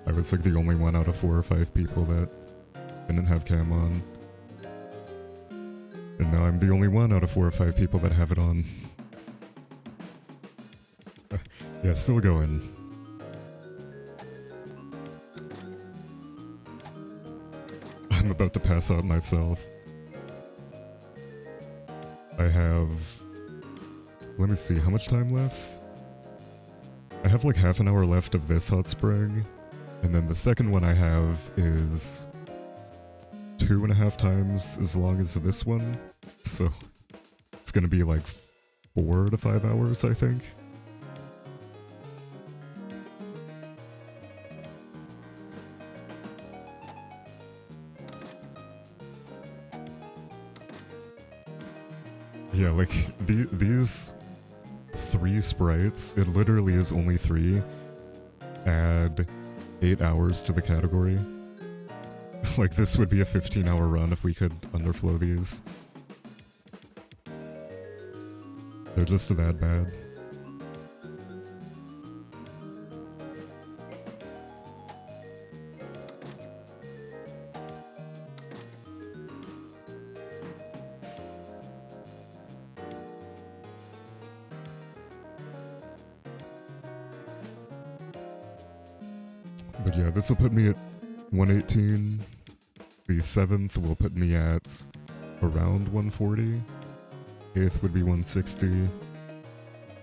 I was like the only one out of 4 or 5 people that didn't have cam on. And now I'm the only one out of 4 or 5 people that have it on. Yeah, still going. I'm about to pass out myself. I have... Let me see, how much time left? I have like half an hour left of this hot spring. And then the second one I have is 2.5 times as long as this one. So it's gonna be like 4 to 5 hours, I think. Yeah, like these 3 sprites, it literally is only 3, add 8 hours to the category. Like this would be a 15-hour run if we could underflow these. They're just that bad. But yeah, this will put me at 118. The 7th will put me at around 140. 8th would be 160.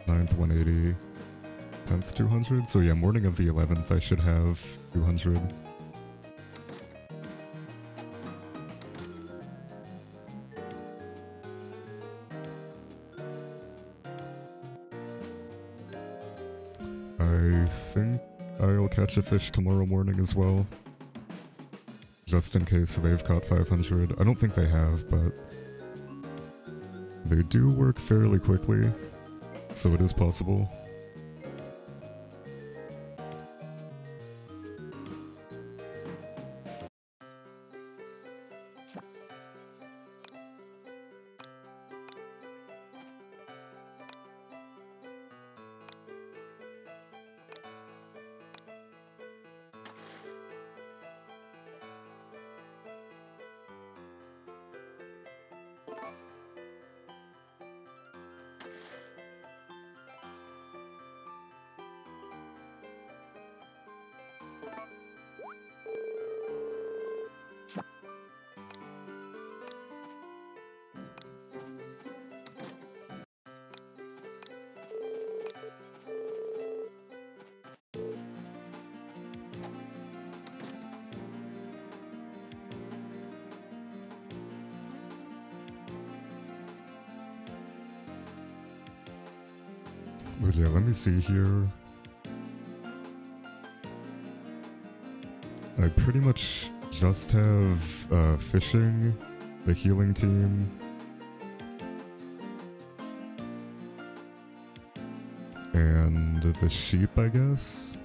9th 180. 10th 200. So yeah, morning of the 11th I should have 200. I think I'll catch a fish tomorrow morning as well. Just in case they've caught 500. I don't think they have, but they do work fairly quickly, so it is possible. But yeah, let me see here. I pretty much just have fishing, the healing team, and the sheep, I guess.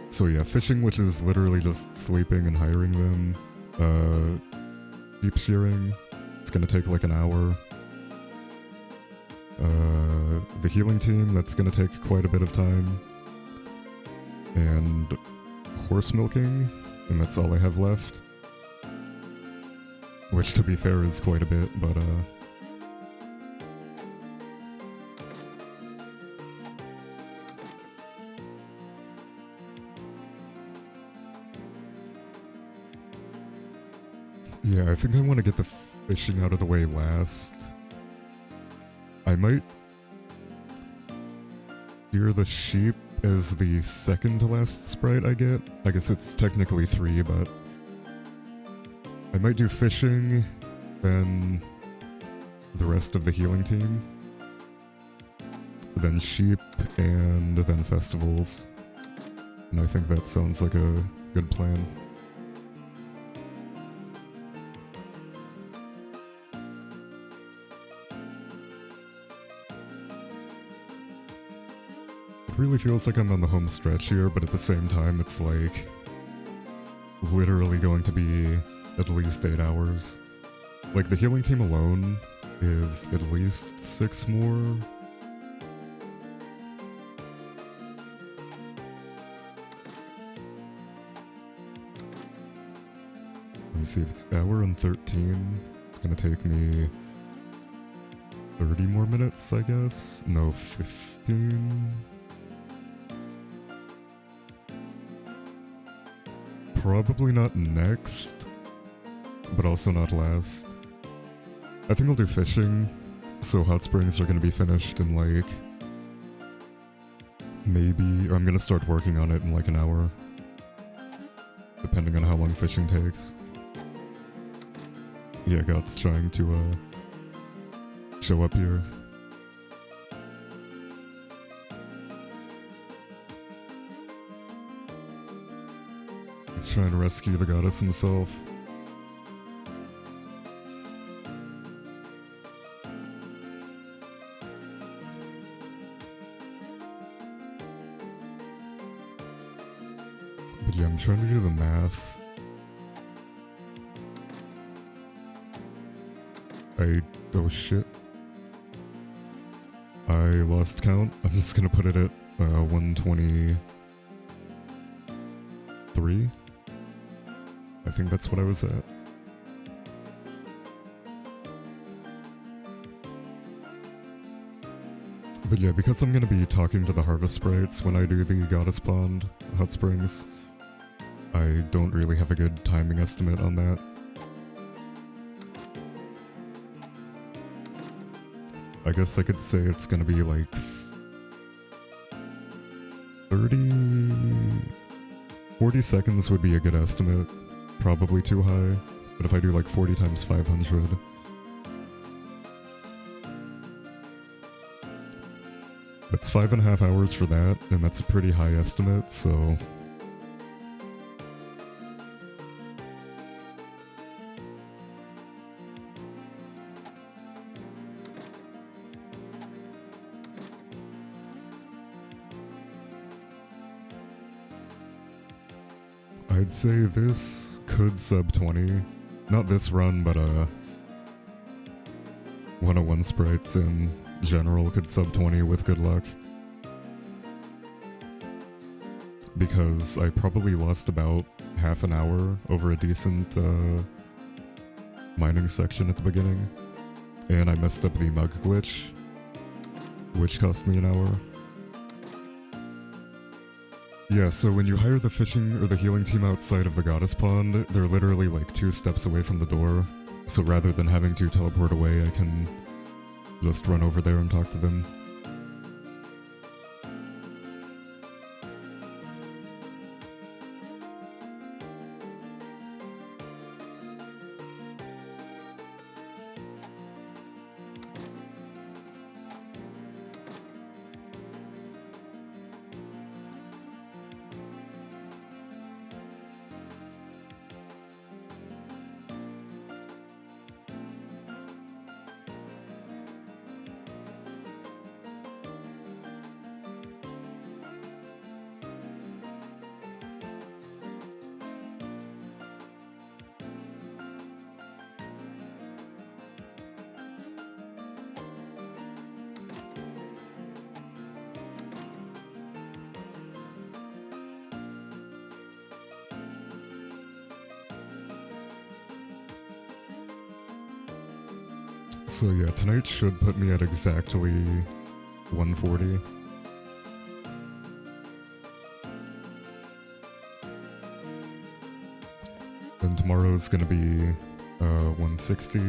So yeah, fishing, which is literally just sleeping and hiring them. Sheep shearing, it's gonna take like an hour. The healing team, that's gonna take quite a bit of time. And horse milking, and that's all I have left. Which, to be fair, is quite a bit, but yeah, I think I want to get the fishing out of the way last. I might shear the sheep as the second to last sprite I get. I guess it's technically 3, but I might do fishing, then the rest of the healing team, then sheep, and then festivals. And I think that sounds like a good plan. It really feels like I'm on the home stretch here, but at the same time it's like literally going to be at least 8 hours. Like the healing team alone is at least 6 more. me see if it's hour and 13. It's gonna take me 30 more minutes, I guess. No, 15. Probably not next, but also not last. I think I'll do fishing, so hot springs are gonna be finished in like maybe, or I'm gonna start working on it in like an hour, depending on how long fishing takes. Yeah, God's trying to show up here. He's trying to rescue the goddess himself. But yeah, I'm trying to do the math. Oh shit. I lost count. I'm just gonna put it at 123. I think that's what I was at. But yeah, because I'm gonna be talking to the harvest sprites when I do the Goddess Pond hot springs, I don't really have a good timing estimate on that. I guess I could say it's gonna be like 40 seconds would be a good estimate. Probably too high, but if I do like 40 times 500, that's 5.5 hours for that, and that's a pretty high estimate, so I'd say this could sub 20. Not this run, but 101 sprites in general could sub 20 with good luck. Because I probably lost about half an hour over a decent mining section at the beginning. And I messed up the mug glitch, which cost me an hour. Yeah, so when you hire the fishing or the healing team outside of the Goddess Pond, they're literally like 2 steps away from the door. So rather than having to teleport away, I can just run over there and talk to them. So yeah, tonight should put me at exactly 140. Then tomorrow's gonna be 160.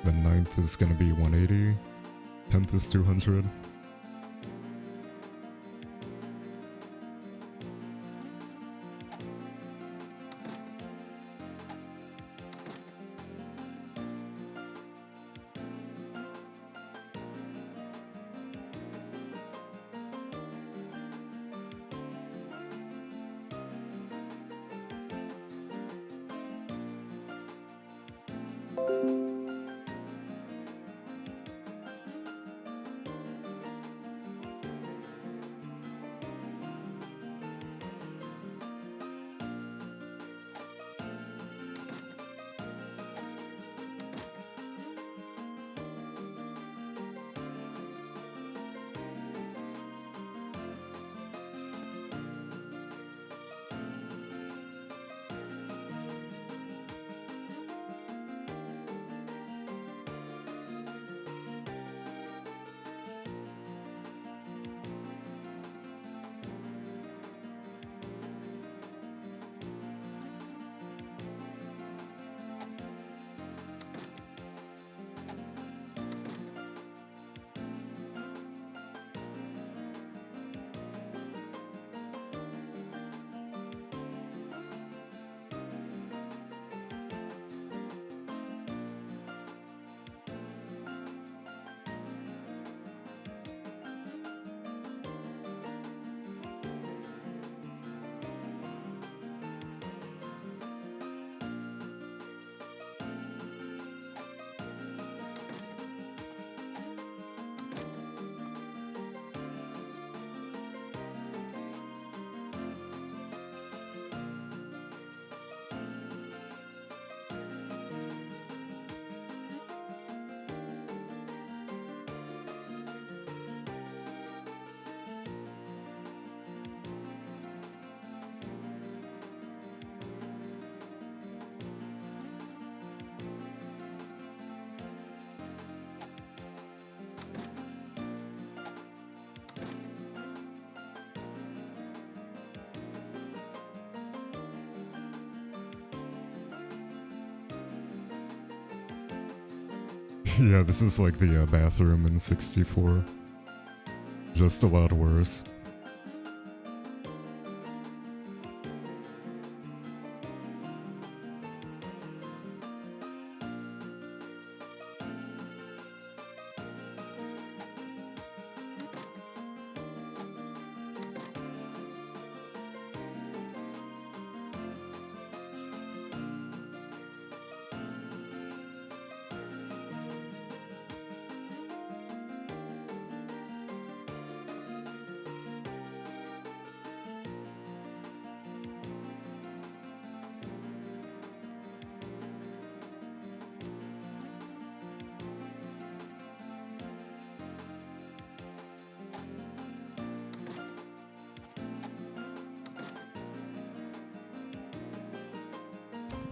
Then 9th is gonna be 180. 10th is 200. Yeah, this is like the bathroom in 64. Just a lot worse.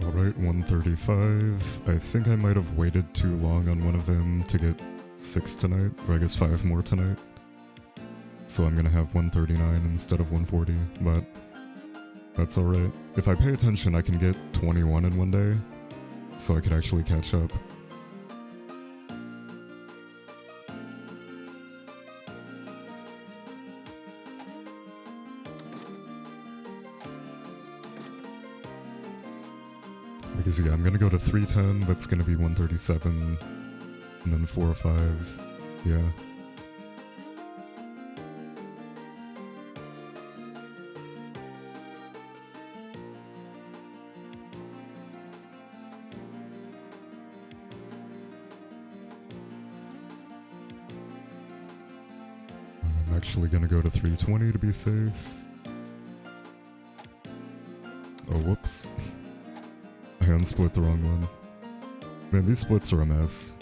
Alright, 135. I think I might have waited too long on one of them to get 6 tonight, or I guess 5 more tonight. So I'm gonna have 139 instead of 140, but that's alright. If I pay attention, I can get 21 in one day, so I could actually catch up. Because yeah, I'm gonna go to 310, that's gonna be 137, and then 405, yeah. I'm actually gonna go to 320 to be safe. Oh, whoops. I unsplit the wrong one. Man, these splits are a mess.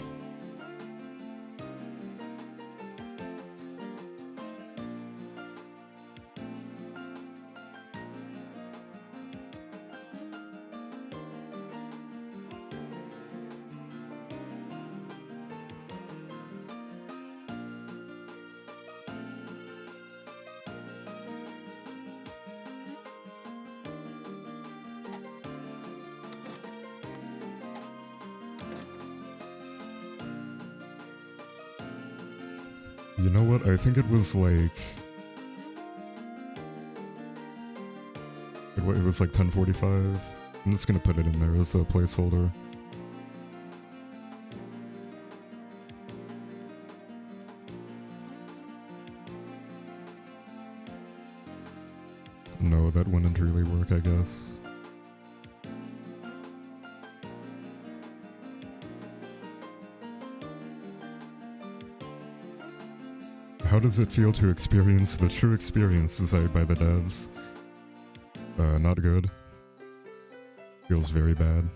You know what? I think it was like... It was like 10:45. I'm just gonna put it in there as a placeholder. No, that wouldn't really work, I guess. How does it feel to experience the true experience desired by the devs? Not good. Feels very bad.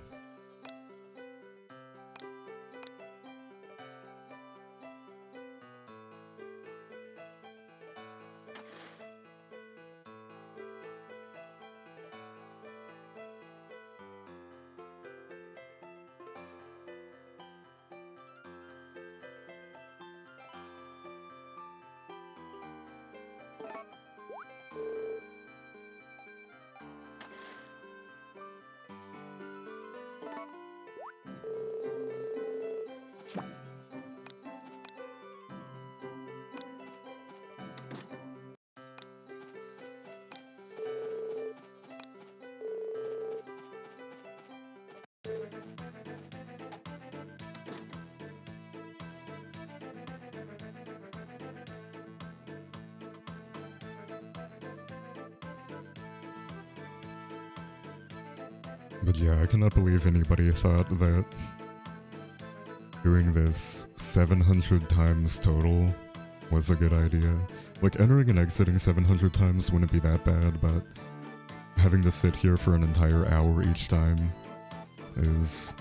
But yeah, I cannot believe anybody thought that doing this 700 times total was a good idea. Like, entering and exiting 700 times wouldn't be that bad, but having to sit here for an entire hour each time is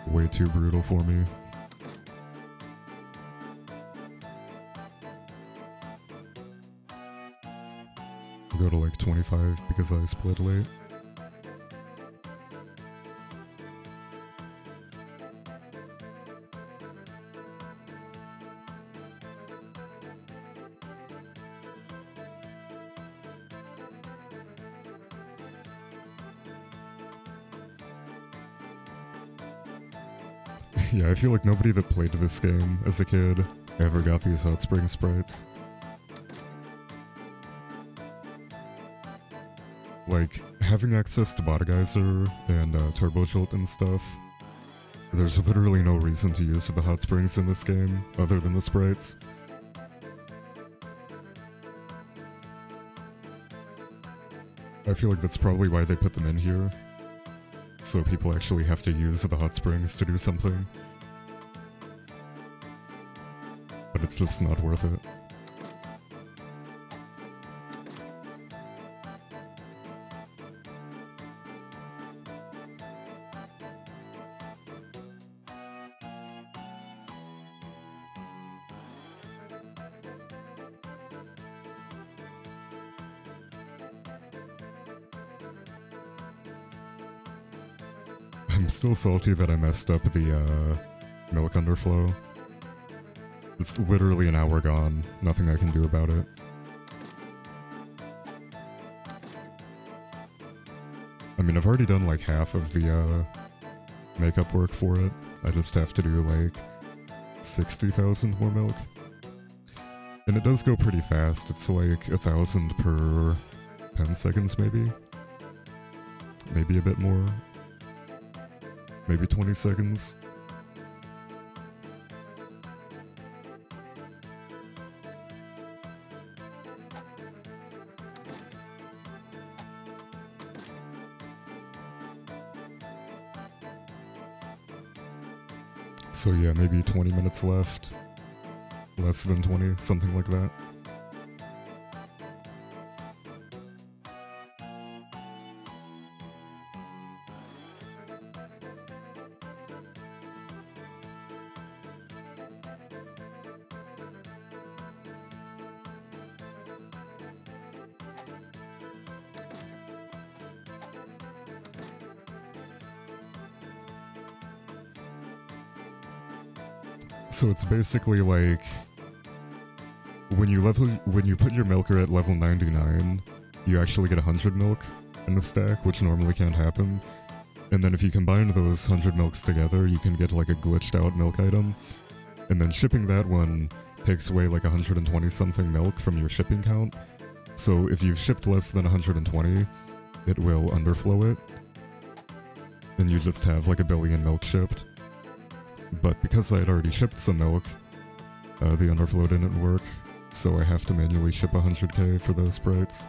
way too brutal for me. I'll go to like 25 because I split late. Yeah, I feel like nobody that played this game as a kid ever got these hot spring sprites. Like, having access to Bota Geyser and Turbo Jolt and stuff, there's literally no reason to use the hot springs in this game other than the sprites. I feel like that's probably why they put them in here. So people actually have to use the hot springs to do something. But it's just not worth it. I'm still salty that I messed up the milk underflow. It's literally an hour gone. Nothing I can do about it. I mean, I've already done like half of the makeup work for it. I just have to do like 60,000 more milk. And it does go pretty fast. It's like 1,000 per 10 seconds maybe. Maybe a bit more. Maybe 20 seconds. So yeah, maybe 20 minutes left. Less than 20, something like that. So it's basically like when you put your milker at level 99, you actually get 100 milk in the stack, which normally can't happen. And then if you combine those 100 milks together, you can get like a glitched out milk item. And then shipping that one takes away like 120 something milk from your shipping count. So if you've shipped less than 120, it will underflow it. And you just have like 1 billion milk shipped. But because I had already shipped some milk, the underflow didn't work, so I have to manually ship 100k for those sprites.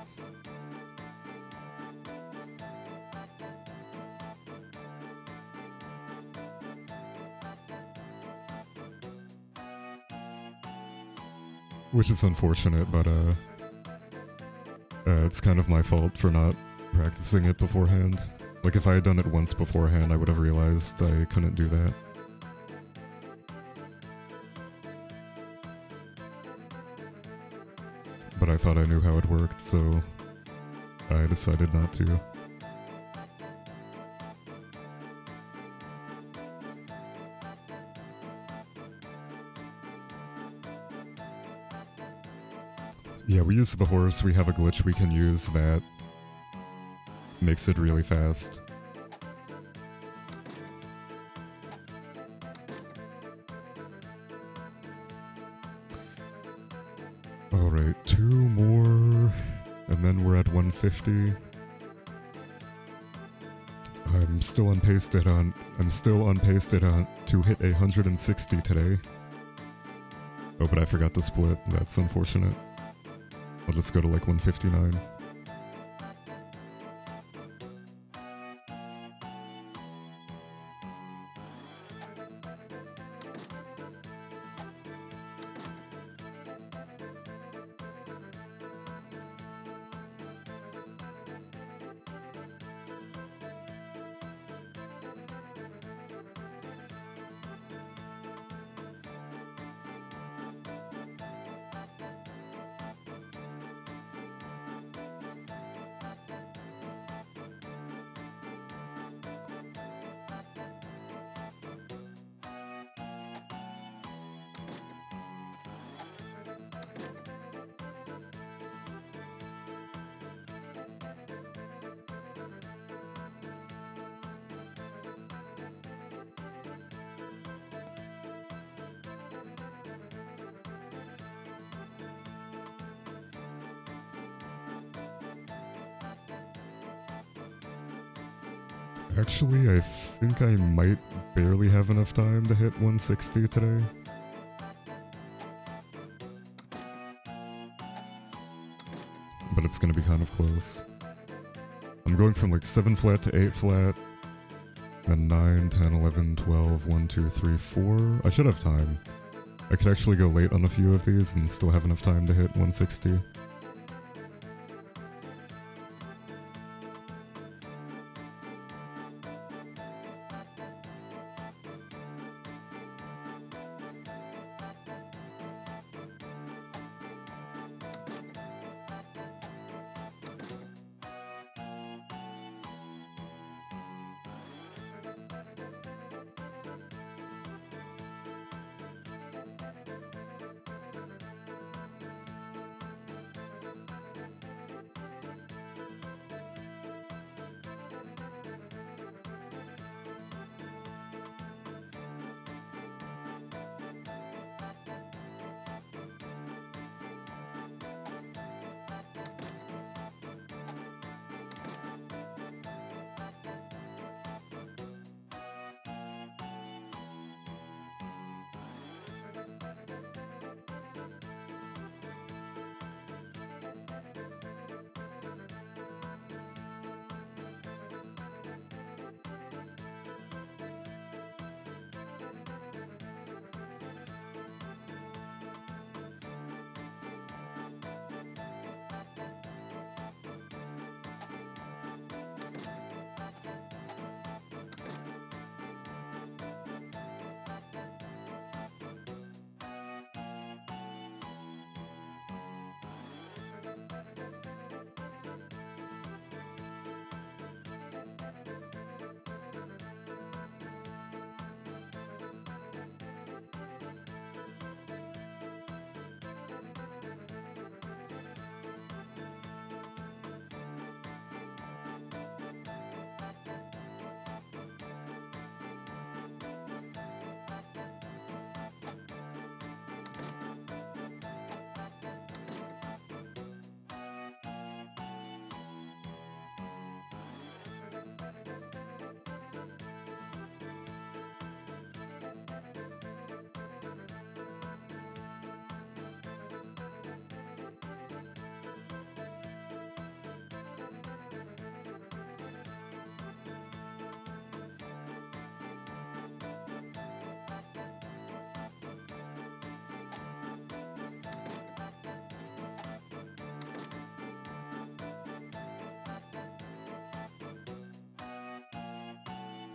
Which is unfortunate, but it's kind of my fault for not practicing it beforehand. Like if I had done it once beforehand, I would have realized I couldn't do that. But I thought I knew how it worked, so I decided not to. Yeah, we use the horse. We have a glitch we can use that makes it really fast. Alright, 2 more, and then we're at 150. I'm still on pace to hit 160 today. Oh, but I forgot to split. That's unfortunate. I'll just go to like 159. Actually, I think I might barely have enough time to hit 160 today. But it's gonna be kind of close. I'm going from like 7 flat to 8 flat, then 9, 10, 11, 12, 1, 2, 3, 4. I should have time. I could actually go late on a few of these and still have enough time to hit 160.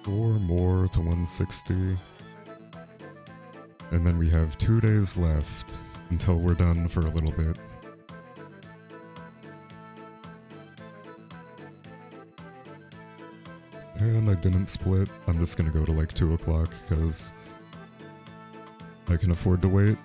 Four more to 160. And then we have 2 days left until we're done for a little bit. And I didn't split. I'm just gonna go to like 2 o'clock because I can afford to wait.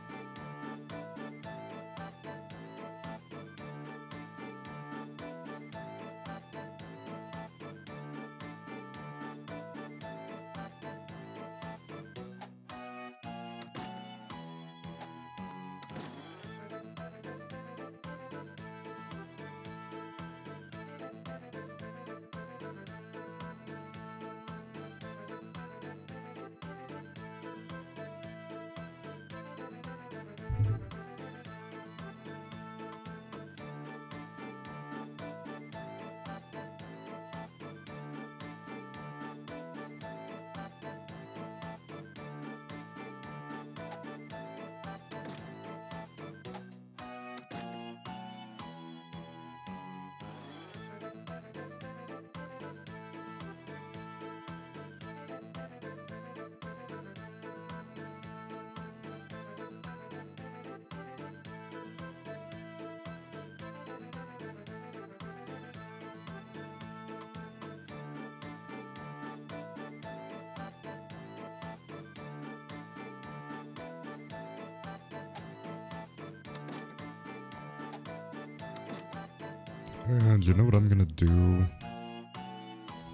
And you know what I'm gonna do?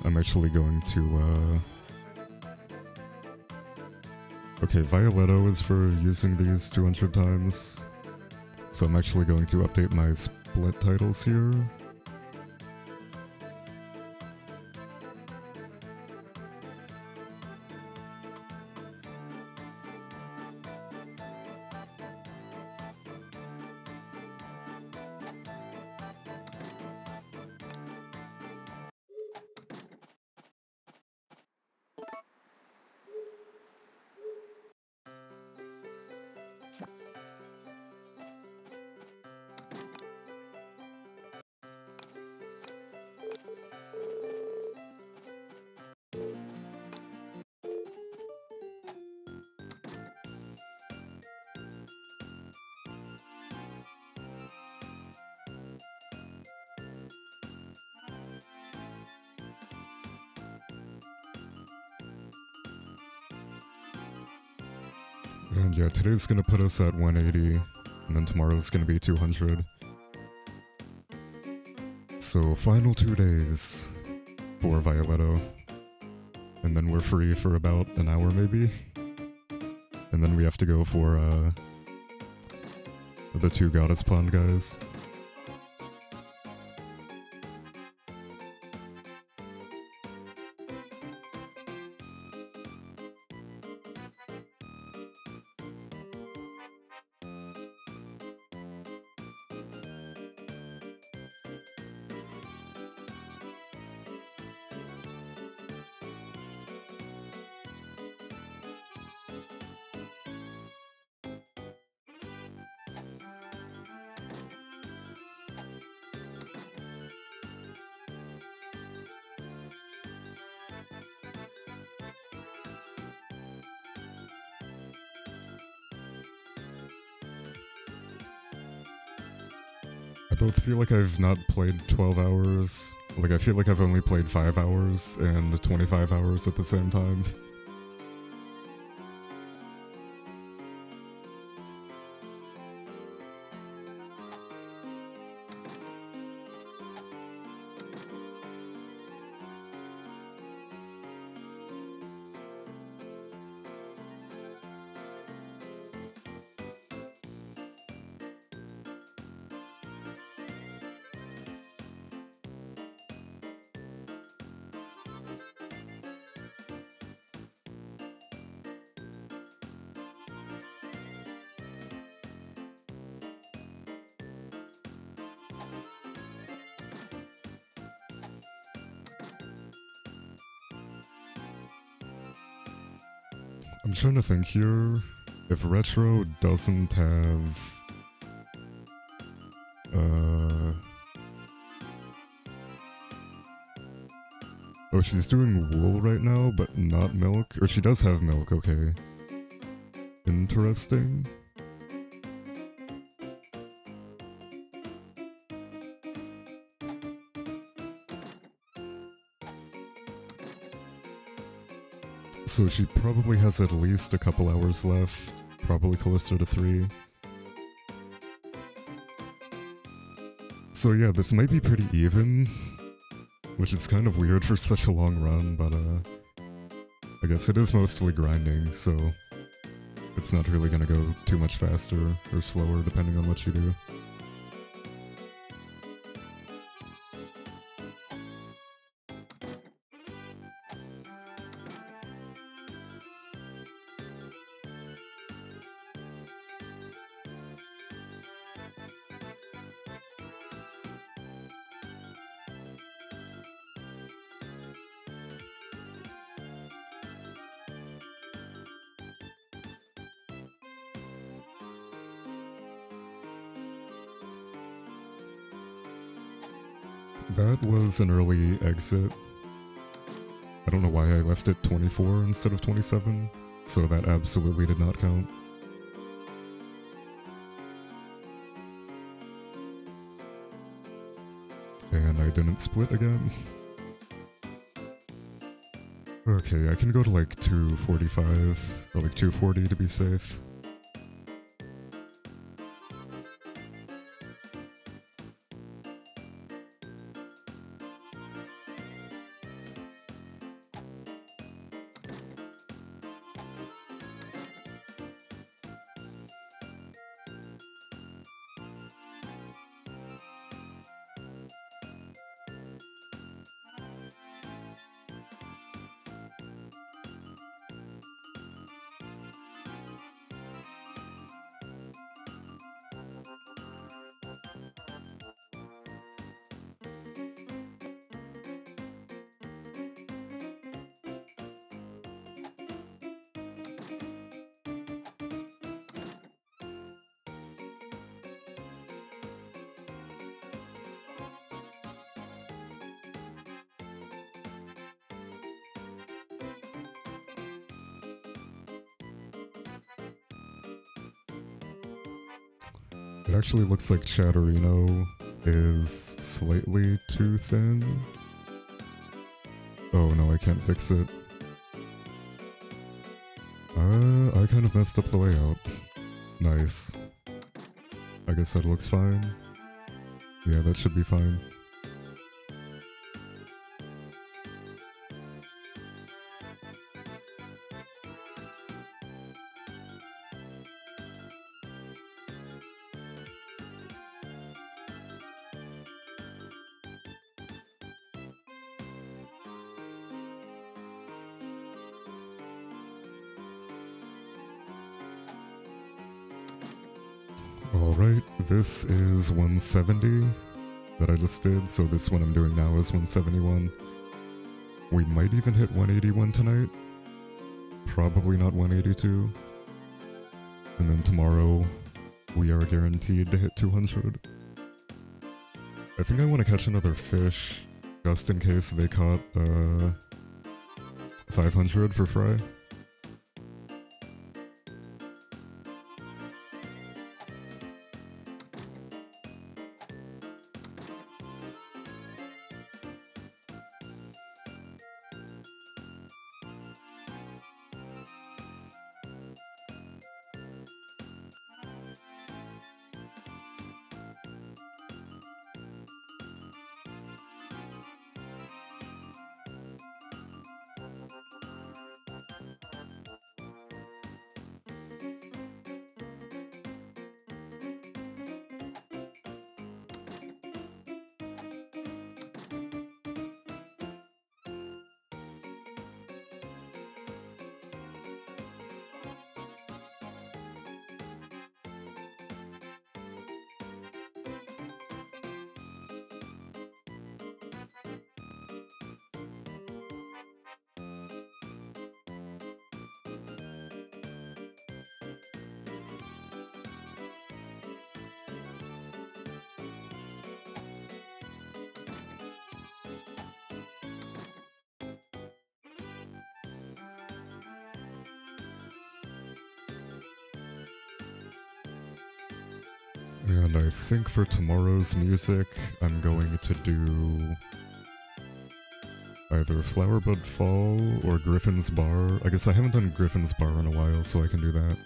I'm actually going to, okay, Violetto is for using these 200 times. So I'm actually going to update my split titles here. And yeah, today's gonna put us at 180, and then tomorrow's gonna be 200. So final 2 days for Violetto. And then we're free for about an hour maybe. And then we have to go for the 2 Goddess Pond guys. I both feel like I've not played 12 hours. Like, I feel like I've only played 5 hours and 25 hours at the same time. I'm trying to think here. If Retro doesn't have... Oh, she's doing wool right now, but not milk? Or she does have milk, okay. Interesting. So she probably has at least a couple hours left, probably closer to 3. So yeah, this might be pretty even, which is kind of weird for such a long run, but I guess it is mostly grinding, so it's not really gonna go too much faster or slower depending on what you do. That was an early exit. I don't know why I left it 24 instead of 27, so that absolutely did not count. And I didn't split again. Okay, I can go to like 245, or like 240 to be safe. It actually looks like Chatterino is slightly too thin. Oh no, I can't fix it. I kind of messed up the layout. Nice. I guess that looks fine. Yeah, that should be fine. Alright, this is 170 that I just did, so this one I'm doing now is 171. We might even hit 181 tonight. Probably not 182. And then tomorrow, we are guaranteed to hit 200. I think I want to catch another fish, just in case they caught 500 for fry. And I think for tomorrow's music, I'm going to do either Flowerbud Fall or Griffin's Bar. I guess I haven't done Griffin's Bar in a while, so I can do that.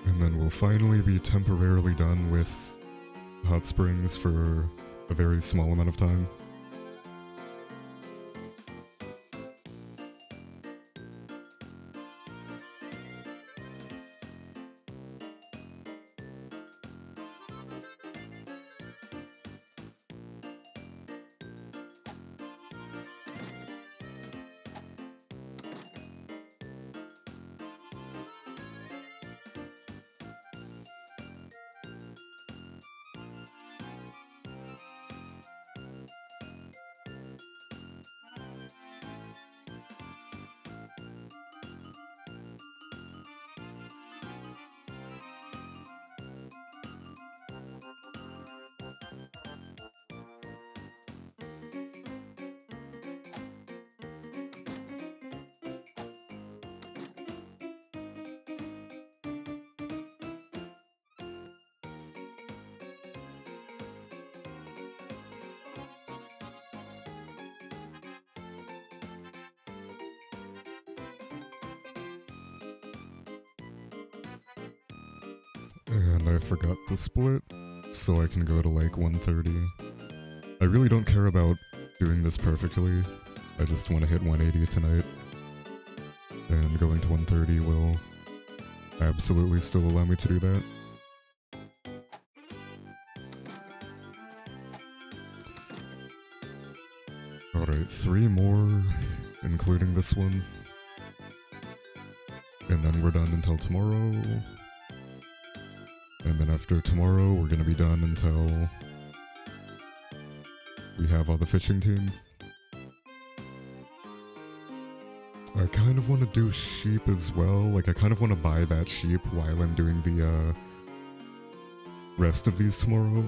And then we'll finally be temporarily done with Hot Springs for a very small amount of time. And I forgot to split, so I can go to like 130. I really don't care about doing this perfectly, I just want to hit 180 tonight. And going to 130 will absolutely still allow me to do that. Alright, 3 more, including this one. And then we're done until tomorrow. And then after tomorrow, we're gonna be done until we have all the fishing team. I kind of want to do sheep as well. Like, I kind of want to buy that sheep while I'm doing rest of these tomorrow.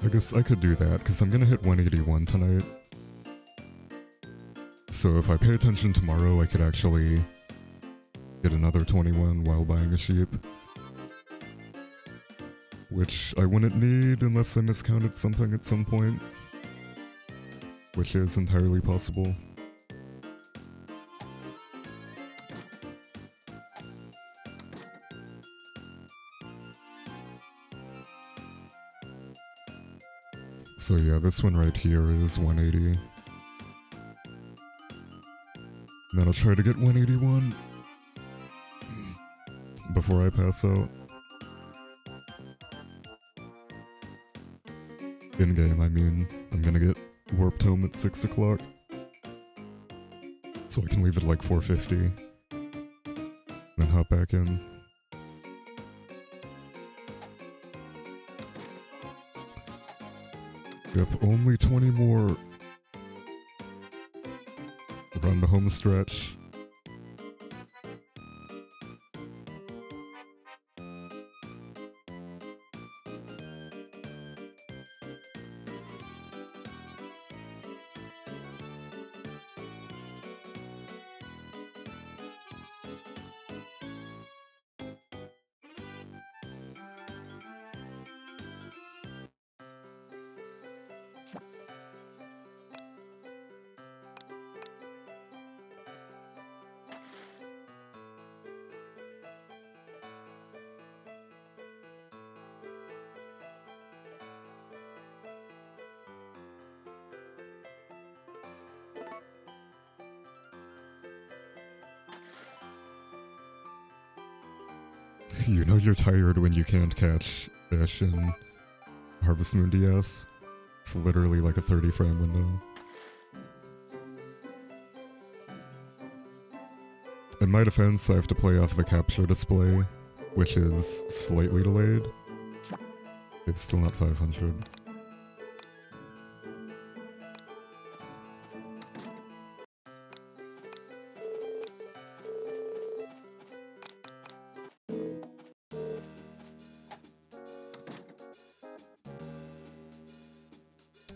I guess I could do that, because I'm gonna hit 181 tonight. So if I pay attention tomorrow, I could actually get another 21 while buying a sheep. Which I wouldn't need unless I miscounted something at some point. Which is entirely possible. So yeah, this one right here is 180. Then I'll try to get 181 before I pass out. In-game, I mean, I'm gonna get warped home at 6 o'clock. So I can leave at like 4:50. Then hop back in. Yep, only 20 more. Run the home stretch. You know you're tired when you can't catch fish in Harvest Moon DS. It's literally like a 30 frame window. In my defense, I have to play off the capture display, which is slightly delayed. It's still not 500.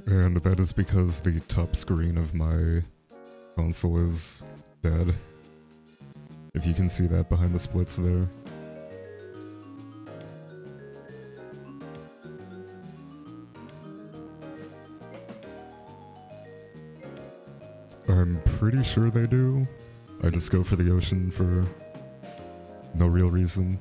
And that is because the top screen of my console is dead. If you can see that behind the splits there. I'm pretty sure they do. I just go for the ocean for no real reason.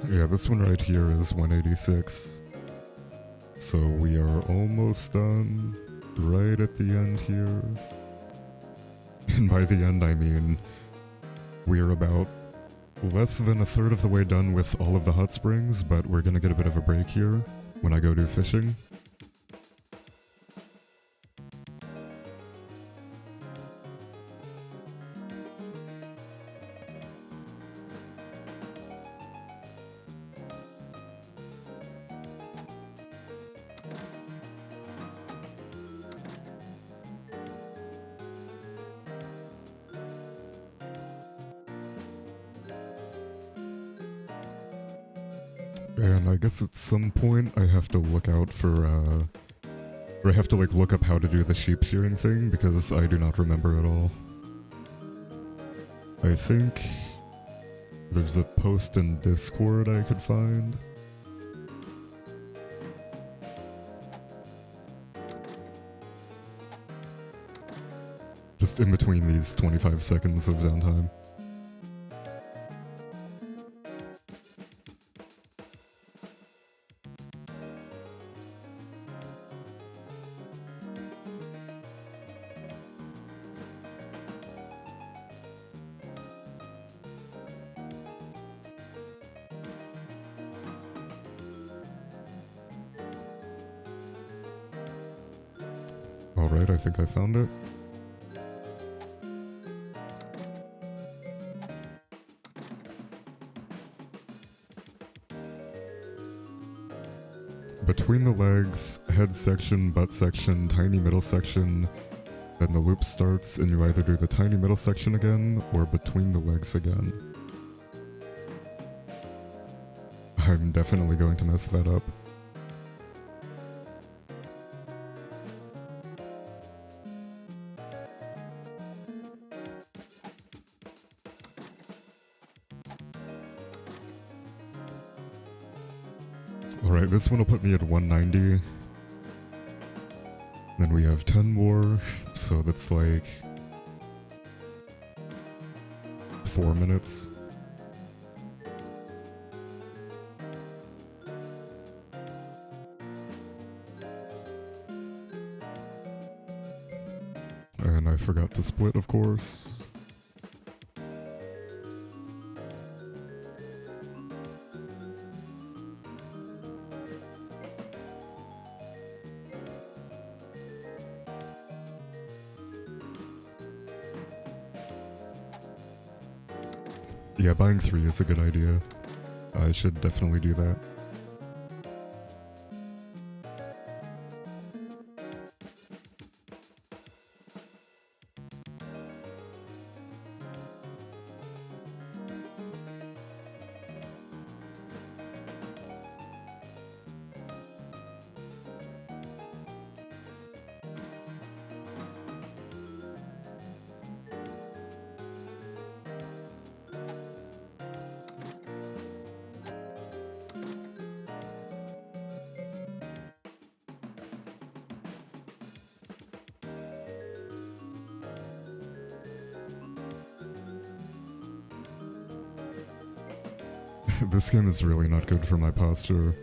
Yeah, this one right here is 186. So we are almost done. Right at the end here. And by the end, I mean we're about less than a third of the way done with all of the hot springs, but we're gonna get a bit of a break here when I go do fishing. And I guess at some point I have to look out for, or I have to like look up how to do the sheep shearing thing, because I do not remember at all. I think there's a post in Discord I could find. Just in between these 25 seconds of downtime. Alright, I think I found it. Between the legs, head section, butt section, tiny middle section, then the loop starts and you either do the tiny middle section again or between the legs again. I'm definitely going to mess that up. Alright, this one will put me at 190. Then we have 10 more, so that's like 4 minutes. And I forgot to split, of course. Yeah, buying 3 is a good idea. I should definitely do that. This game is really not good for my posture.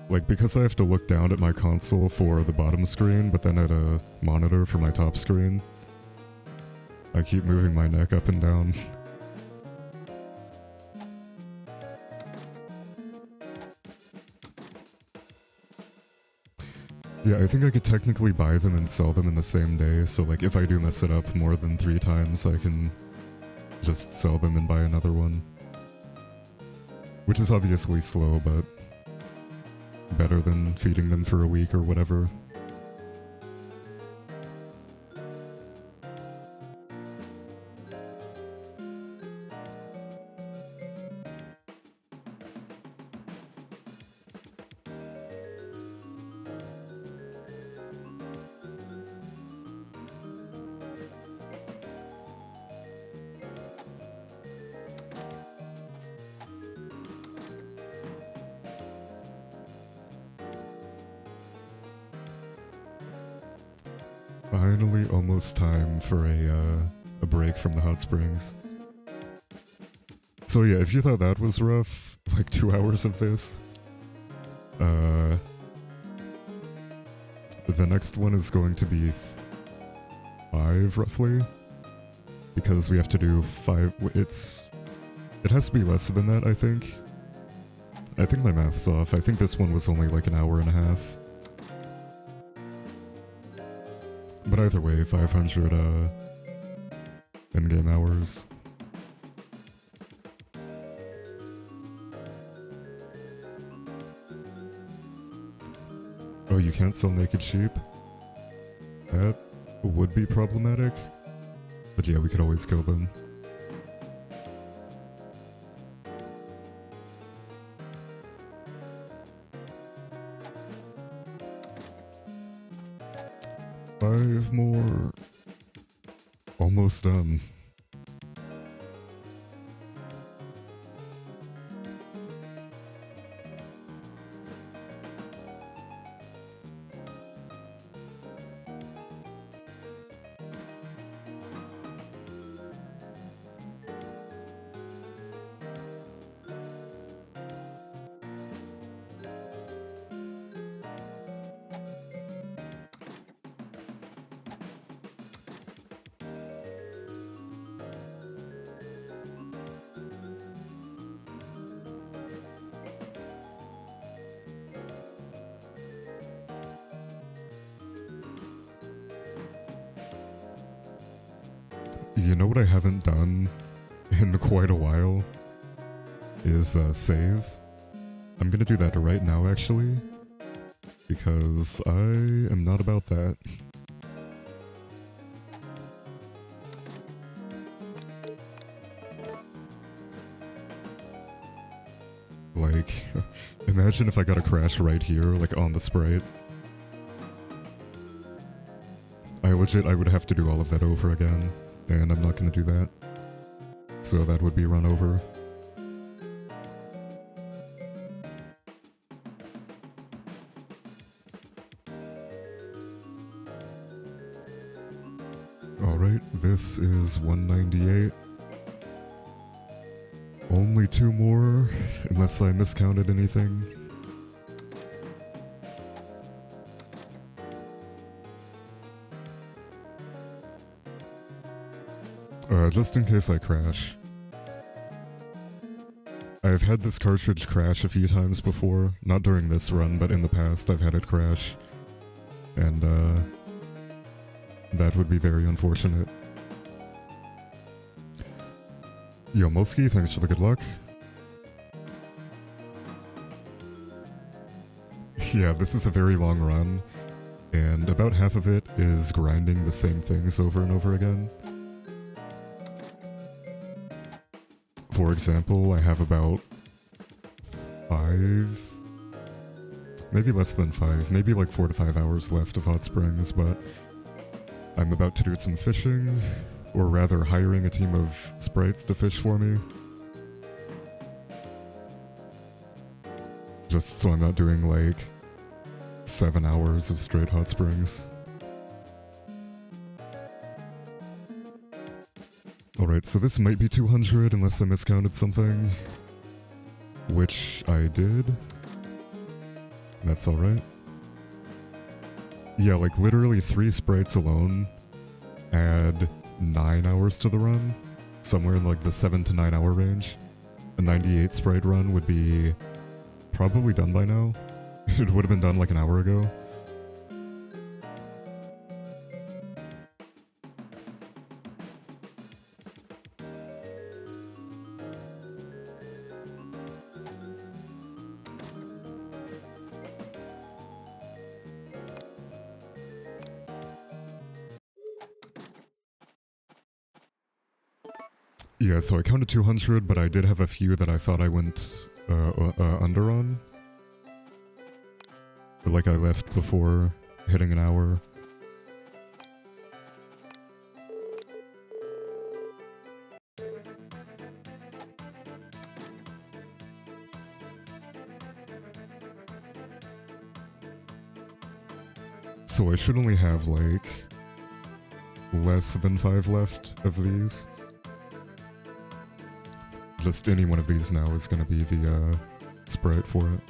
Like, because I have to look down at my console for the bottom screen, but then at a monitor for my top screen, I keep moving my neck up and down. Yeah, I think I could technically buy them and sell them in the same day, so like if I do mess it up more than 3 times, I can just sell them and buy another one. Which is obviously slow, but better than feeding them for a week or whatever. Finally, almost time for a break from the hot springs. So yeah, if you thought that was rough, like 2 hours of this, the next one is going to be 5, roughly. because we have to do 5... It has to be less than that, I think. I think my math's off. I think this one was only like an hour and a half. But either way, 500 in-game hours. Oh, you can't sell naked sheep? That would be problematic. But yeah, we could always kill them. Five more. Almost done. You know what I haven't done in quite a while is save. I'm gonna do that right now, actually, because I am not about that. Like, imagine if I got a crash right here, like on the Sprite. I would have to do all of that over again. And I'm not going to do that. So that would be run over. Alright, this is 198. Only 2 more, unless I miscounted anything. Just in case I crash. I've had this cartridge crash a few times before. Not during this run, but in the past I've had it crash. And, that would be very unfortunate. Yo, Molsky, thanks for the good luck. Yeah, this is a very long run, and about half of it is grinding the same things over and over again. For example, I have about 5, maybe less than 5, maybe like 4 to 5 hours left of Hot Springs, but I'm about to do some fishing, or rather hiring a team of sprites to fish for me. Just so I'm not doing like 7 hours of straight Hot Springs. Alright, so this might be 200 unless I miscounted something. Which I did. That's alright. Yeah, like literally 3 sprites alone add 9 hours to the run. Somewhere in like the 7 to 9 hour range. A 98 sprite run would be probably done by now. It would have been done like an hour ago. Yeah, so I counted 200, but I did have a few that I thought I went under on. But like I left before hitting an hour. So I should only have like less than 5 left of these. Just any one of these now is going to be the sprite for it.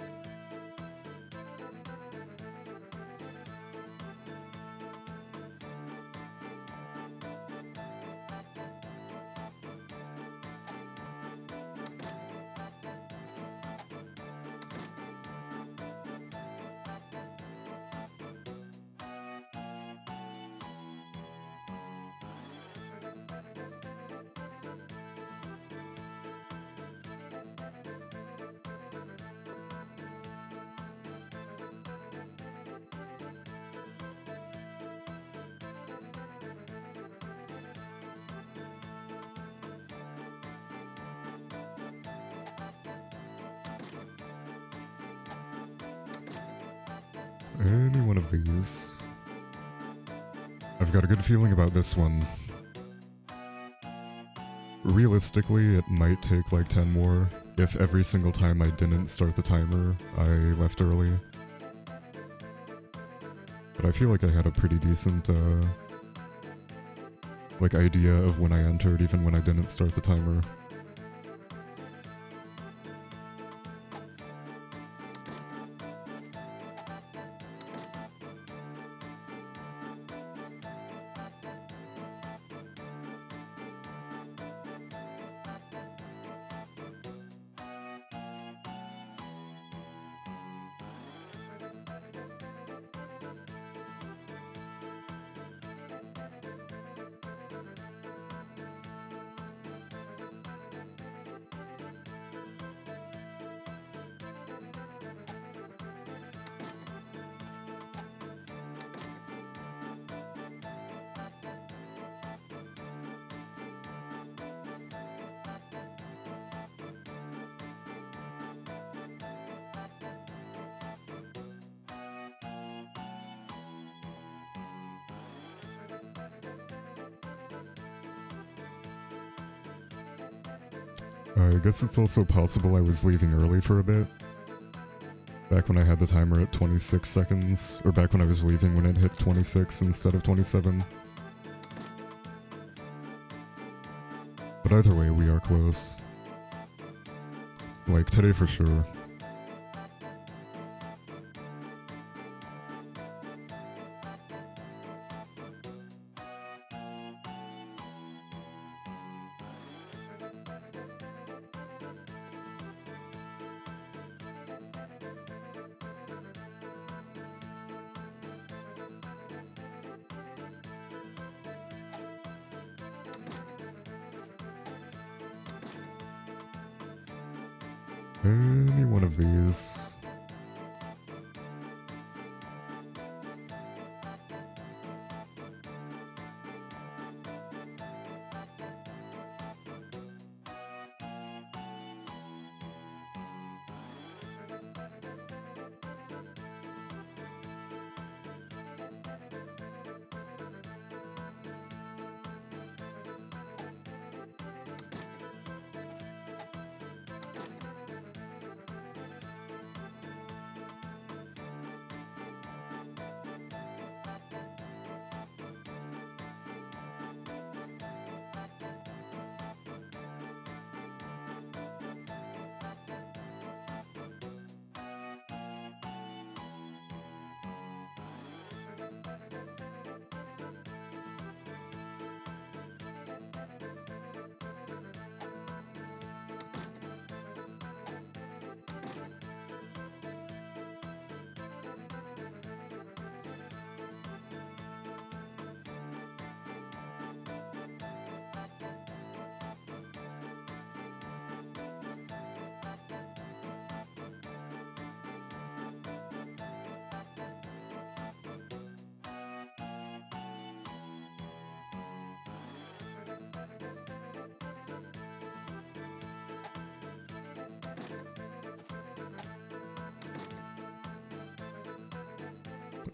Any one of these. I've got a good feeling about this one. Realistically, it might take like 10 more if every single time I didn't start the timer, I left early. But I feel like I had a pretty decent, like idea of when I entered, even when I didn't start the timer. I guess it's also possible I was leaving early for a bit. Back when I had the timer at 26 seconds, or back when I was leaving when it hit 26 instead of 27. But either way, we are close. Like, today for sure. Any one of these.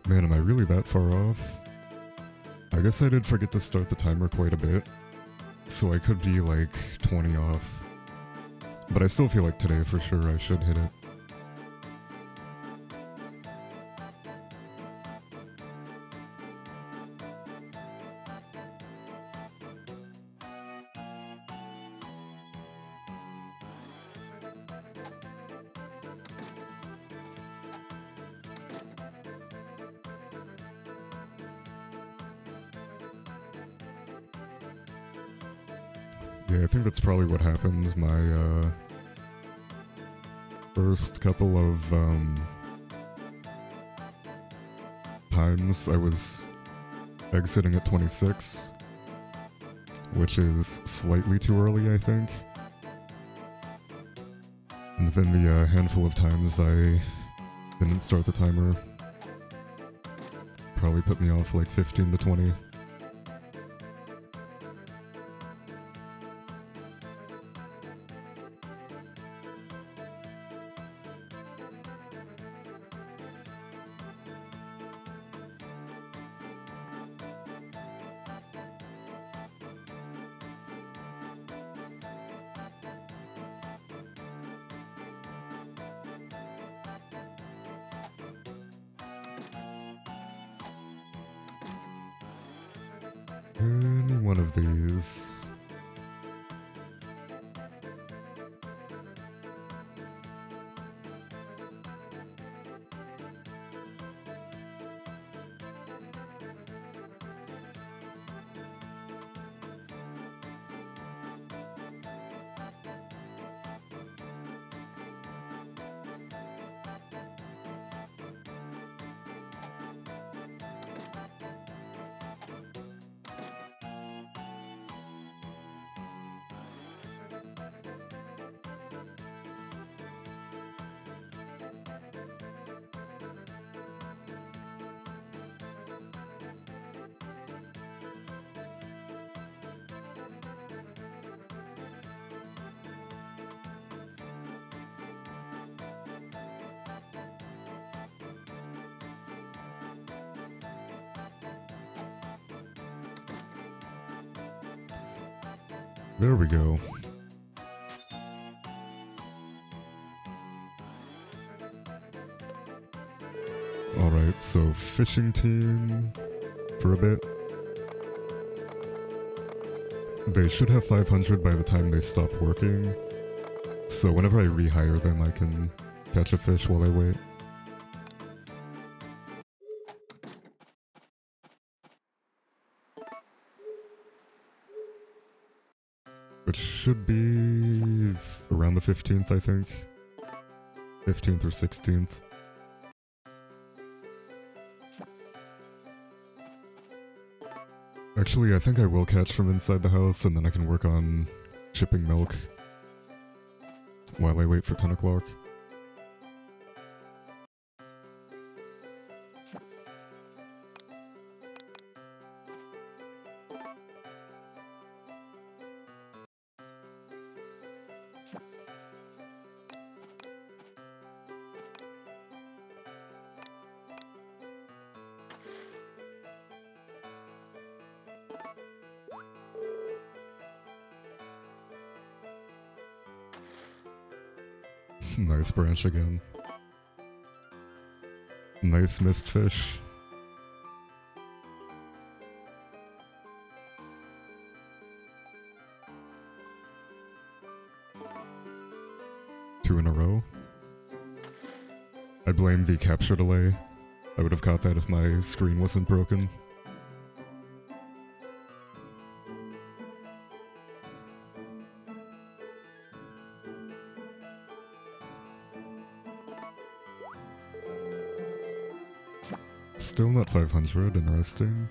Man, am I really that far off? I guess I did forget to start the timer quite a bit, so I could be like 20 off. But I still feel like today for sure I should hit it. Yeah, I think that's probably what happened. My first couple of times I was exiting at 26, which is slightly too early, I think. And then the handful of times I didn't start the timer probably put me off like 15 to 20. Any one of these. There we go. Alright, so fishing team for a bit. They should have 500 by the time they stop working. So whenever I rehire them, I can catch a fish while I wait. Which should be around the 15th, I think. 15th or 16th. Actually, I think I will catch from inside the house, and then I can work on shipping milk while I wait for 10 o'clock. Nice branch again. Nice missed fish. Two in a row. I blame the capture delay. I would have caught that if my screen wasn't broken. Still not 500, interesting.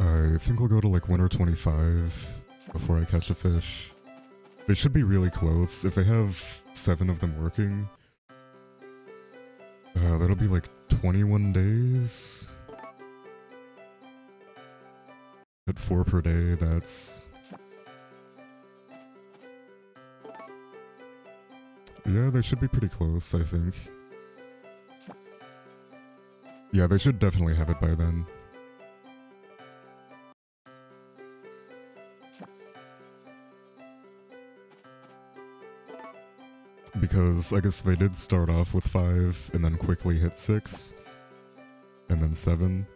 I think I'll go to like 1 or 25 before I catch a fish. They should be really close. If they have 7 of them working, that'll be like 21 days. At 4 per day, that's... Yeah, they should be pretty close, I think. Yeah, they should definitely have it by then. Because I guess they did start off with 5 and then quickly hit 6 and then 7.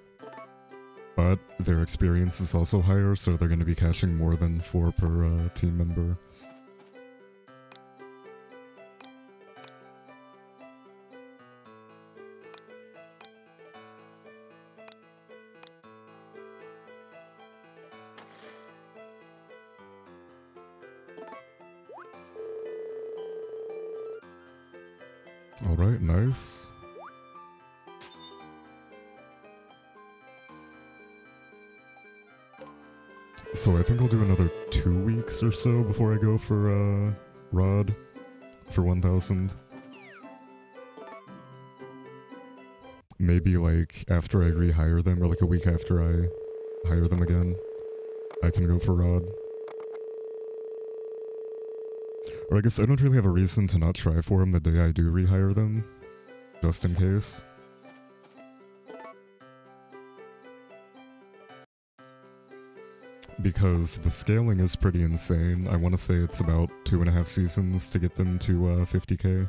But their experience is also higher, so they're going to be catching more than 4 per team member. Alright, nice. So I think I'll do another 2 weeks or so before I go for Rod for 1000. Maybe like after I rehire them, or like a week after I hire them again, I can go for Rod. Or I guess I don't really have a reason to not try for them the day I do rehire them, just in case. Because the scaling is pretty insane. I want to say it's about 2.5 seasons to get them to 50k.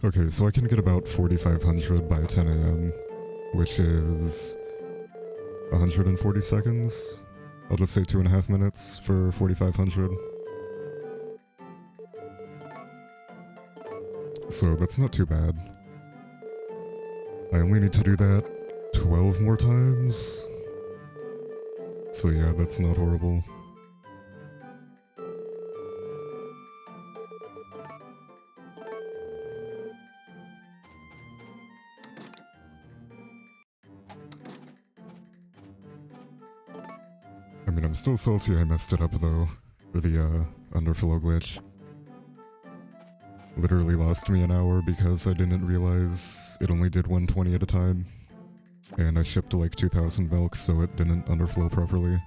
Okay, so I can get about 4,500 by 10 a.m., which is 140 seconds. I'll just say 2.5 minutes for 4,500. So that's not too bad. I only need to do that 12 more times. So yeah, that's not horrible. I mean, I'm still salty I messed it up though, for the underflow glitch. Literally lost me an hour because I didn't realize it only did 120 at a time. And I shipped like 2,000 milk, so it didn't underflow properly.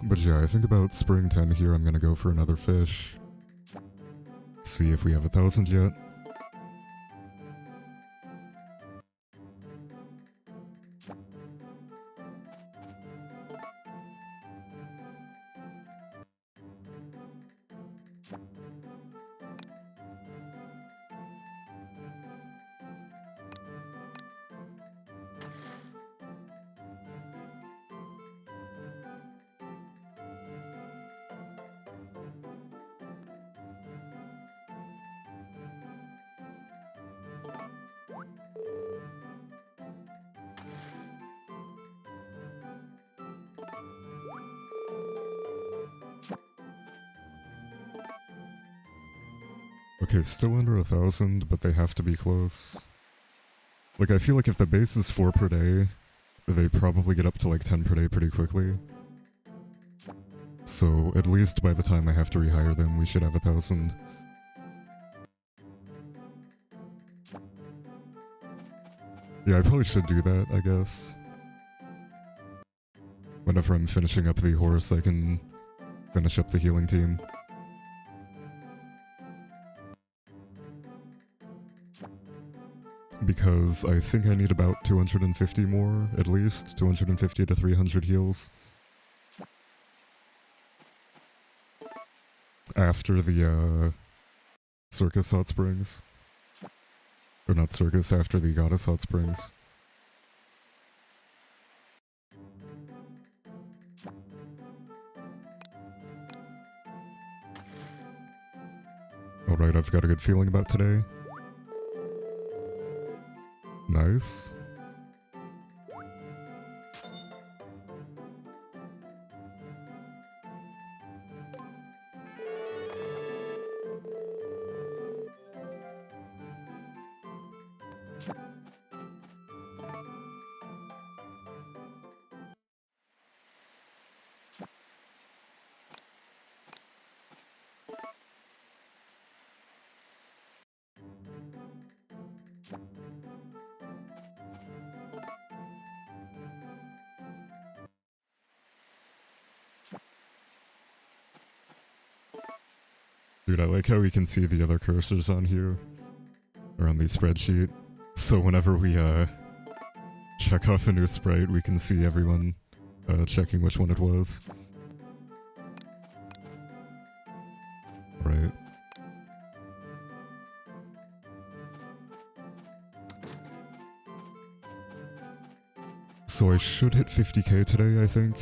But yeah, I think about Spring 10 here, I'm gonna go for another fish. See if we have 1,000 yet. Okay, still under 1,000, but they have to be close. Like, I feel like if the base is 4 per day, they probably get up to like 10 per day pretty quickly. So, at least by the time I have to rehire them, we should have 1,000. Yeah, I probably should do that, I guess. Whenever I'm finishing up the horse, I can finish up the healing team. Because I think I need about 250 more, at least. 250 to 300 heals. After the, Circus Hot Springs. Or not Circus, after the Goddess Hot Springs. Alright, I've got a good feeling about today. Nice. Dude, I like how we can see the other cursors on here, or on the spreadsheet. So whenever we, check off a new sprite, we can see everyone, checking which one it was. Right. So I should hit 50k today, I think.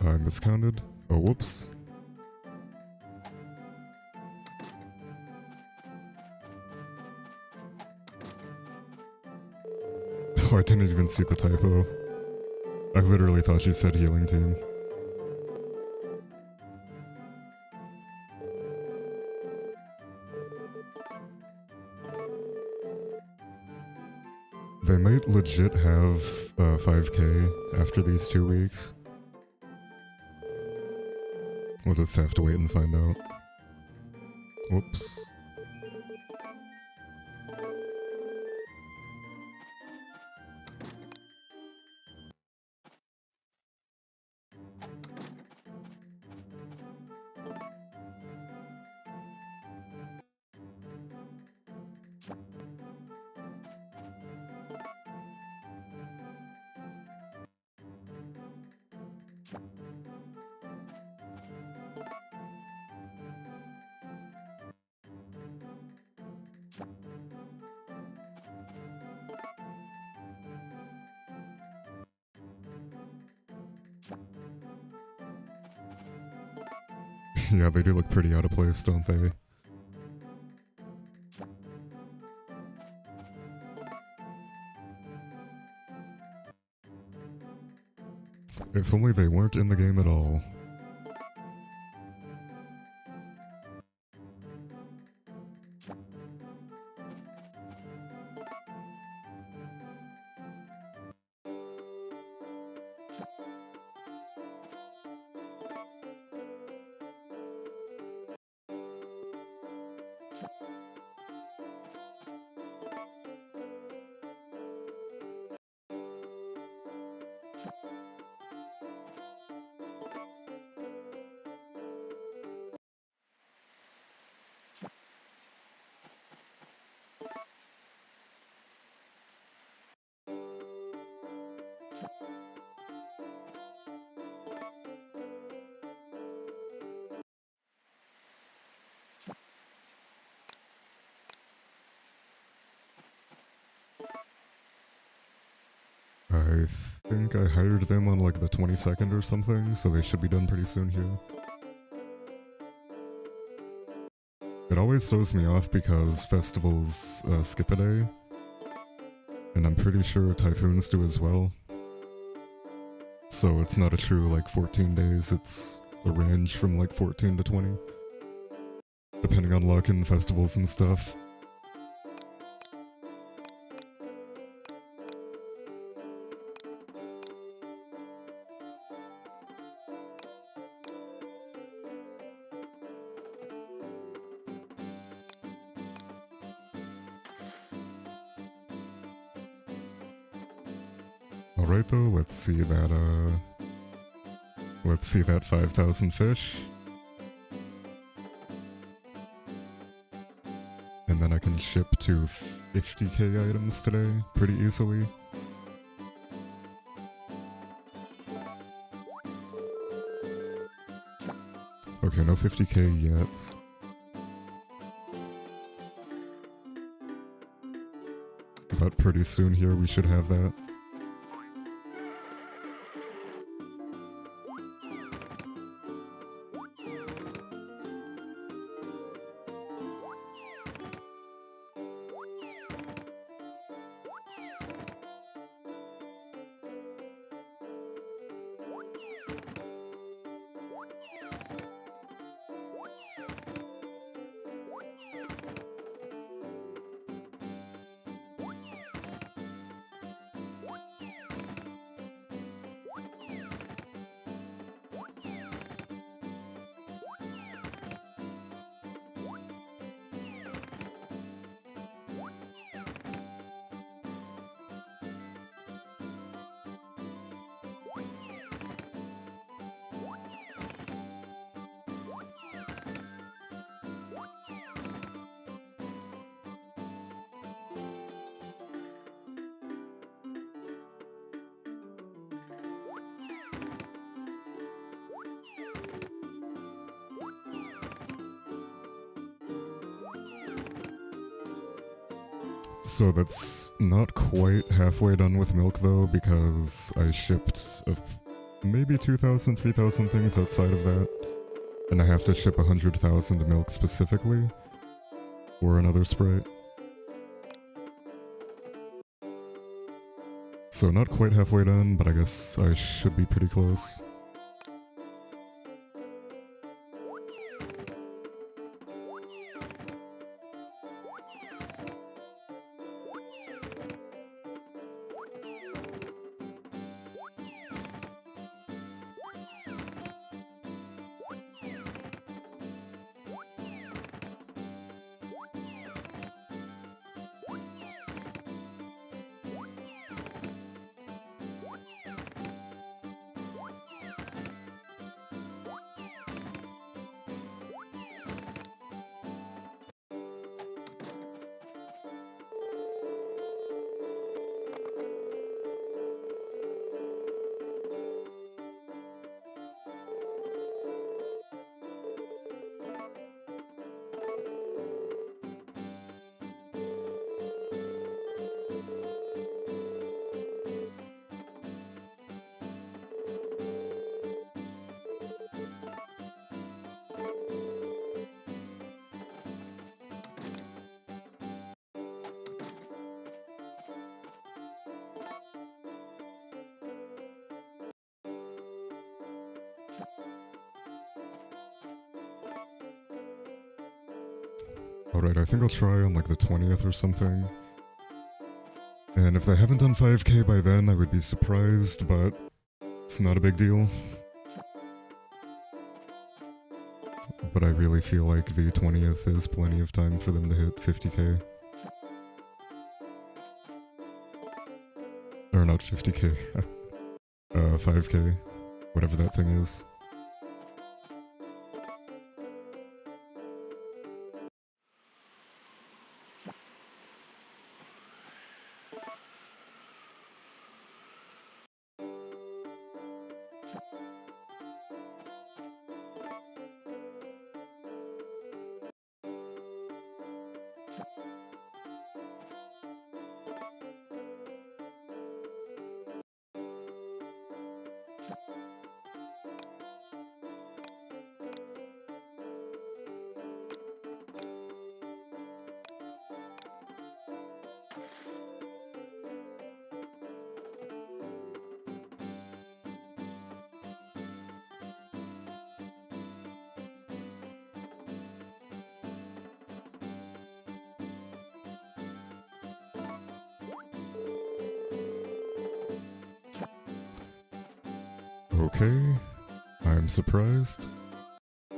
I miscounted. Oh, whoops. Oh, I didn't even see the typo. I literally thought you said healing team. They might legit have 5k after these 2 weeks. We'll just have to wait and find out. Whoops. Yeah, they do look pretty out of place, don't they? If only they weren't in the game at all. I think I hired them on like the 22nd or something, so they should be done pretty soon here. It always throws me off because festivals skip a day, and I'm pretty sure typhoons do as well. So it's not a true like 14 days, it's a range from like 14 to 20, depending on luck and festivals and stuff. Alright though, let's see that 5,000 fish. And then I can ship to 50k items today, pretty easily. Okay, no 50k yet. But pretty soon here we should have that. So that's not quite halfway done with milk though, because I shipped maybe 2,000, 3,000 things outside of that. And I have to ship 100,000 milk specifically for another Sprite. So not quite halfway done, but I guess I should be pretty close. Alright, I think I'll try on like the 20th or something. And if they haven't done 5k by then, I would be surprised, but it's not a big deal. But I really feel like the 20th is plenty of time for them to hit 50k. Or not 50k. 5k. Whatever that thing is. Okay, I'm surprised. I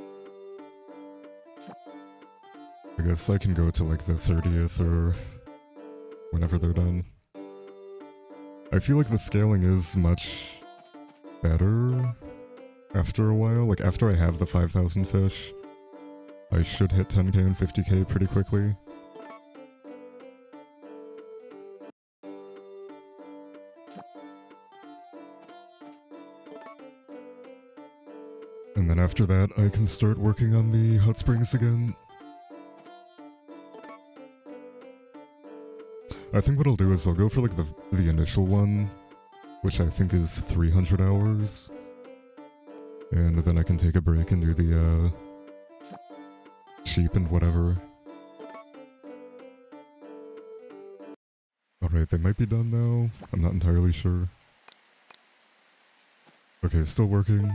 guess I can go to like the 30th or whenever they're done. I feel like the scaling is much better after a while. Like after I have the 5,000 fish, I should hit 10k and 50k pretty quickly. And then after that, I can start working on the hot springs again. I think what I'll do is I'll go for like the initial one, which I think is 300 hours. And then I can take a break and do the sheep and whatever. Alright, they might be done now. I'm not entirely sure. Okay, still working.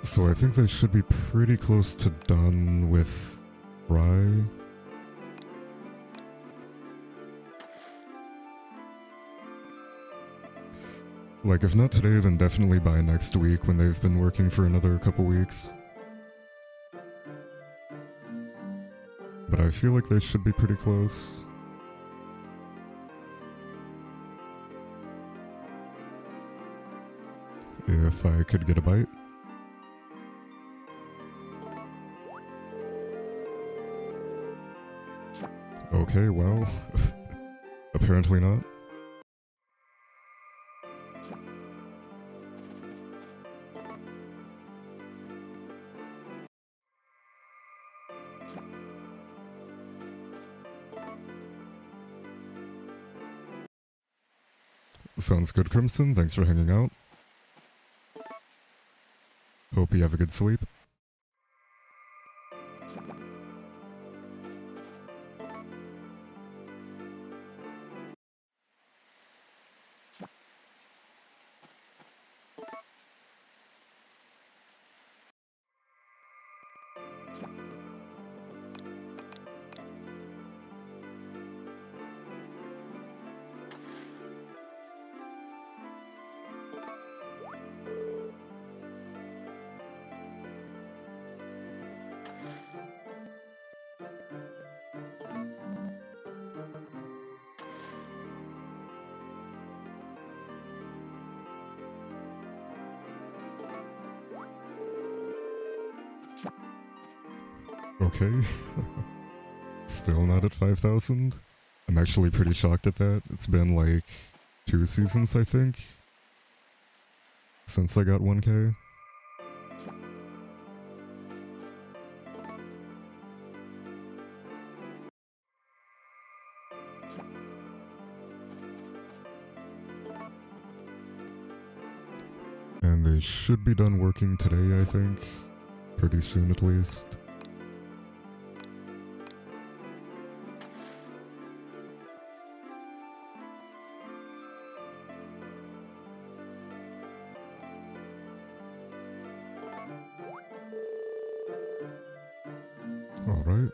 So I think they should be pretty close to done with Rye. Like, if not today, then definitely by next week when they've been working for another couple weeks. But I feel like they should be pretty close. If I could get a bite. Okay, well, apparently not. Sounds good, Crimson. Thanks for hanging out. Hope you have a good sleep. Okay. Still not at 5,000? I'm actually pretty shocked at that. It's been like 2 seasons, I think, since I got 1K. And they should be done working today, I think. Pretty soon at least. Alright.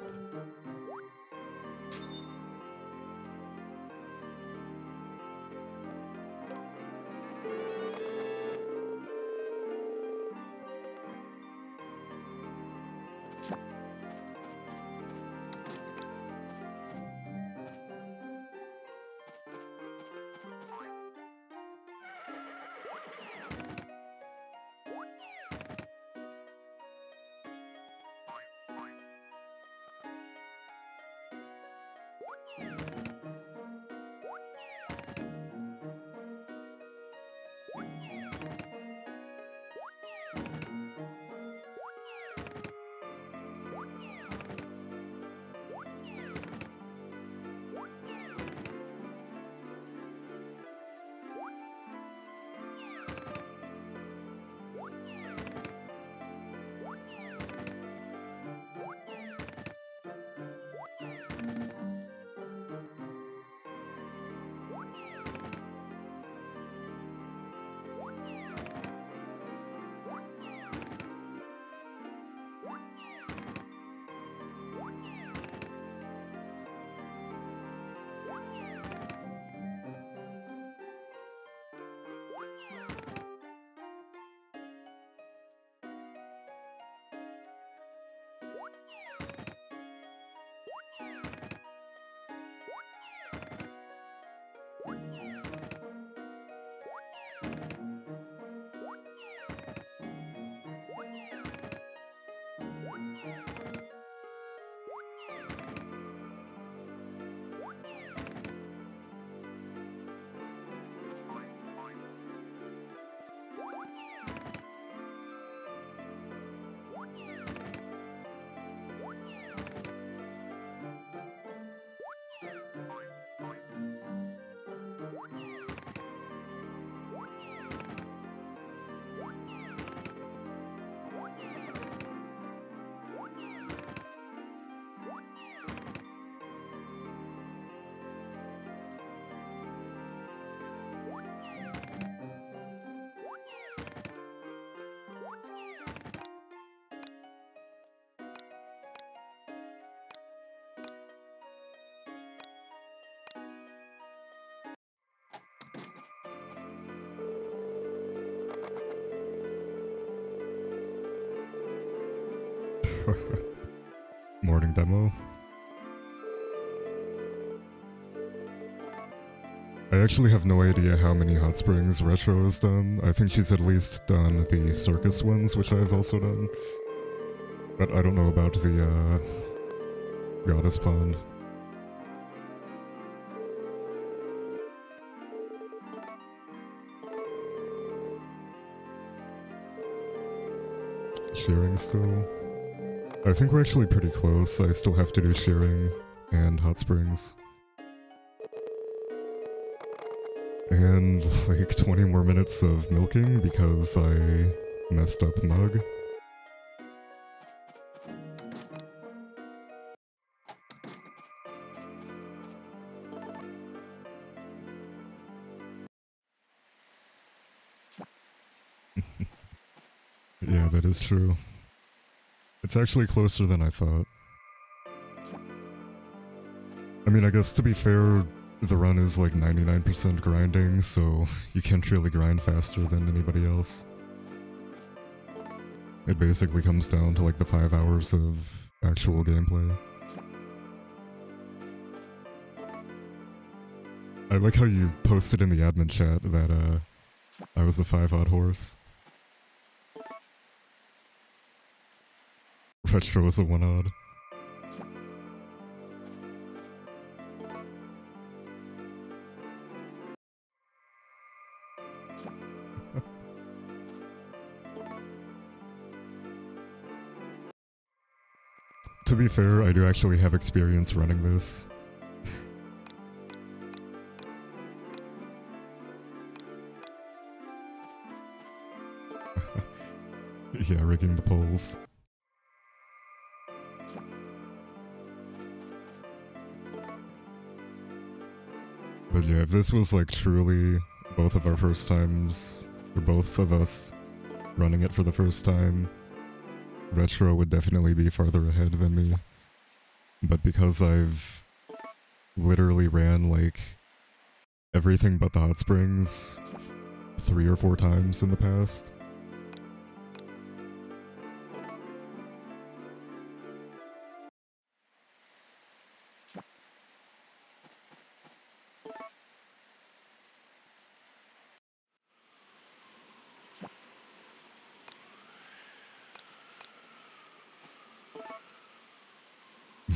Morning demo. I actually have no idea how many Hot Springs Retro has done. I think she's at least done the circus ones, which I've also done. But I don't know about the, Goddess Pond. Shearing still. I think we're actually pretty close. I still have to do shearing and hot springs. And like 20 more minutes of milking because I messed up mug. Yeah, that is true. It's actually closer than I thought. I mean, I guess to be fair, the run is like 99% grinding, so you can't really grind faster than anybody else. It basically comes down to like the 5 hours of actual gameplay. I like how you posted in the admin chat that I was a 5-odd horse. Retro is a 1-odd. To be fair, I do actually have experience running this. Yeah, rigging the poles. But yeah, if this was like truly both of our first times, or both of us running it for the first time, Retro would definitely be farther ahead than me. But because I've literally ran like everything but the hot springs 3 or 4 times in the past.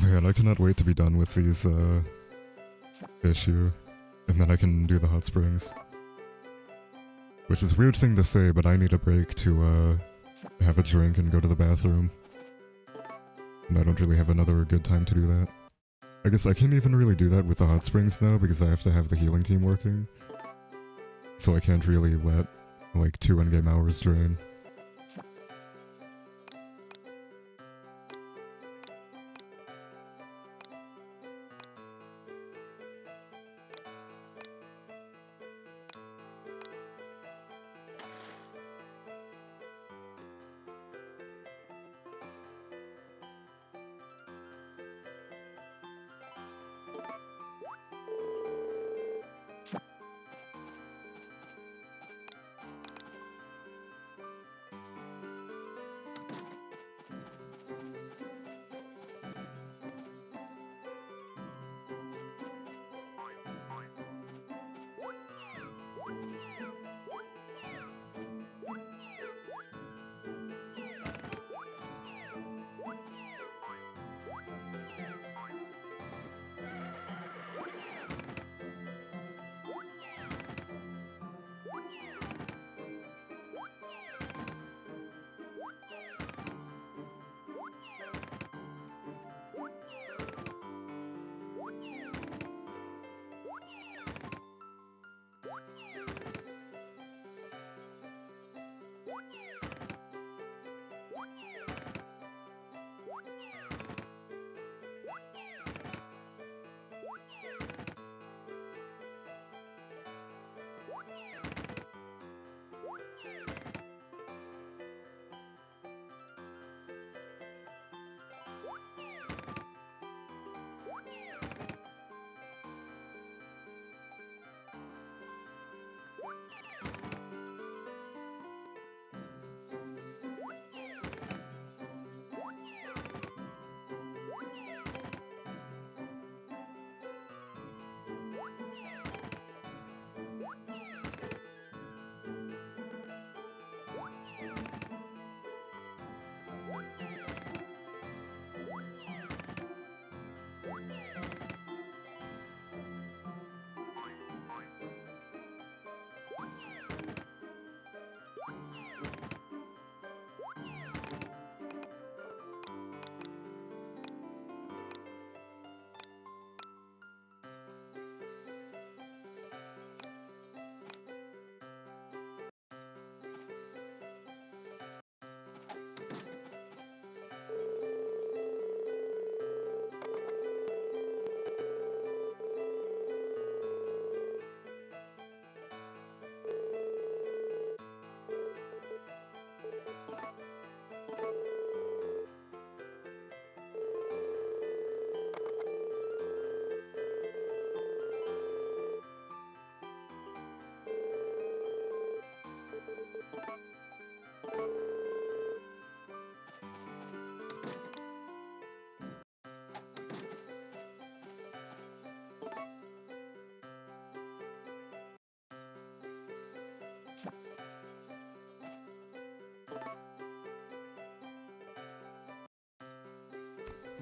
Man, I cannot wait to be done with these, fish here. And then I can do the hot springs. Which is a weird thing to say, but I need a break to, have a drink and go to the bathroom. And I don't really have another good time to do that. I guess I can't even really do that with the hot springs now because I have to have the healing team working. So I can't really let, like, 2 endgame hours drain.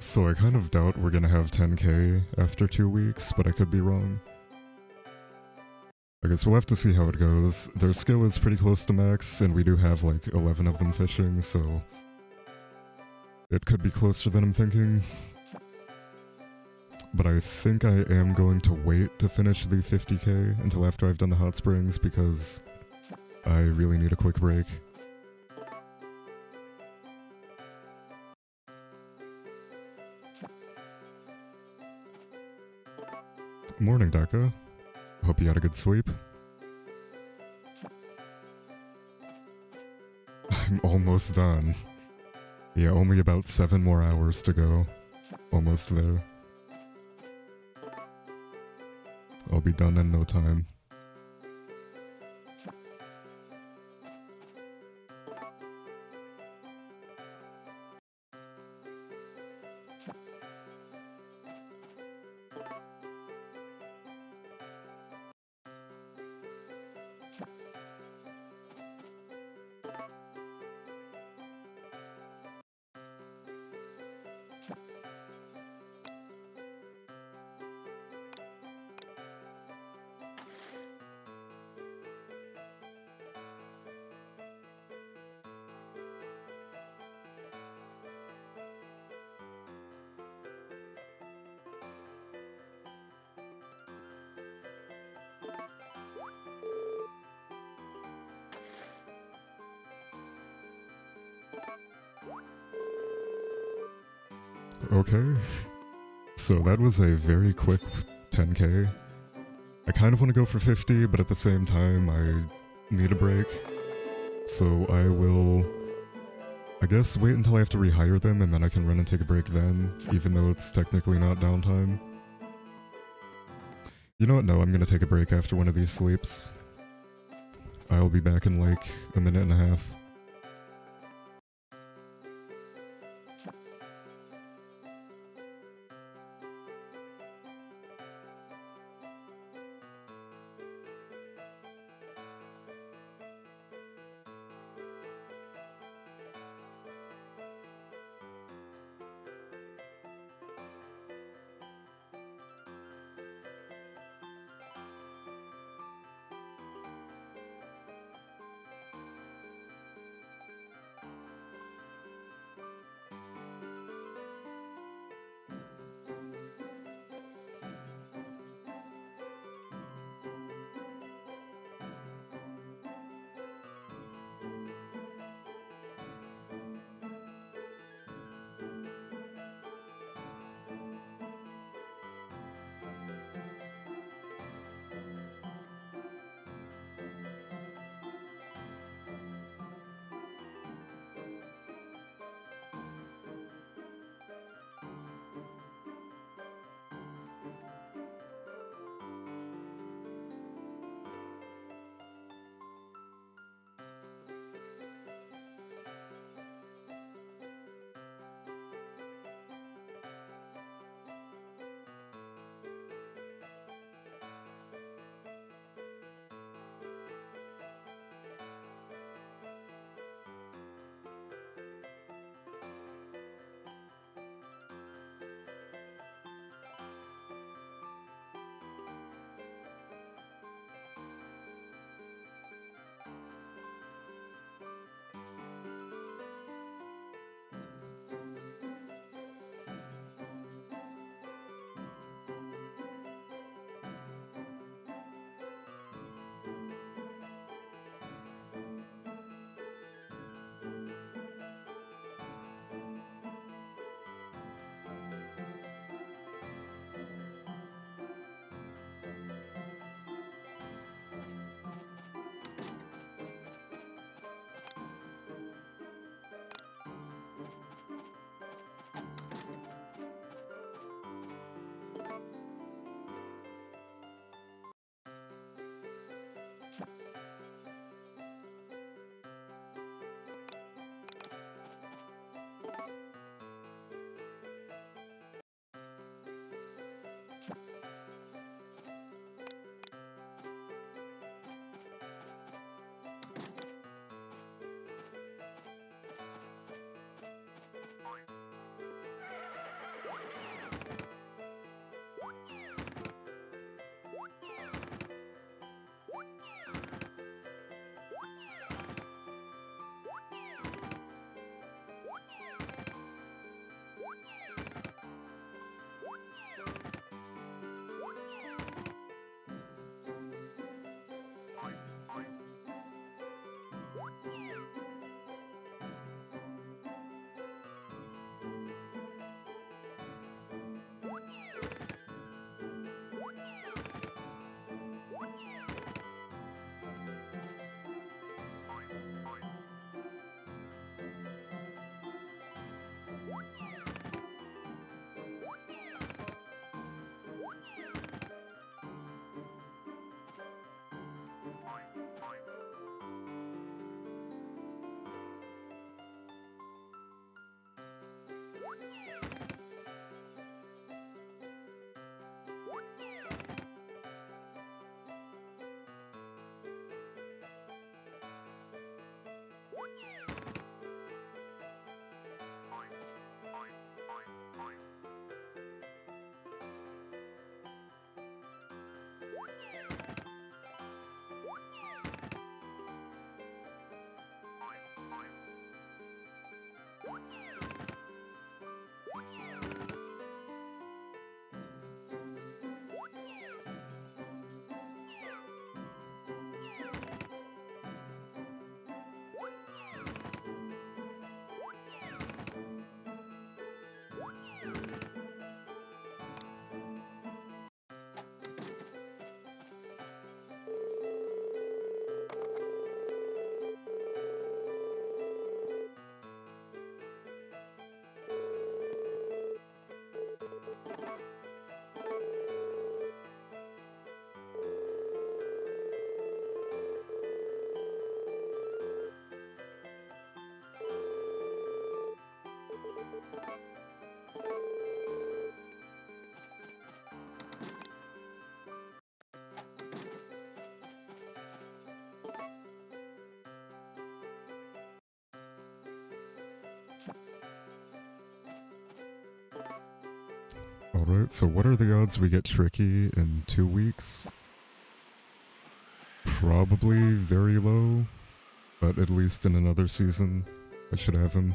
So I kind of doubt we're gonna have 10k after 2 weeks, but I could be wrong. I guess we'll have to see how it goes. Their skill is pretty close to max, and we do have like 11 of them fishing, so it could be closer than I'm thinking. But I think I am going to wait to finish the 50k until after I've done the hot springs because I really need a quick break. Morning, Daka. Hope you had a good sleep. I'm almost done. Yeah, only about 7 more hours to go. Almost there. I'll be done in no time. Okay, so that was a very quick 10k. I kind of want to go for 50, but at the same time I need a break. So I will, I guess, wait until I have to rehire them and then I can run and take a break then, even though it's technically not downtime. You know what, no, I'm gonna take a break after one of these sleeps. I'll be back in like a minute and a half. Alright, so what are the odds we get Tricky in 2 weeks? Probably very low, but at least in another season, I should have him.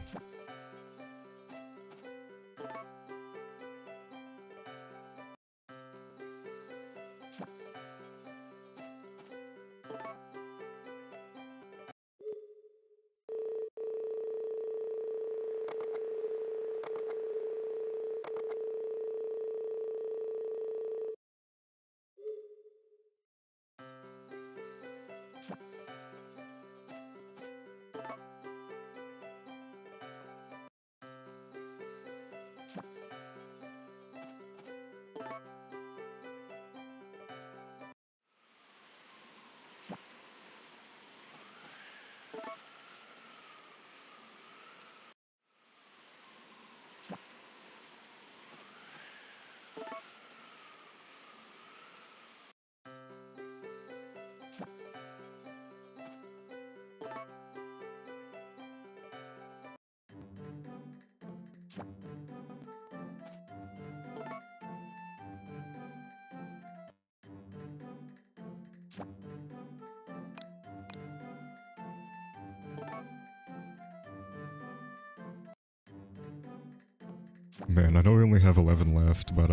Man, I know I only have 11 left, but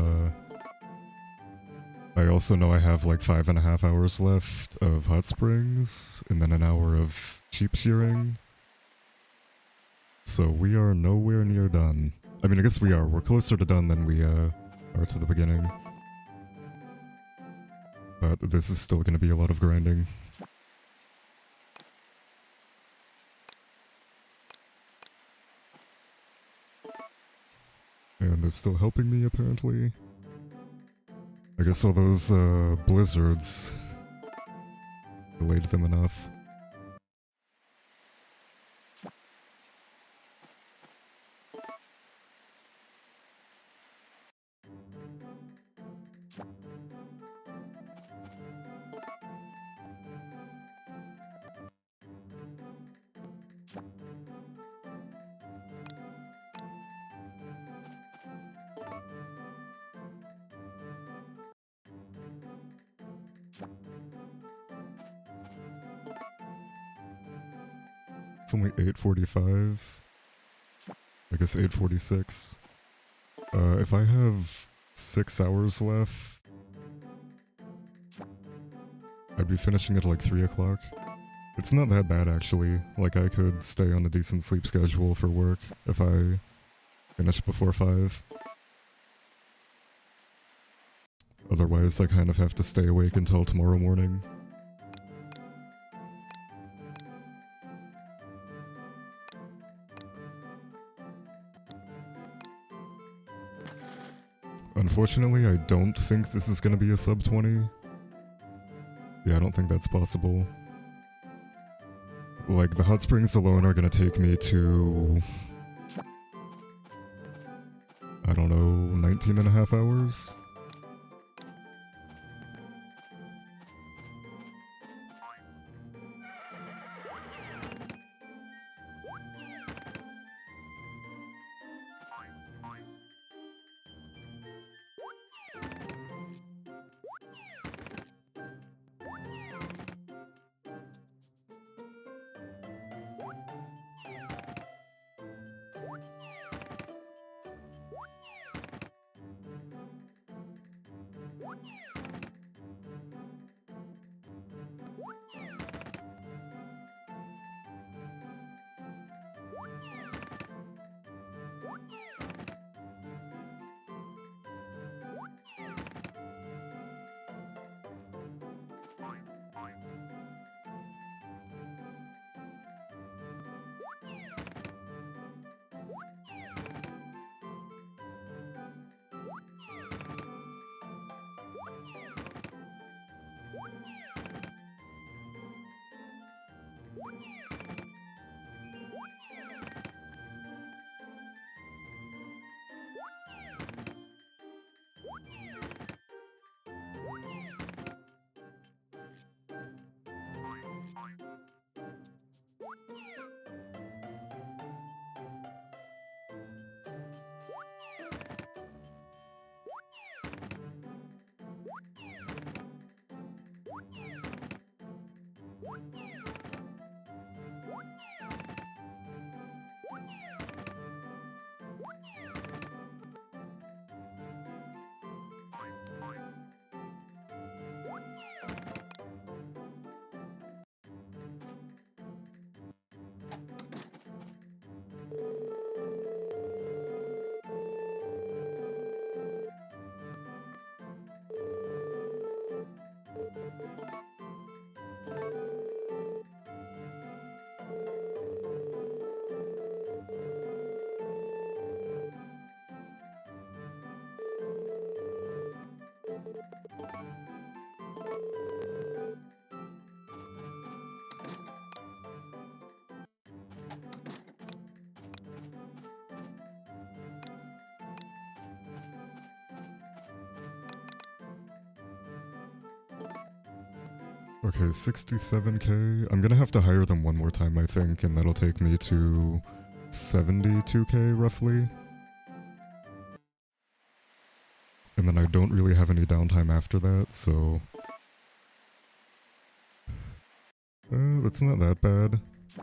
I also know I have like 5.5 hours left of hot springs, and then an hour of sheep shearing. So we are nowhere near done. I mean, I guess we are. We're closer to done than we are to the beginning. But this is still going to be a lot of grinding. And they're still helping me, apparently. I guess all those blizzards delayed them enough. It's only 8:45. I guess 8:46. If I have 6 hours left, I'd be finishing at like 3 o'clock. It's not that bad actually. Like I could stay on a decent sleep schedule for work if I finish before 5. Otherwise I kind of have to stay awake until tomorrow morning. Unfortunately, I don't think this is gonna be a sub 20. Yeah, I don't think that's possible. Like, the hot springs alone are gonna take me to... I don't know, 19.5 hours? Okay, 67k. I'm gonna have to hire them one more time, I think, and that'll take me to 72k roughly. And then I don't really have any downtime after that, so... that's not that bad.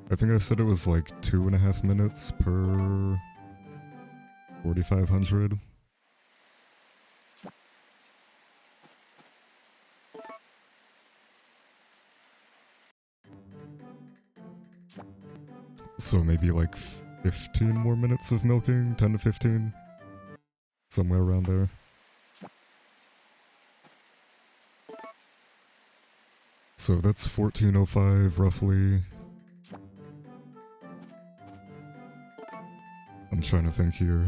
I think I said it was like 2.5 minutes per 4,500. So maybe like 15 more minutes of milking, 10 to 15, somewhere around there. So that's 1405 roughly. I'm trying to think here.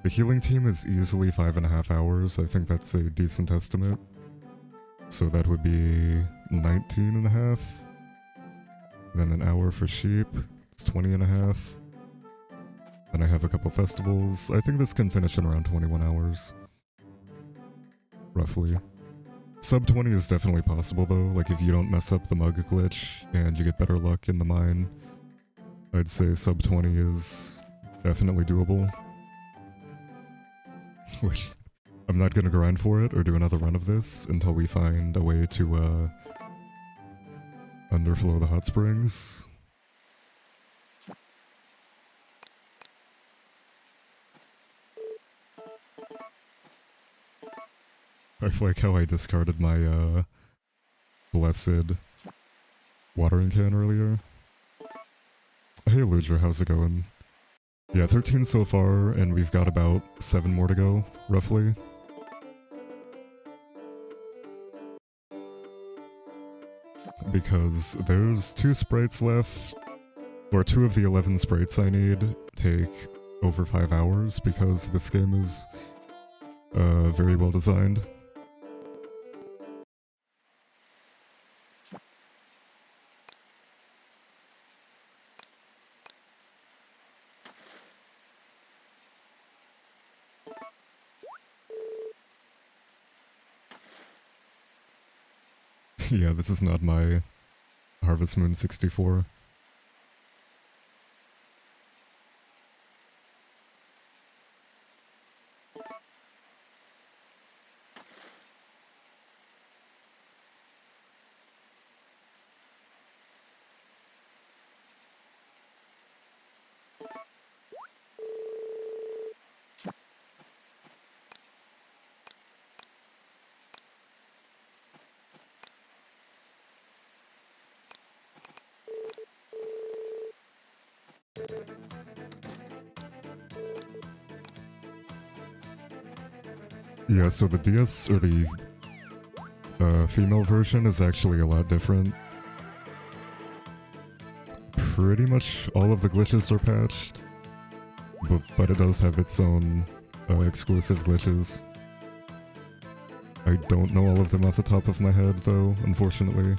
The healing team is easily 5.5 hours. I think that's a decent estimate. So that would be 19.5. Then an hour for sheep. It's 20.5. Then I have a couple festivals. I think this can finish in around 21 hours. Roughly. Sub 20 is definitely possible though, like if you don't mess up the mug glitch and you get better luck in the mine. I'd say sub 20 is definitely doable. Which, I'm not gonna grind for it or do another run of this until we find a way to underflow the hot springs. I like how I discarded my blessed watering can earlier. Hey Ludra, how's it going? Yeah, 13 so far, and we've got about 7 more to go, roughly. Because there's 2 sprites left, or 2 of the 11 sprites I need take over 5 hours, because this game is very well designed. Yeah, this is not my Harvest Moon 64. Yeah, so the DS, or the female version is actually a lot different. Pretty much all of the glitches are patched, but it does have its own exclusive glitches. I don't know all of them off the top of my head, though, unfortunately.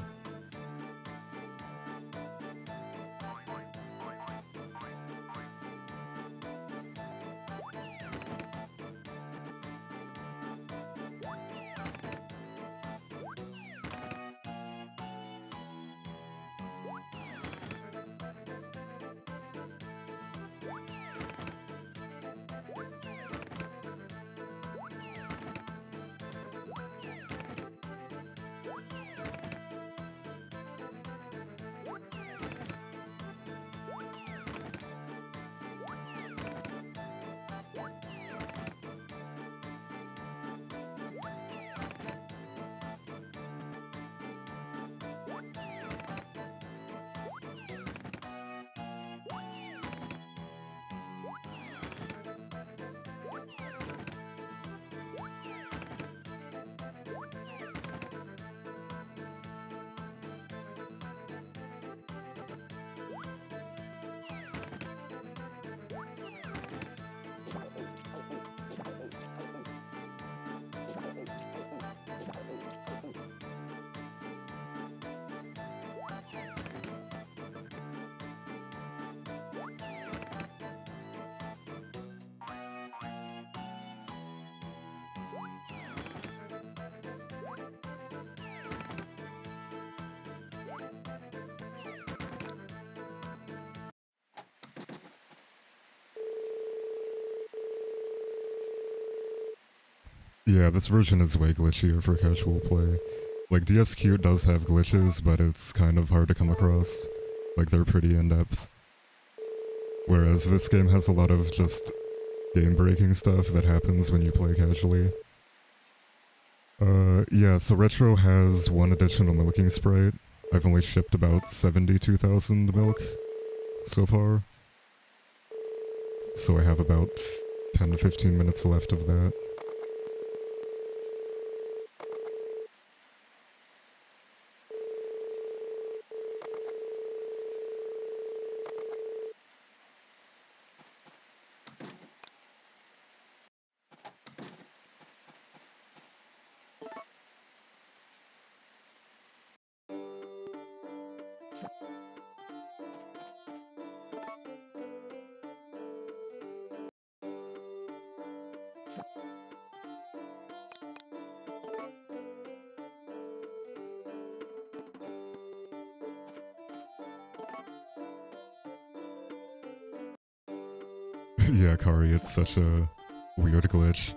Yeah, this version is way glitchier for casual play. Like, DSQ does have glitches, but it's kind of hard to come across. Like, they're pretty in-depth. Whereas this game has a lot of just game-breaking stuff that happens when you play casually. Yeah, so Retro has one additional milking sprite. I've only shipped about 72,000 milk so far. So I have about 10 to 15 minutes left of that. Yeah, Kari, it's such a weird glitch.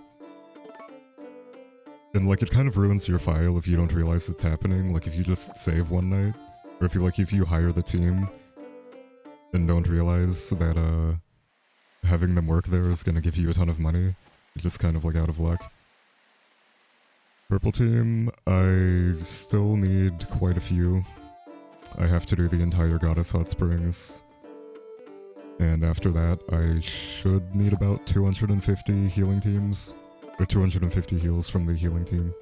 And like, it kind of ruins your file if you don't realize it's happening. Like, if you just save one night, or if you hire the team and don't realize that having them work there is gonna give you a ton of money, you're just kind of like out of luck. Purple team, I still need quite a few. I have to do the entire Goddess Hot Springs. And after that, I should need about 250 healing teams. Or 250 heals from the healing team.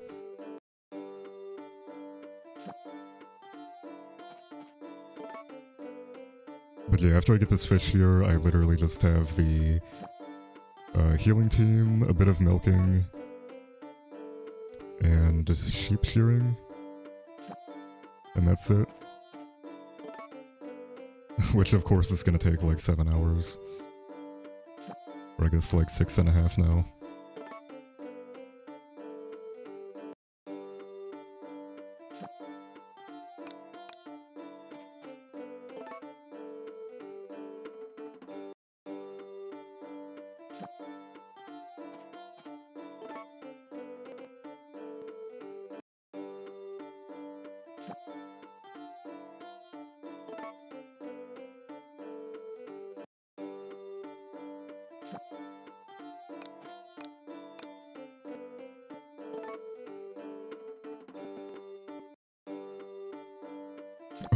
But yeah, after I get this fish here, I literally just have the healing team, a bit of milking, and sheep shearing. And that's it. Which of course is gonna take like 7 hours. Or I guess like 6.5 now.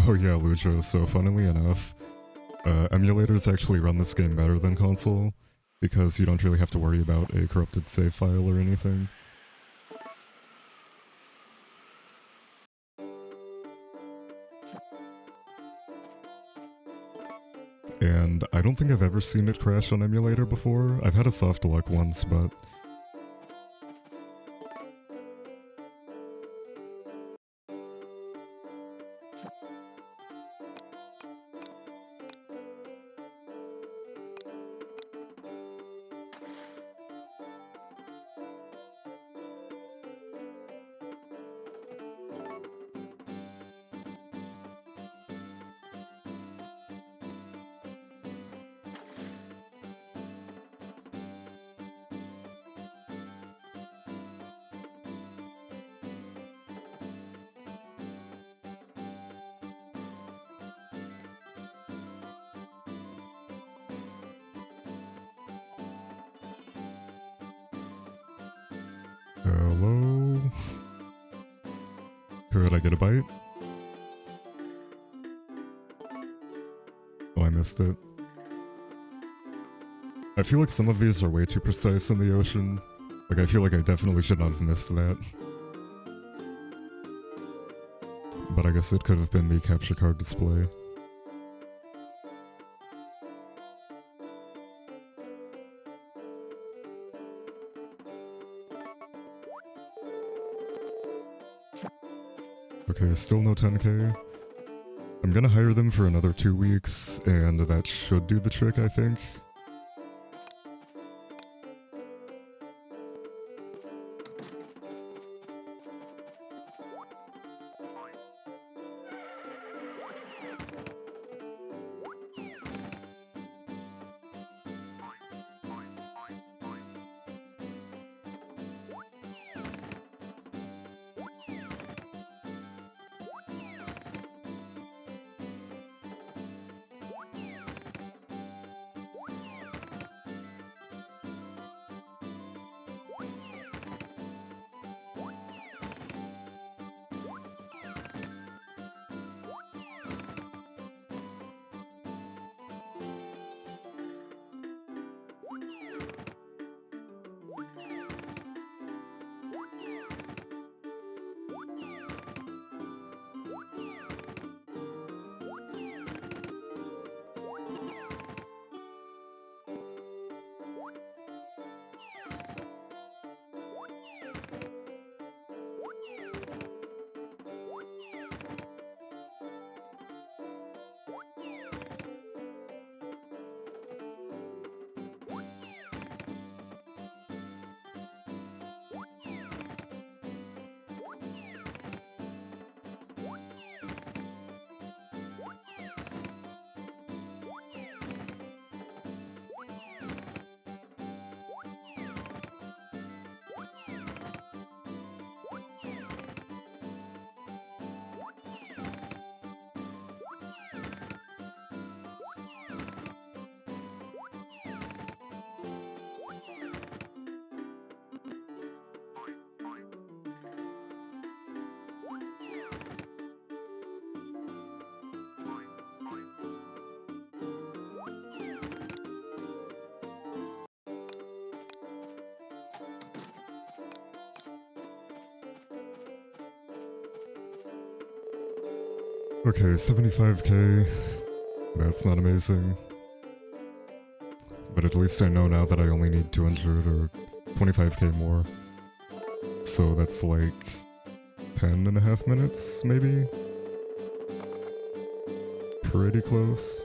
Oh yeah, Lujo, so funnily enough, emulators actually run this game better than console, because you don't really have to worry about a corrupted save file or anything. And I don't think I've ever seen it crash on emulator before. I've had a soft luck once, but... Hello? Could I get a bite? Oh, I missed it. I feel like some of these are way too precise in the ocean. Like, I feel like I definitely should not have missed that. But I guess it could have been the capture card display. Okay, still no 10k. I'm gonna hire them for another 2 weeks, and that should do the trick, I think. Okay, 75k. That's not amazing. But at least I know now that I only need 200 or 25k more. So that's like 10.5 minutes, maybe? Pretty close.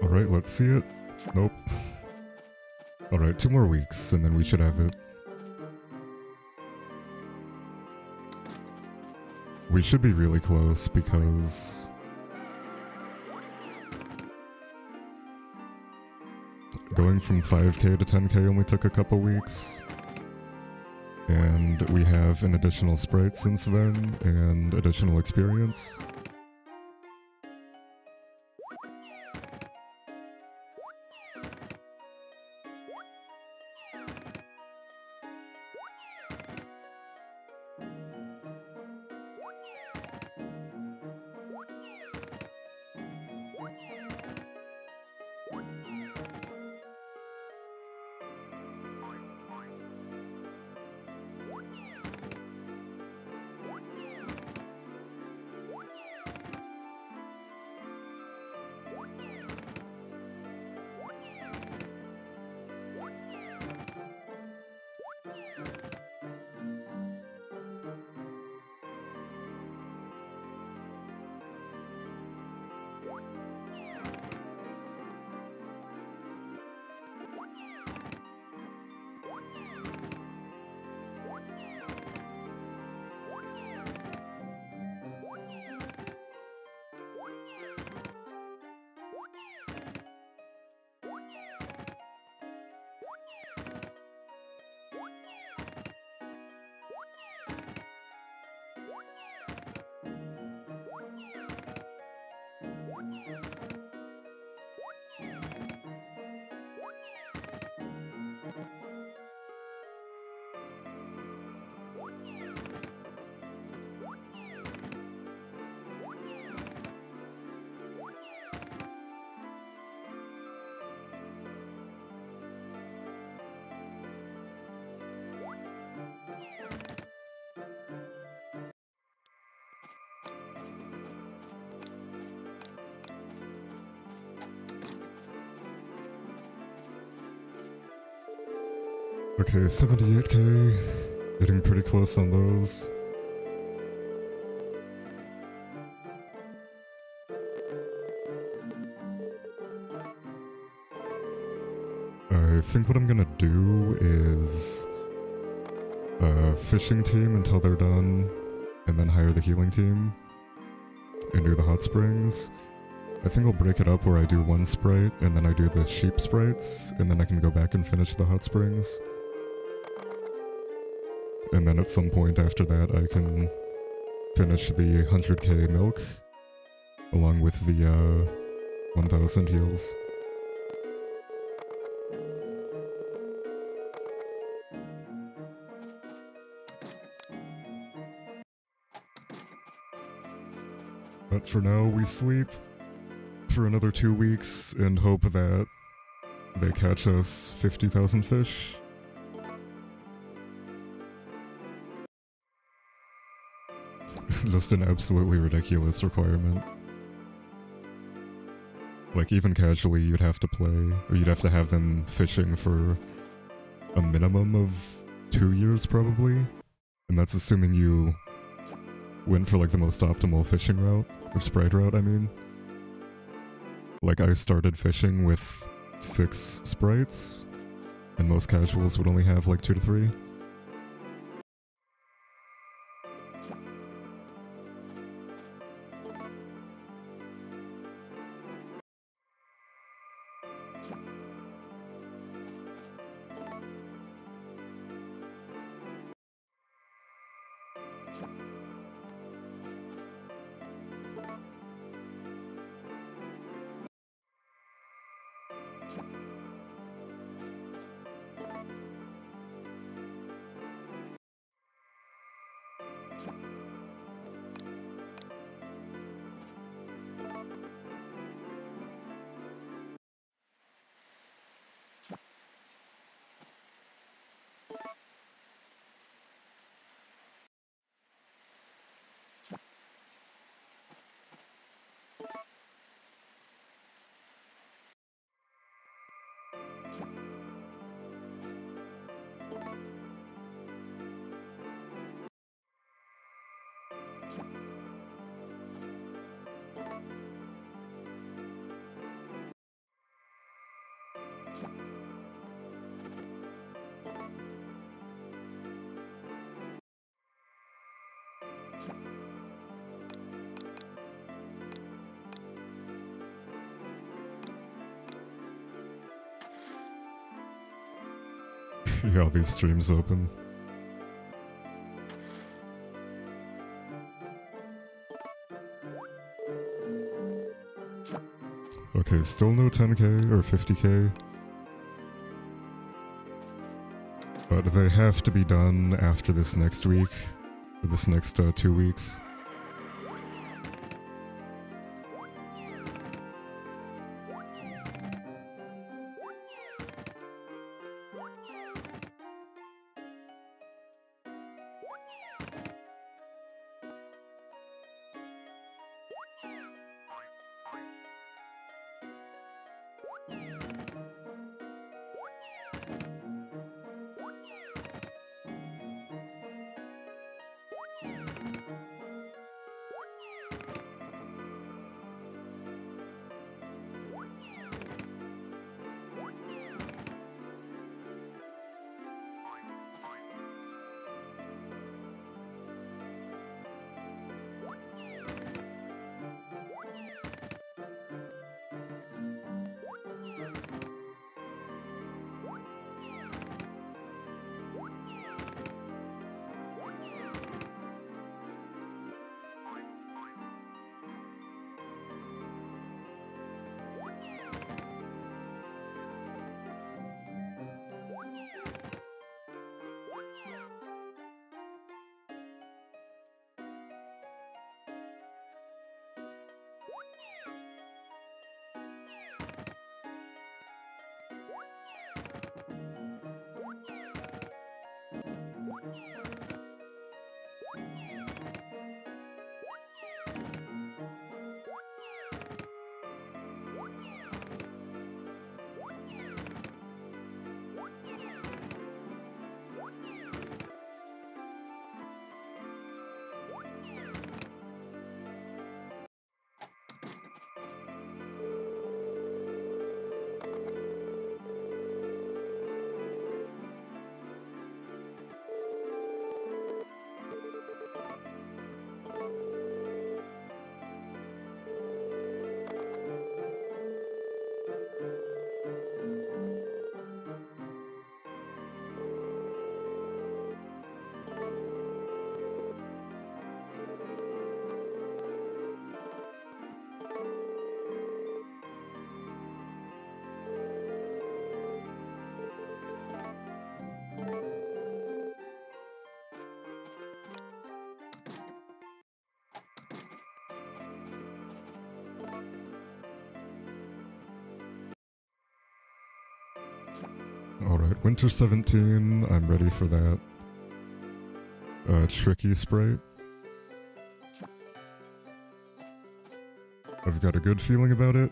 Alright, let's see it. Nope. Alright, 2 more weeks, and then we should have it. We should be really close, because going from 5k to 10k only took a couple weeks. And we have an additional sprite since then, and additional experience. Okay, 78k. Getting pretty close on those. I think what I'm gonna do is fishing team until they're done, and then hire the healing team and do the hot springs. I think I'll break it up where I do one sprite and then I do the sheep sprites, and then I can go back and finish the hot springs. And then at some point after that I can finish the 100k milk along with the 1000 heals. But for now, we sleep for another 2 weeks and hope that they catch us 50,000 fish. Just an absolutely ridiculous requirement. Like, even casually, you'd have to play, or you'd have to have them fishing for a minimum of 2 years, probably. And that's assuming you went for, like, the most optimal fishing route. Or sprite route, I mean. Like, I started fishing with 6 sprites, and most casuals would only have like 2 to 3. Yeah, all these streams open. Okay, still no 10k or 50k. But they have to be done after this next week, or this next 2 weeks. Alright, Winter 17, I'm ready for that. Tricky Sprite. I've got a good feeling about it.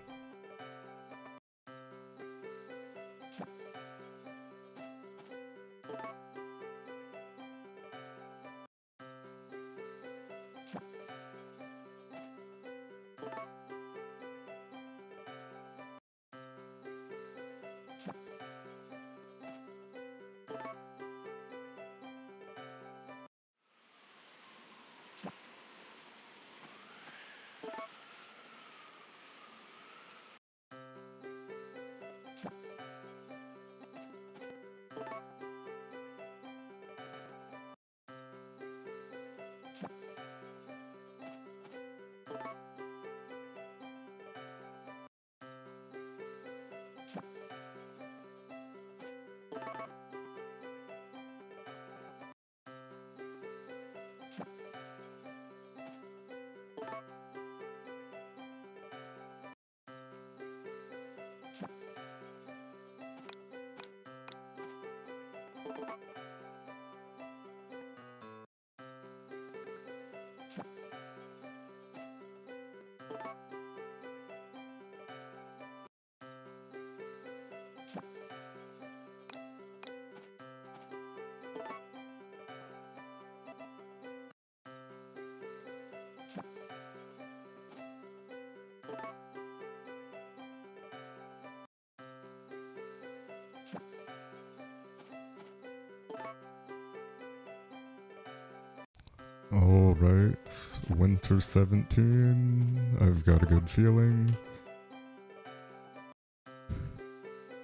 Alright, Winter 17, I've got a good feeling.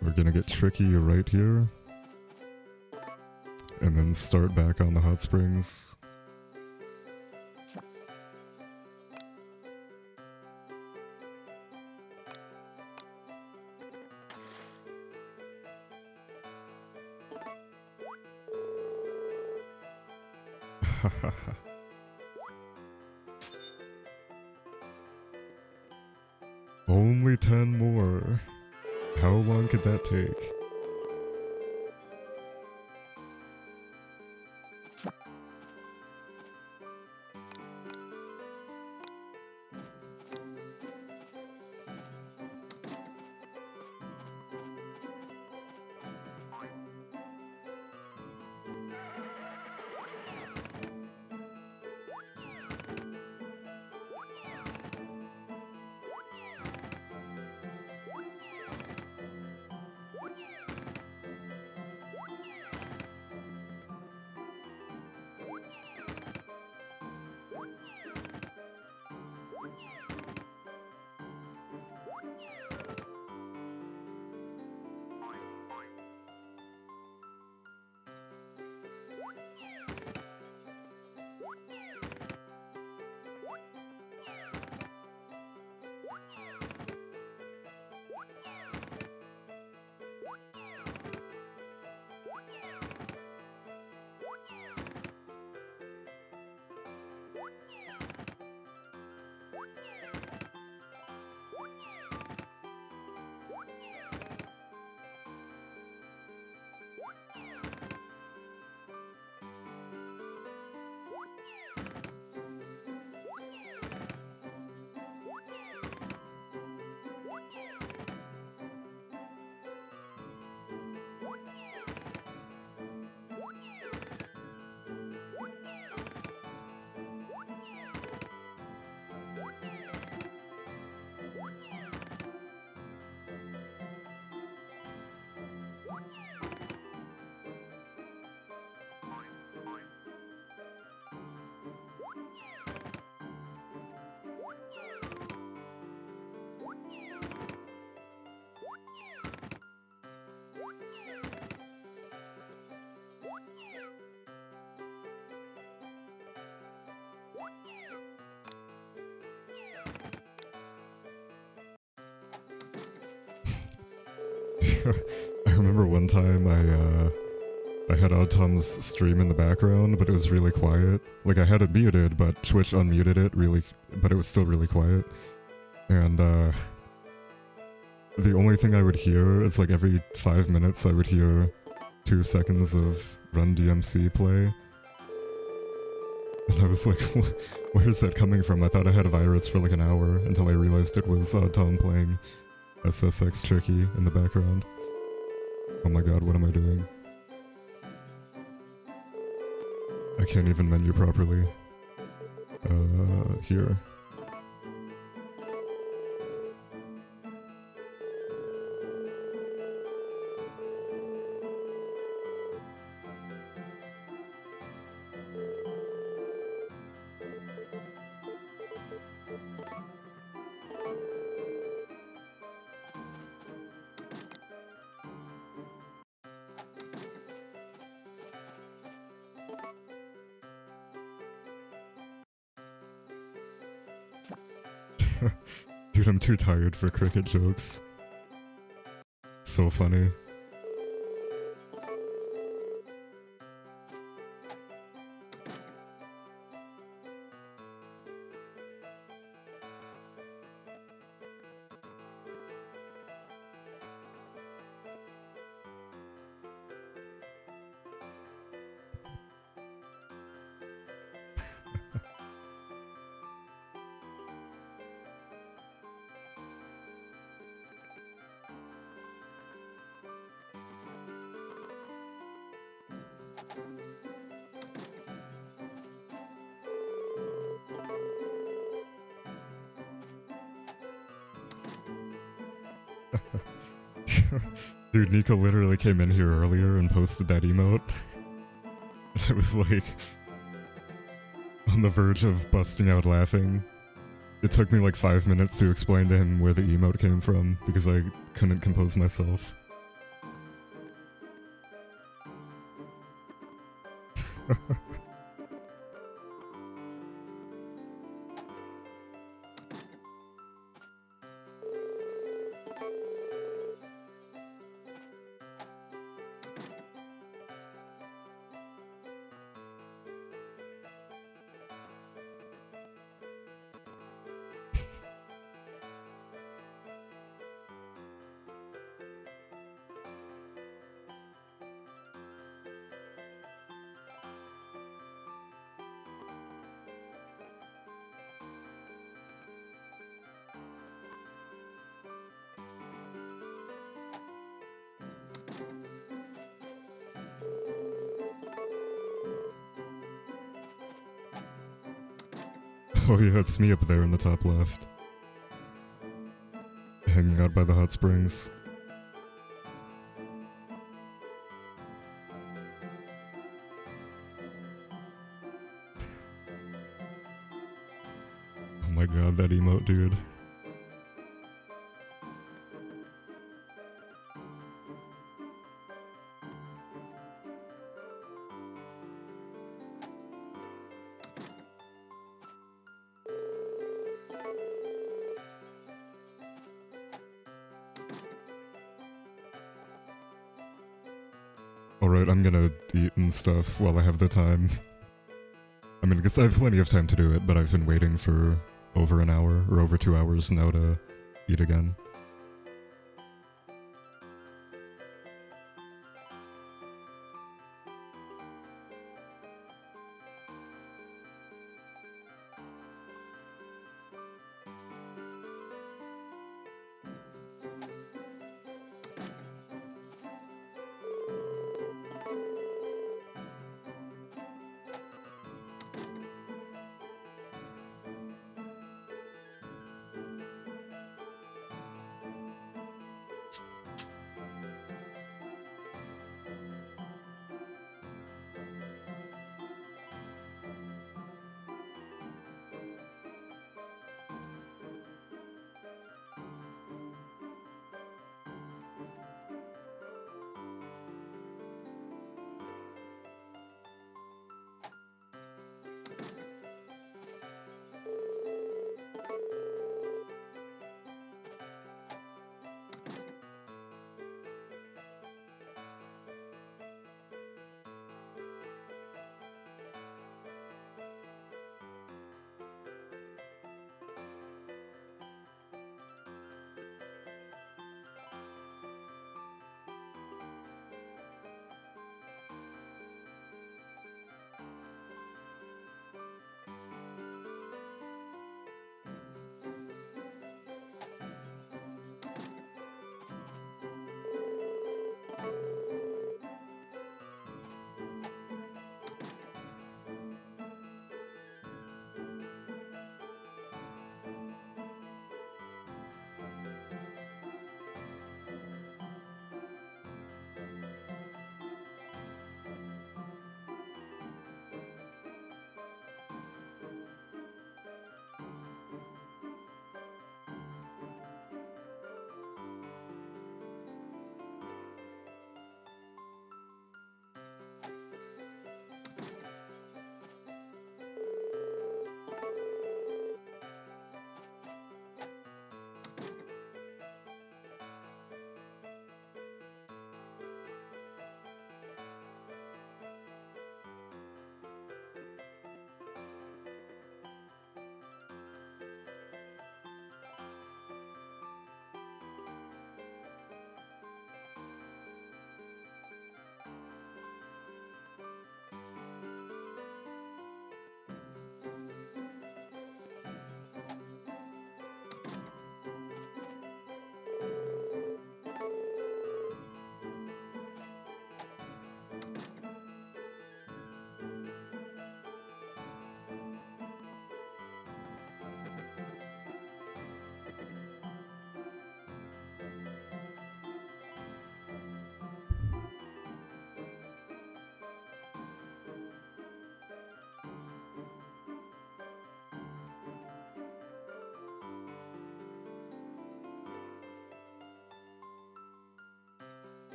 We're gonna get tricky right here. And then start back on the hot springs. Only 10 more. How long could that take? I remember one time I had Oddtom's stream in the background, but it was really quiet. Like, I had it muted, but Twitch unmuted it but it was still really quiet. And the only thing I would hear is like every 5 minutes I would hear 2 seconds of Run DMC play. And I was like, where is that coming from? I thought I had a virus for like an hour until I realized it was Tom playing SSX Tricky in the background. Oh my god, what am I doing? I can't even menu properly. Here. Dude, I'm too tired for cricket jokes. It's so funny. Dude, Nico literally came in here earlier and posted that emote. And I was like, on the verge of busting out laughing. It took me like 5 minutes to explain to him where the emote came from because I couldn't compose myself. Oh yeah, it's me up there in the top left. Hanging out by the hot springs. Oh my god, that emote, dude. Alright, I'm gonna eat and stuff while I have the time. I mean, I guess I have plenty of time to do it, but I've been waiting for over an hour, or over 2 hours now to eat again.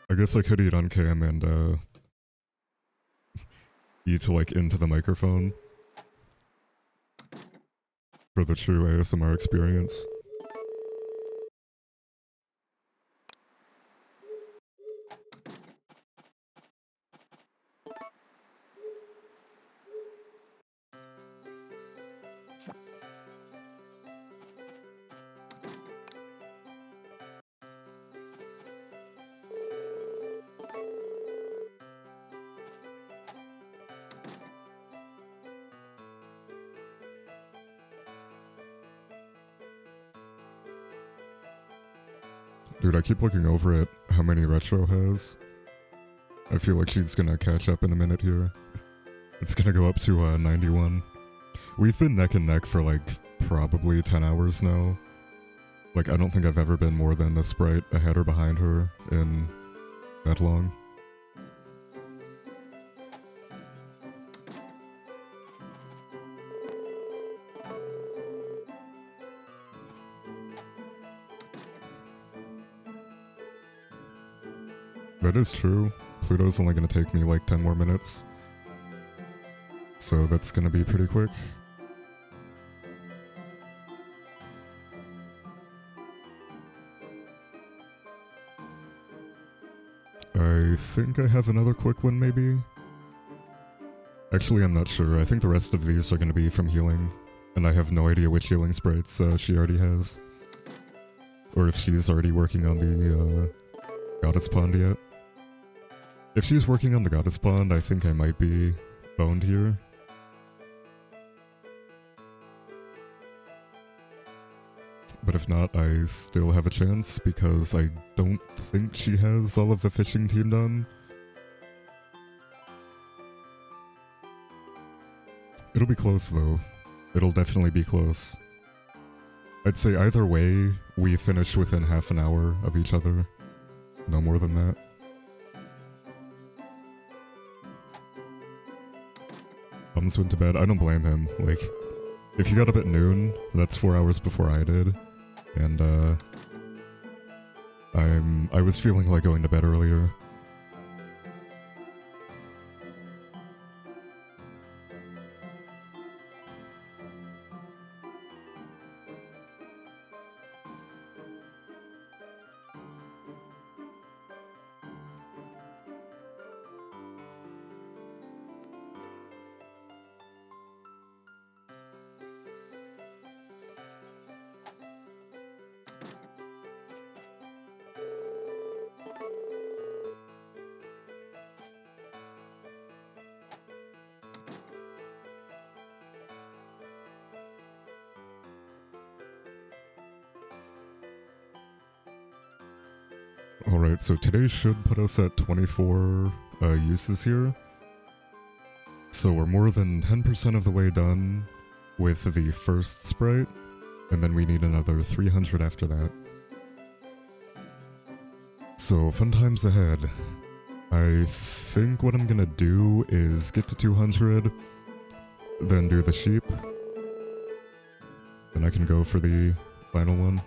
I guess I could eat on cam and eat like into the microphone for the true ASMR experience. Dude, I keep looking over at how many Retro has. I feel like she's gonna catch up in a minute here. It's gonna go up to 91. We've been neck and neck for like probably 10 hours now. Like, I don't think I've ever been more than a Sprite ahead or behind her in that long. That is true. Pluto's only gonna take me like 10 more minutes. So that's gonna be pretty quick. I think I have another quick one maybe. Actually, I'm not sure. I think the rest of these are gonna be from healing. And I have no idea which healing sprites she already has. Or if she's already working on the Goddess Pond yet. If she's working on the Goddess Pond, I think I might be boned here. But if not, I still have a chance because I don't think she has all of the fishing team done. It'll be close though. It'll definitely be close. I'd say either way, we finish within half an hour of each other. No more than that. Bums went to bed. I don't blame him. Like, if he got up at noon, that's 4 hours before I did. And, I was feeling like going to bed earlier. Alright, so today should put us at 24 uses here. So we're more than 10% of the way done with the first Sprite, and then we need another 300 after that. So, fun times ahead. I think what I'm gonna do is get to 200, then do the sheep, and I can go for the final one.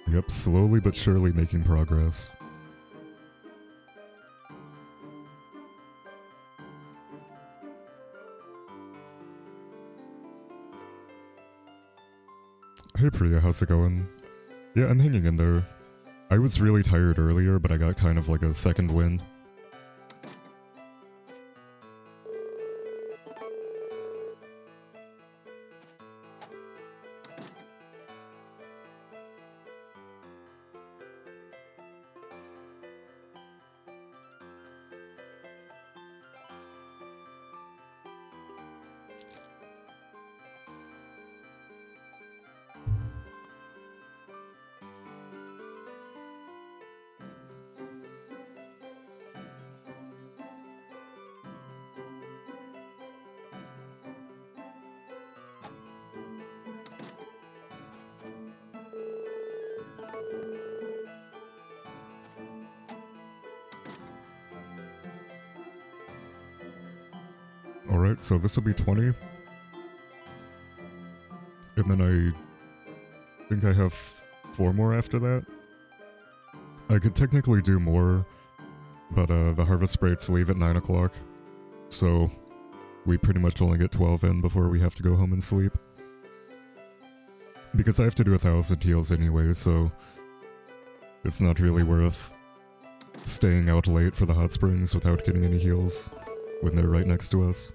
Yep, slowly but surely making progress. Hey Priya, how's it going? Yeah, I'm hanging in there. I was really tired earlier, but I got kind of like a second wind. Alright, so this will be 20. And then I think I have 4 more after that. I could technically do more, but the Harvest Sprites leave at 9 o'clock, so we pretty much only get 12 in before we have to go home and sleep. Because I have to do 1,000 heals anyway, so it's not really worth staying out late for the hot springs without getting any heals when they're right next to us.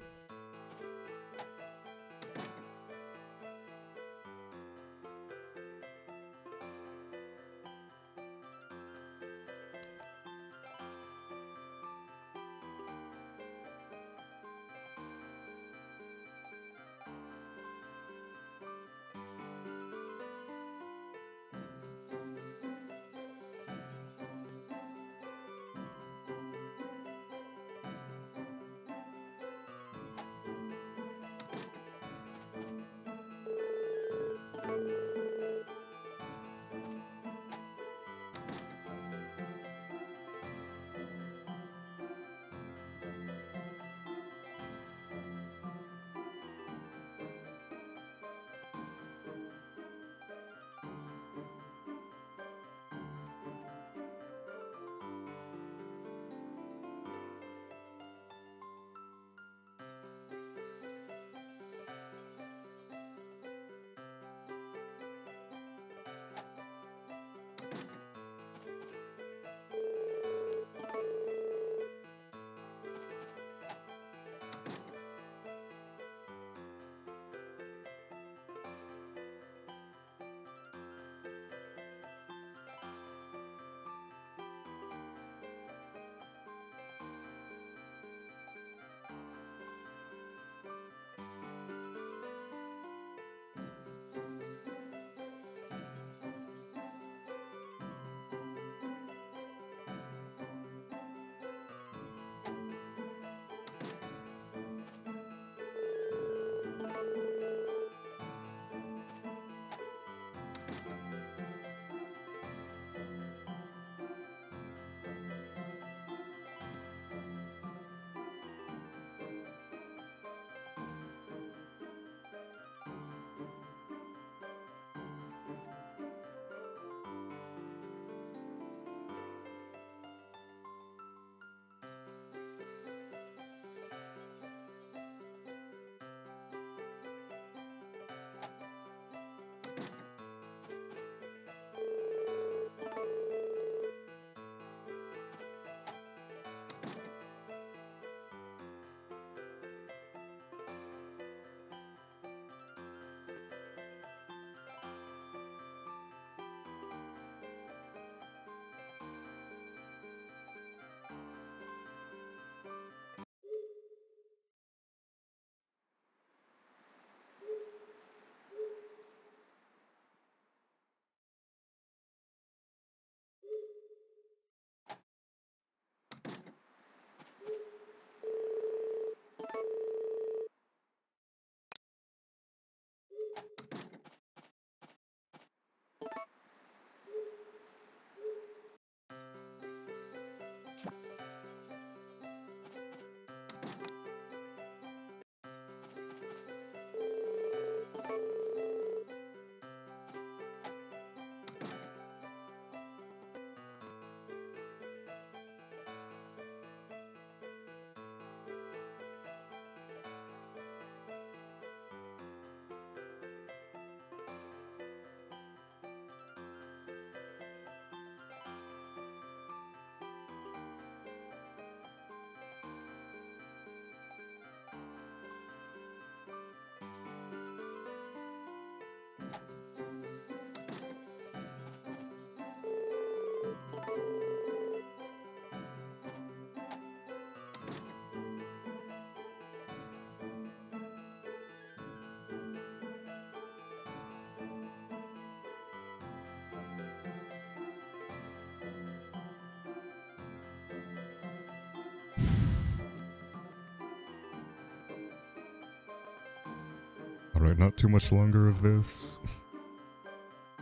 Alright, not too much longer of this.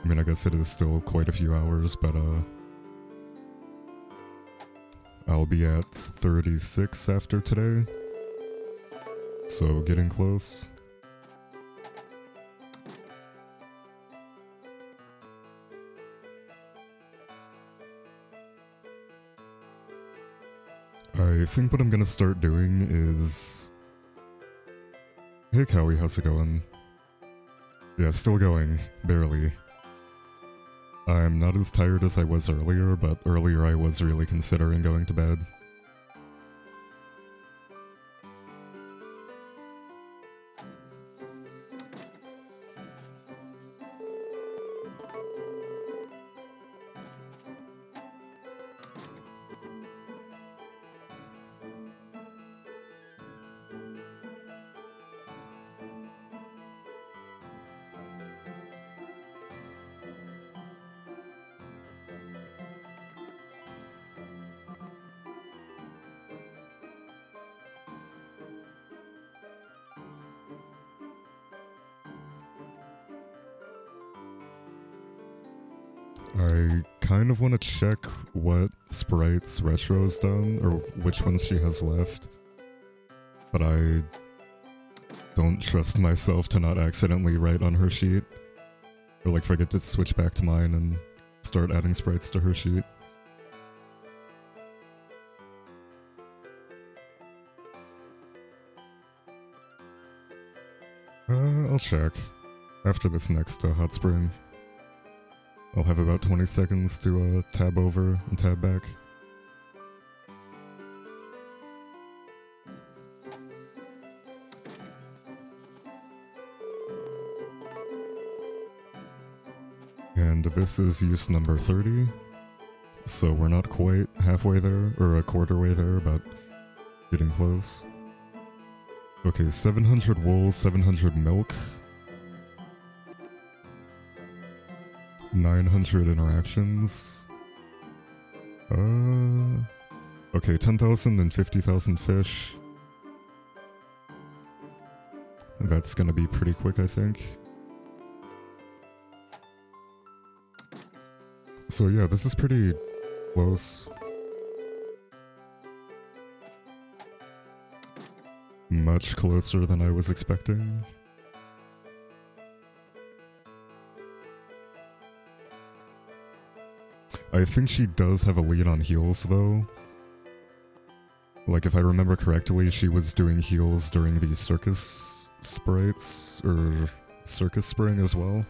I mean, I guess it is still quite a few hours, but I'll be at 36 after today. So, getting close. I think what I'm gonna start doing is... Hey Cowie, how's it going? Yeah, still going. Barely. I'm not as tired as I was earlier, but earlier I was really considering going to bed. I kind of want to check what Sprites Retro's done, or which ones she has left. But I don't trust myself to not accidentally write on her sheet. Or like forget to switch back to mine and start adding sprites to her sheet. I'll check. After this next hot spring. I'll have about 20 seconds to tab over and tab back. And this is use number 30, so we're not quite halfway there, or a quarter way there, but getting close. Okay, 700 wool, 700 milk, 900 interactions. Okay, 10,000 and 50,000 fish. That's gonna be pretty quick, I think. So yeah, this is pretty close. Much closer than I was expecting. I think she does have a lead on heals, though. Like, if I remember correctly, she was doing heals during the circus sprites, or circus spring as well.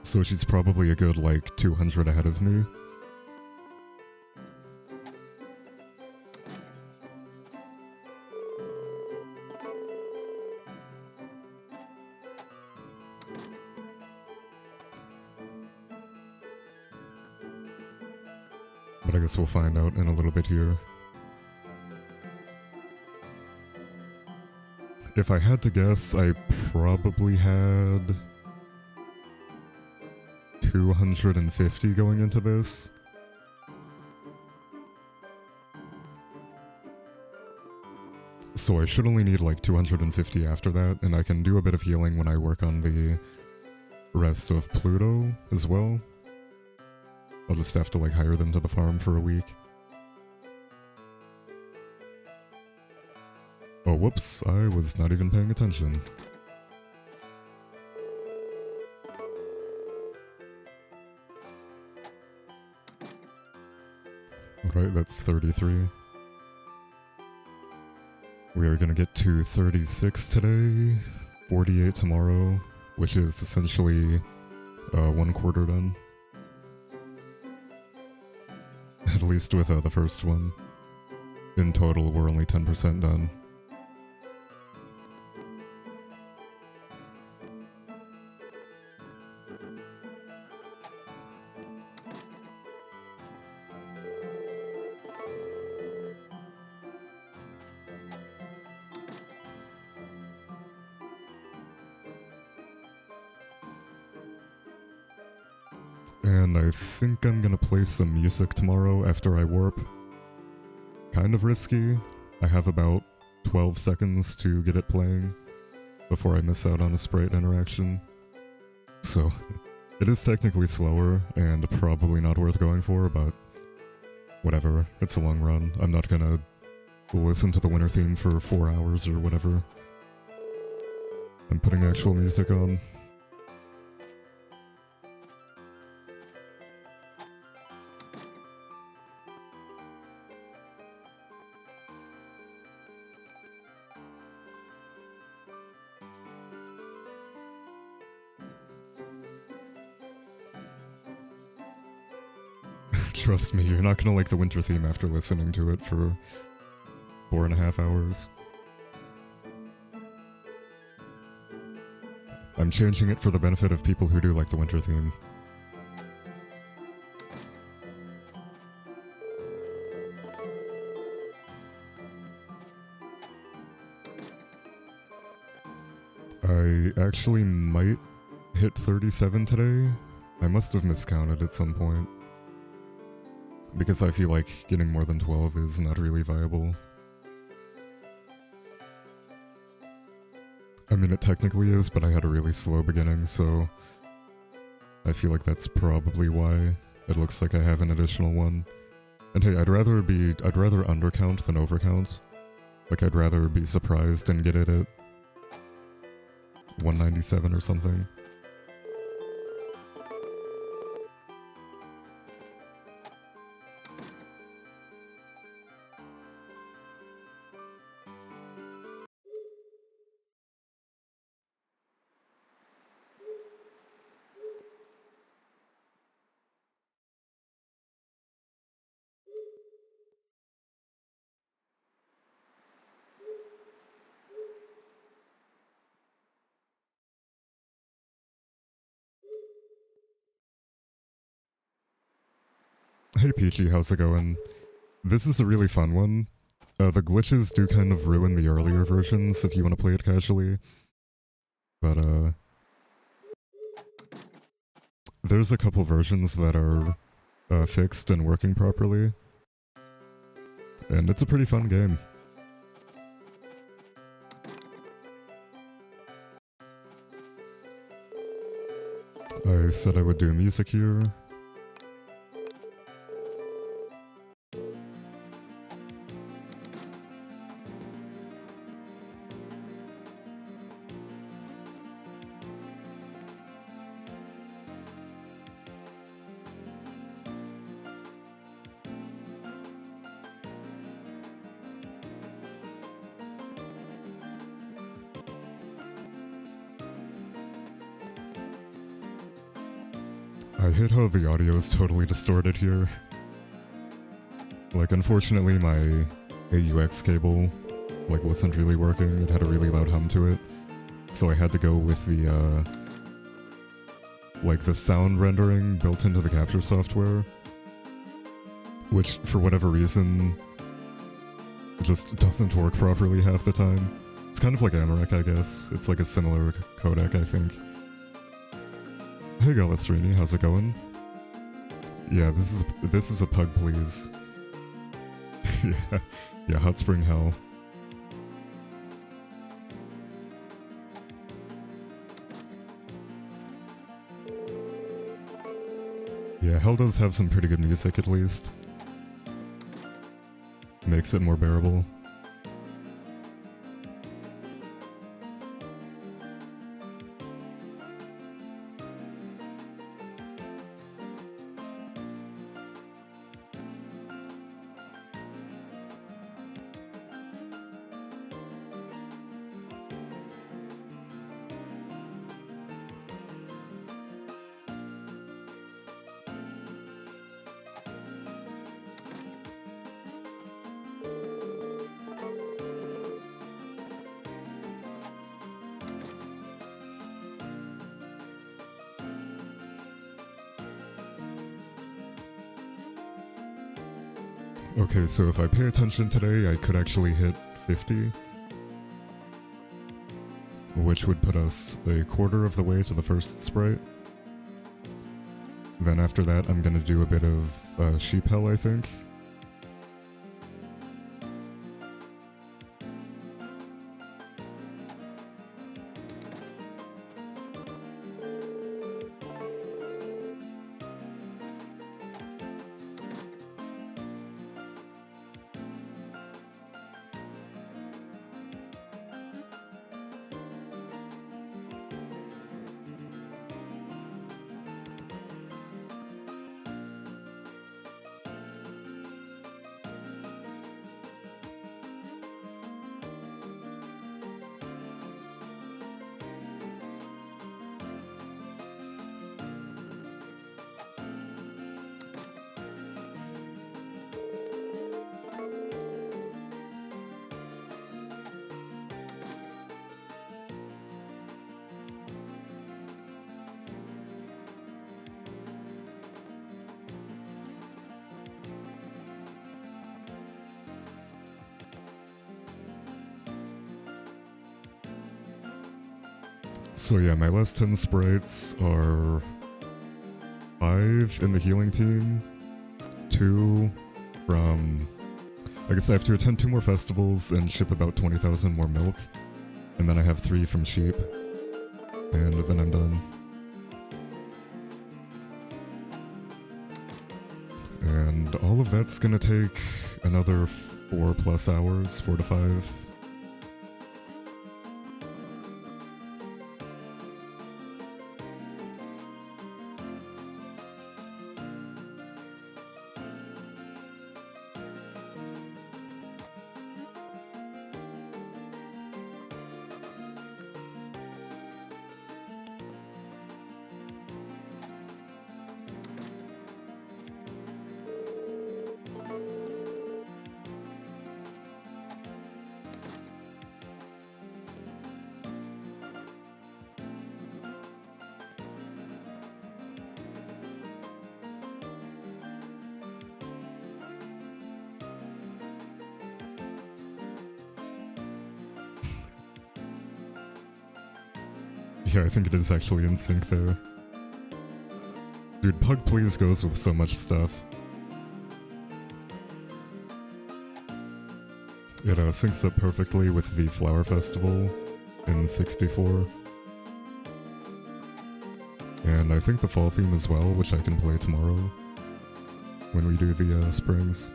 So she's probably a good, like, 200 ahead of me. But I guess we'll find out in a little bit here. If I had to guess, I probably had 250 going into this. So I should only need like 250 after that, and I can do a bit of healing when I work on the rest of Pluto as well. I'll just have to like hire them to the farm for a week. Oh, whoops, I was not even paying attention. Alright, that's 33. We are gonna get to 36 today, 48 tomorrow, which is essentially 1/4 done. At least with the first one. In total, we're only 10% done. And I think I'm gonna play some music tomorrow after I warp. Kind of risky. I have about 12 seconds to get it playing before I miss out on a sprite interaction. So, it is technically slower and probably not worth going for, but whatever. It's a long run. I'm not gonna listen to the winter theme for 4 hours or whatever. I'm putting actual music on. Trust me, you're not gonna like the winter theme after listening to it for 4.5 hours. I'm changing it for the benefit of people who do like the winter theme. I actually might hit 37 today. I must have miscounted at some point. Because I feel like getting more than 12 is not really viable. I mean, it technically is, but I had a really slow beginning, so I feel like that's probably why it looks like I have an additional one. And hey, I'd rather undercount than overcount. Like, I'd rather be surprised and get it at 197 or something. Hey Peachy, how's it going? This is a really fun one. The glitches do kind of ruin the earlier versions if you want to play it casually. But, there's a couple versions that are fixed and working properly. And it's a pretty fun game. I said I would do music here. I hate how the audio is totally distorted here. Like, unfortunately my AUX cable, like, wasn't really working. It had a really loud hum to it. So I had to go with the, like, the sound rendering built into the capture software. Which, for whatever reason, it just doesn't work properly half the time. It's kind of like Amarek, I guess. It's like a similar codec, I think. Hey Galistrini, how's it going? Yeah, this is a pug, please. yeah, Hot Spring Hell. Yeah, Hell does have some pretty good music at least. Makes it more bearable. Okay, so if I pay attention today, I could actually hit 50. Which would put us a quarter of the way to the first sprite. Then after that, I'm gonna do a bit of sheep hell, I think. So yeah, my last 10 sprites are 5 in the healing team, 2 from... I guess I have to attend 2 more festivals and ship about 20,000 more milk, and then I have 3 from sheep, and then I'm done. And all of that's gonna take another 4+ hours, 4 to 5. Yeah, I think it is actually in sync there. Dude, Pug Please goes with so much stuff. It syncs up perfectly with the Flower Festival in 64. And I think the fall theme as well, which I can play tomorrow when we do the springs.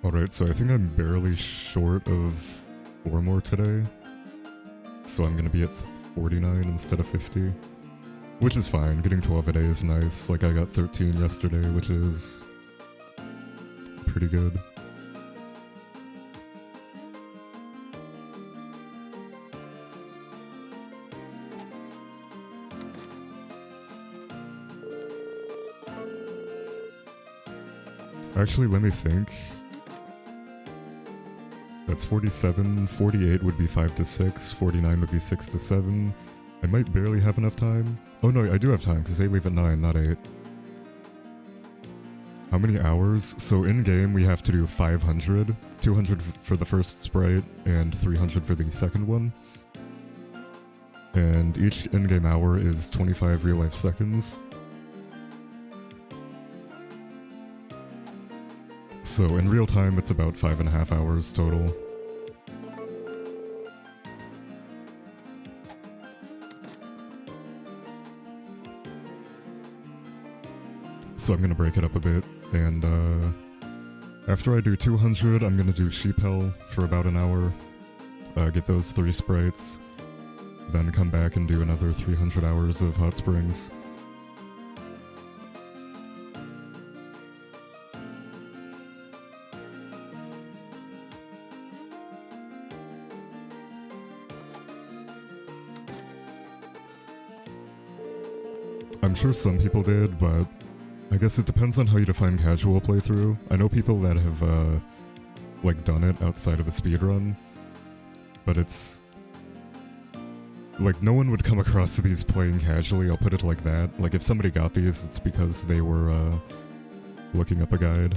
Alright, so I think I'm barely short of 4 more today. So I'm gonna be at 49 instead of 50. Which is fine, getting 12 a day is nice. Like I got 13 yesterday, which is pretty good. Actually, let me think. That's 47, 48 would be 5 to 6, 49 would be 6 to 7. I might barely have enough time. Oh no, I do have time, because they leave at 9, not 8. How many hours? So in-game we have to do 500, 200 for the first sprite, and 300 for the second one. And each in-game hour is 25 real-life seconds. So in real time, it's about 5.5 hours total. So I'm gonna break it up a bit, and after I do 200, I'm gonna do Sheep Hell for about an hour, get those 3 sprites, then come back and do another 300 hours of Hot Springs. I'm sure some people did, but I guess it depends on how you define casual playthrough. I know people that have, like, done it outside of a speedrun, but it's... like, no one would come across these playing casually, I'll put it like that. Like, if somebody got these, it's because they were, looking up a guide.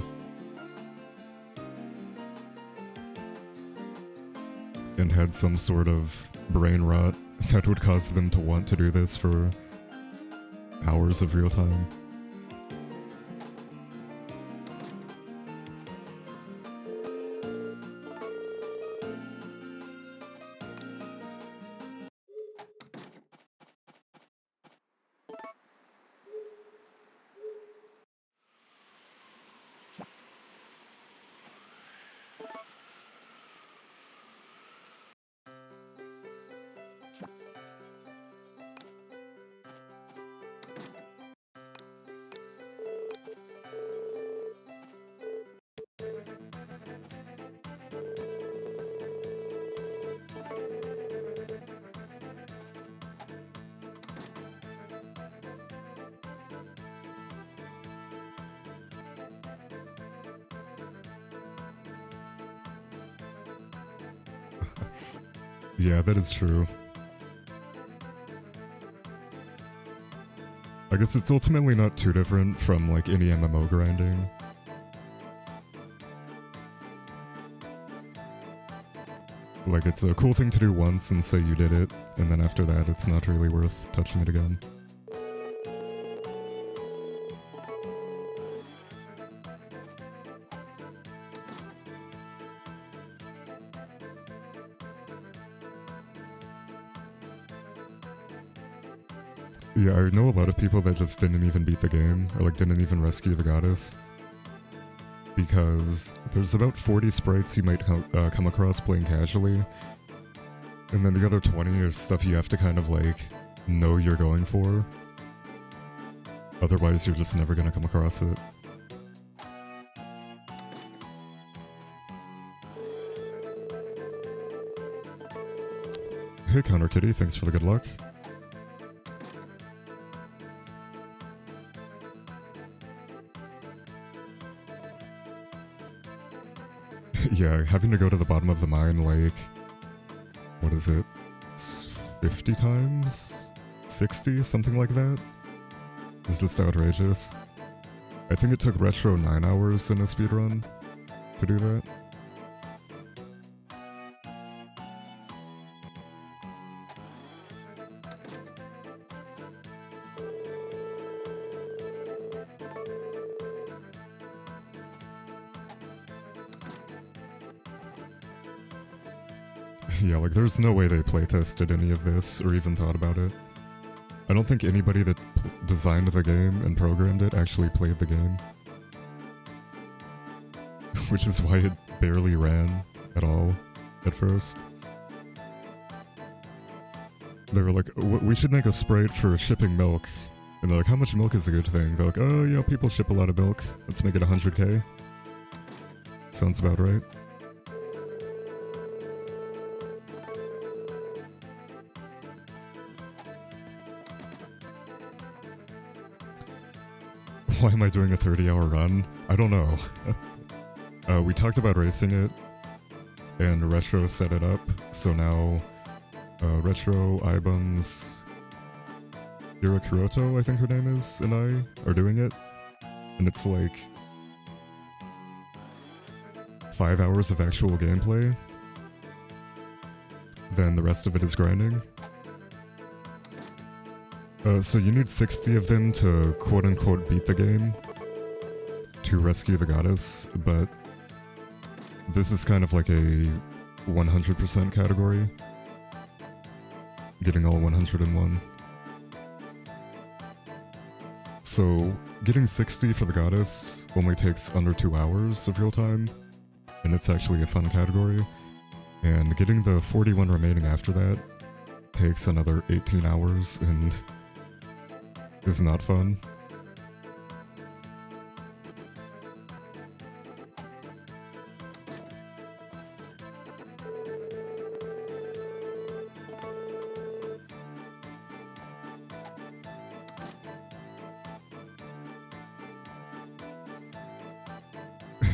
And had some sort of brain rot that would cause them to want to do this for hours of real time. Yeah, that is true. I guess it's ultimately not too different from like any MMO grinding. Like, it's a cool thing to do once and say you did it, and then after that it's not really worth touching it again. Yeah, I know a lot of people that just didn't even beat the game, or like didn't even rescue the goddess. Because there's about 40 sprites you might come across playing casually, and then the other 20 is stuff you have to kind of like know you're going for. Otherwise you're just never gonna come across it. Hey Counter Kitty, thanks for the good luck. Yeah, having to go to the bottom of the mine, like, what is it? It's 50 times? 60? Something like that? Is just outrageous. I think it took Retro 9 hours in a speedrun to do that. Yeah, like there's no way they playtested any of this or even thought about it. I don't think anybody that designed the game and programmed it actually played the game. Which is why it barely ran at all at first. They were like, we should make a sprite for shipping milk. And they're like, how much milk is a good thing? They're like, oh, you know, people ship a lot of milk. Let's make it 100k. Sounds about right. Why am I doing a 30-hour run? I don't know. We talked about racing it, and Retro set it up, so now Retro, Ibums, Ira Kuroto, I think her name is, and I are doing it. And it's like 5 hours of actual gameplay. Then the rest of it is grinding. So you need 60 of them to quote-unquote beat the game to rescue the goddess, but this is kind of like a 100% category. Getting all 101. So getting 60 for the goddess only takes under 2 hours of real time, and it's actually a fun category. And getting the 41 remaining after that takes another 18 hours and is not fun.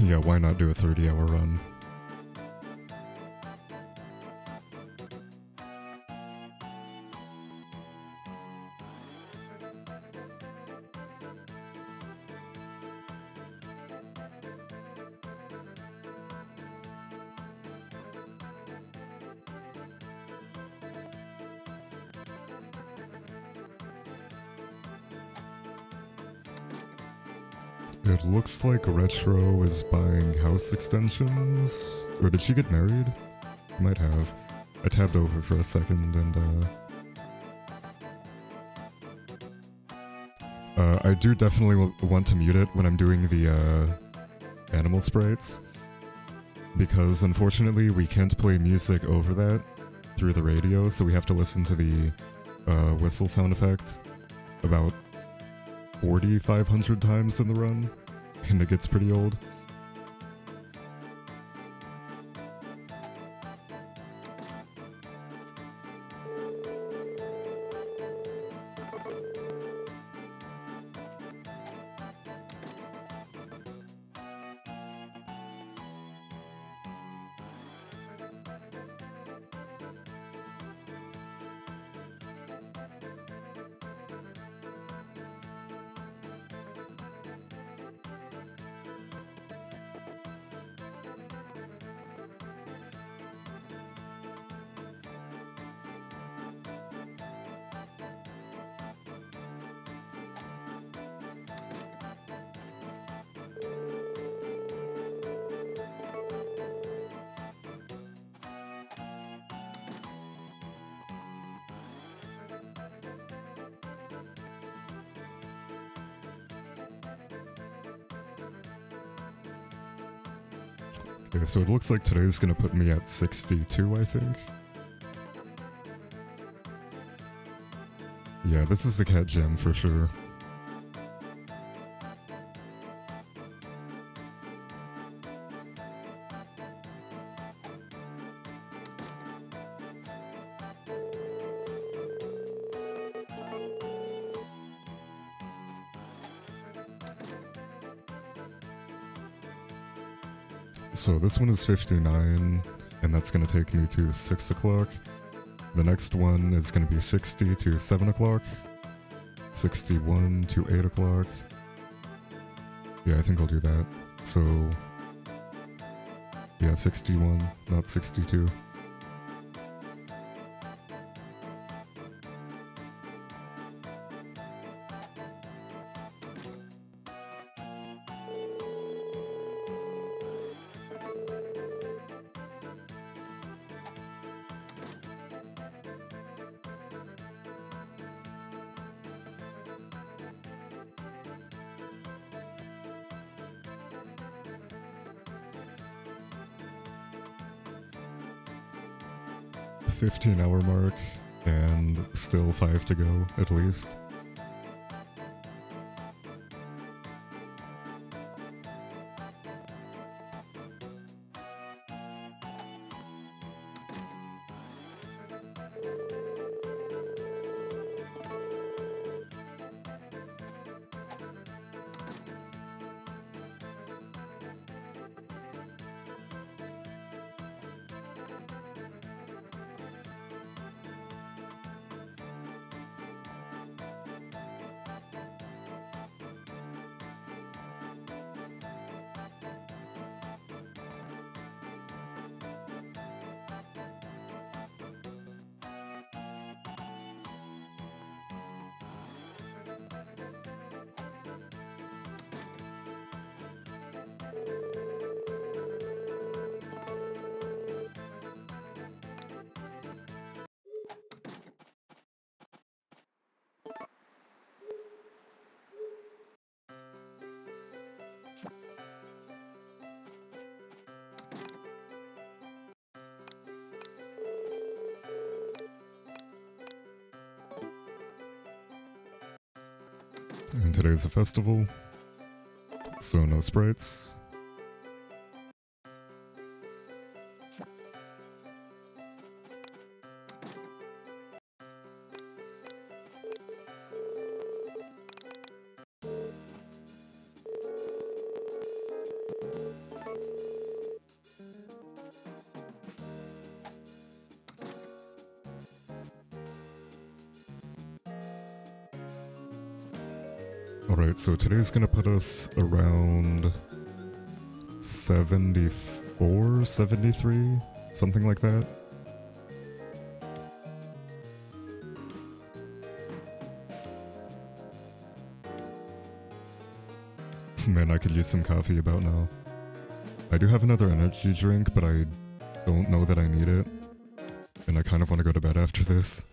Yeah, why not do a 30-hour run? It looks like Retro is buying house extensions. Or did she get married? Might have. I tabbed over for a second and I do definitely want to mute it when I'm doing the animal sprites. Because unfortunately we can't play music over that through the radio, so we have to listen to the whistle sound effect about 4,500 times in the run, and it gets pretty old. Okay, so it looks like today's gonna put me at 62, I think. Yeah, this is the cat gem for sure. So this one is 59, and that's going to take me to 6 o'clock. The next one is going to be 60 to 7 o'clock. 61 to 8 o'clock. Yeah, I think I'll do that. So, yeah, 61, not 62. $15-hour mark, and still 5 to go, at least. And today's a festival, so no sprites. Alright, so today's gonna put us around 74, 73, something like that. Man, I could use some coffee about now. I do have another energy drink, but I don't know that I need it. And I kind of want to go to bed after this.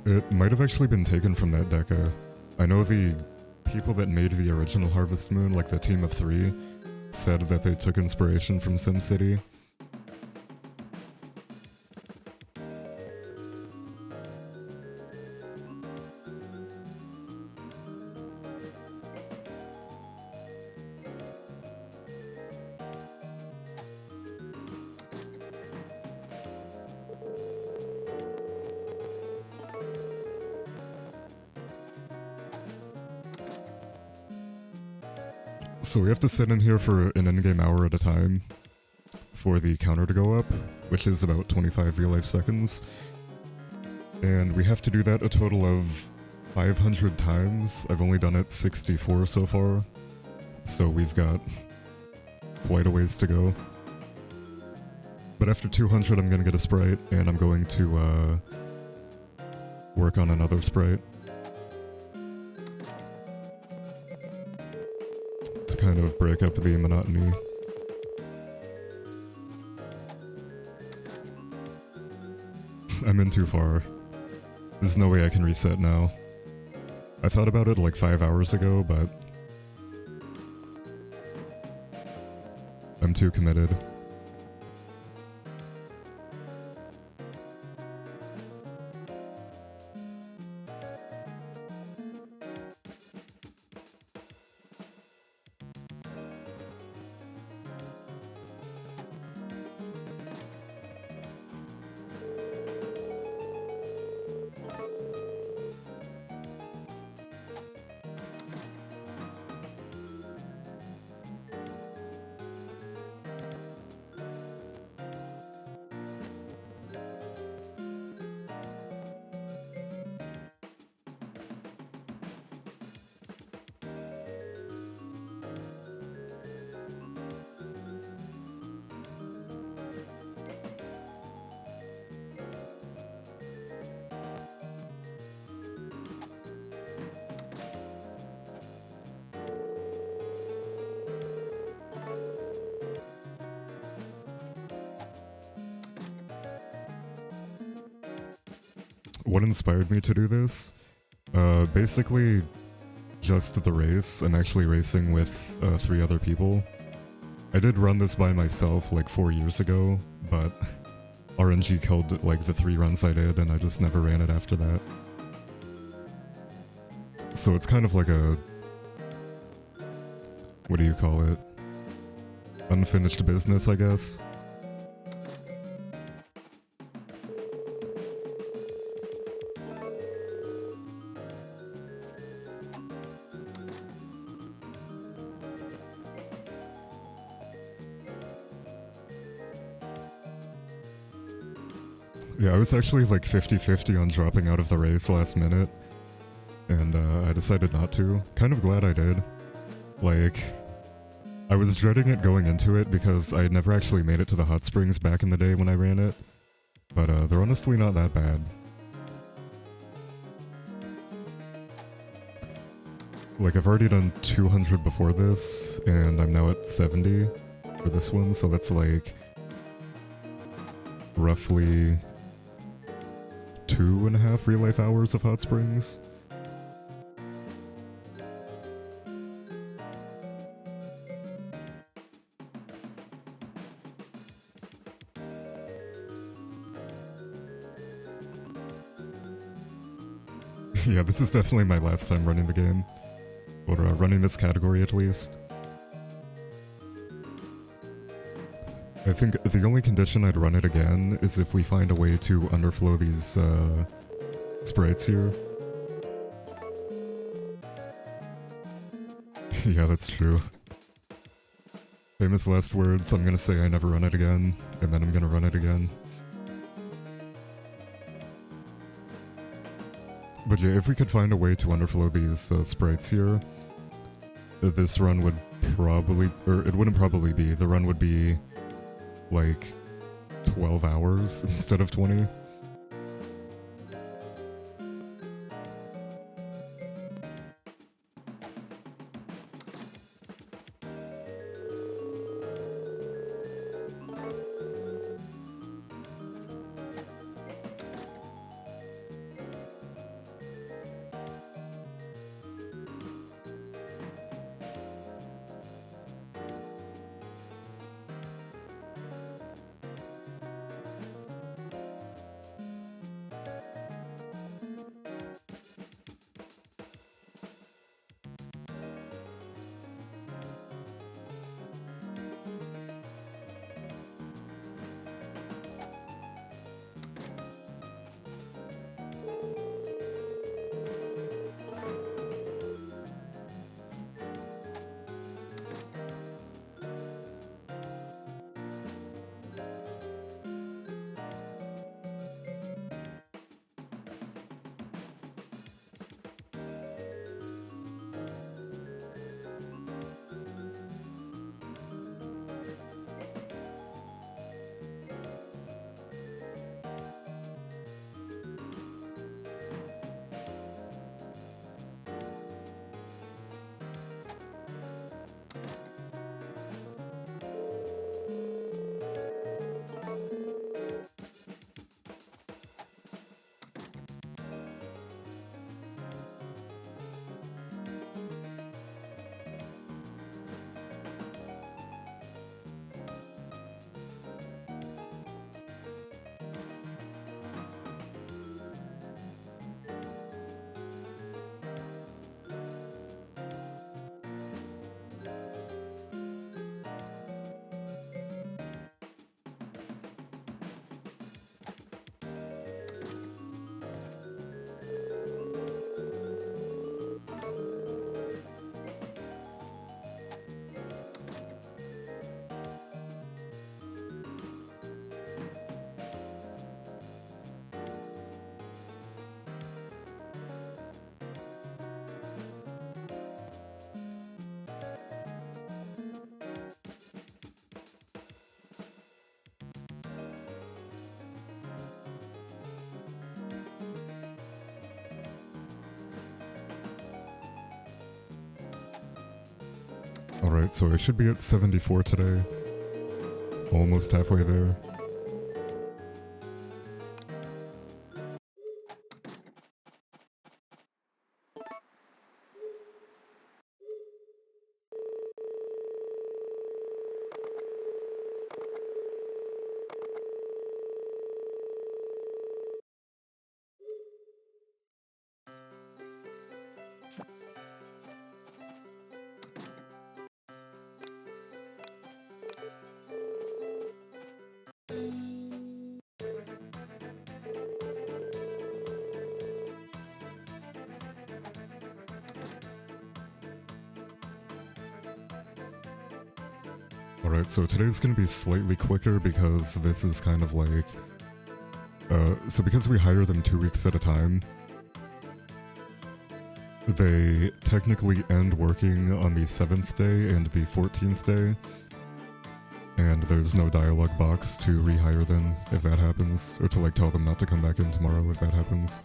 It might have actually been taken from that deca. I know the people that made the original Harvest Moon, like the team of 3, said that they took inspiration from SimCity. So we have to sit in here for an in-game hour at a time for the counter to go up, which is about 25 real-life seconds. And we have to do that a total of 500 times. I've only done it 64 so far, so we've got quite a ways to go. But after 200 I'm gonna get a sprite, and I'm going to work on another sprite. To kind of break up the monotony. I'm in too far. There's no way I can reset now. I thought about it like 5 hours ago, but I'm too committed. What inspired me to do this? Basically, just the race. I'm actually racing with 3 other people. I did run this by myself like 4 years ago, but RNG killed like the 3 runs I did, and I just never ran it after that. So it's kind of like a... what do you call it? Unfinished business, I guess. Yeah, I was actually like 50-50 on dropping out of the race last minute, and I decided not to. Kind of glad I did. Like, I was dreading it going into it because I had never actually made it to the hot springs back in the day when I ran it, but they're honestly not that bad. Like, I've already done 200 before this, and I'm now at 70 for this one, so that's like roughly 2.5 real-life hours of hot springs. Yeah, this is definitely my last time running the game. Or running this category, at least. I think the only condition I'd run it again is if we find a way to underflow these sprites here. Yeah, that's true. Famous last words, I'm gonna say I never run it again, and then I'm gonna run it again. But yeah, if we could find a way to underflow these sprites here, this run would probably, or it wouldn't probably be, the run would be like 12 hours instead of 20. Alright, so I should be at 74 today. Almost halfway there. Alright, so today's gonna be slightly quicker because this is kind of like... so because we hire them 2 weeks at a time, they technically end working on the 7th day and the 14th day, and there's no dialogue box to rehire them if that happens, or to like tell them not to come back in tomorrow if that happens.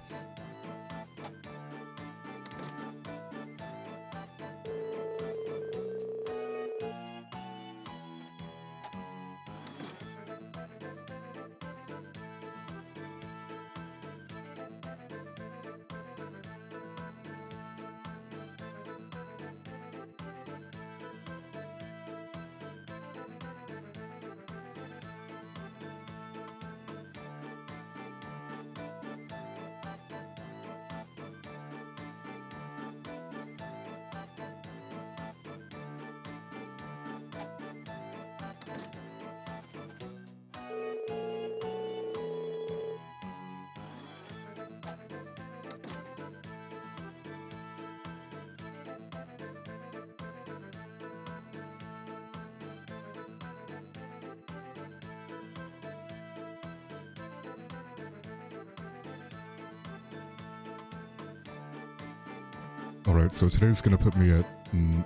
Alright, so today's gonna put me at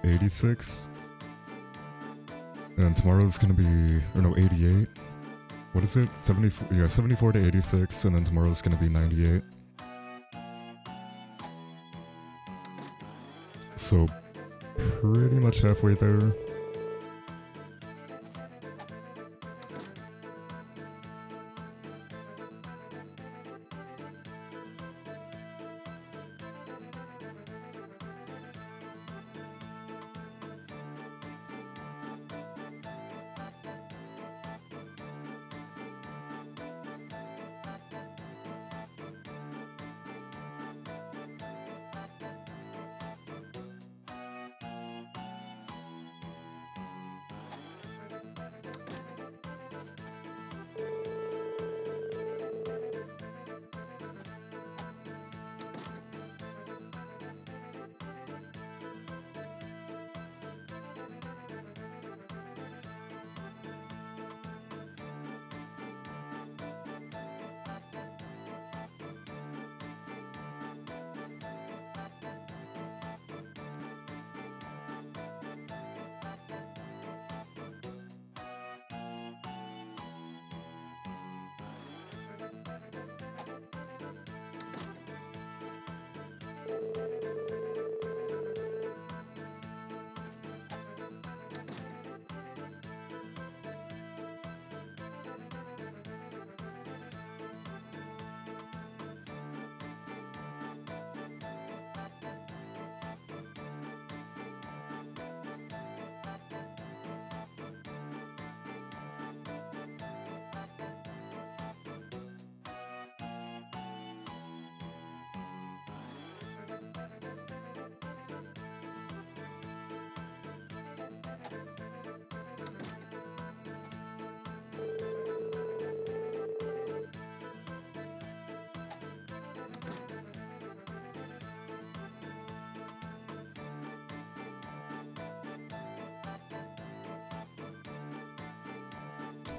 86. And tomorrow's gonna be, or no, 88. What is it? 74, yeah, 74 to 86, and then tomorrow's gonna be 98. So, pretty much halfway there.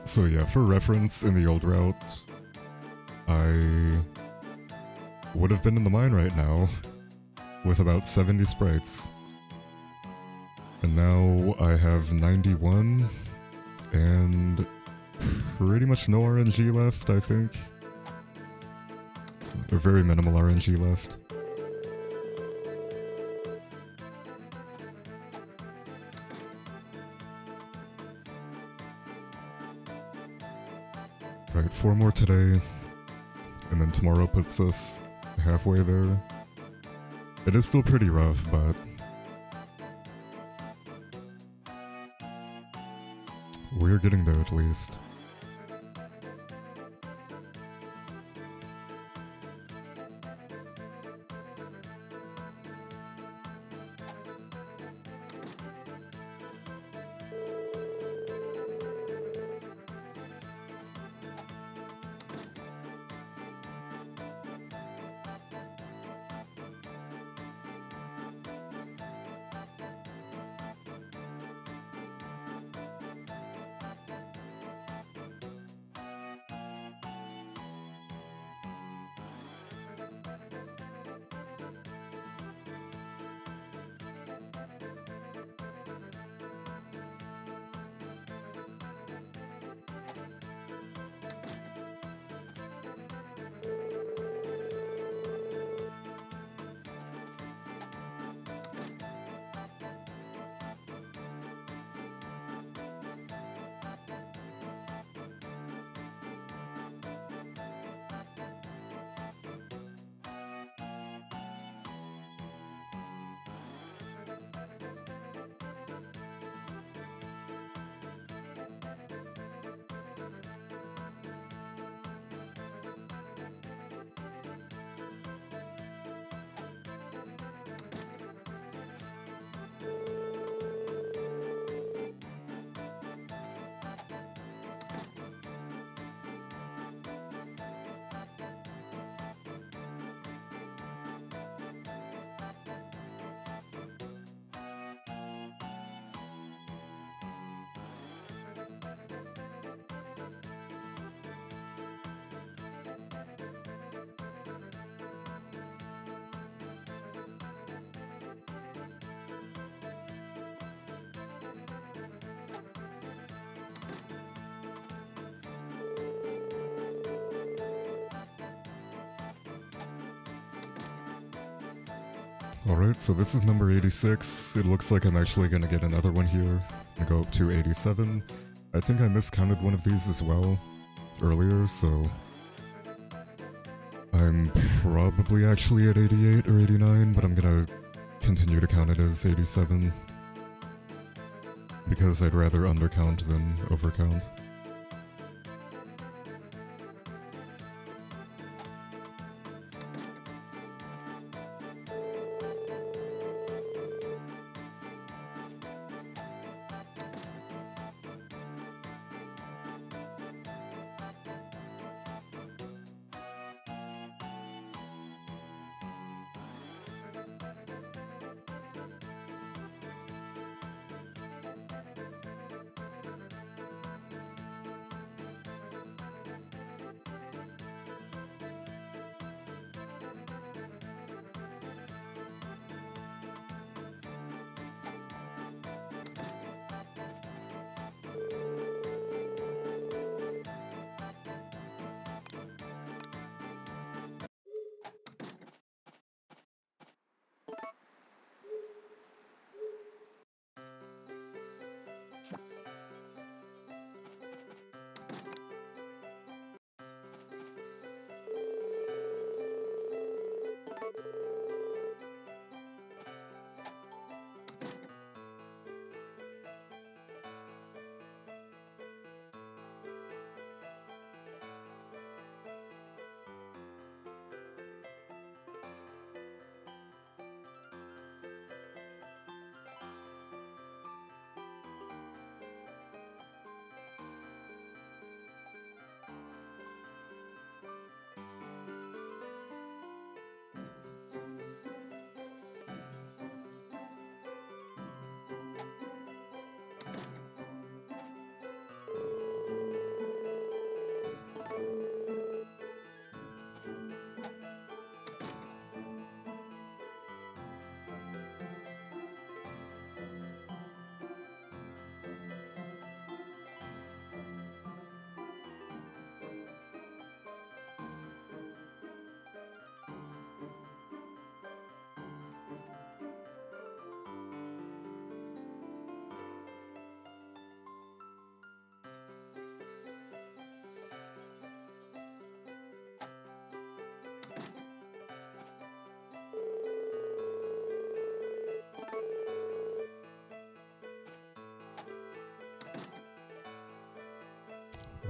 So yeah, for reference, in the old route, I would have been in the mine right now with about 70 sprites. And now I have 91 and pretty much no RNG left, I think. Or very minimal RNG left. Right, 4 more today, and then tomorrow puts us halfway there. It is still pretty rough, but we're getting there at least. Alright, so this is number 86. It looks like I'm actually gonna get another one here and go up to 87. I think I miscounted one of these as well earlier, so I'm probably actually at 88 or 89, but I'm gonna continue to count it as 87 because I'd rather undercount than overcount.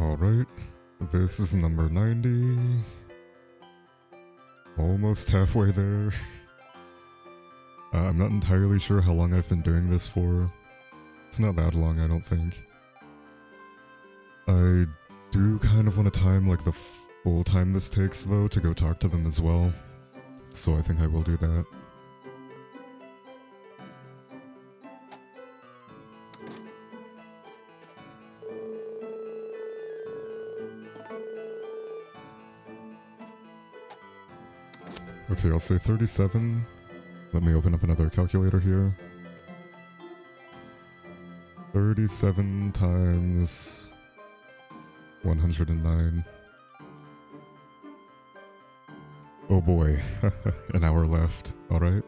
Alright, this is number 90. Almost halfway there. I'm not entirely sure how long I've been doing this for. It's not that long, I don't think. I do kind of want to time like the full time this takes though to go talk to them as well. So I think I will do that. Okay, I'll say 37. Let me open up another calculator here. 37 times 109. Oh boy, an hour left. Alright.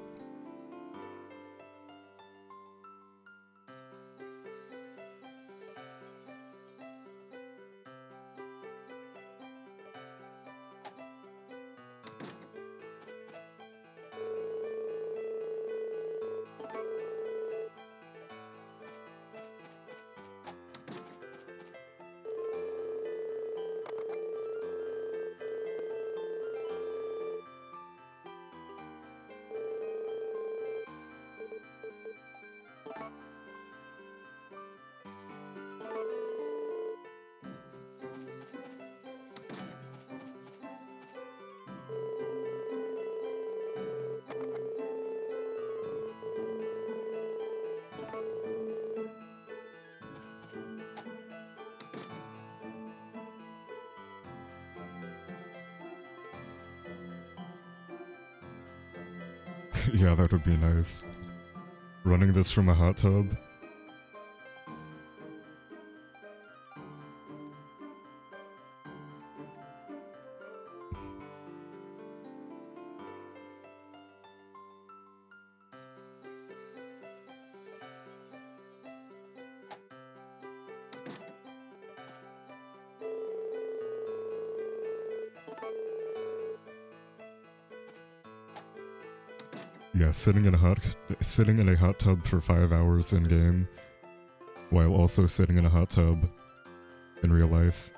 Yeah, that would be nice. Running this from a hot tub. Yeah, sitting in a hot tub for 5 hours in game, while also sitting in a hot tub in real life.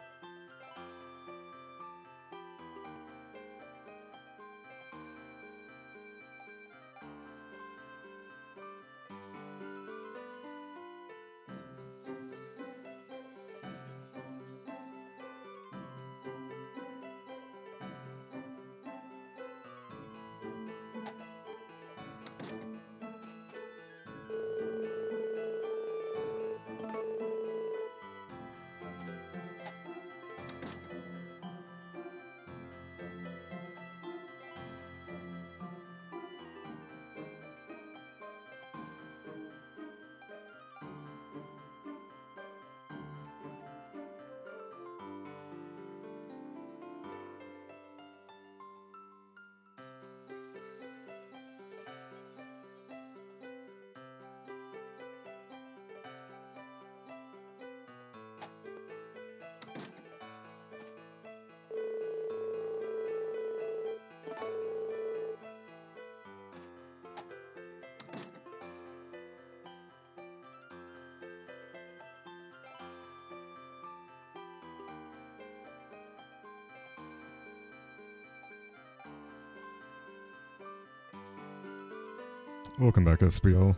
Welcome back, SBL.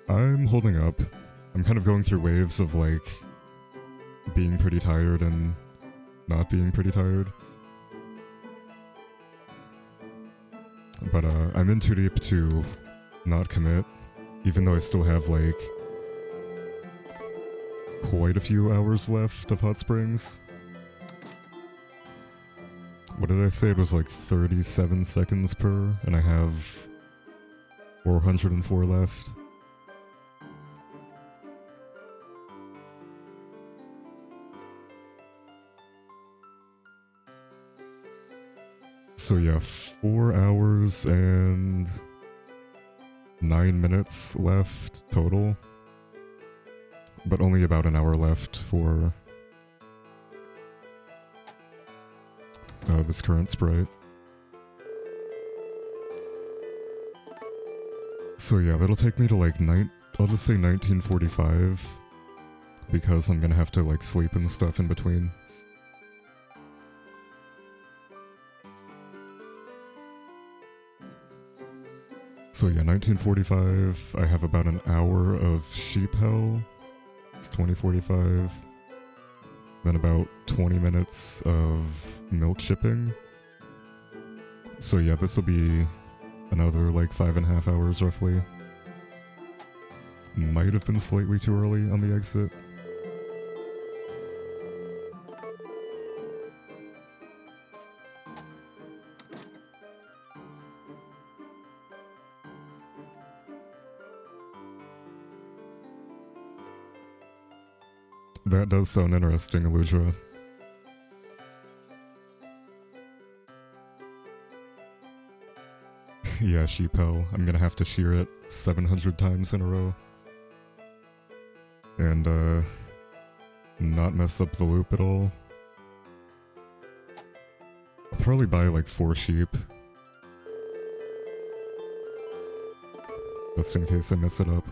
I'm holding up. I'm kind of going through waves of, like, being pretty tired and not being pretty tired. But, I'm in too deep to not commit, even though I still have, like, quite a few hours left of hot springs. What did I say? It was like 37 seconds per, and I have 404 left. So yeah, 4 hours and 9 minutes left total, but only about an hour left for this current sprite. So yeah, that'll take me to like I'll just say 1945 because I'm gonna have to like sleep and stuff in between. So yeah, 1945, I have about an hour of sheep hell. It's 2045. Then about 20 minutes of milk shipping. So yeah, this will be another like 5.5 hours roughly. Might have been slightly too early on the exit. That does sound interesting, Eludra. Yeah, sheep hell. I'm gonna have to shear it 700 times in a row. And, not mess up the loop at all. I'll probably buy like 4 sheep. Just in case I mess it up.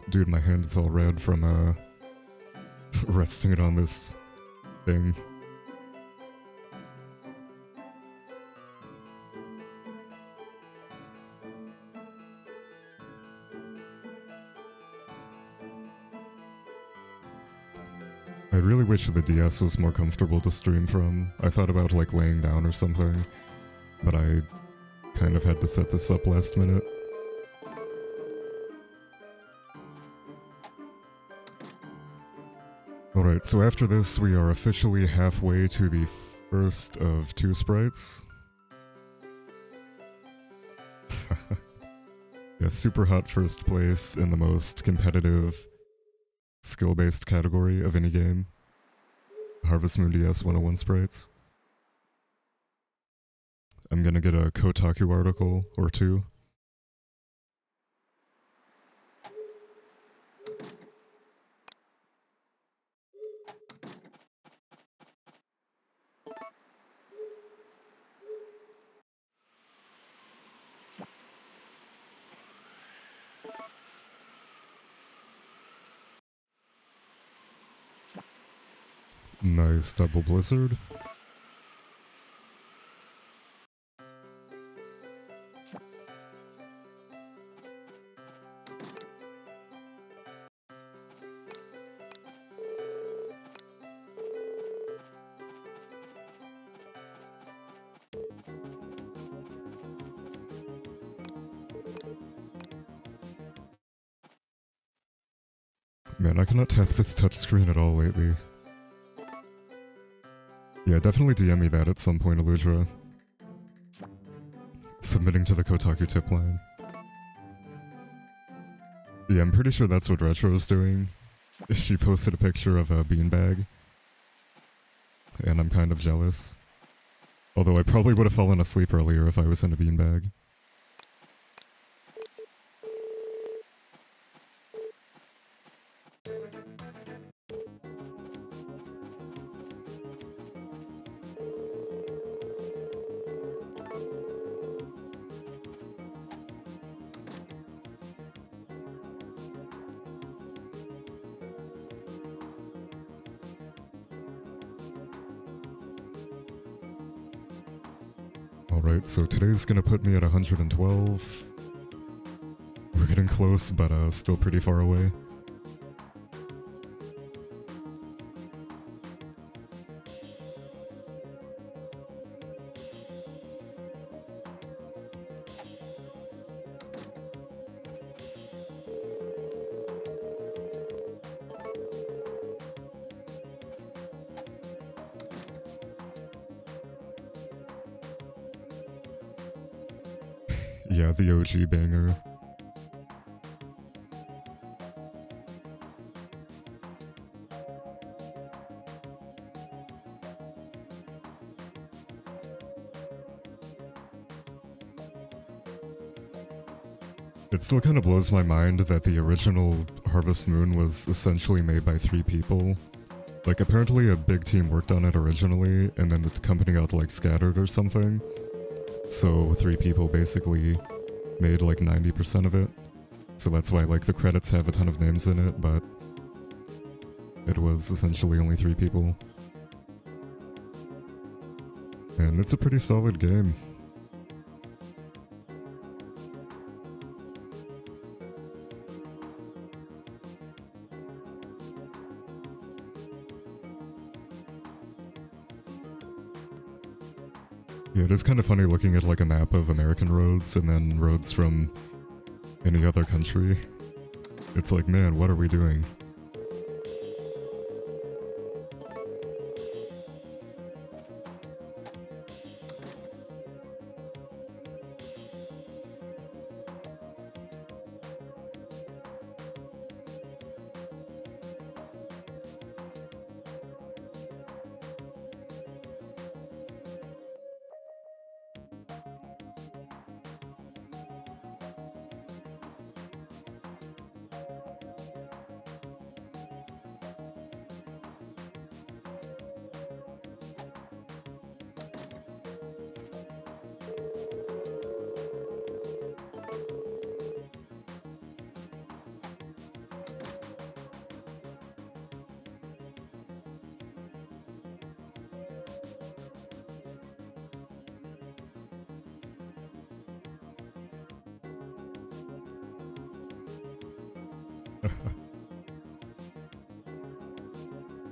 Dude, my hand is all red from, resting it on this thing. I really wish the DS was more comfortable to stream from. I thought about like laying down or something, but I kind of had to set this up last minute. Alright, so after this we are officially halfway to the first of 2 sprites. Yeah, super hot first place in the most competitive, skill-based category of any game. Harvest Moon DS 101 sprites. I'm gonna get a Kotaku article or 2. Nice double blizzard. Man, I cannot tap this touchscreen at all lately. Yeah, definitely DM me that at some point, Eludra. Submitting to the Kotaku tip line. Yeah, I'm pretty sure that's what Retro is doing. She posted a picture of a beanbag. And I'm kind of jealous. Although I probably would have fallen asleep earlier if I was in a beanbag. Alright, so today's gonna put me at 112. We're getting close, but still pretty far away. Yeah, the OG banger. It still kind of blows my mind that the original Harvest Moon was essentially made by 3 people. Like, apparently a big team worked on it originally, and then the company got, like, scattered or something. So 3 people basically made like 90% of it. So that's why like the credits have a ton of names in it, but it was essentially only 3 people. And it's a pretty solid game. Yeah, it is kind of funny looking at like a map of American roads and then roads from any other country. It's like, man, what are we doing?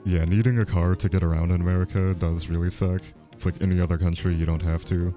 Yeah, needing a car to get around in America does really suck. It's like any other country, you don't have to.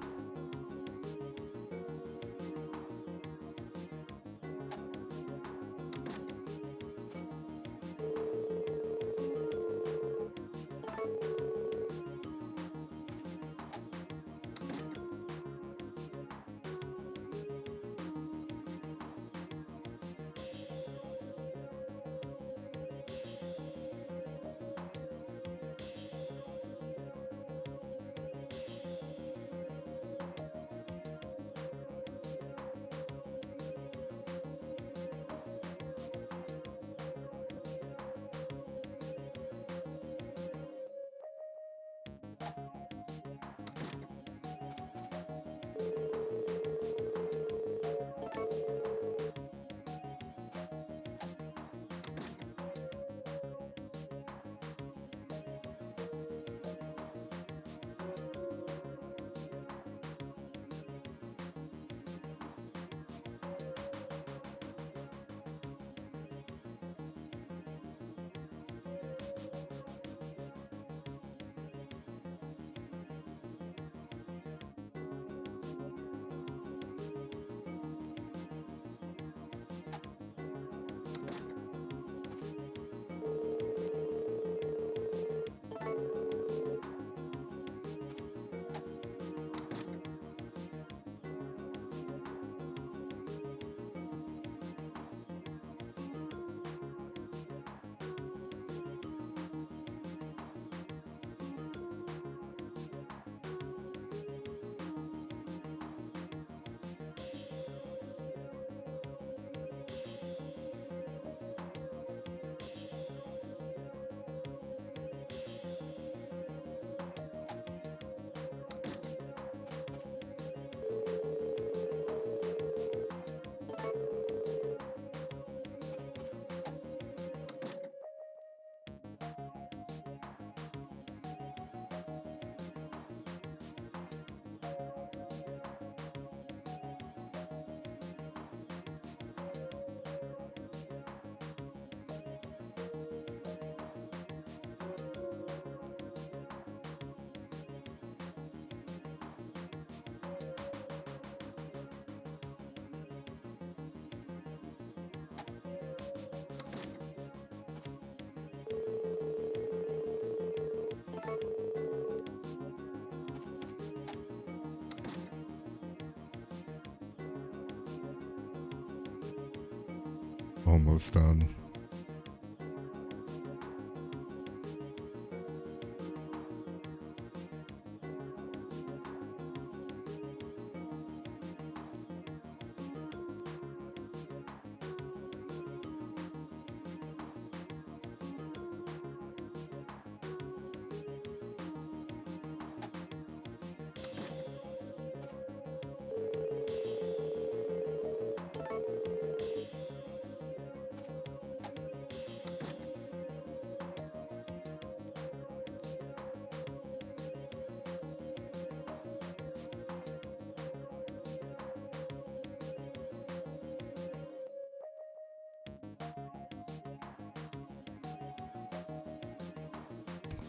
Almost done.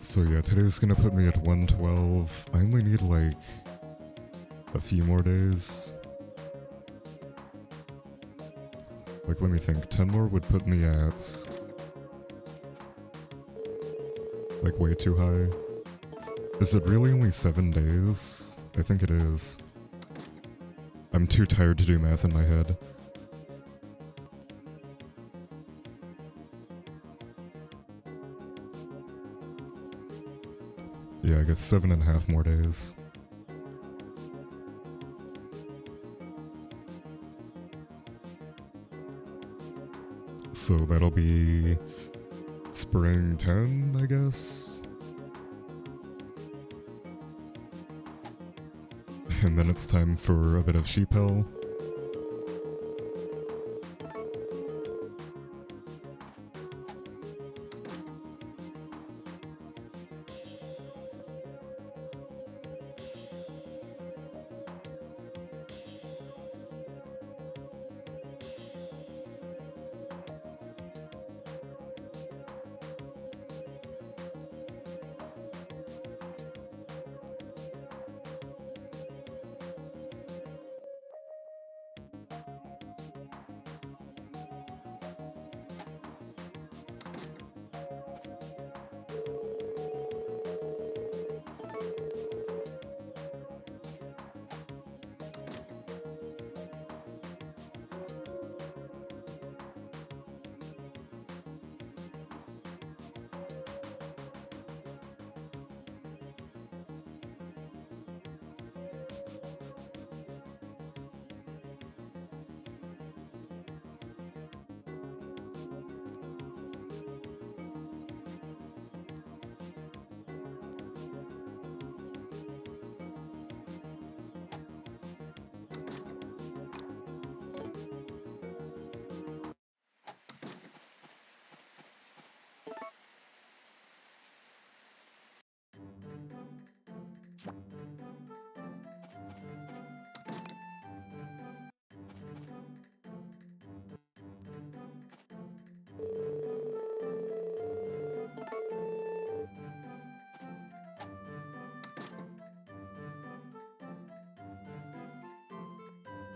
So yeah, today's gonna put me at 112. I only need like a few more days. Like, let me think. 10 more would put me at like way too high. Is it really only 7 days? I think it is. I'm too tired to do math in my head. Yeah, I guess 7.5 more days. So that'll be spring 10, I guess? And then it's time for a bit of sheep hell.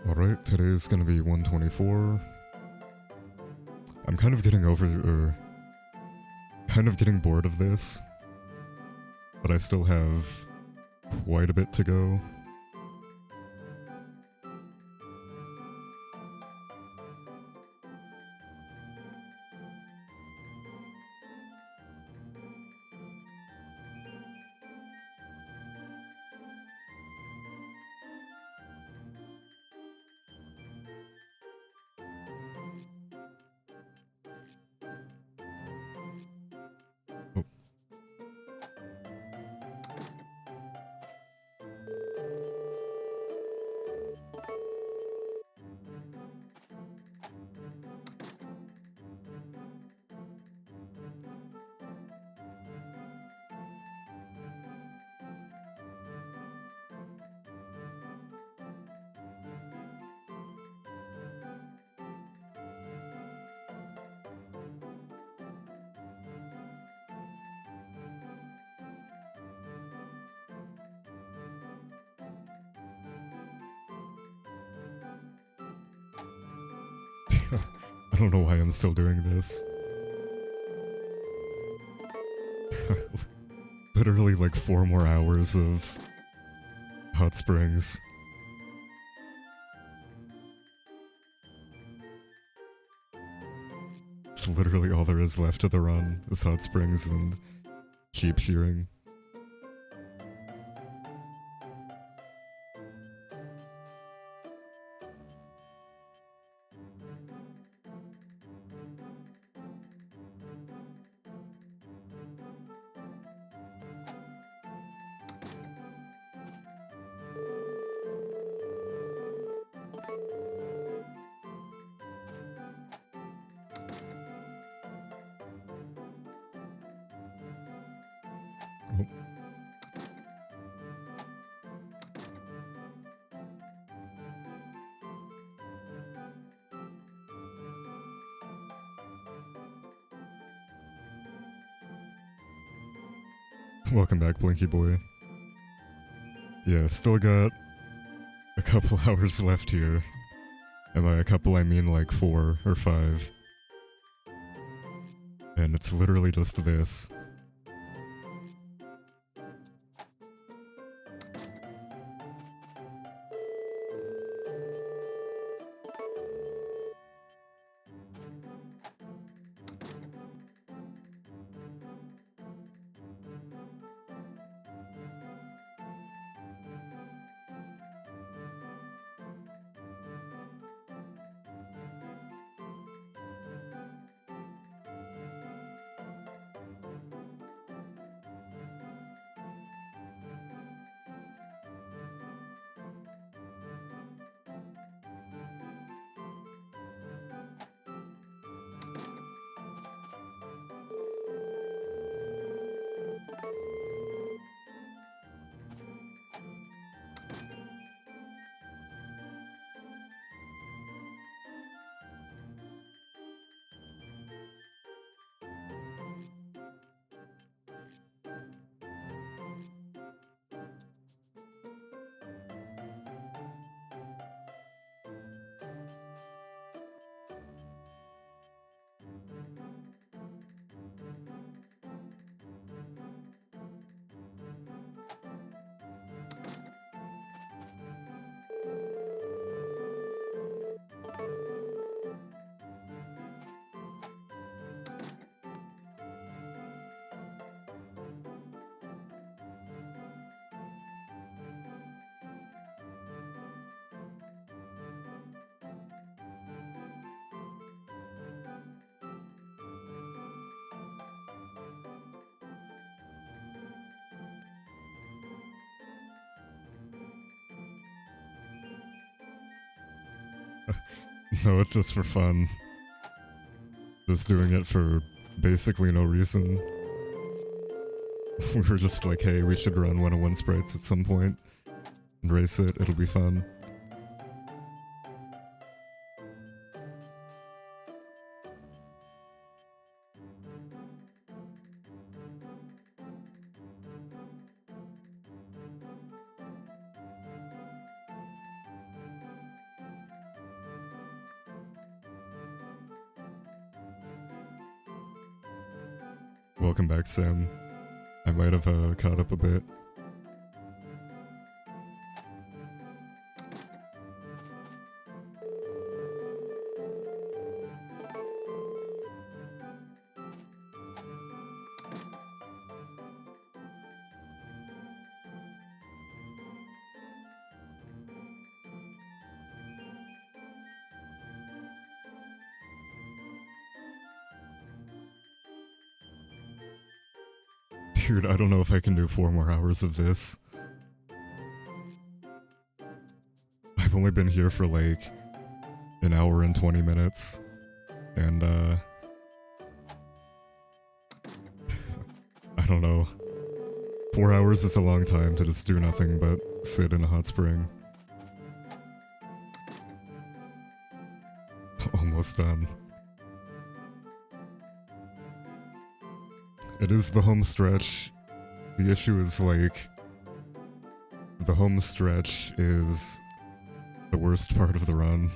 Alright, today's gonna be 124. I'm kind of getting kind of getting bored of this, but I still have quite a bit to go. Oh. I don't know why I'm still doing this. Literally like 4 more hours of hot springs. It's literally all there is left of the run, is hot springs and sheep shearing. Oh. Welcome back, Blinky Boy. Yeah, still got a couple hours left here. And by a couple, I mean like 4 or 5. And it's literally just this. No, it's just for fun. Just doing it for basically no reason. We were just like, hey, we should run 101 Sprites at some point and race it, it'll be fun. Welcome back, Sam. I might have caught up a bit. Dude, I don't know if I can do 4 more hours of this. I've only been here for like an hour and 20 minutes. And I don't know. 4 hours is a long time to just do nothing but sit in a hot spring. Almost done. It is the home stretch. The issue is like, the home stretch is the worst part of the run.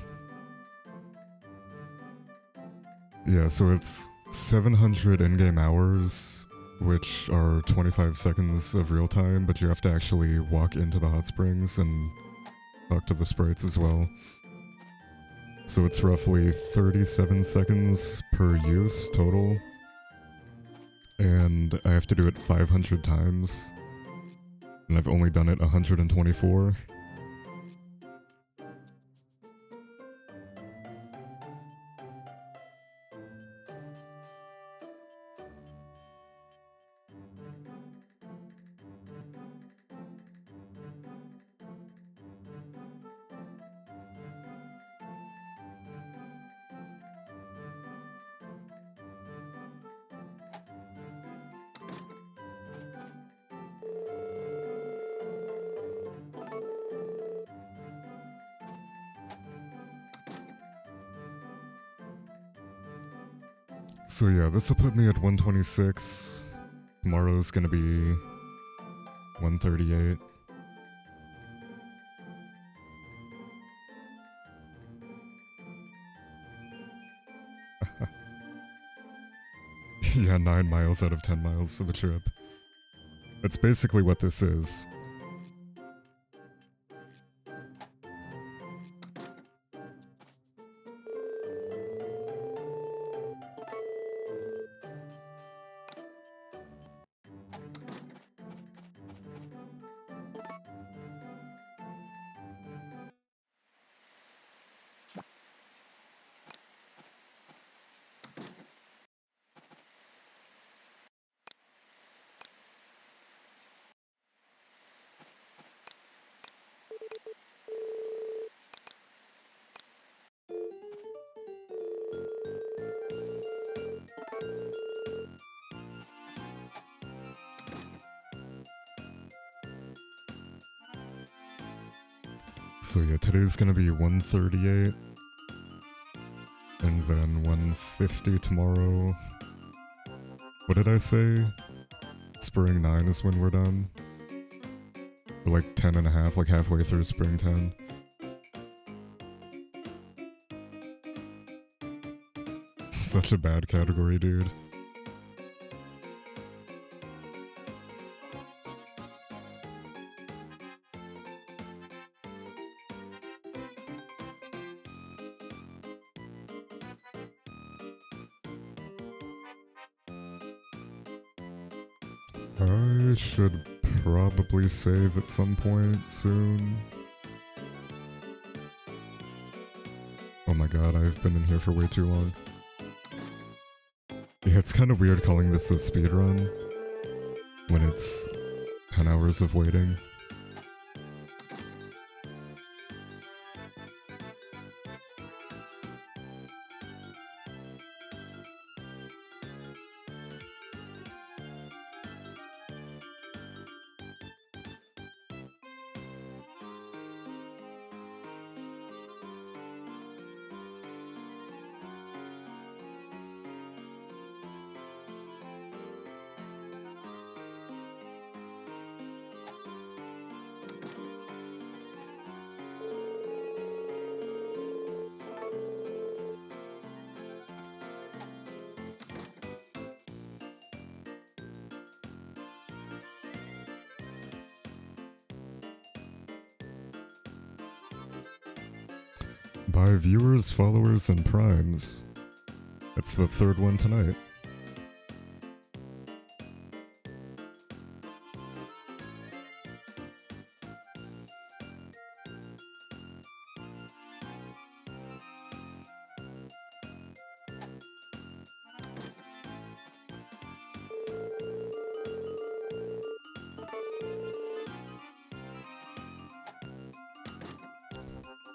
Yeah, so it's 700 in-game hours, which are 25 seconds of real time, but you have to actually walk into the hot springs and talk to the sprites as well. So it's roughly 37 seconds per use total. And I have to do it 500 times. And I've only done it 124. So yeah, this will put me at 126. Tomorrow's gonna be 138. Yeah, 9 miles out of 10 miles of a trip. That's basically what this is. So yeah, today's gonna be 138, and then 150 tomorrow. What did I say? Spring 9 is when we're done. We're like 10 and a half, like halfway through spring 10. Such a bad category, dude. I should probably save at some point soon. Oh my god, I've been in here for way too long. Yeah, it's kind of weird calling this a speedrun when it's 10 hours of waiting. By viewers, followers, and primes. That's the third one tonight.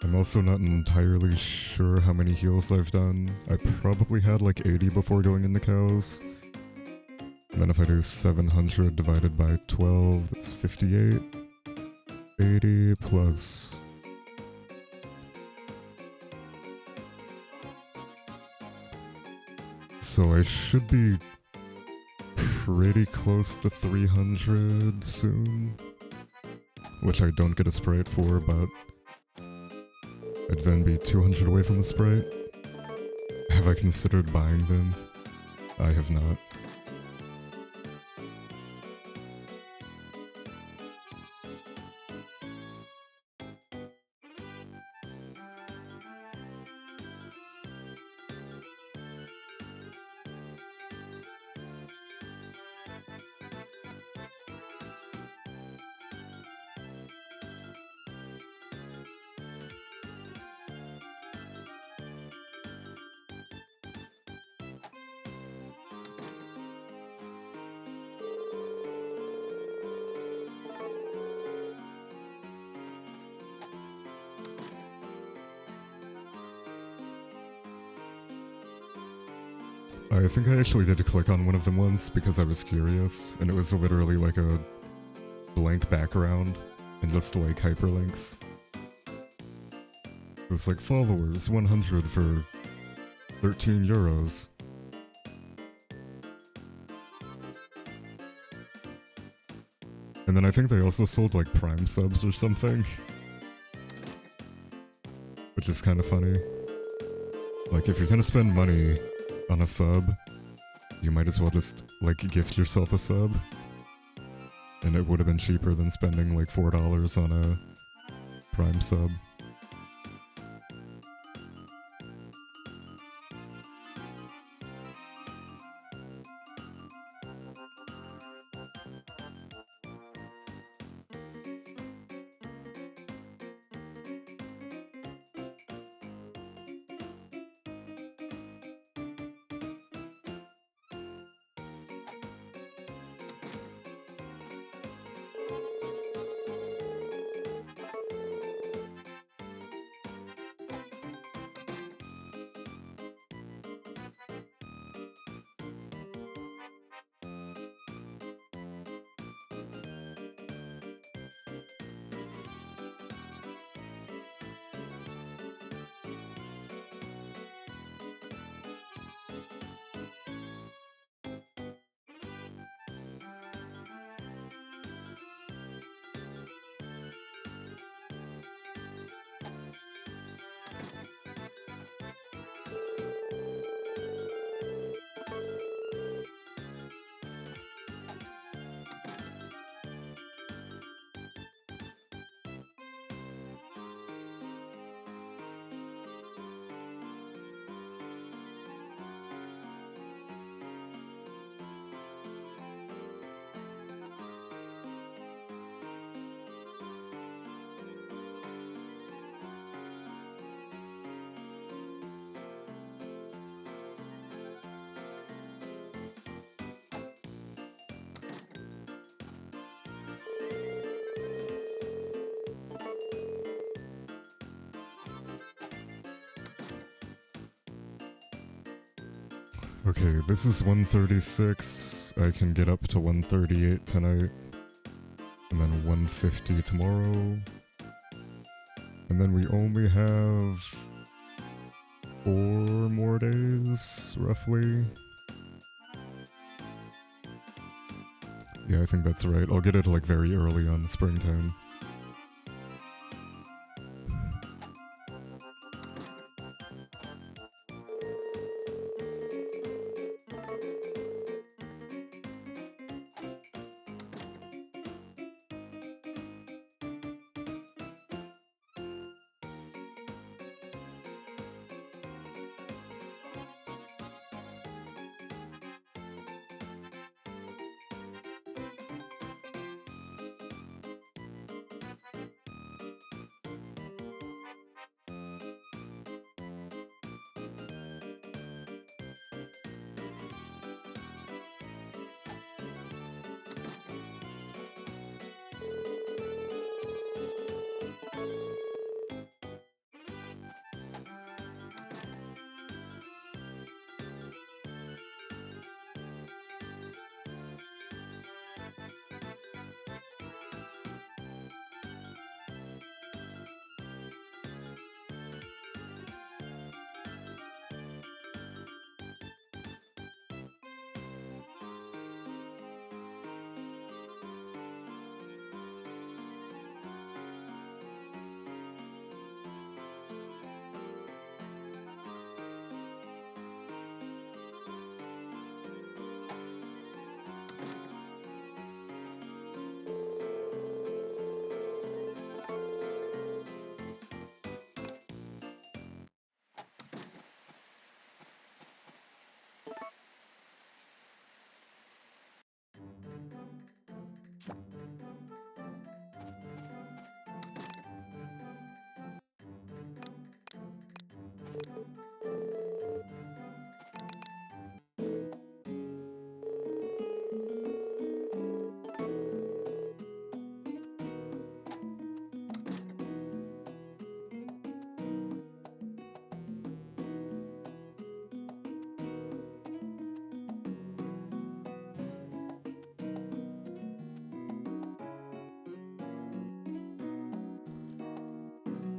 I'm also not entirely sure how many heals I've done. I probably had like 80 before going into cows. And then if I do 700 divided by 12, that's 58. 80 plus... So I should be pretty close to 300 soon. Which I don't get a Sprite for, but... I'd then be 200 away from the Sprite. Have I considered buying them? I have not. I think I actually did click on one of them once because I was curious, and it was literally like a blank background and just like hyperlinks. It was like followers 100 for 13 euros. And then I think they also sold like Prime subs or something. Which is kind of funny. Like, if you're gonna spend money on a sub, you might as well just, like, gift yourself a sub. And it would have been cheaper than spending like $4 on a Prime sub. Okay, this is 136. I can get up to 138 tonight. And then 150 tomorrow. And then we only have 4 more days, roughly. Yeah, I think that's right. I'll get it like very early on springtime.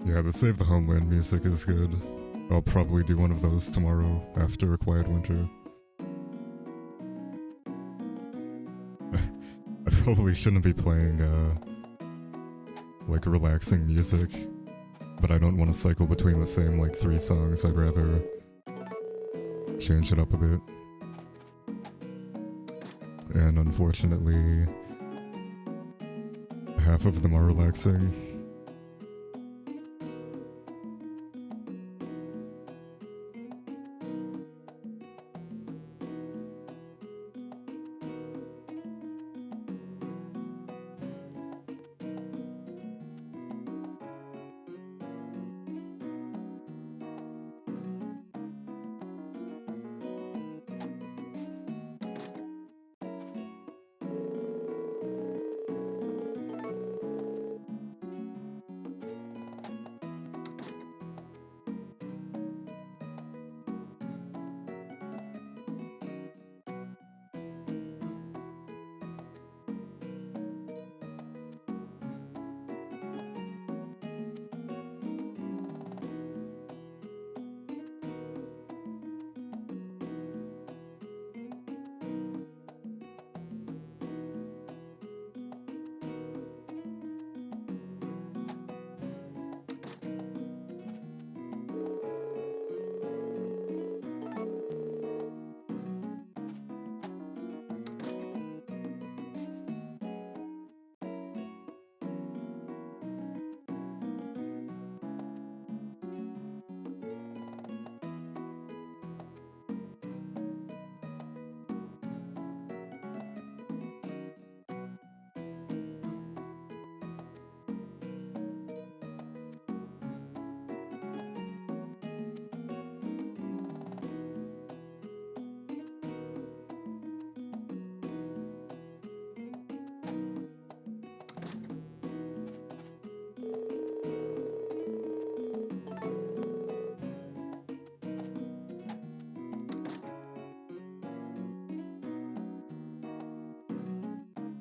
Yeah, the Save the Homeland music is good. I'll probably do one of those tomorrow after a quiet winter. probably shouldn't be playing, like, relaxing music, but I don't want to cycle between the same, like, 3 songs. I'd rather change it up a bit. And unfortunately, half of them are relaxing.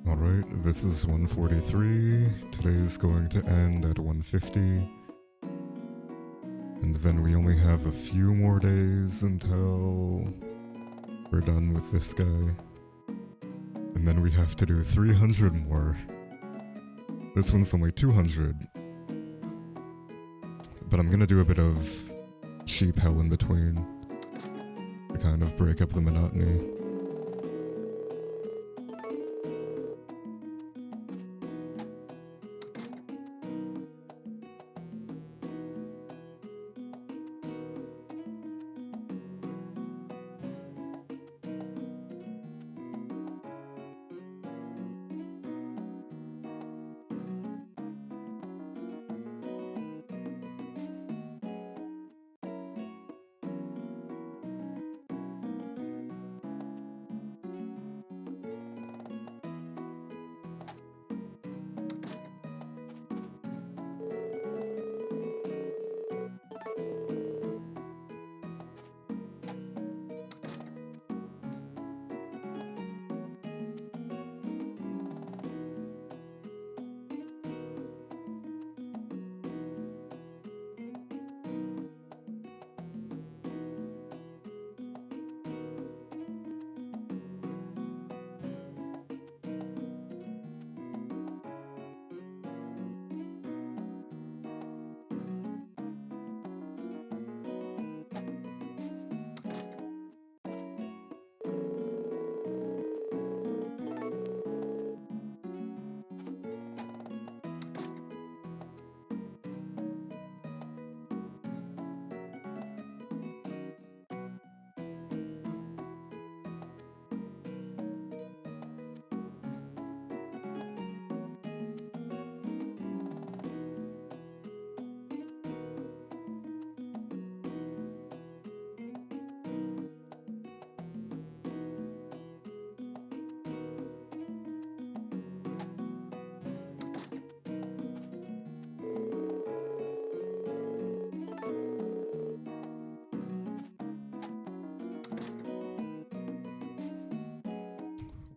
Alright, this is 1:43. Today's going to end at 1:50. And then we only have a few more days until we're done with this guy. And then we have to do 300 more. This one's only 200. But I'm gonna do a bit of sheep hell in between to kind of break up the monotony.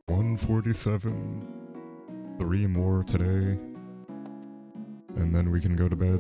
$147. 3 more today. And then we can go to bed.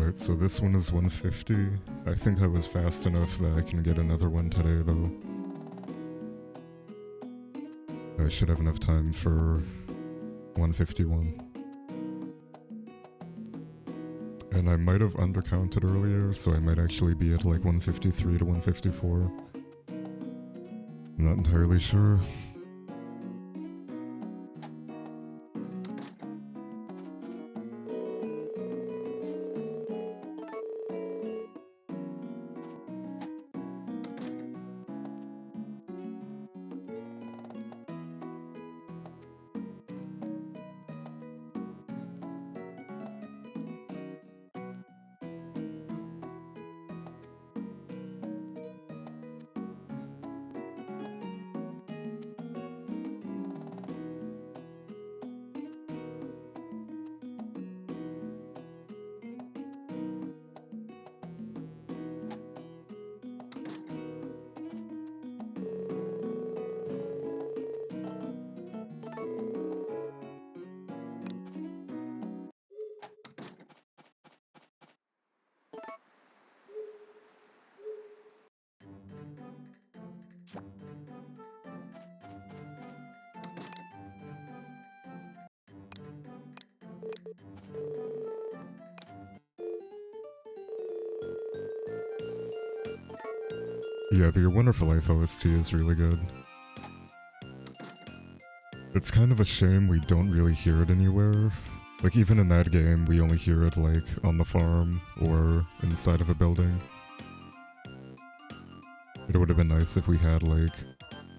Alright, so this one is 150. I think I was fast enough that I can get another one today, though. I should have enough time for 151. And I might have undercounted earlier, so I might actually be at like 153 to 154. I'm not entirely sure. Yeah, the Your Wonderful Life OST is really good. It's kind of a shame we don't really hear it anywhere. Like, even in that game, we only hear it, like, on the farm or inside of a building. It would have been nice if we had, like,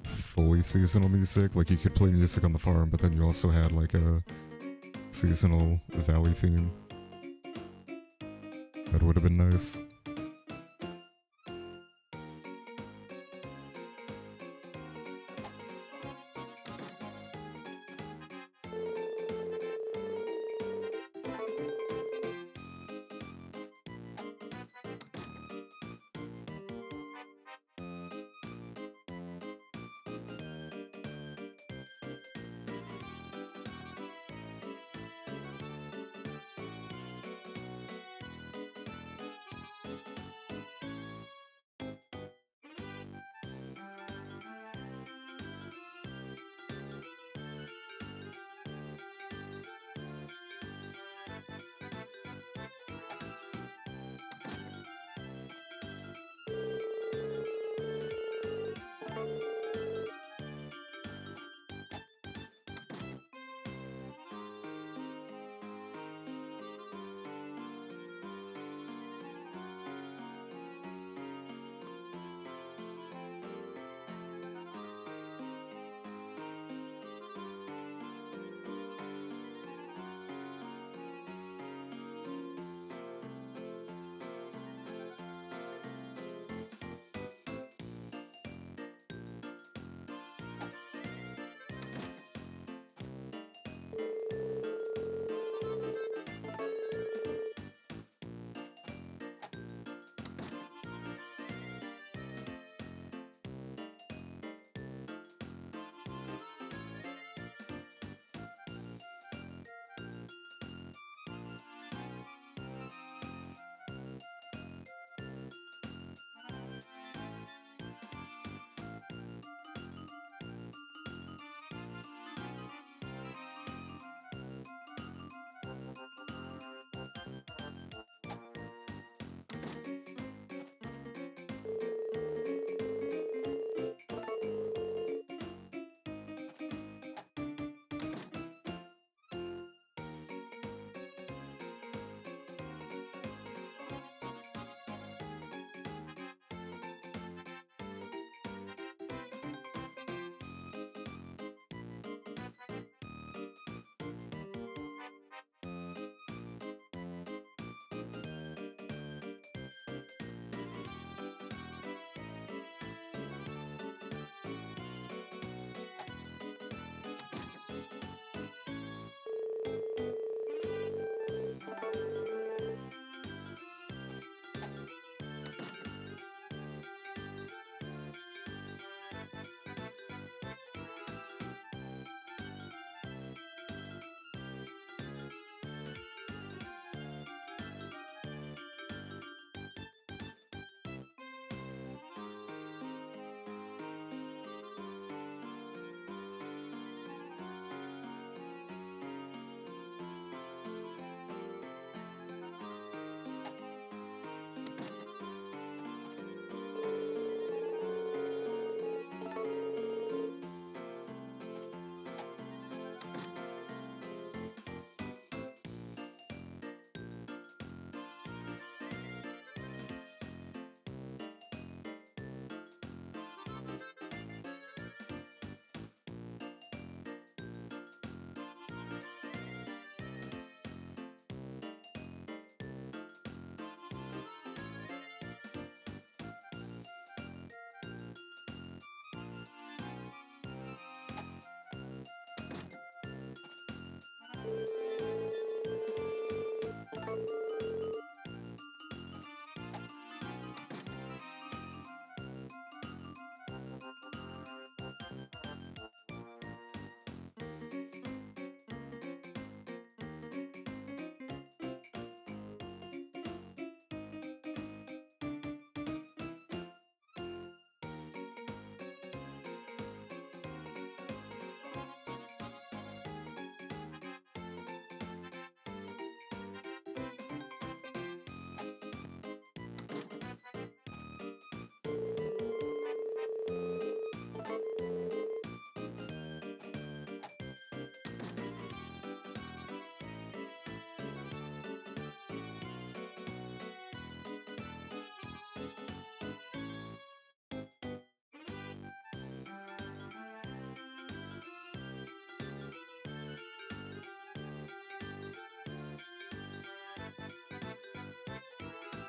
fully seasonal music. Like, you could play music on the farm, but then you also had, like, a seasonal valley theme. That would have been nice.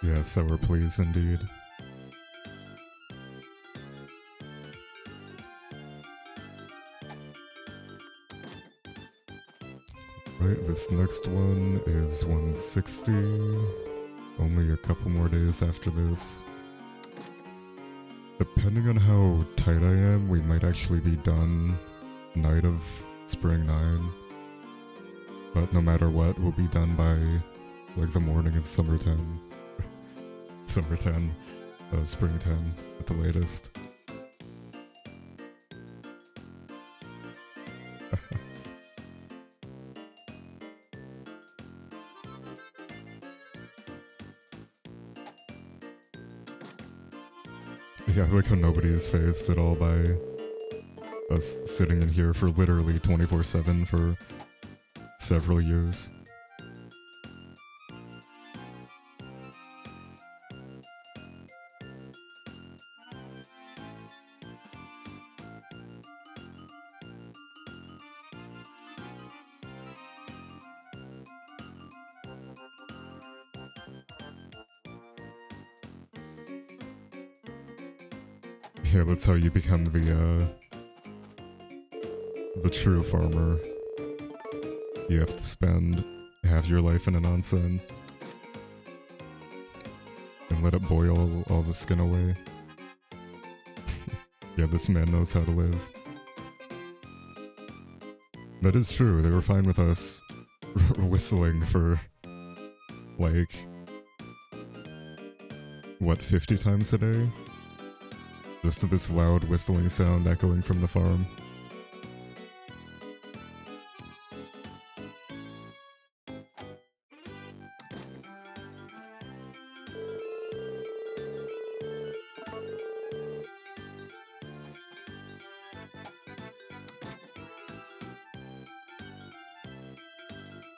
Yeah, sour please indeed. Right, this next one is 160. Only a couple more days after this. Depending on how tight I am, we might actually be done night of Spring 9. But no matter what, we'll be done by like the morning of Summer 10. Summer 10. Spring 10 at the latest. Yeah, I like how nobody is phased at all by us sitting in here for literally 24/7 for several years. Yeah, that's how you become the true farmer. You have to spend half your life in an onsen and let it boil all the skin away. Yeah, this man knows how to live. That is true, they were fine with us whistling for, like, what, 50 times a day? Just to this loud whistling sound echoing from the farm.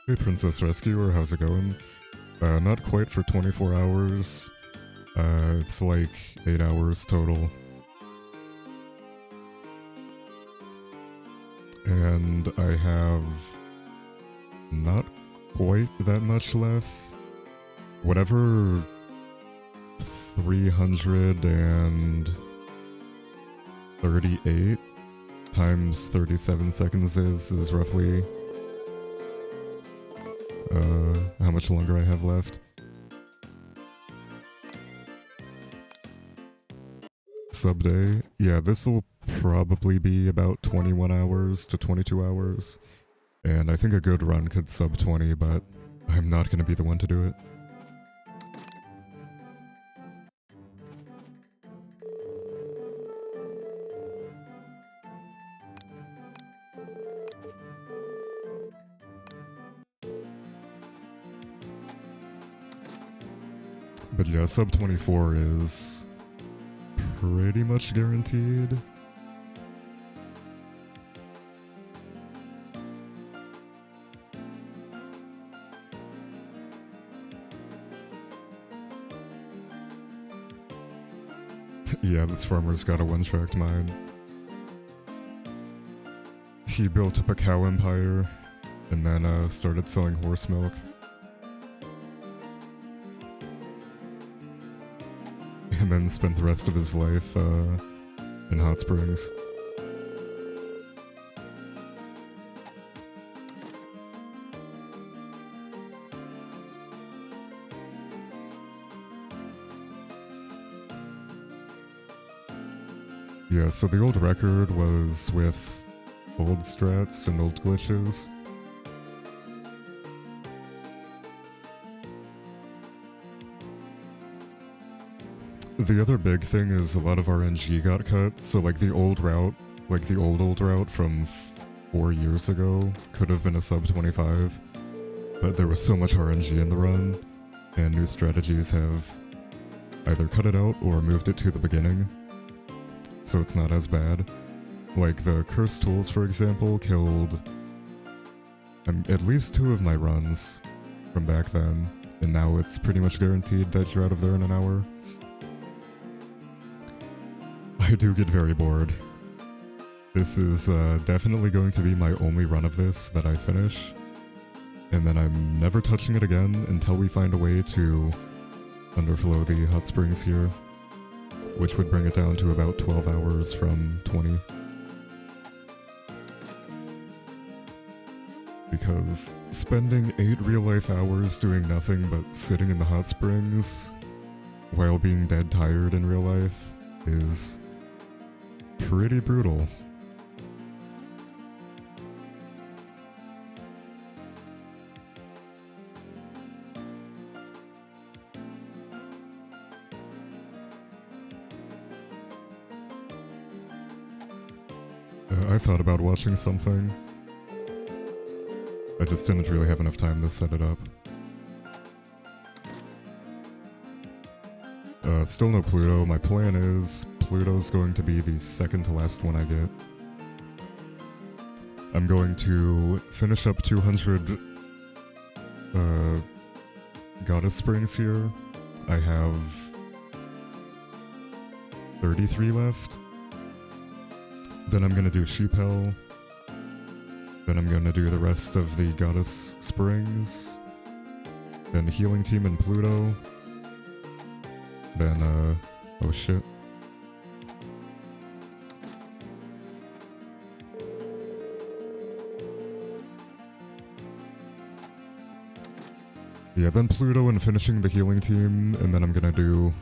Hey Princess Rescuer, how's it going? Not quite for 24 hours. It's like 8 hours total. And I have not quite that much left. Whatever 338 times 37 seconds is roughly how much longer I have left. Sub day. Yeah, this will probably be about 21 hours to 22 hours. And I think a good run could sub 20, but I'm not going to be the one to do it. But yeah, sub 24 is pretty much guaranteed. Yeah, this farmer's got a one-tracked mind. He built up a cow empire, and then started selling horse milk. And then spent the rest of his life in hot springs. Yeah, so the old record was with old strats and old glitches. The other big thing is a lot of RNG got cut, so like the old route, like the old route from 4 years ago could have been a sub 25, but there was so much RNG in the run, and new strategies have either cut it out or moved it to the beginning, so it's not as bad. Like the cursed tools, for example, killed at least 2 of my runs from back then, and now it's pretty much guaranteed that you're out of there in an hour. I do get very bored. This is definitely going to be my only run of this that I finish, and then I'm never touching it again until we find a way to underflow the hot springs here, which would bring it down to about 12 hours from 20. Because spending 8 real-life hours doing nothing but sitting in the hot springs while being dead tired in real life is pretty brutal. I thought about watching something. I just didn't really have enough time to set it up. Still no Pluto. My plan is Pluto's going to be the second to last one I get. I'm going to finish up 200 Goddess Springs here. I have 33 left. Then I'm gonna do Sheep Hell. Then I'm gonna do the rest of the Goddess Springs. Then Healing Team and Pluto. Then, oh shit. Yeah, then Pluto and finishing the Healing Team, and then I'm gonna do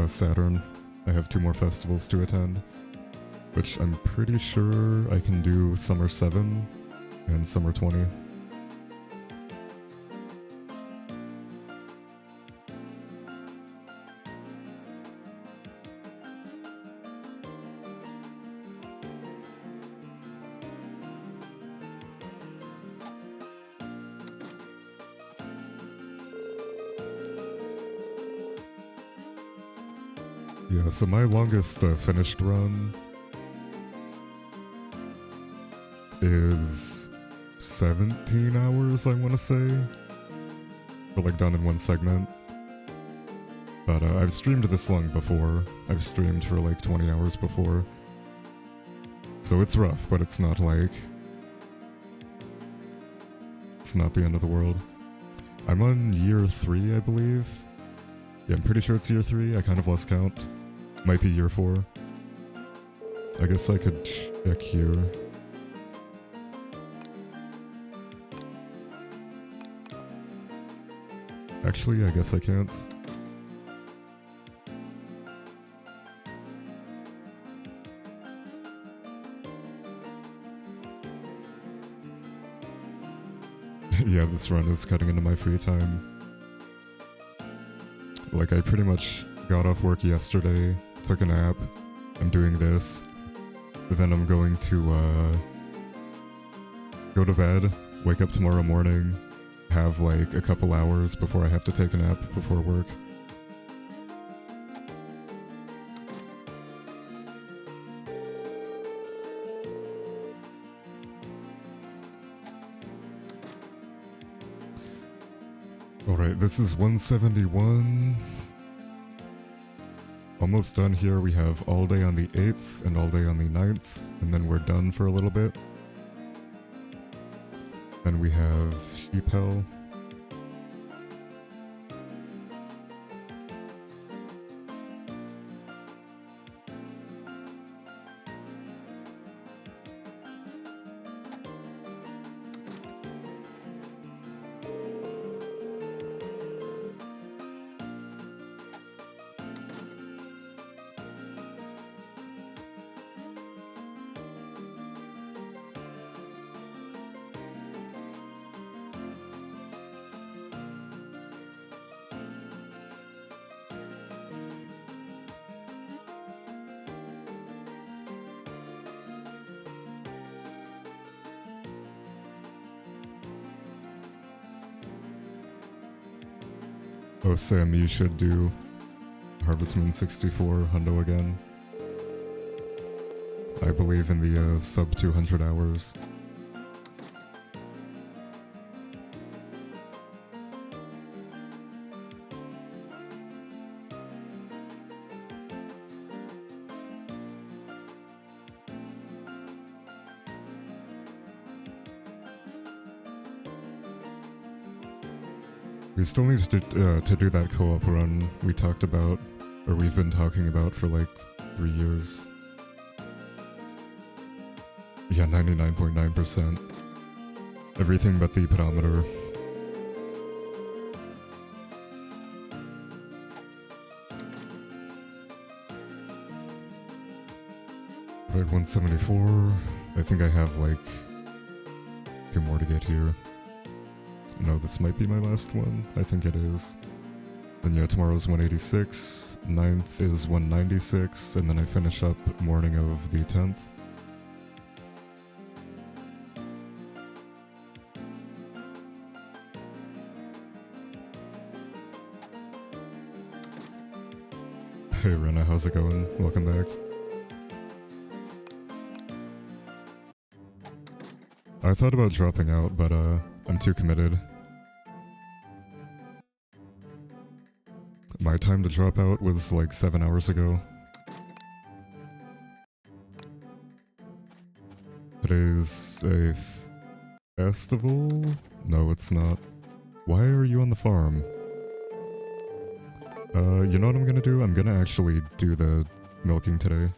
Saturn. I have 2 more festivals to attend, which I'm pretty sure I can do Summer 7 and Summer 20. Yeah, so my longest finished run is 17 hours, I want to say. But like done in one segment. But I've streamed this long before. I've streamed for like 20 hours before. So it's rough, but it's not like... It's not the end of the world. I'm on year 3, I believe. Yeah, I'm pretty sure it's year 3. I kind of lost count. Might be year 4. I guess I could check here. Actually, I guess I can't. Yeah, this run is cutting into my free time. Like, I pretty much got off work yesterday, took a nap, I'm doing this, then I'm going to go to bed, wake up tomorrow morning, have like a couple hours before I have to take a nap before work. Alright, this is 171. Almost done here. We have all day on the 8th and all day on the 9th, and then we're done for a little bit. Then we have Sheep Hell. Oh, Sam, you should do Harvestman 64 Hundo again. I believe in the sub 200 hours. We still need to do that co-op run we talked about, or we've been talking about for like 3 years. Yeah, 99.9%. Everything but the pedometer. Right, 174. I think I have like 2 more to get here. No, this might be my last one. I think it is. Then yeah, tomorrow's 186, 9th is 196, and then I finish up morning of the 10th. Hey Rena, how's it going? Welcome back. I thought about dropping out, but I'm too committed. My time to drop out was like 7 hours ago. Today's a festival? No, it's not. Why are you on the farm? You know what I'm gonna do? I'm gonna actually do the milking today.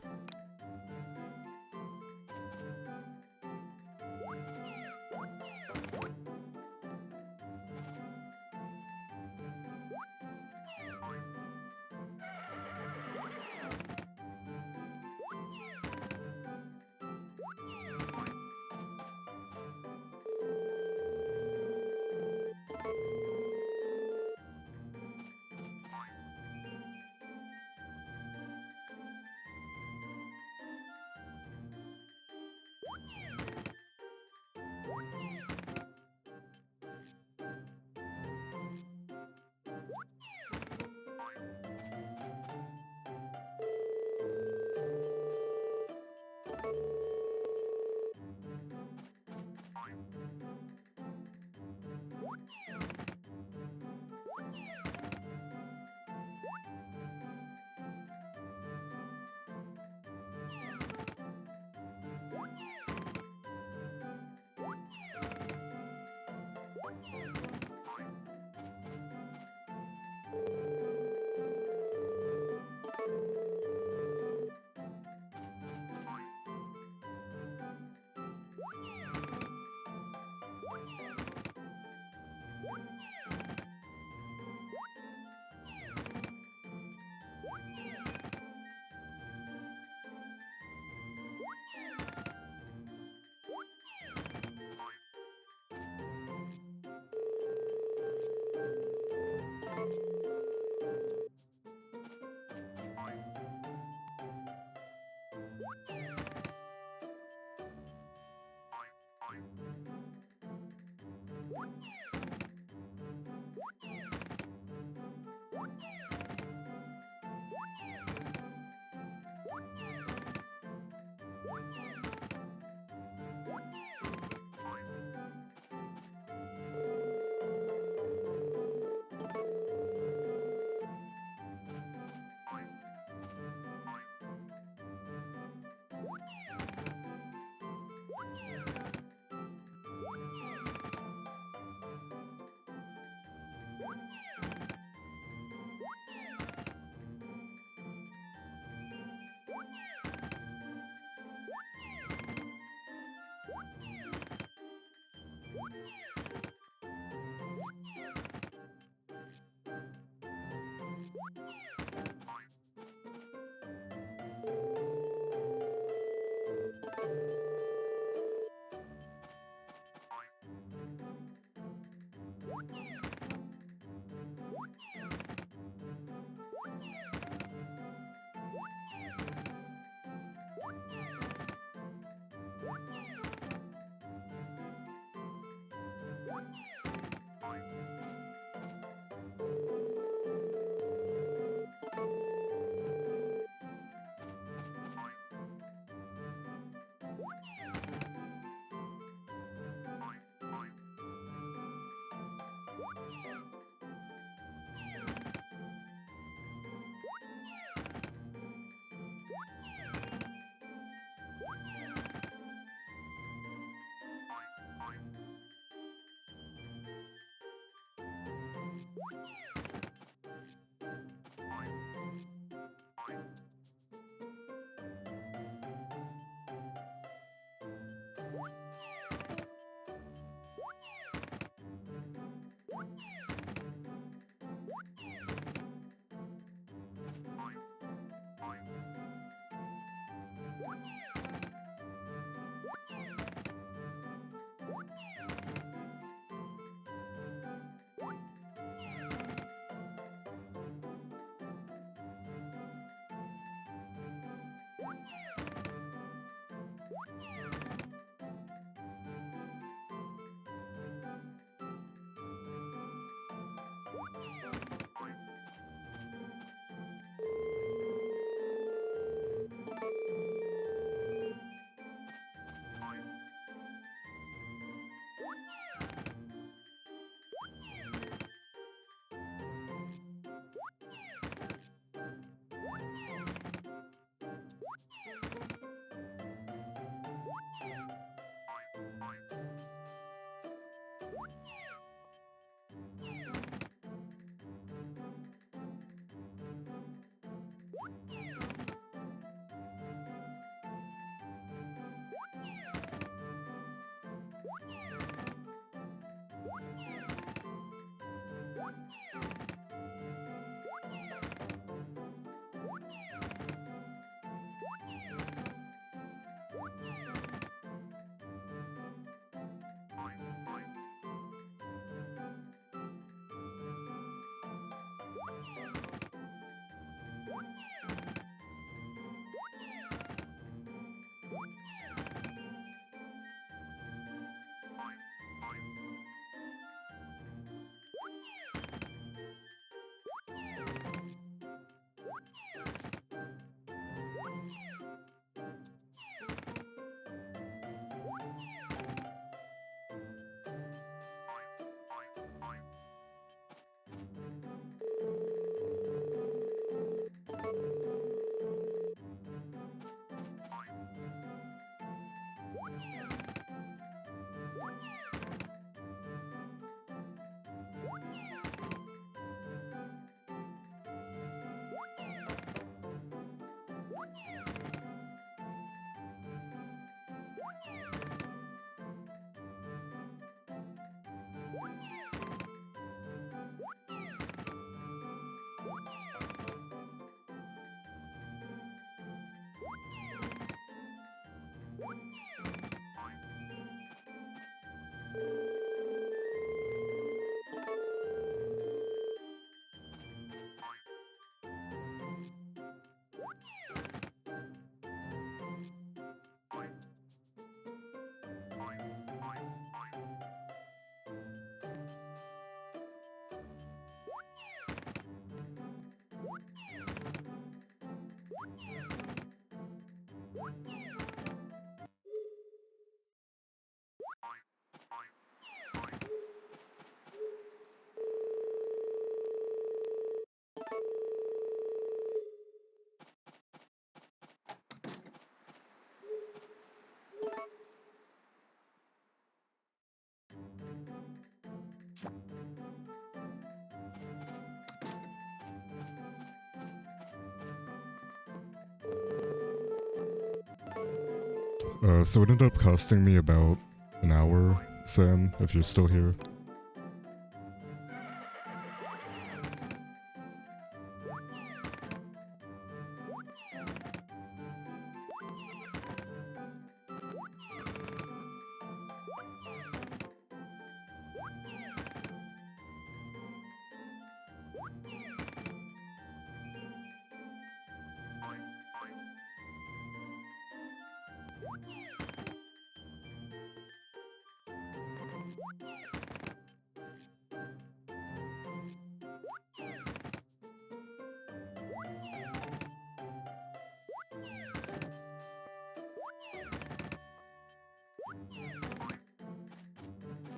So it ended up costing me about an hour, Sam, if you're still here.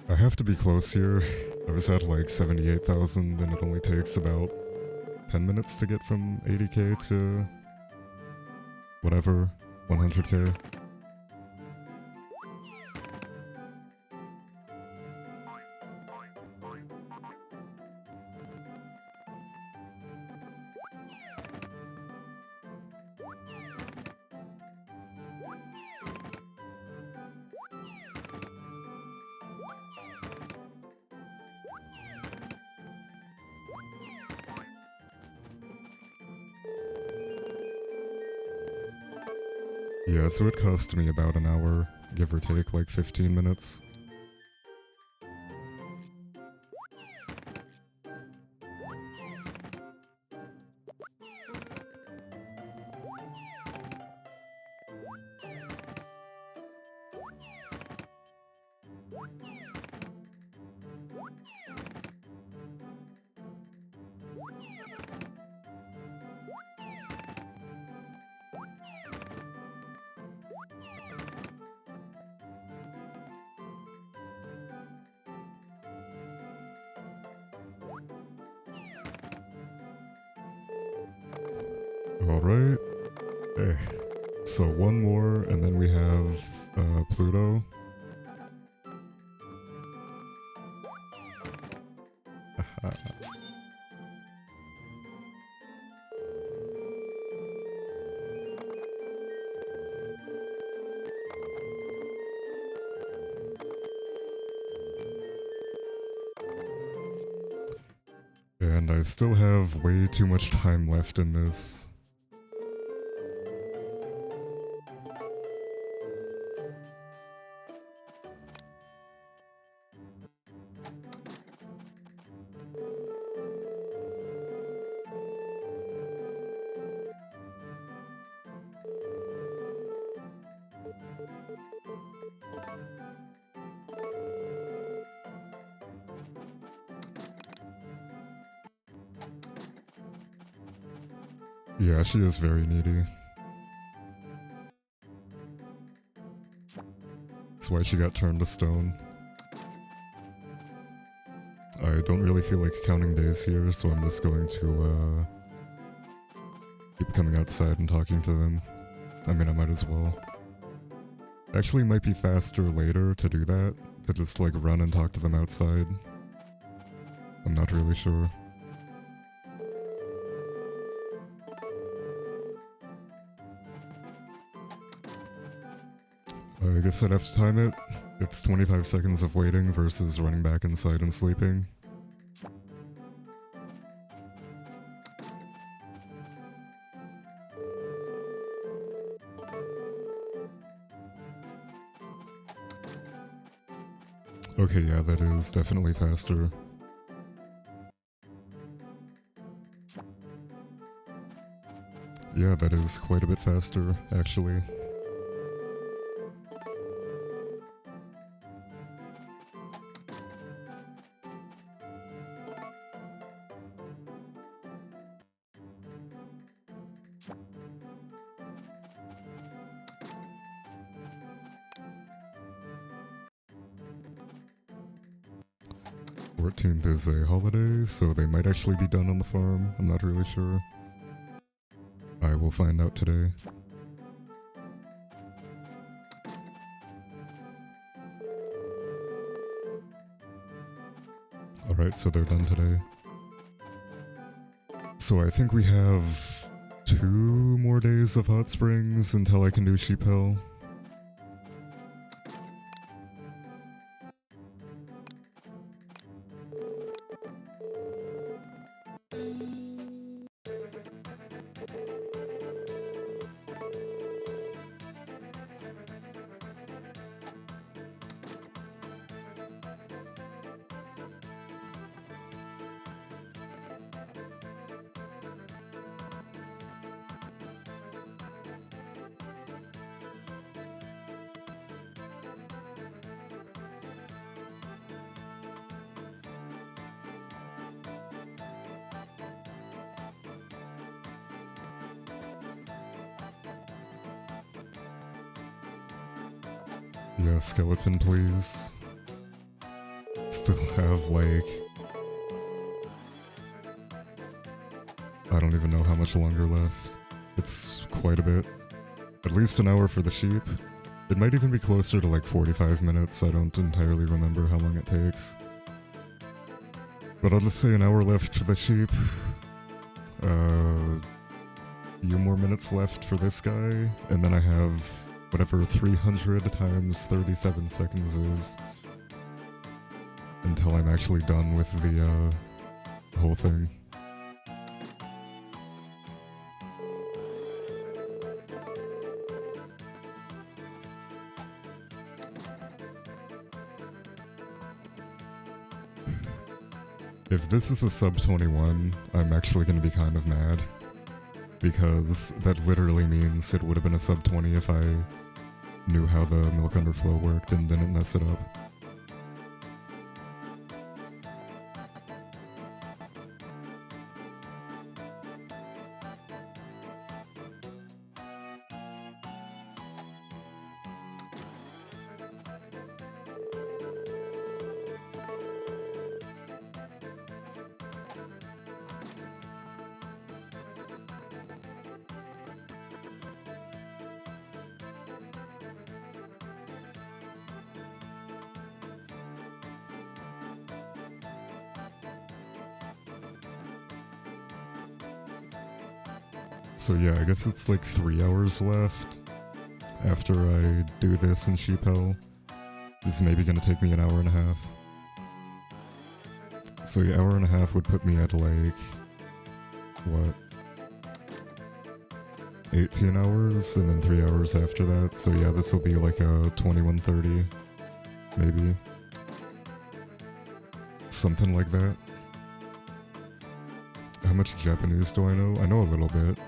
I have to be close here. I was at like 78,000 and it only takes about 10 minutes to get from 80k to whatever, 100k. Yeah, so it cost me about an hour, give or take like 15 minutes. Alright. Okay. So one more, and then we have Pluto. And I still have way too much time left in this. Yeah, she is very needy. That's why she got turned to stone. I don't really feel like counting days here, so I'm just going to keep coming outside and talking to them. I mean, I might as well. Actually, might be faster later to do that, to just like run and talk to them outside. I'm not really sure. I guess I'd have to time it. It's 25 seconds of waiting versus running back inside and sleeping. Okay, yeah, that is definitely faster. Yeah, that is quite a bit faster, actually. Is a holiday, so they might actually be done on the farm. I'm not really sure. I will find out today. Alright, so they're done today. So I think we have 2 more days of hot springs until I can do Sheep Hill. Yeah, skeleton, please. Still have, like... I don't even know how much longer left. It's quite a bit. At least an hour for the sheep. It might even be closer to like 45 minutes, I don't entirely remember how long it takes. But I'll just say an hour left for the sheep. Few more minutes left for this guy, and then I have whatever 300 times 37 seconds is until I'm actually done with the whole thing. If this is a sub 21, I'm actually going to be kind of mad. Because that literally means it would have been a sub 20 if I knew how the milk underflow worked and didn't mess it up. So yeah, I guess it's like 3 hours left after I do this in Sheep Hell. This is maybe gonna take me an hour and a half. So the hour and a half would put me at like, what? 18 hours, and then 3 hours after that. So yeah, this will be like a 21:30, maybe. Something like that. How much Japanese do I know? I know a little bit.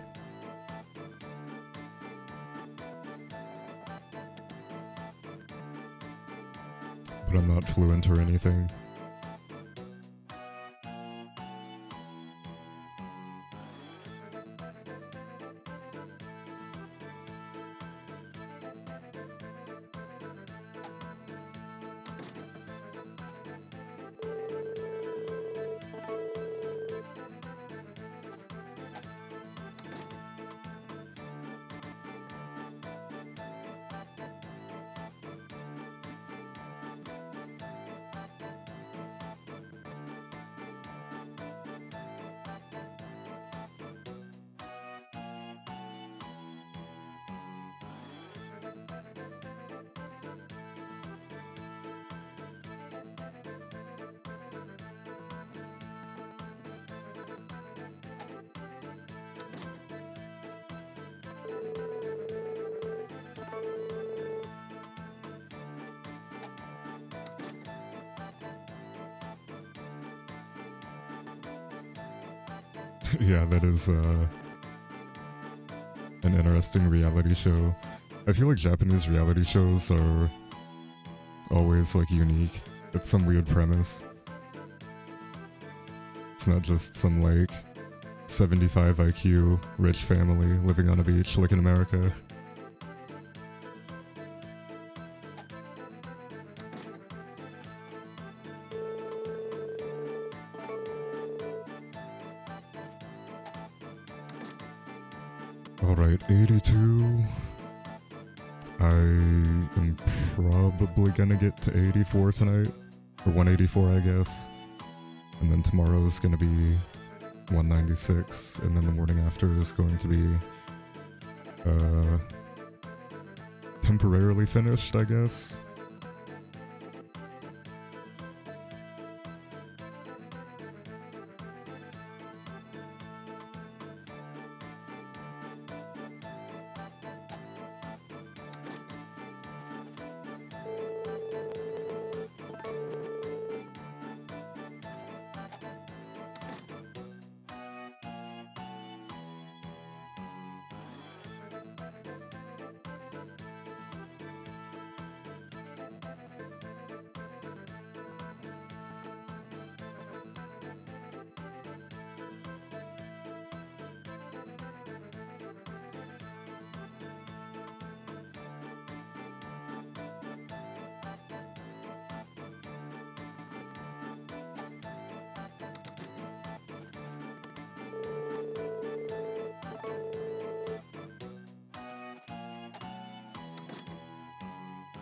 But I'm not fluent or anything. Yeah, that is an interesting reality show. I feel like Japanese reality shows are always like unique. It's some weird premise. It's not just some like 75 IQ rich family living on a beach like in America. Alright, 82. I am probably gonna get to 84 tonight. Or 184, I guess. And then tomorrow's gonna be 196. And then the morning after is going to be temporarily finished, I guess.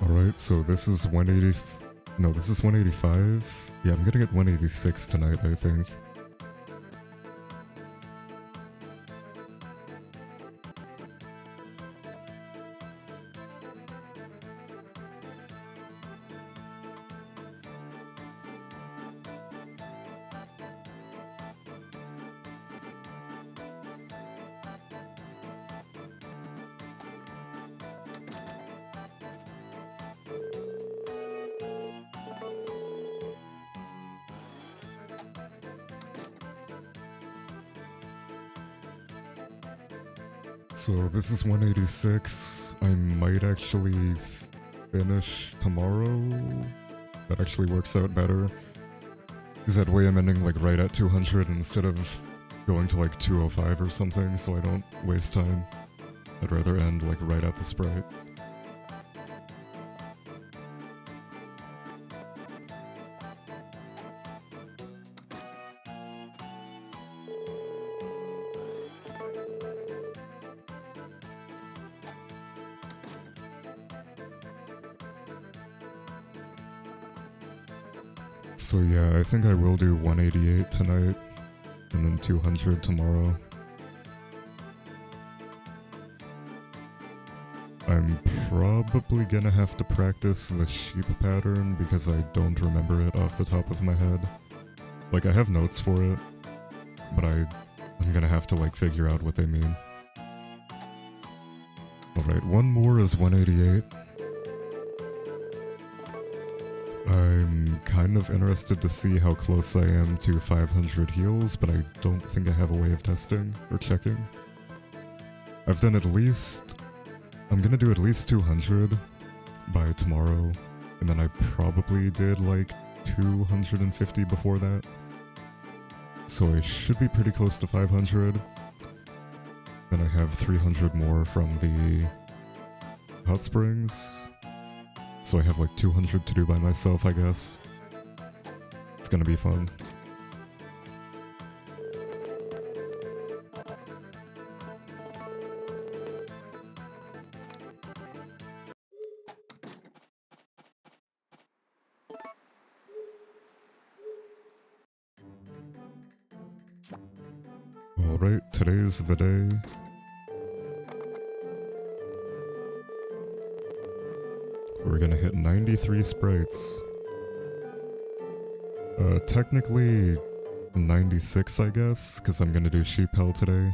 Alright, so this is 180... No, this is 185. Yeah, I'm gonna get 186 tonight, I think. So this is 186. I might actually finish tomorrow. That actually works out better. Because that way I'm ending like right at 200 instead of going to like 205 or something, so I don't waste time. I'd rather end like right at the Sprite. So yeah, I think I will do 188 tonight, and then 200 tomorrow. I'm probably gonna have to practice the sheep pattern because I don't remember it off the top of my head. Like, I have notes for it, but I'm gonna have to like figure out what they mean. Alright, one more is 188. I'm kind of interested to see how close I am to 500 heals, but I don't think I have a way of testing or checking. I've done at least... I'm gonna do at least 200 by tomorrow, and then I probably did like 250 before that. So I should be pretty close to 500. Then I have 300 more from the hot springs. So I have like 200 to do by myself, I guess. It's gonna be fun. Alright, today's the day. We're gonna hit 93 sprites. Technically 96, I guess, because I'm gonna do sheep hell today.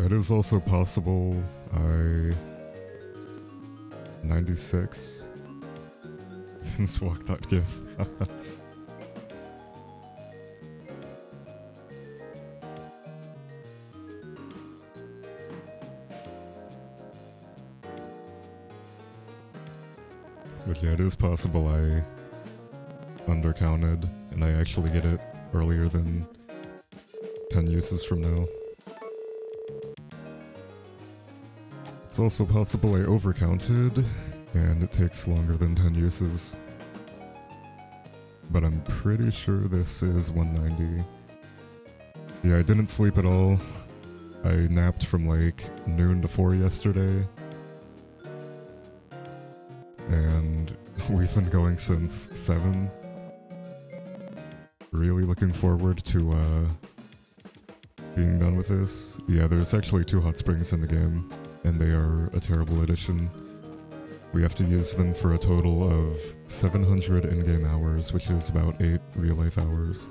It is also possible 96. Swag.gif. But yeah, it is possible I undercounted and I actually get it earlier than 10 uses from now. It's also possible I overcounted, and it takes longer than 10 uses. But I'm pretty sure this is 190. Yeah, I didn't sleep at all. I napped from like noon to 4 yesterday. And we've been going since 7. Really looking forward to being done with this. Yeah, there's actually 2 hot springs in the game, and they are a terrible addition. We have to use them for a total of 700 in-game hours, which is about 8 real-life hours.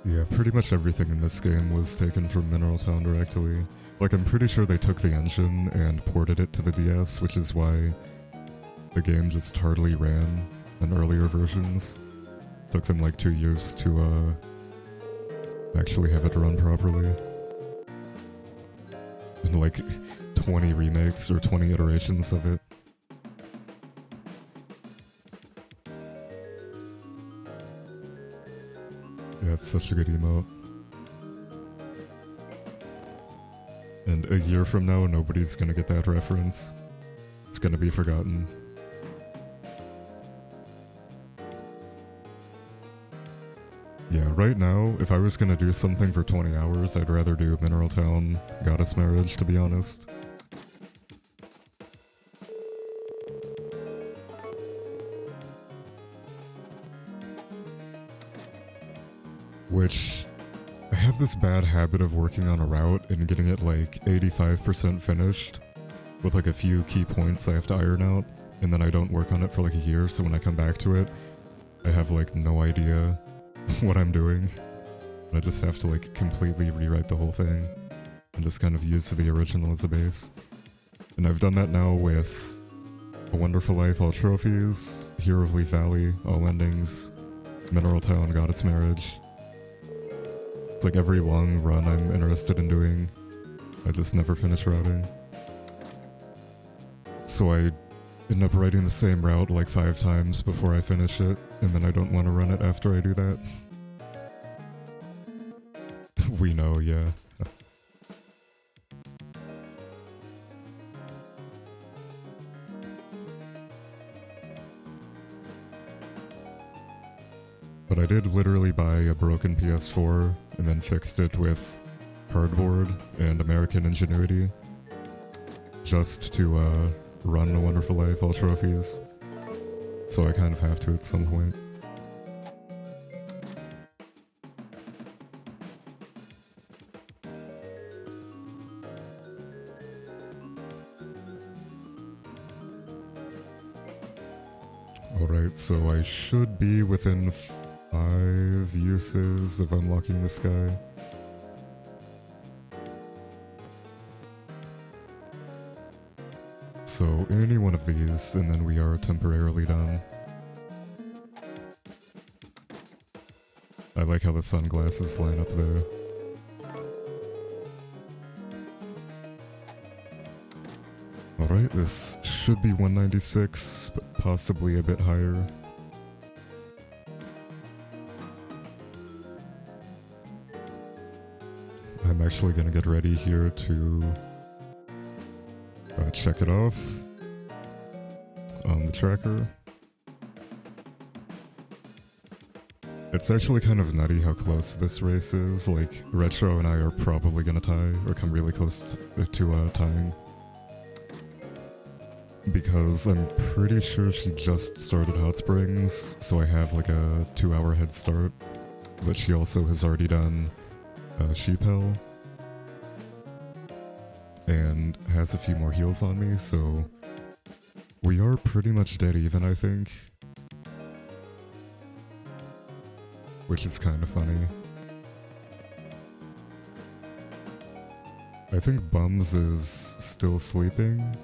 Yeah, pretty much everything in this game was taken from Mineral Town directly. Like, I'm pretty sure they took the engine and ported it to the DS, which is why the game just hardly ran in earlier versions. Took them like 2 years to actually have it run properly. And like 20 remakes or 20 iterations of it. Yeah, it's such a good emote. And a year from now, nobody's gonna get that reference. It's gonna be forgotten. Yeah, right now, if I was gonna do something for 20 hours, I'd rather do Mineral Town Goddess Marriage, to be honest. which I have this bad habit of working on a route and getting it like 85% finished with like a few key points I have to iron out, and then I don't work on it for like a year, so when I come back to it, I have like no idea what I'm doing. I just have to like completely rewrite the whole thing and just kind of use the original as a base. And I've done that now with A Wonderful Life, all trophies, Hero of Leaf Valley, all endings, Mineral Town, Goddess Marriage. It's like every long run I'm interested in doing, I just never finish routing. So I end up writing the same route like 5 times before I finish it, and then I don't want to run it after I do that. We know, yeah. But I did literally buy a broken PS4 and then fixed it with cardboard and American Ingenuity just to run A Wonderful Life, all trophies. So I kind of have to at some point. Alright, so I should be within 5 uses of unlocking this guy. So any one of these, and then we are temporarily done. I like how the sunglasses line up there. Alright, this should be 196, but possibly a bit higher. I'm actually gonna get ready here to check it off on the tracker. It's actually kind of nutty how close this race is. Like, Retro and I are probably gonna tie, or come really close to tying. Because I'm pretty sure she just started Hot Springs, so I have like a 2-hour head start. But she also has already done Sheep Hill, and has a few more heals on me, so we are pretty much dead even, I think. Which is kind of funny. I think Bums is still sleeping.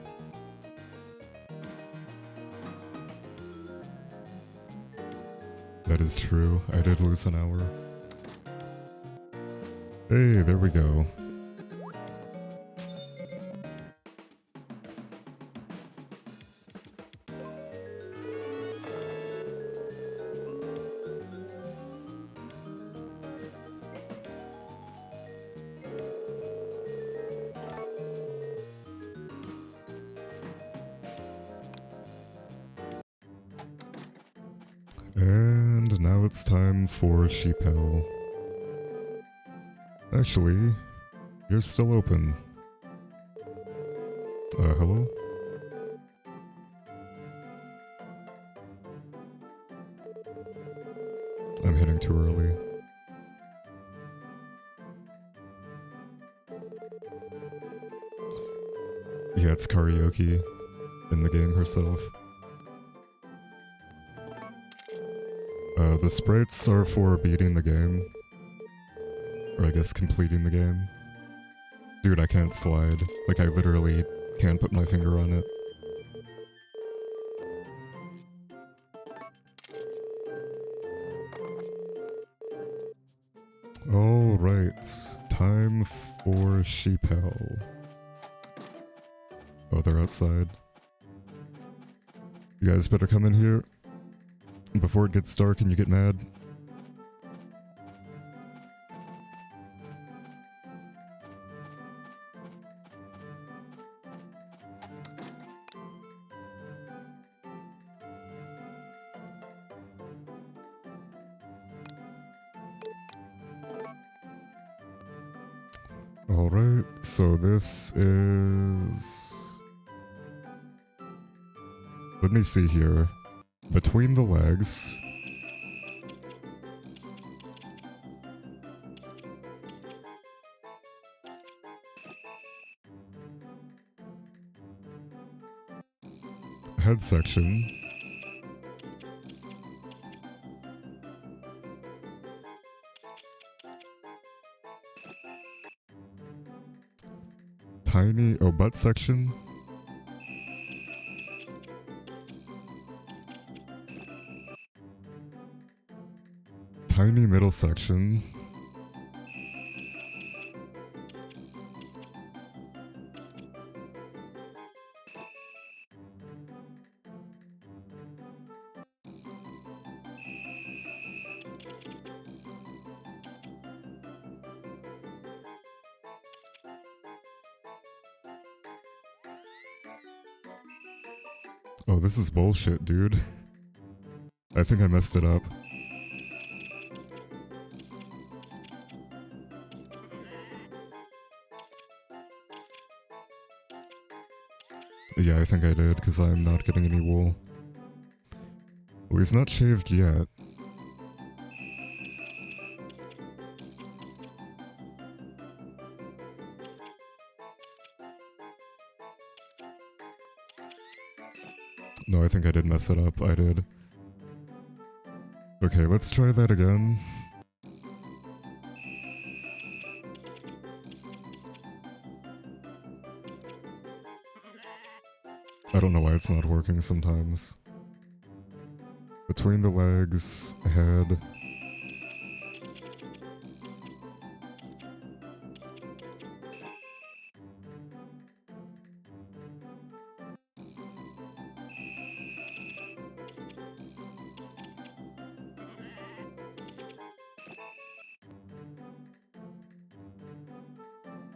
That is true, I did lose an hour. Hey, there we go. And now it's time for Sheep Hill. Actually, you're still open. Hello? I'm hitting too early. Yeah, it's karaoke in the game herself. The sprites are for beating the game. Or I guess completing the game. Dude, I can't slide. Like, I literally can't put my finger on it. Alright, time for Sheep Hill. Oh, they're outside. You guys better come in here before it gets dark and you get mad. Alright, so this is... Let me see here. Between the legs. head section. Tiny, oh, butt section. Tiny middle section. Oh, this is bullshit, dude. I think I messed it up. Yeah, I think I did, because I'm not getting any wool. Well, he's not shaved yet. No, I think I did mess it up. I did. Okay, let's try that again. I don't know why it's not working sometimes. Between the legs, head.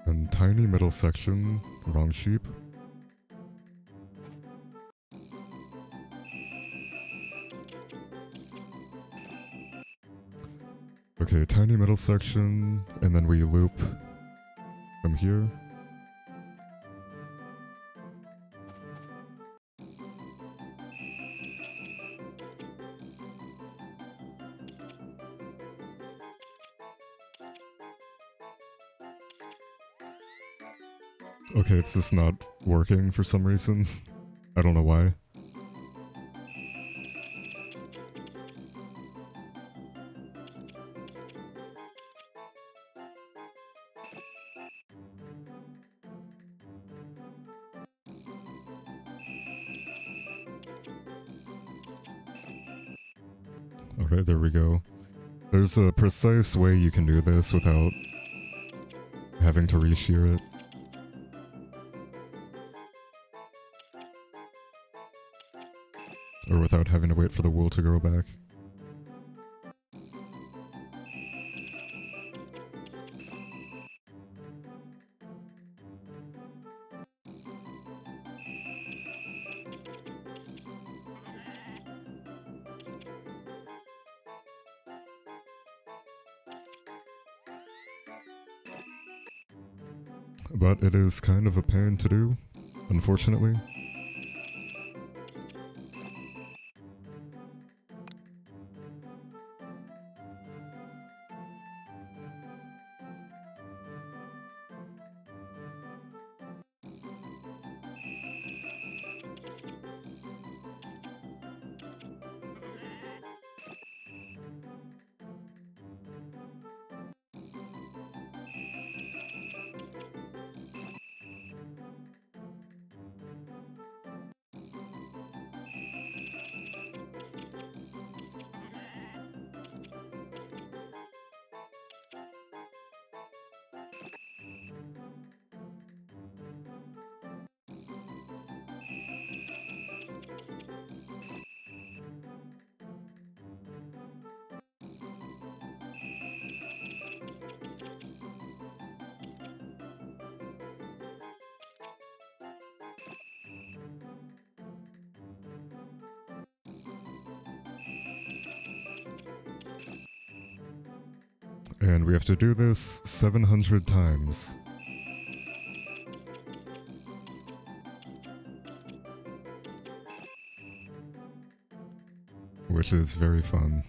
And tiny middle section, wrong sheep. Okay, tiny middle section, and then we loop from here. Okay, it's just not working for some reason. I don't know why. Alright, there we go. There's a precise way you can do this without having to re-shear it. Or without having to wait for the wool to grow back. But it is kind of a pain to do, unfortunately. And we have to do this 700 times. Which is very fun.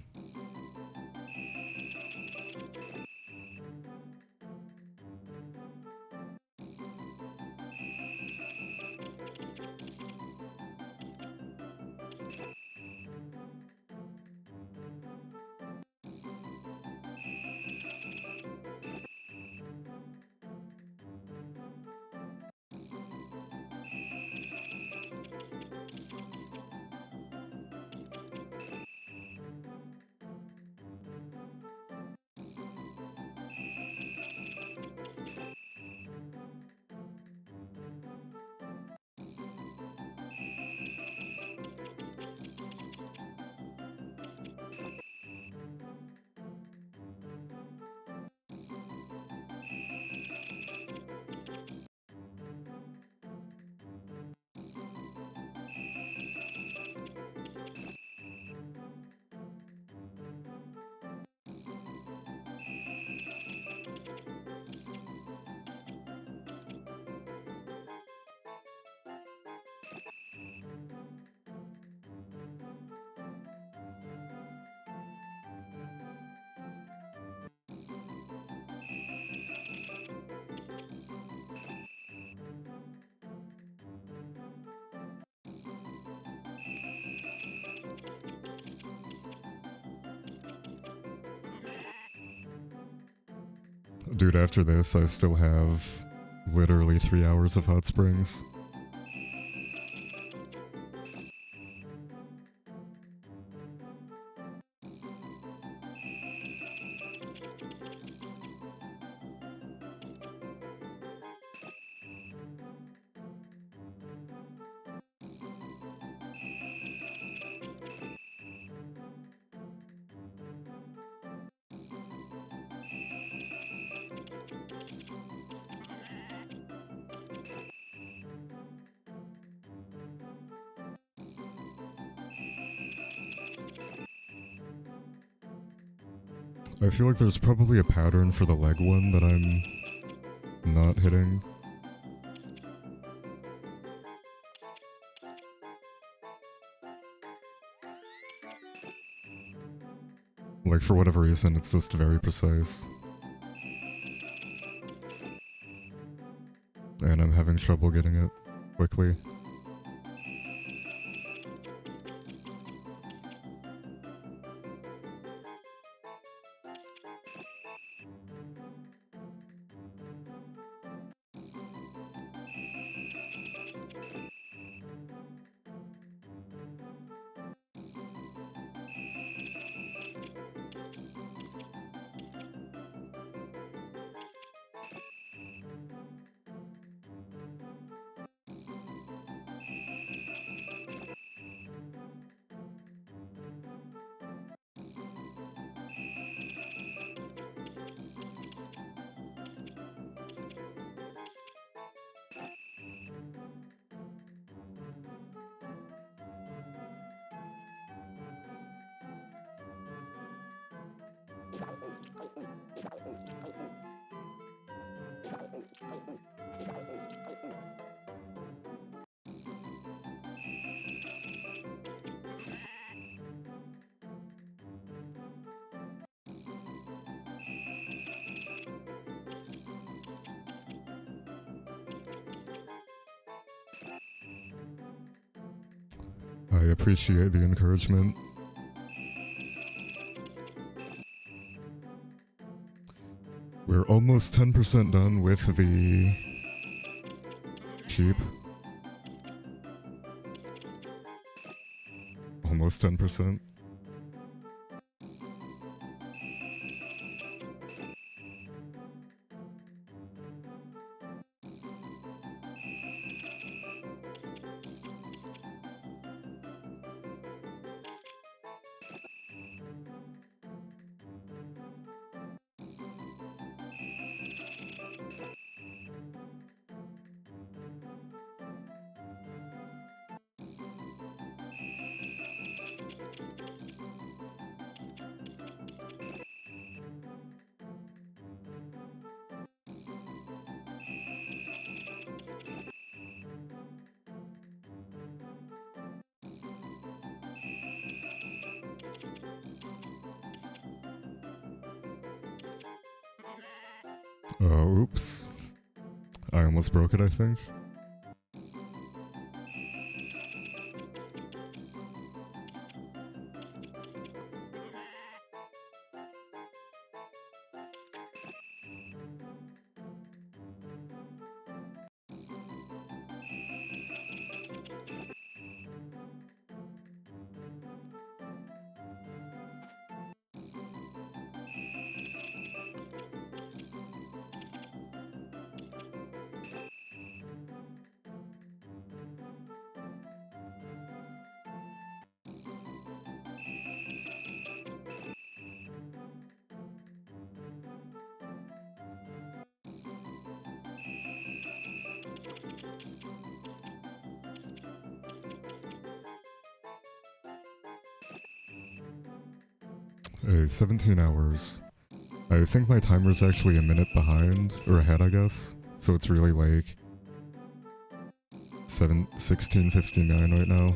Dude, after this, I still have literally 3 hours of hot springs. I feel like there's probably a pattern for the leg one that I'm not hitting. Like, for whatever reason, it's just very precise. And I'm having trouble getting it quickly. I appreciate the encouragement. We're almost 10% done with the sheep. Almost 10%. Oops. I almost broke it, I think. Hey, 17 hours. I think my timer's actually a minute behind, or ahead, I guess. So it's really like 16:59 right now.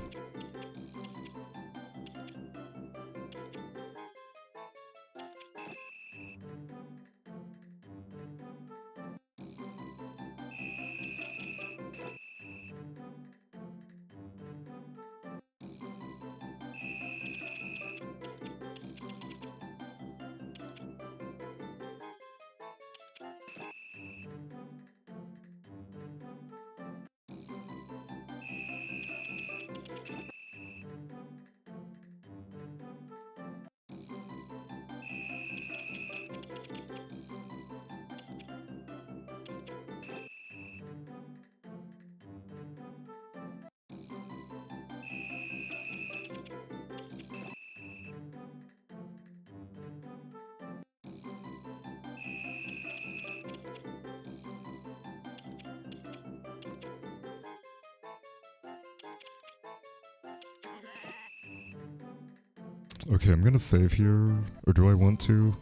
Okay, I'm gonna save here, or do I want to?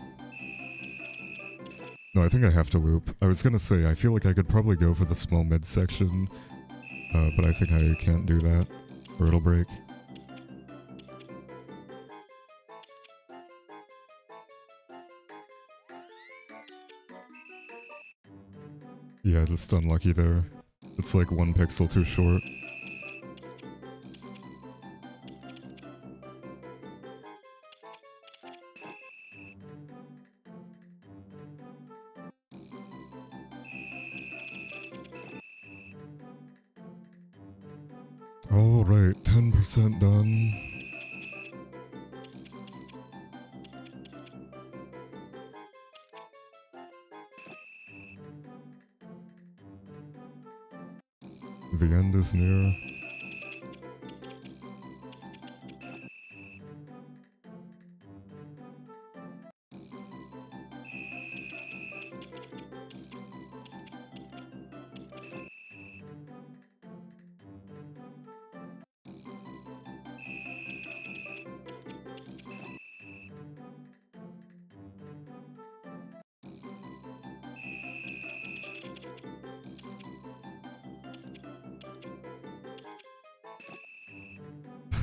No, I think I have to loop. I was gonna say, I feel like I could probably go for the small midsection, but I think I can't do that, or it'll break. Yeah, just unlucky there. It's like 1 pixel too short. Alright, 10% done. The end is near.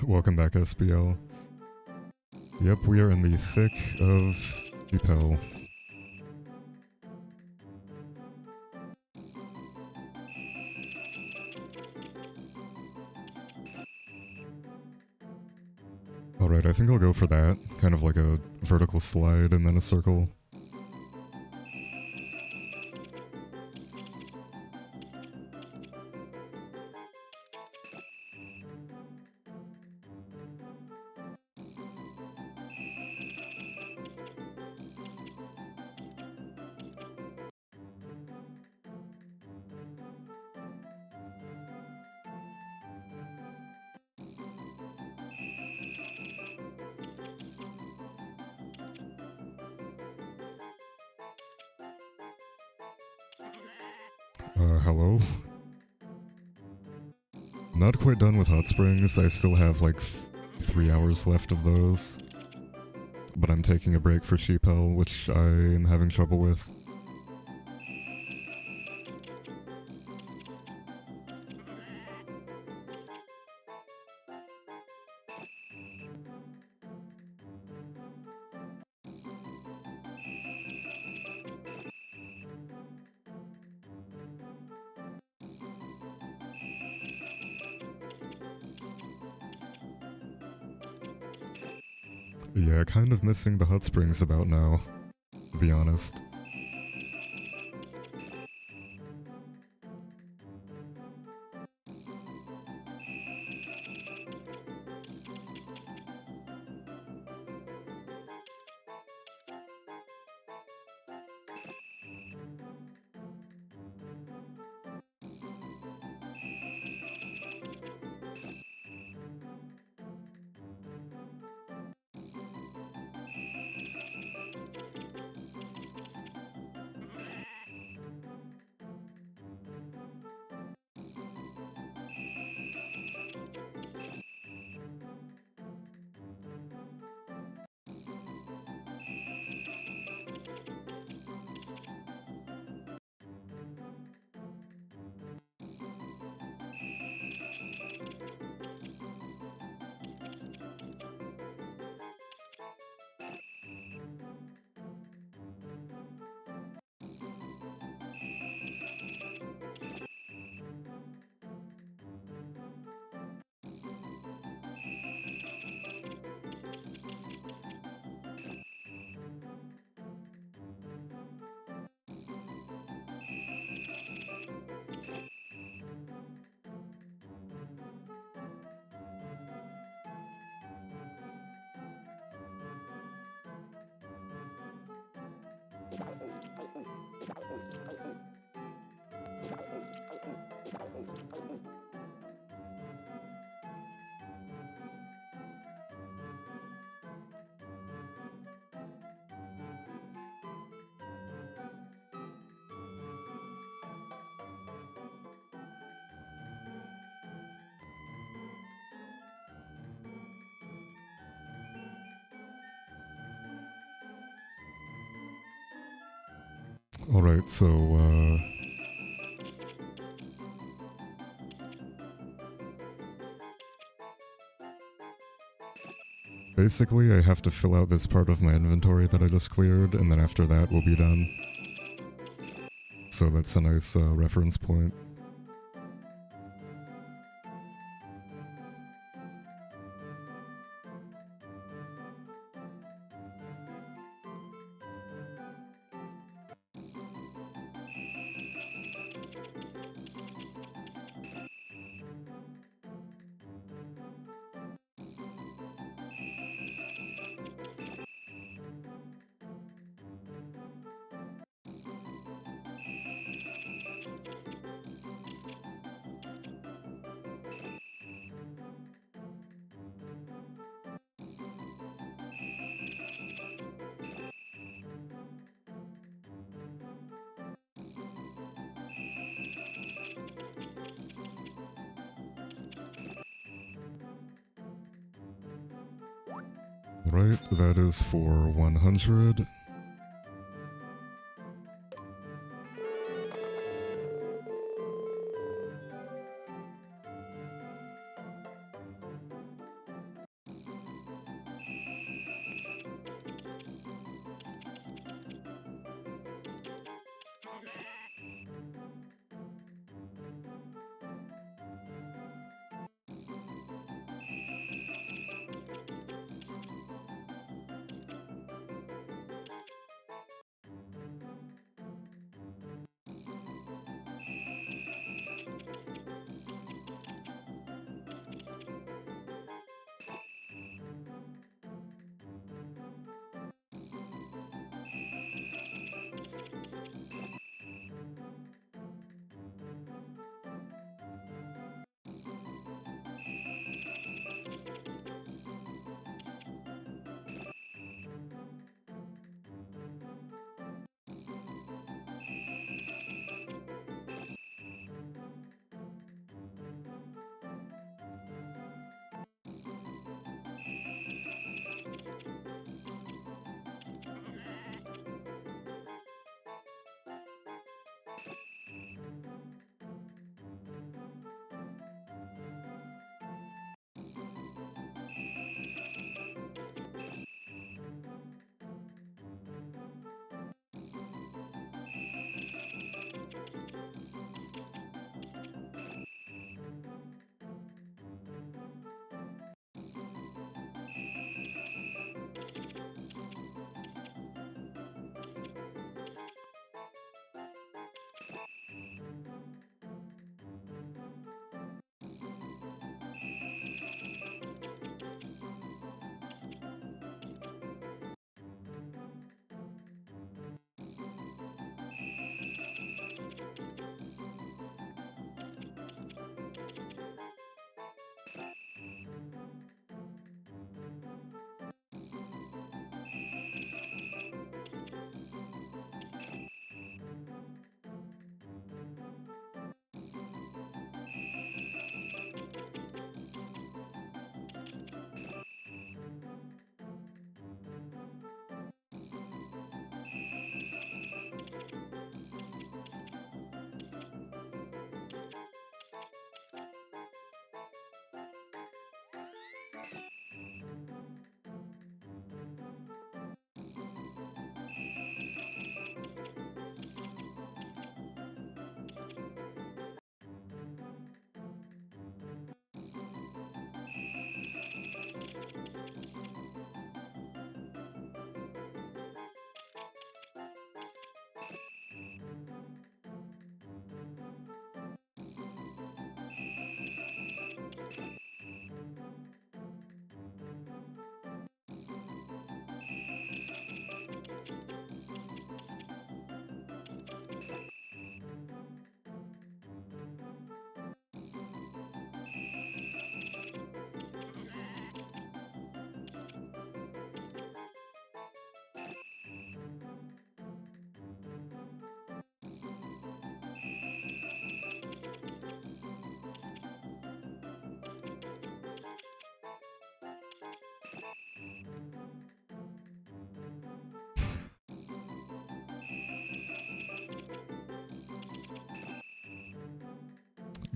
Welcome back, SBL. Yep, we are in the thick of Repel. Alright, I think I'll go for that. Kind of like a vertical slide and then a circle. Hello? Not quite done with hot springs. I still have like 3 hours left of those. But I'm taking a break for sheep hell, which I am having trouble with. Yeah, kind of missing the hot springs about now, to be honest. Alright, so, basically, I have to fill out this part of my inventory that I just cleared, and then after that, we'll be done. So that's a nice reference point. Right, that is for 100.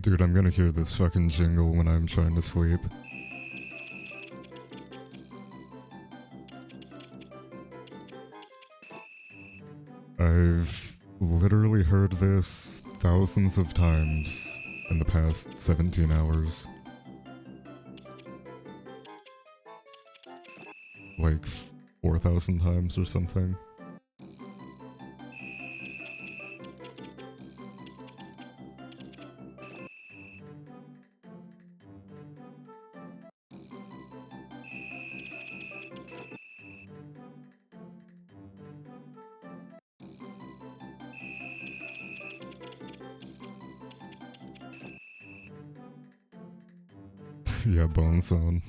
Dude, I'm gonna hear this fucking jingle when I'm trying to sleep. I've literally heard this thousands of times in the past 17 hours. Like 4,000 times or something. Yeah, Bone Zone.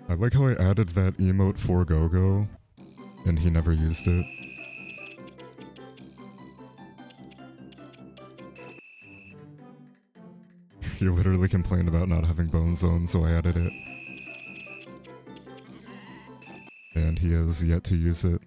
I like how I added that emote for Go-Go, and he never used it. He literally complained about not having Bone Zone, so I added it. And he has yet to use it.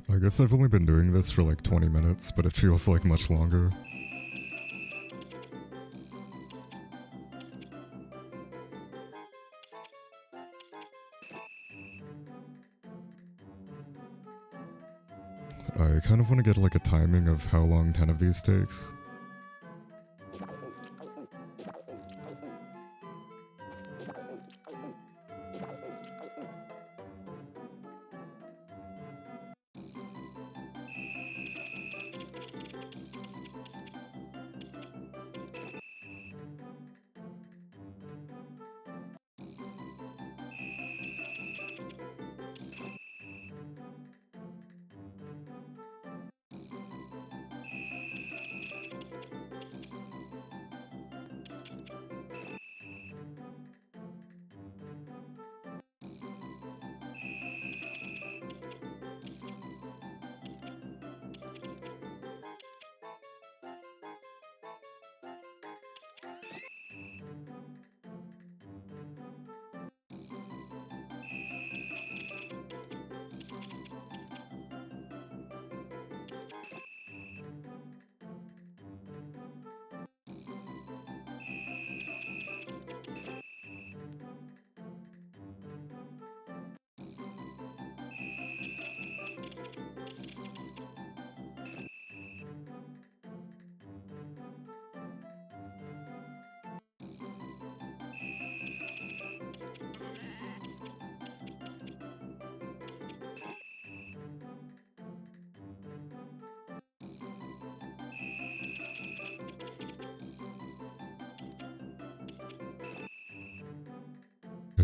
I guess I've only been doing this for like 20 minutes, but it feels like much longer. I kind of want to get like a timing of how long 10 of these takes.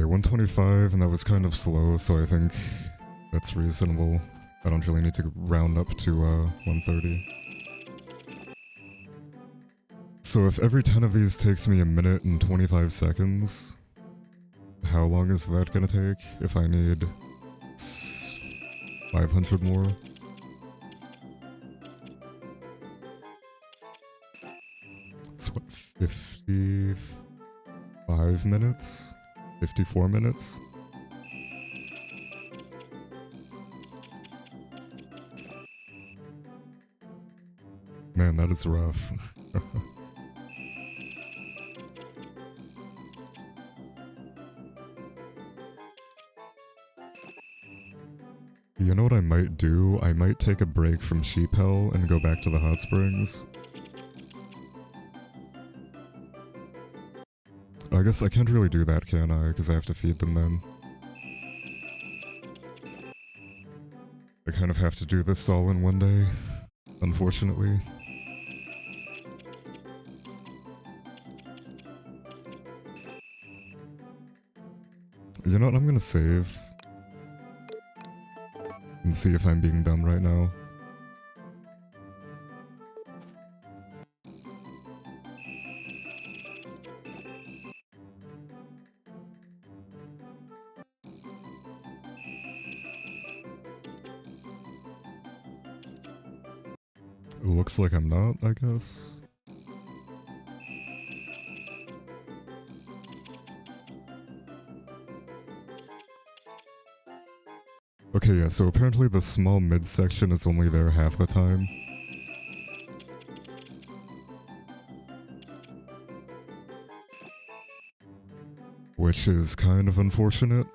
Okay, 125, and that was kind of slow, so I think that's reasonable. I don't really need to round up to 130. So if every 10 of these takes me a minute and 25 seconds, how long is that gonna take if I need 500 more? It's what, 55 minutes? 54 minutes? Man, that is rough. You know what I might do? I might take a break from Sheep Hell and go back to the hot springs. I guess I can't really do that, can I? Because I have to feed them then. I kind of have to do this all in one day, unfortunately. You know what? I'm gonna save. And see if I'm being dumb right now. It looks like I'm not, I guess. Okay, yeah, so apparently the small midsection is only there half the time. Which is kind of unfortunate.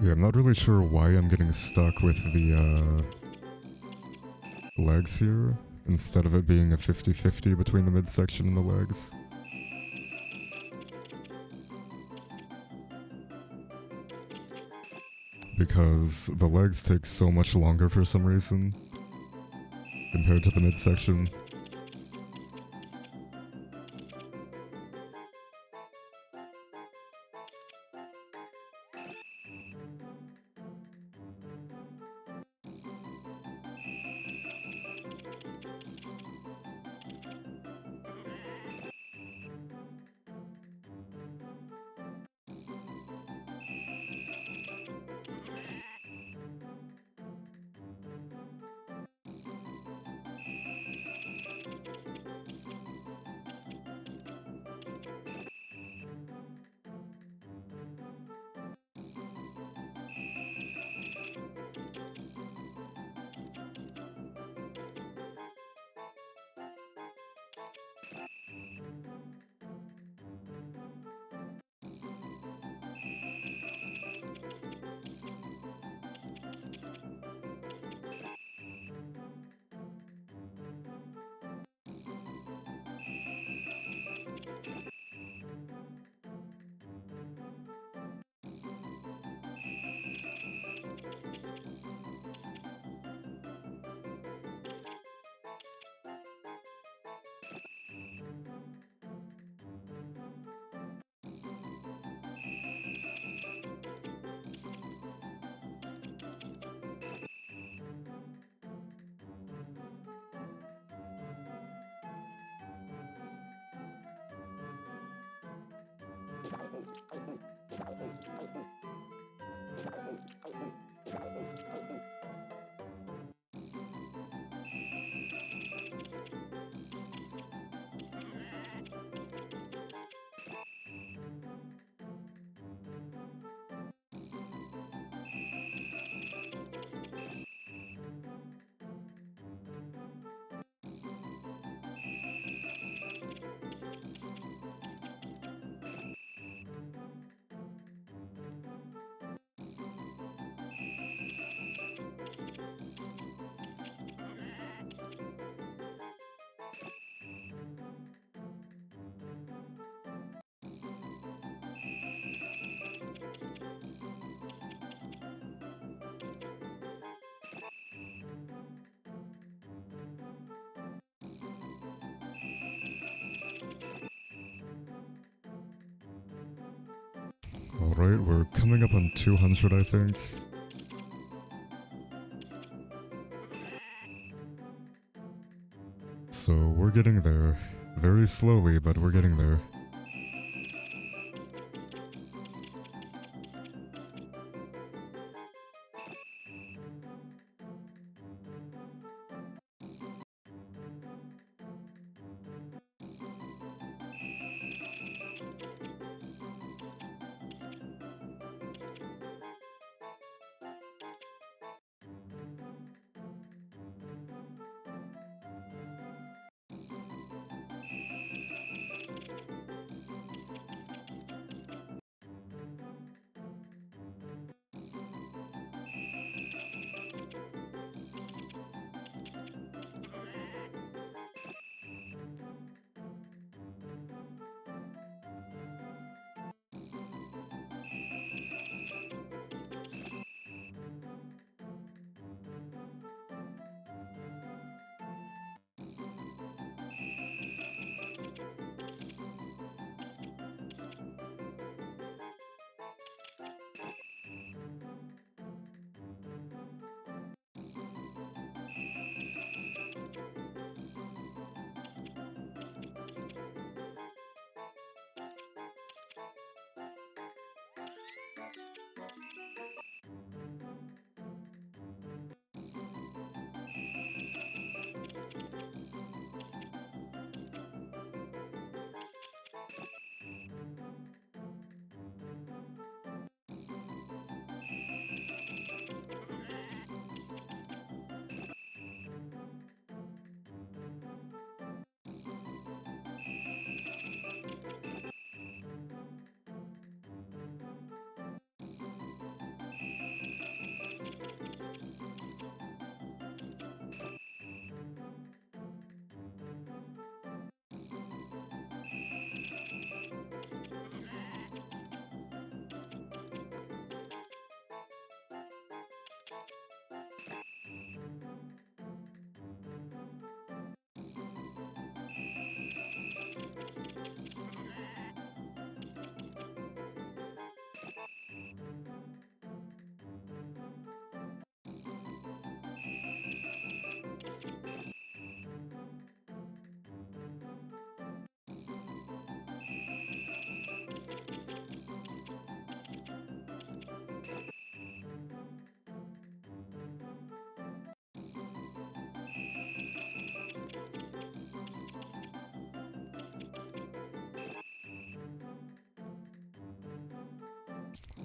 Yeah, I'm not really sure why I'm getting stuck with the legs here, instead of it being a 50-50 between the midsection and the legs. Because the legs take so much longer for some reason, compared to the midsection. Alright, we're coming up on 200, I think. So we're getting there. Very slowly, but we're getting there.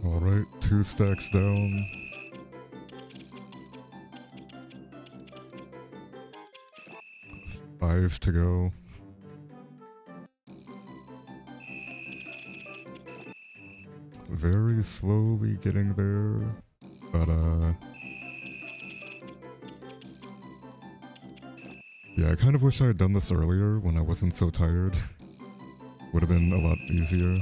Alright, 2 stacks down. Five to go. Very slowly getting there, but yeah, I kind of wish I had done this earlier when I wasn't so tired. Would have been a lot easier.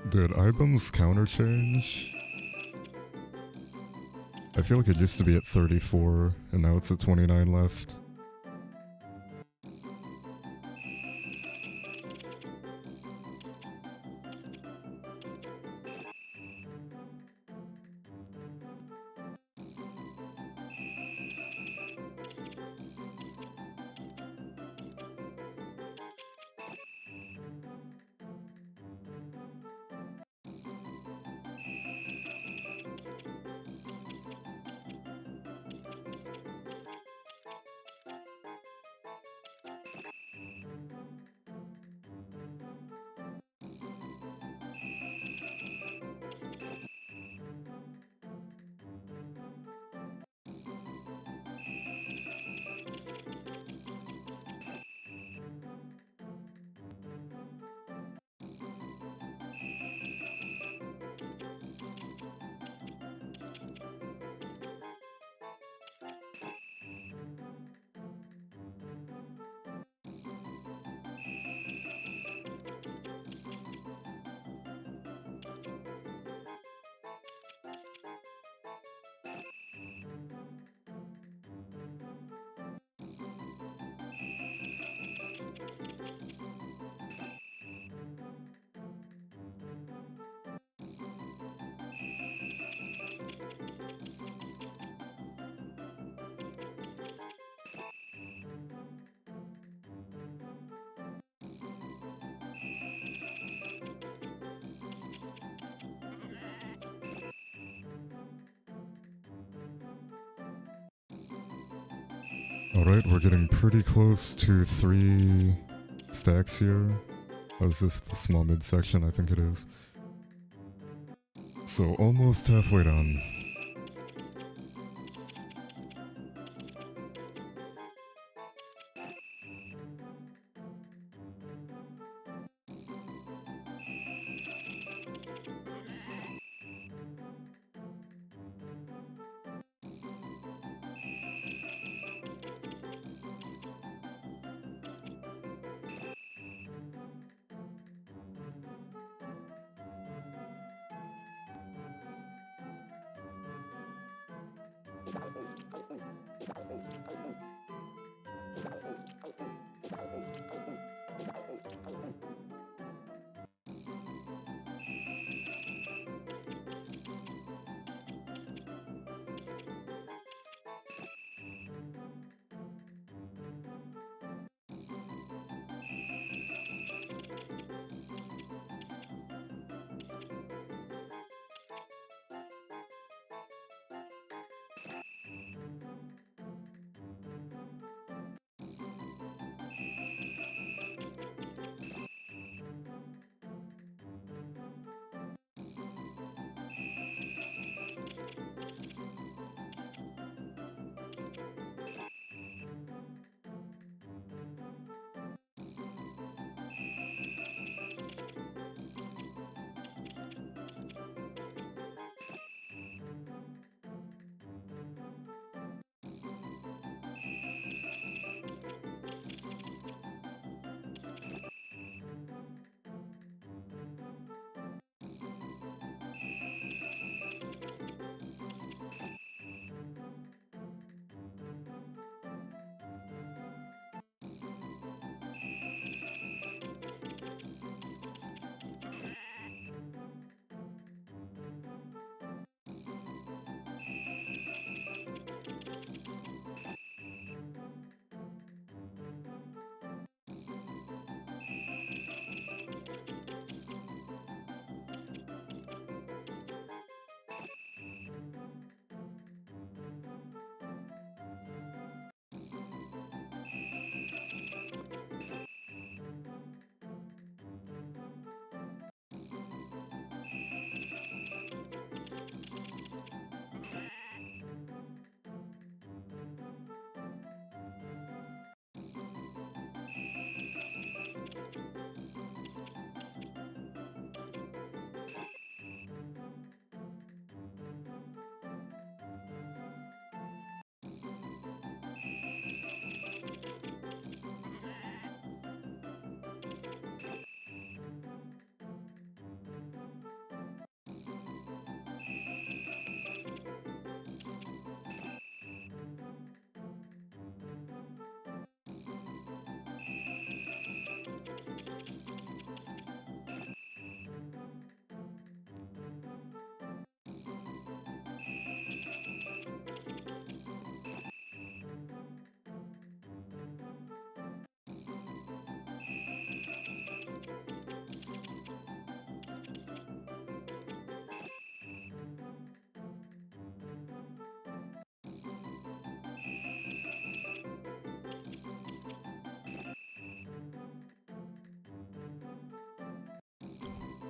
Did Ibum's counter change? I feel like it used to be at 34, and now it's at 29 left. Alright, we're getting pretty close to 3 stacks here. Oh, is this the small midsection? I think it is. So almost halfway done.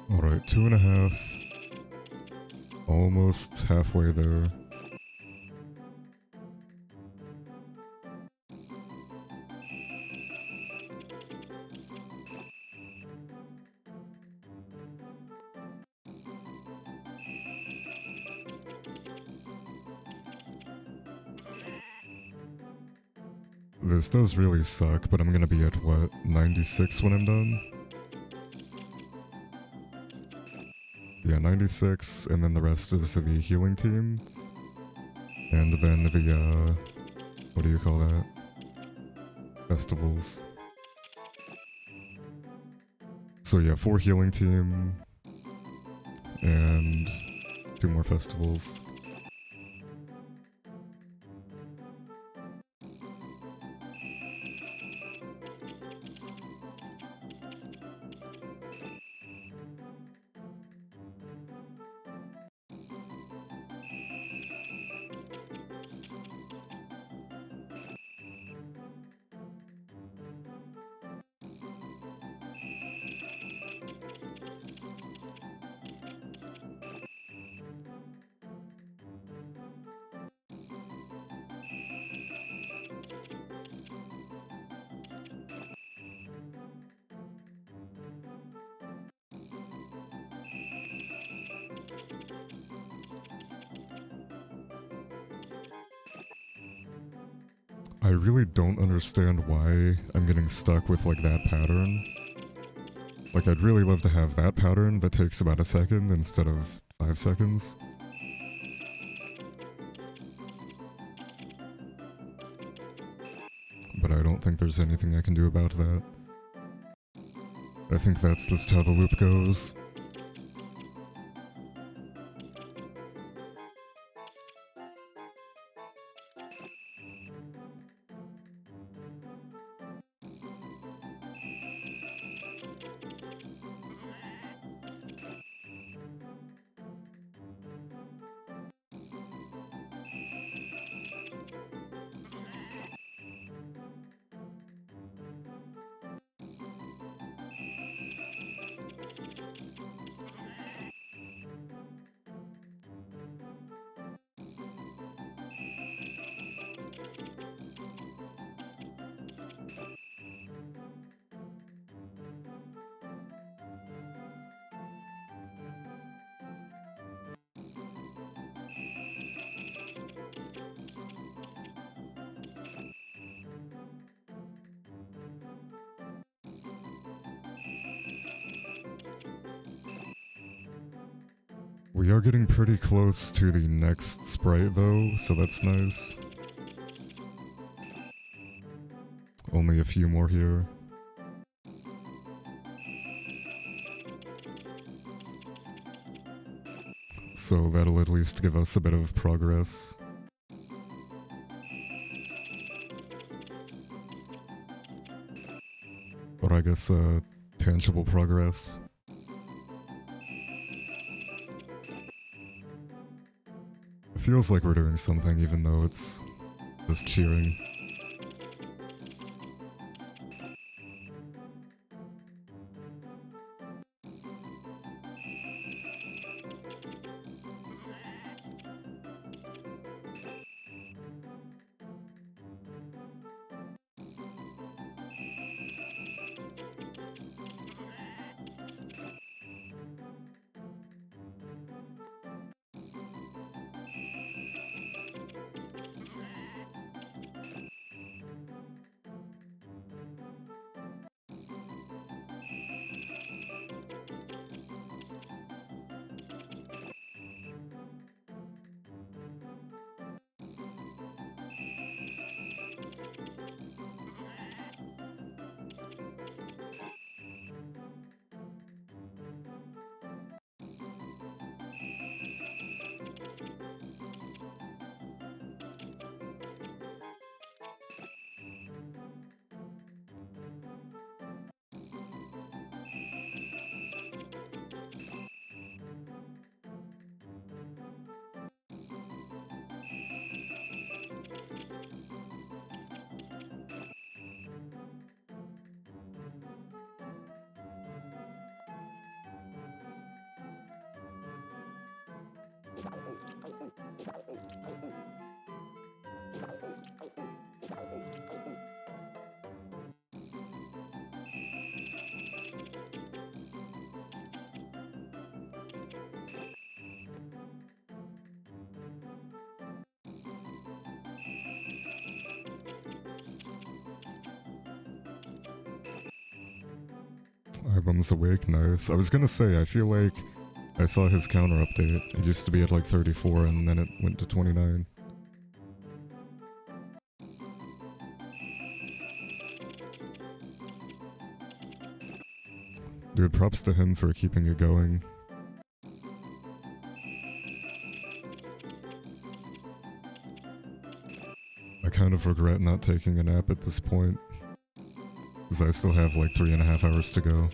Alright, 2.5. Almost halfway there. This does really suck, but I'm gonna be at, what, 96 when I'm done? Yeah, 96, and then the rest is the healing team. And then the, what do you call that? Festivals. So yeah, 4 healing team, and 2 more festivals. I really don't understand why I'm getting stuck with, like, that pattern. Like, I'd really love to have that pattern that takes about a second instead of 5 seconds. But I don't think there's anything I can do about that. I think that's just how the loop goes. We are getting pretty close to the next sprite though, so that's nice. Only a few more here. So that'll at least give us a bit of progress. Or I guess, tangible progress. It feels like we're doing something even though it's just cheering. Ibum's awake, nice. I was gonna say, I feel like I saw his counter update. It used to be at like 34 and then it went to 29. Dude, props to him for keeping it going. I kind of regret not taking a nap at this point, because I still have like 3.5 hours to go.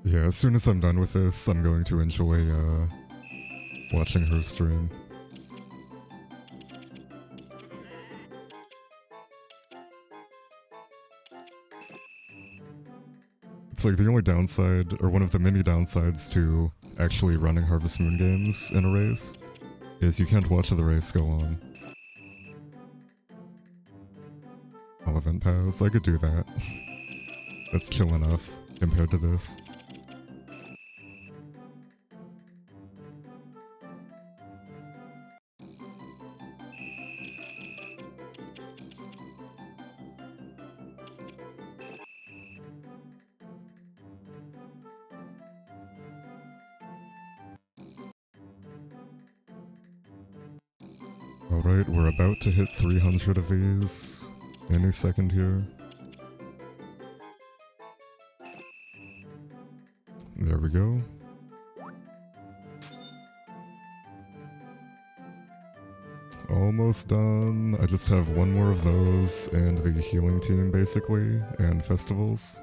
Yeah, as soon as I'm done with this, I'm going to enjoy, watching her stream. It's like the only downside, or one of the many downsides to actually running Harvest Moon games in a race, is you can't watch the race go on. All event pass, I could do that. That's chill enough compared to this. Alright, we're about to hit 300 of these any second here. There we go. Almost done. I just have one more of those and the healing team basically, and festivals.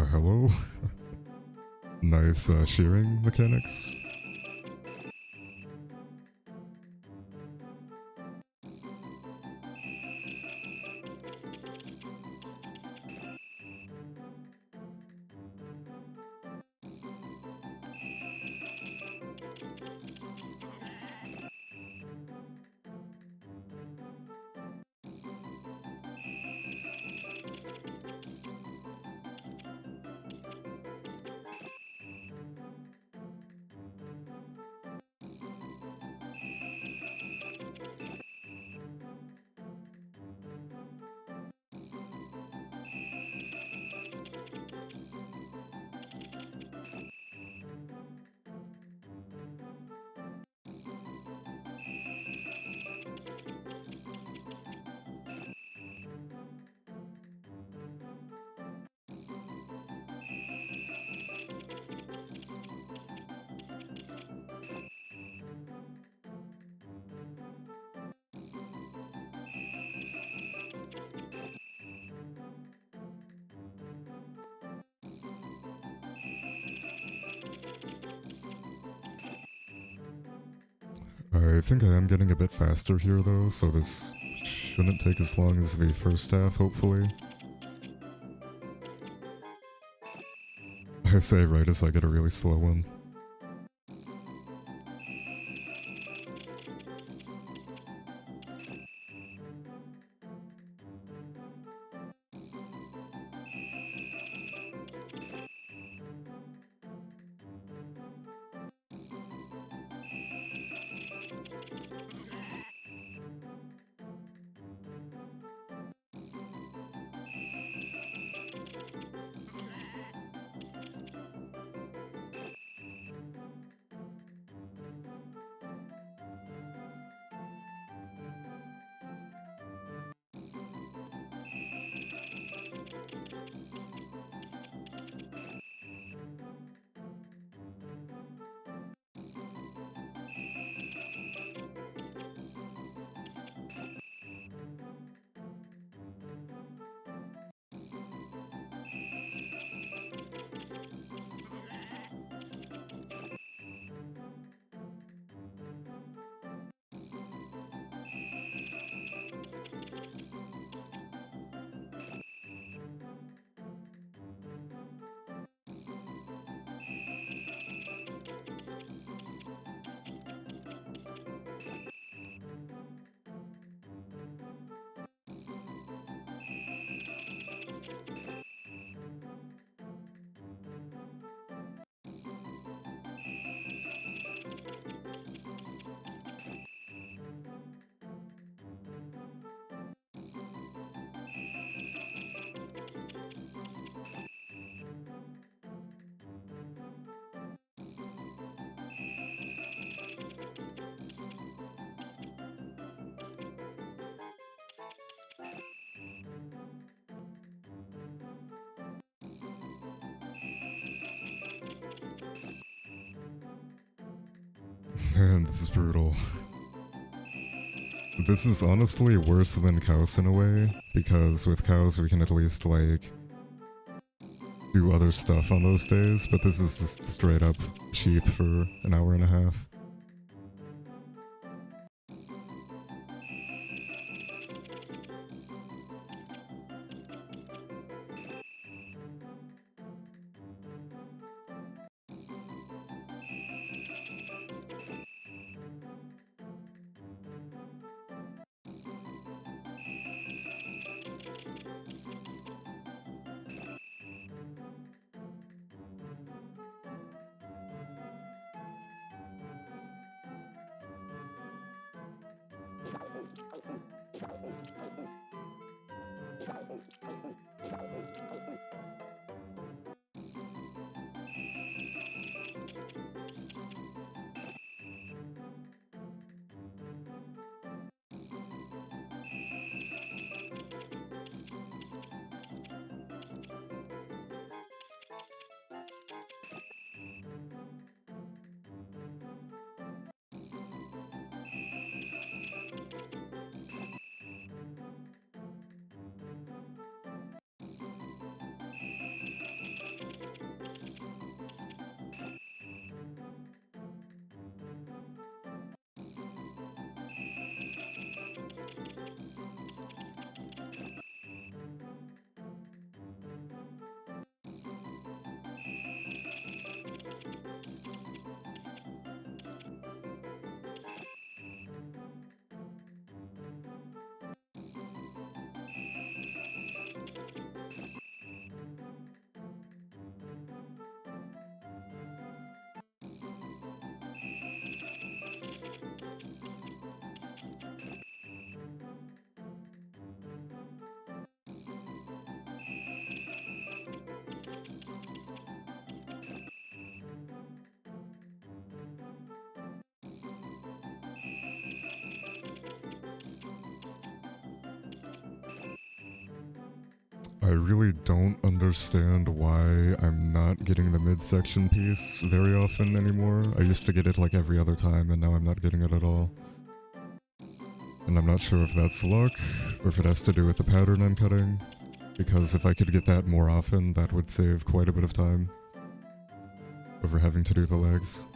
Hello? Nice, shearing mechanics. I think I am getting a bit faster here though, so this shouldn't take as long as the first half, hopefully. I say right as I get a really slow one. Man, this is brutal. This is honestly worse than cows in a way, because with cows we can at least, like, do other stuff on those days, but this is just straight up cheap for an hour and a half. I really don't understand why I'm not getting the midsection piece very often anymore. I used to get it like every other time, and now I'm not getting it at all. And I'm not sure if that's luck, or if it has to do with the pattern I'm cutting, because if I could get that more often, that would save quite a bit of time over having to do the legs.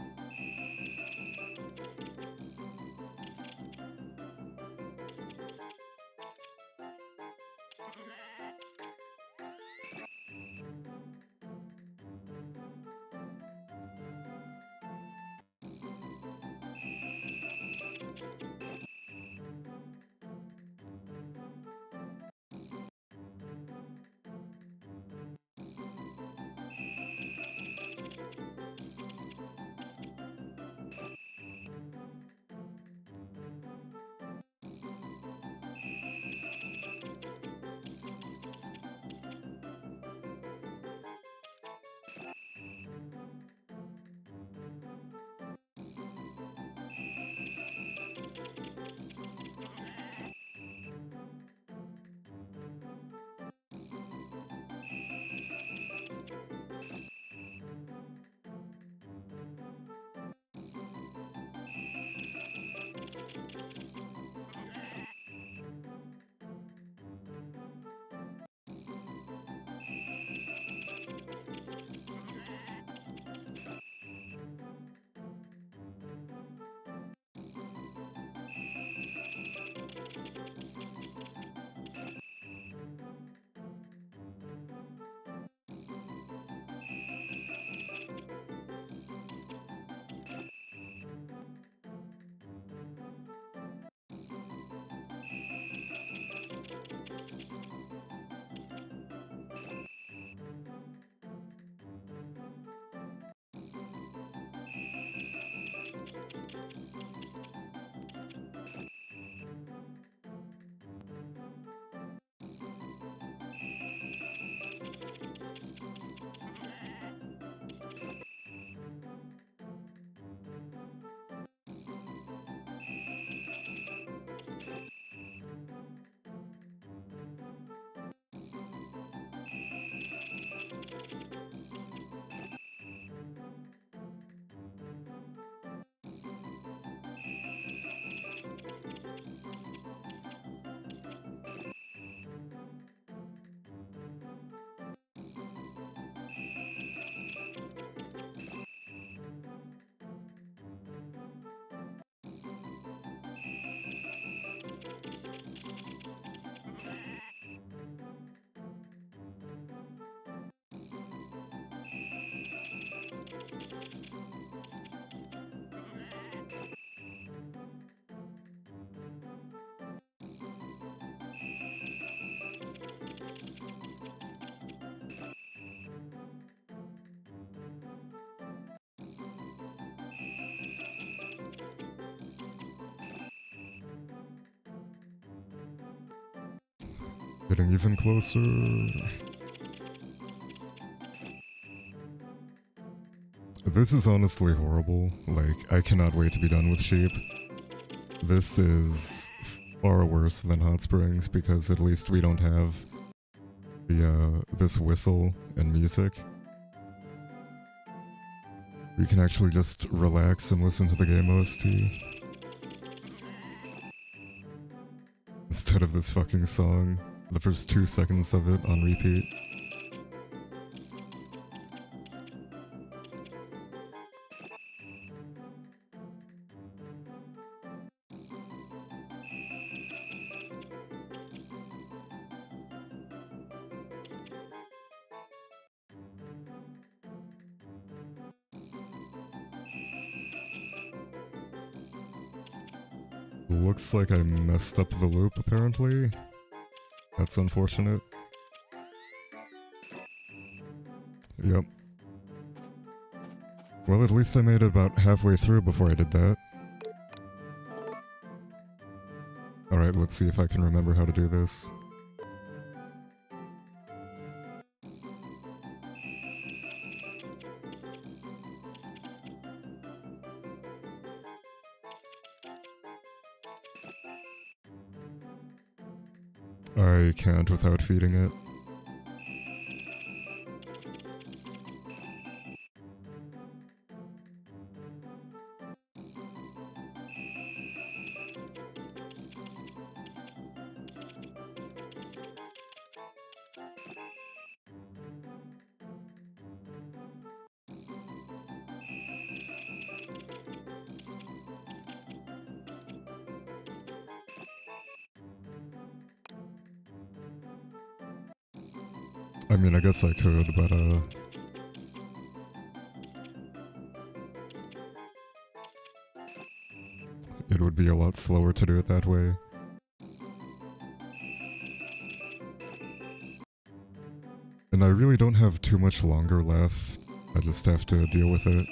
Getting even closer. This is honestly horrible. Like, I cannot wait to be done with sheep. This is far worse than Hot Springs because at least we don't have the this whistle and music. We can actually just relax and listen to the game OST. Instead of this fucking song, the first 2 seconds of it on repeat. Looks like I messed up the loop, apparently. That's unfortunate. Yep. Well, at least I made it about halfway through before I did that. Alright, let's see if I can remember how to do this. I can't without feeding it. I mean, I guess I could, but it would be a lot slower to do it that way. And I really don't have too much longer left. I just have to deal with it.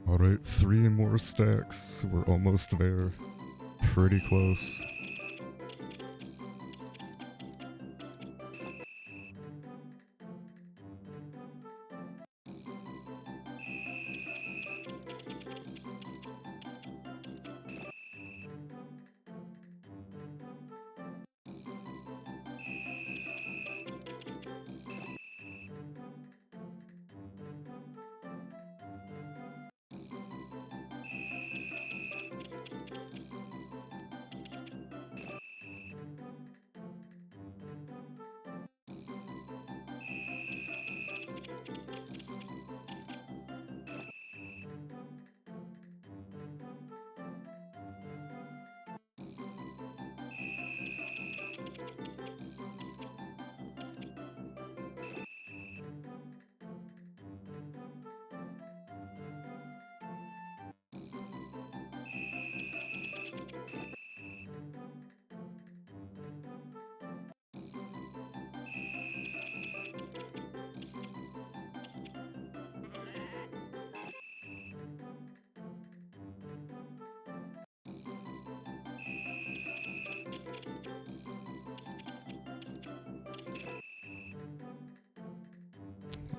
Alright, 3 more stacks. We're almost there. Pretty close.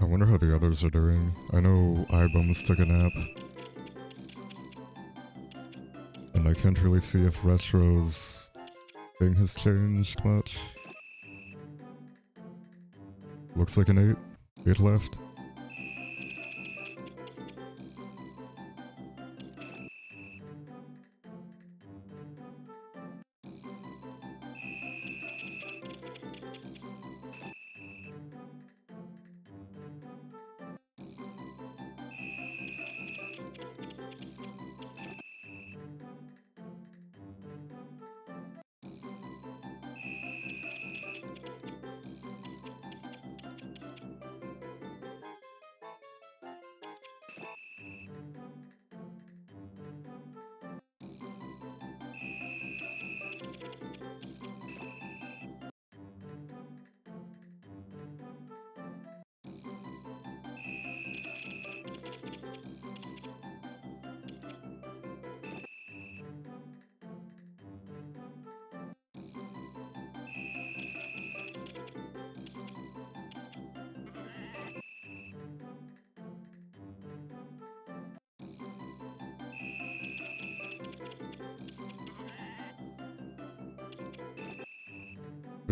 I wonder how the others are doing. I know iBums took a nap. And I can't really see if Retro's thing has changed much. Looks like an 8. 8 left.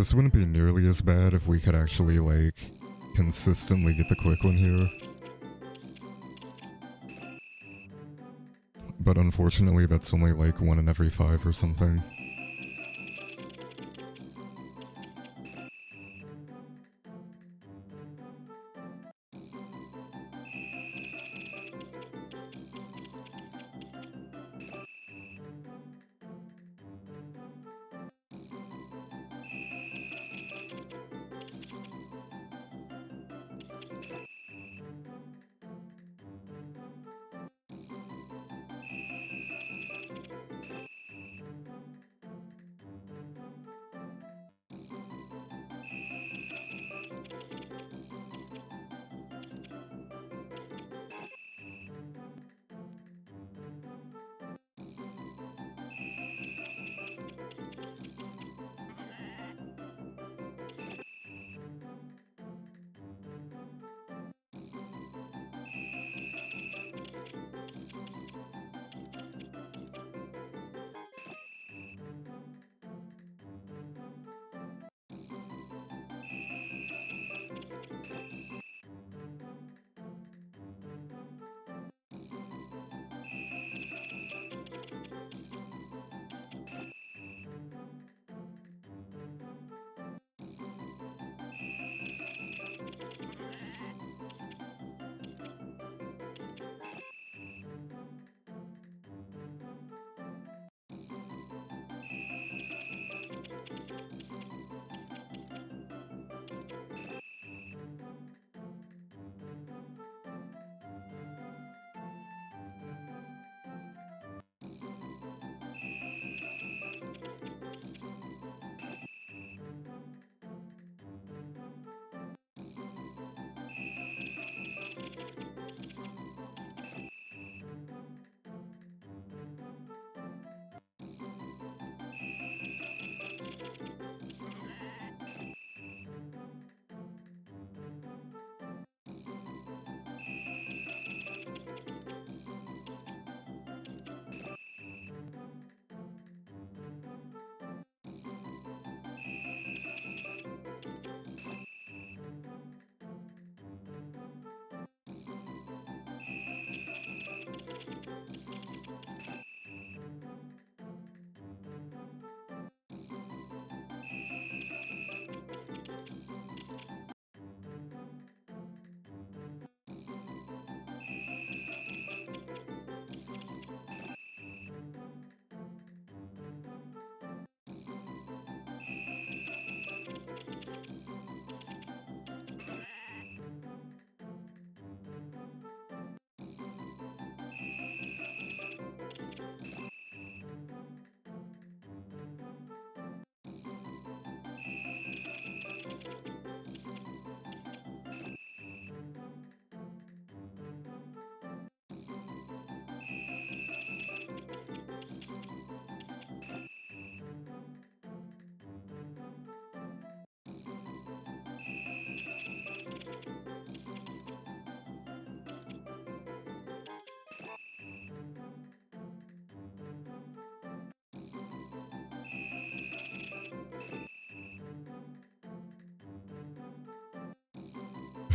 This wouldn't be nearly as bad if we could actually, like, consistently get the quick one here. But unfortunately, that's only like 1 in every 5 or something.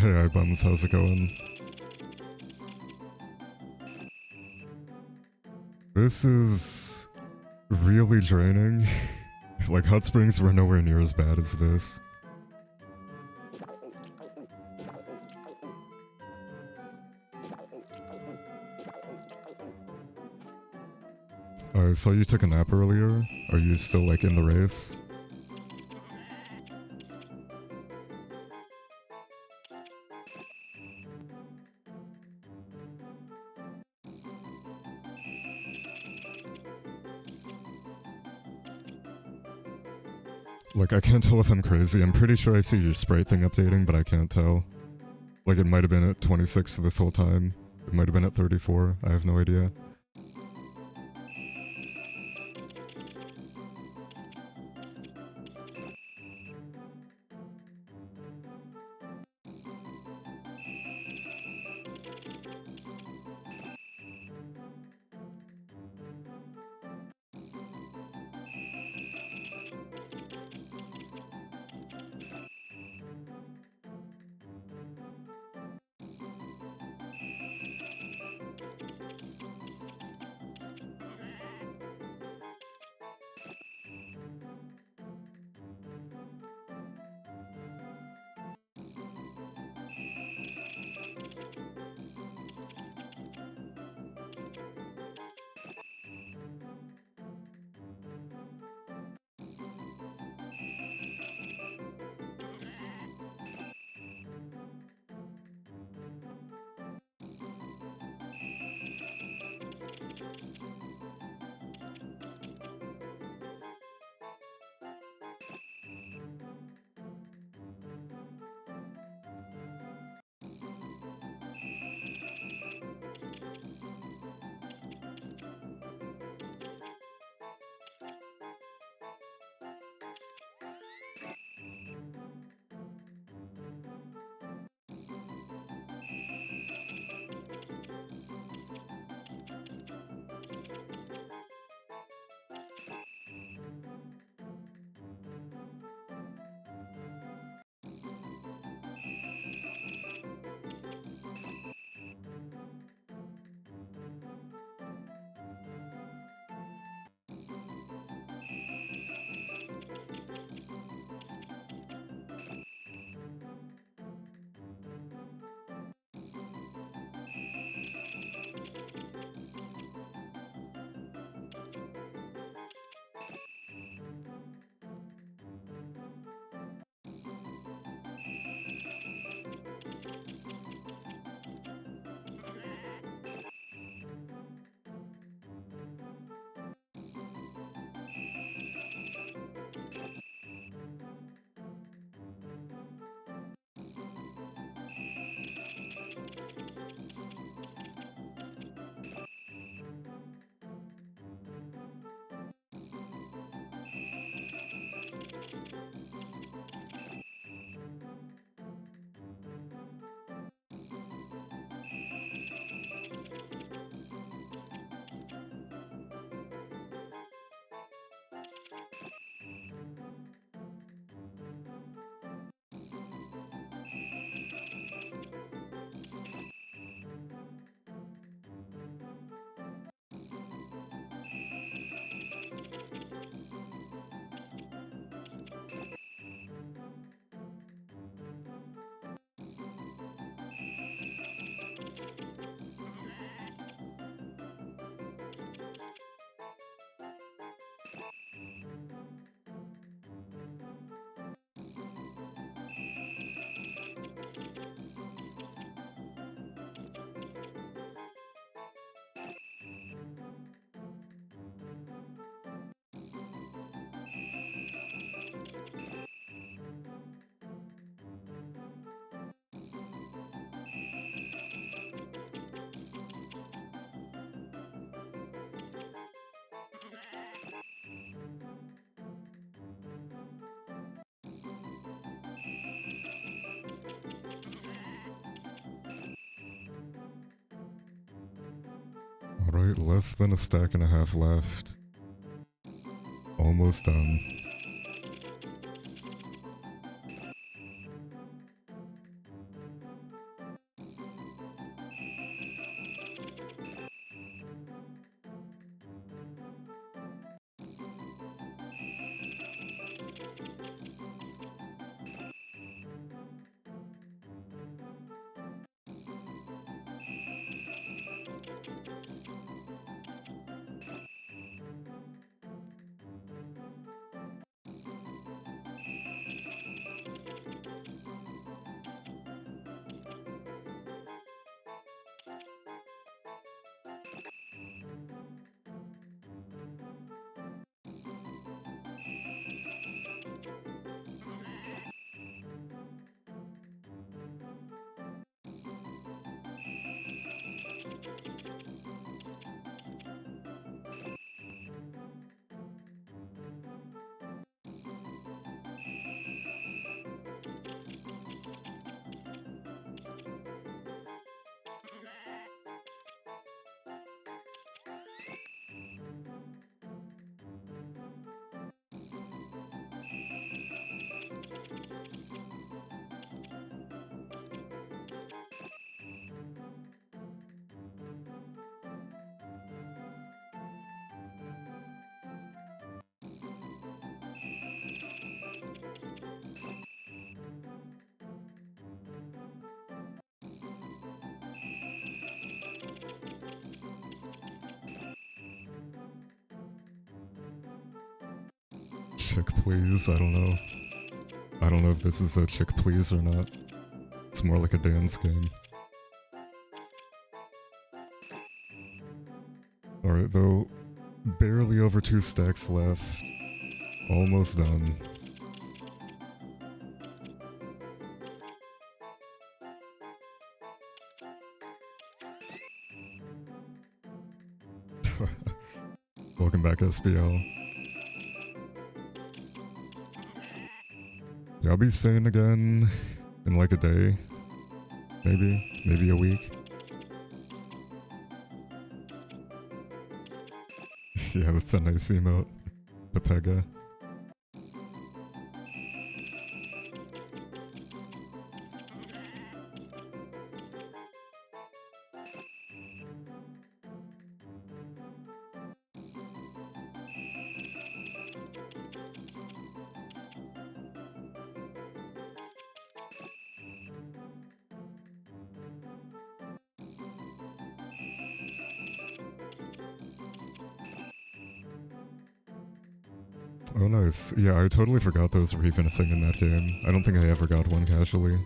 Hey, iBums, how's it going? This is really draining. Like, hot springs were nowhere near as bad as this. I saw you took a nap earlier. Are you still, like, in the race? Like, I can't tell if I'm crazy. I'm pretty sure I see your Sprite thing updating, but I can't tell. Like, it might have been at 26 this whole time. It might have been at 34. I have no idea. Alright, less than a stack and a half left. Almost done. chick please, I don't know. I don't know if this is a chick please or not. It's more like a dance game. Alright, though, barely over 2 stacks left. Almost done. Welcome back, SBL. Yeah, I'll be sane again in like a day. Maybe a week. Yeah, that's a nice emote. Pepega. Oh nice. Yeah, I totally forgot those were even a thing in that game. I don't think I ever got one casually.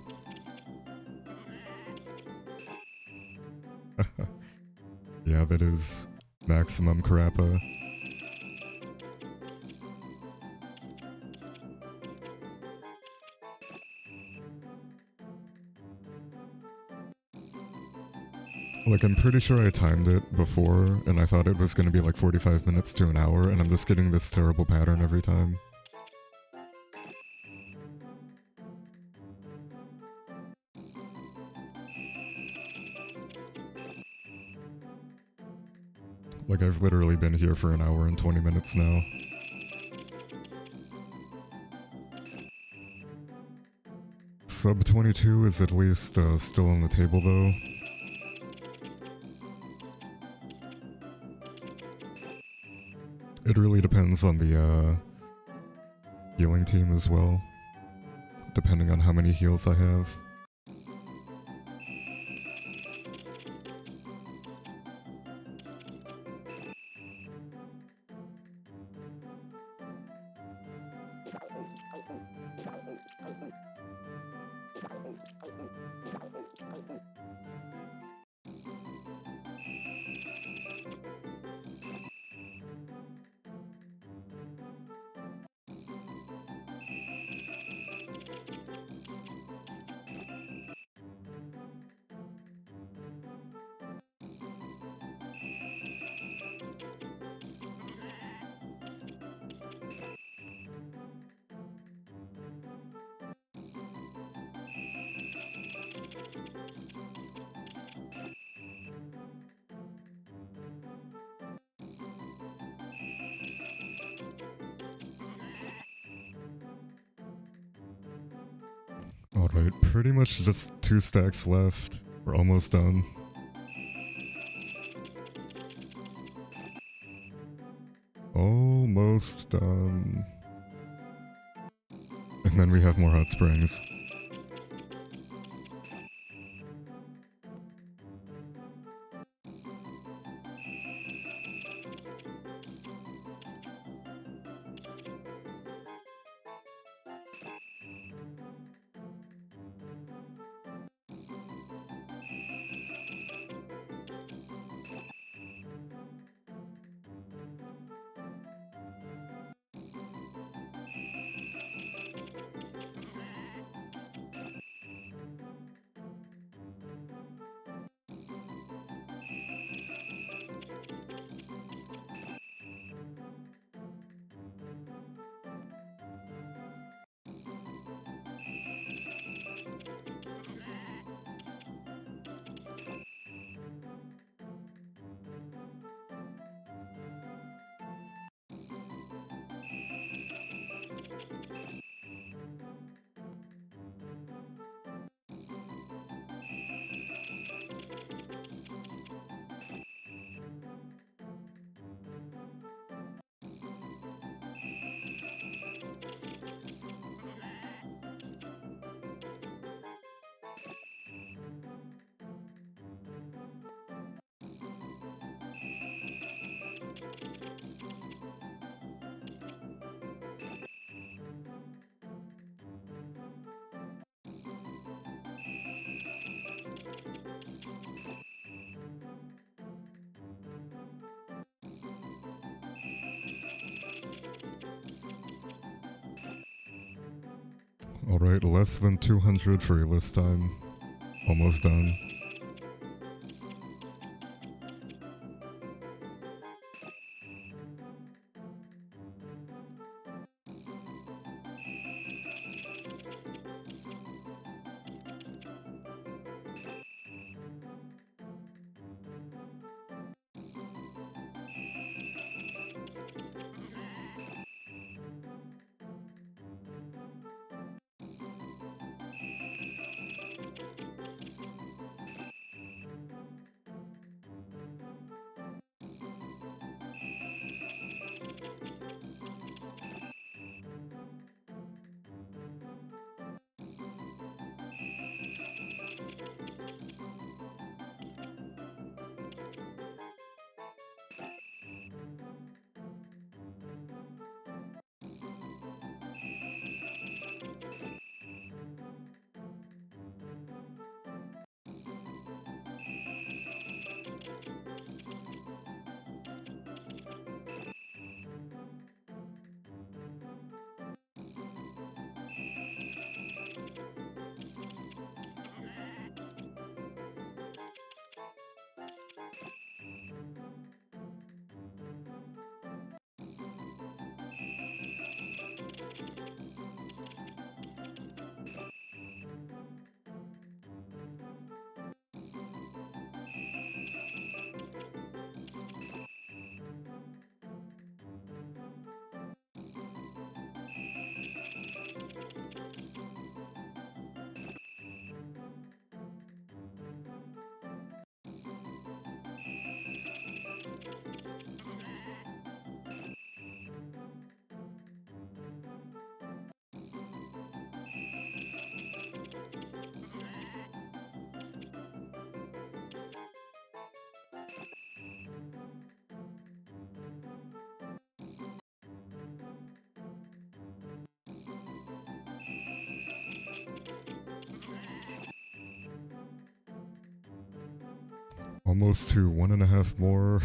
Yeah, that is maximum Karappa. Like, I'm pretty sure I timed it before, and I thought it was gonna be like 45 minutes to an hour, and I'm just getting this terrible pattern every time. Like, I've literally been here for an hour and 20 minutes now. Sub 22 is at least still on the table, though. It really depends on the healing team as well, depending on how many heals I have. Alright, pretty much just 2 stacks left. We're almost done. Almost done. And then we have more hot springs. Alright, less than 200 for your list time. Almost done. Almost to 1.5 more.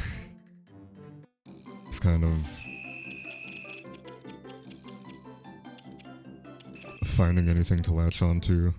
It's kind of finding anything to latch onto.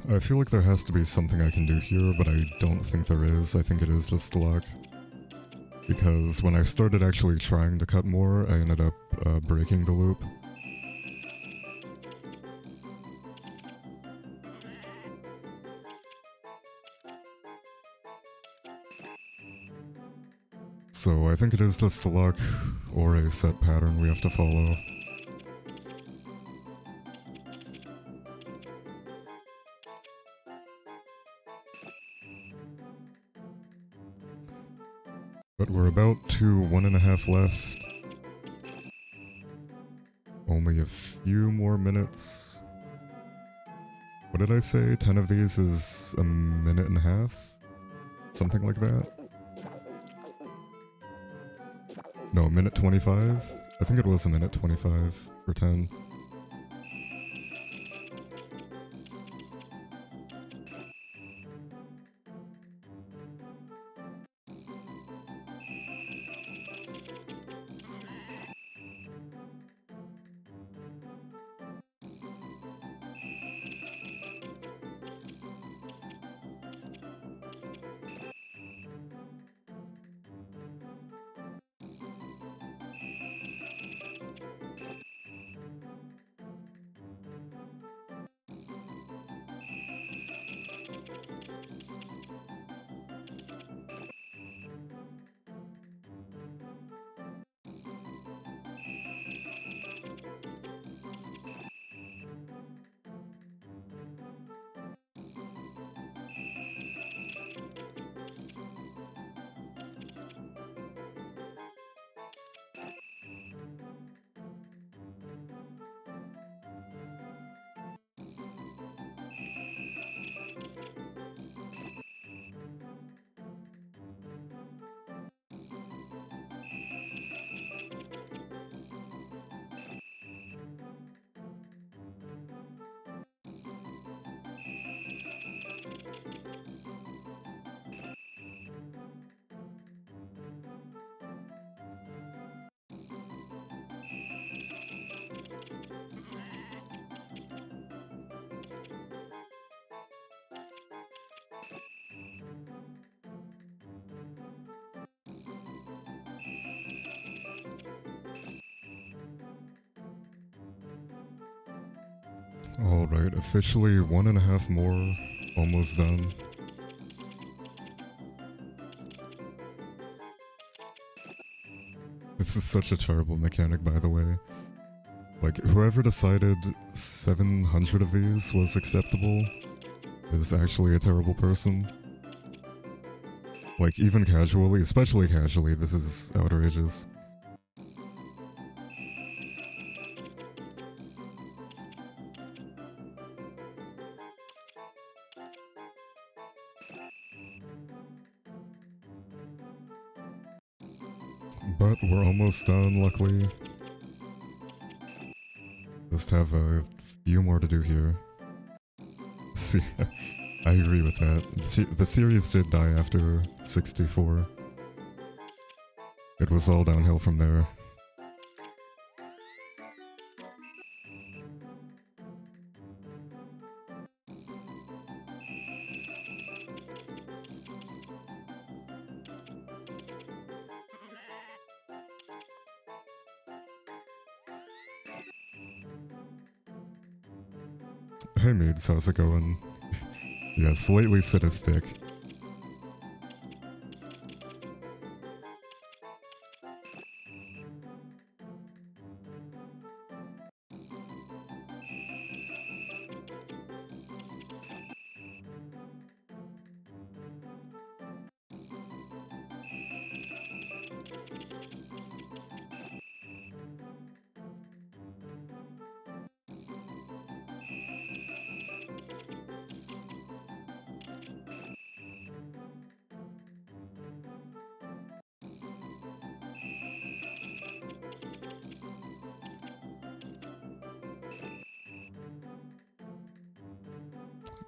I feel like there has to be something I can do here, but I don't think there is. I think it is just luck. Because when I started actually trying to cut more, I ended up breaking the loop. So I think it is just luck, or a set pattern we have to follow. But we're about to 1.5 left. Only a few more minutes. What did I say? 10 of these is a minute and a half? Something like that. No, minute 25? I think it was a minute 25 for 10. Alright, officially 1.5 more, almost done. This is such a terrible mechanic, by the way. Like, whoever decided 700 of these was acceptable is actually a terrible person. Like, even casually, especially casually, this is outrageous. But we're almost done, luckily. Just have a few more to do here. See, I agree with that. The series did die after 64. It was all downhill from there. Hey Meads, how's it going? Yeah, slightly sadistic.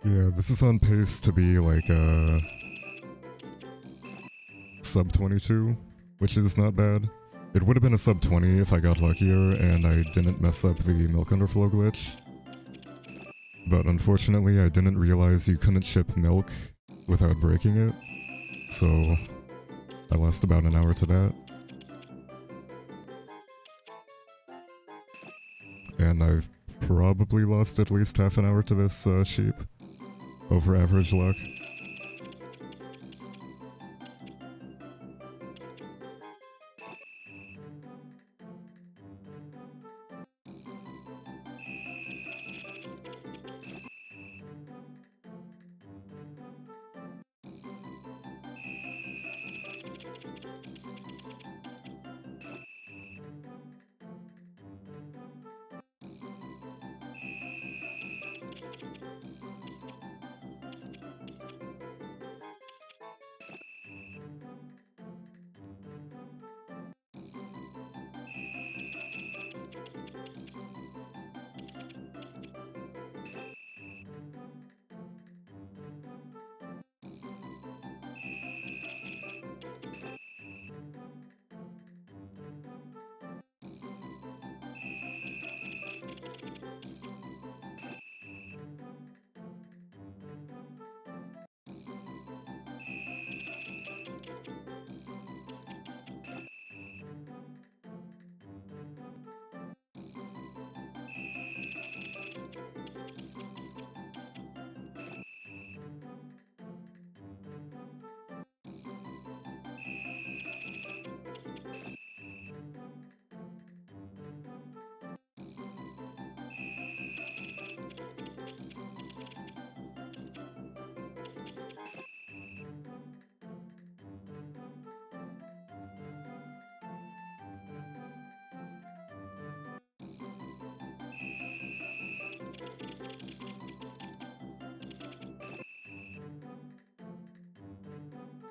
Yeah, this is on pace to be like sub 22, which is not bad. It would have been a sub 20 if I got luckier and I didn't mess up the milk underflow glitch. But unfortunately, I didn't realize you couldn't ship milk without breaking it, so I lost about an hour to that. And I've probably lost at least half an hour to this sheep. Over average luck.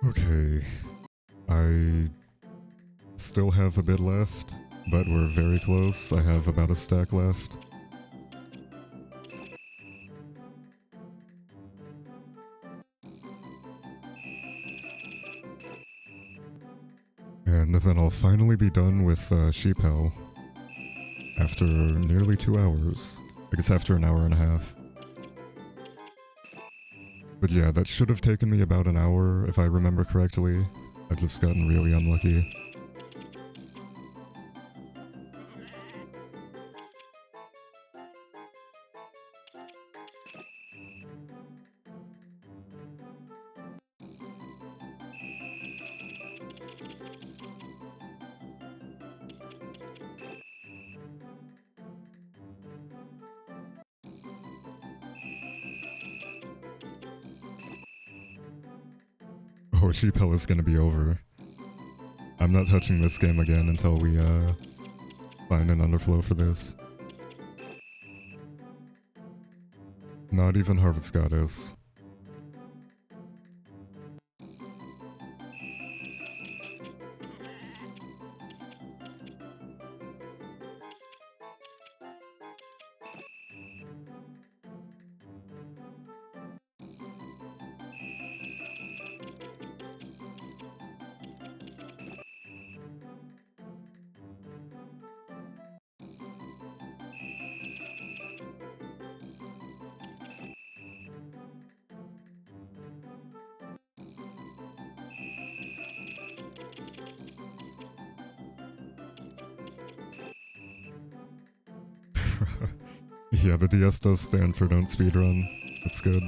Okay, I still have a bit left, but we're very close. I have about a stack left. And then I'll finally be done with Sheep Hell after nearly 2 hours. I guess after an hour and a half. But yeah, that should have taken me about an hour if I remember correctly. I've just gotten really unlucky. Oh, Sheep Hell is gonna be over. I'm not touching this game again until we find an underflow for this. Not even Harvest Goddess. Yeah, the DS does stand for don't speedrun. That's good.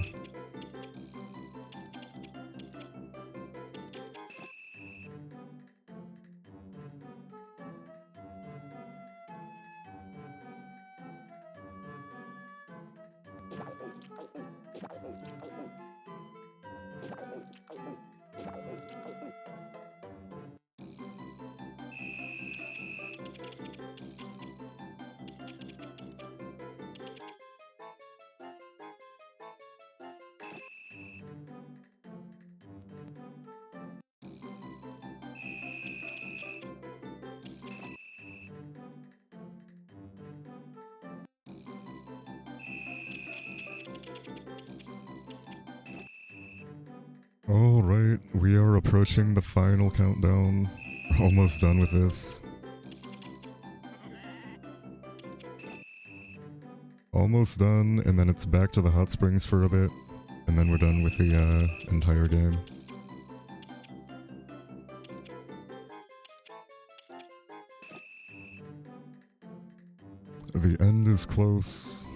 Alright, we are approaching the final countdown. We're almost done with this. Almost done, and then it's back to the hot springs for a bit, and then we're done with the entire game. The end is close.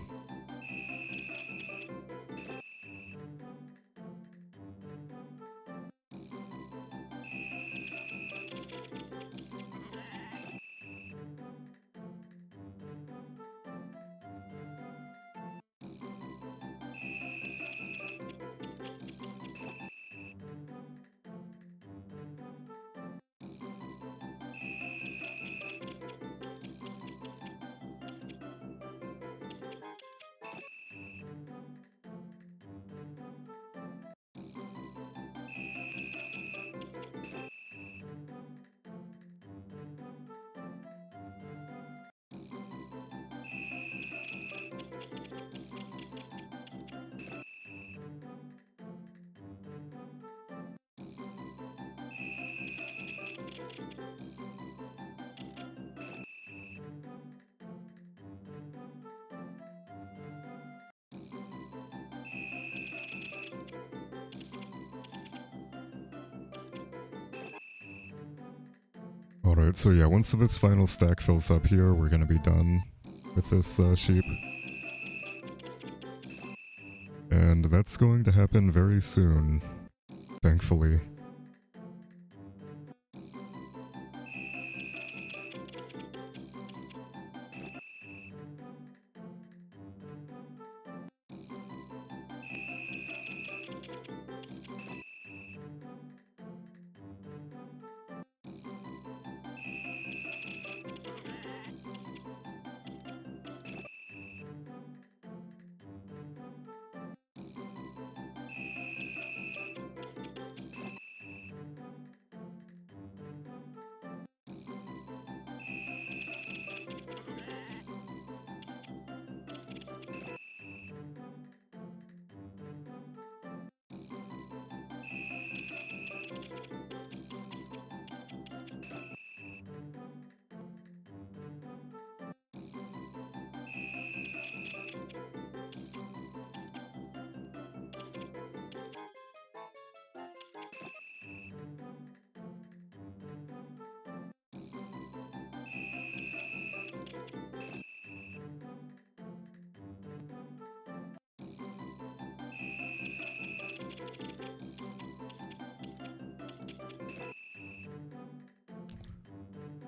Alright, so yeah, once this final stack fills up here, we're gonna be done with this sheep. And that's going to happen very soon, thankfully.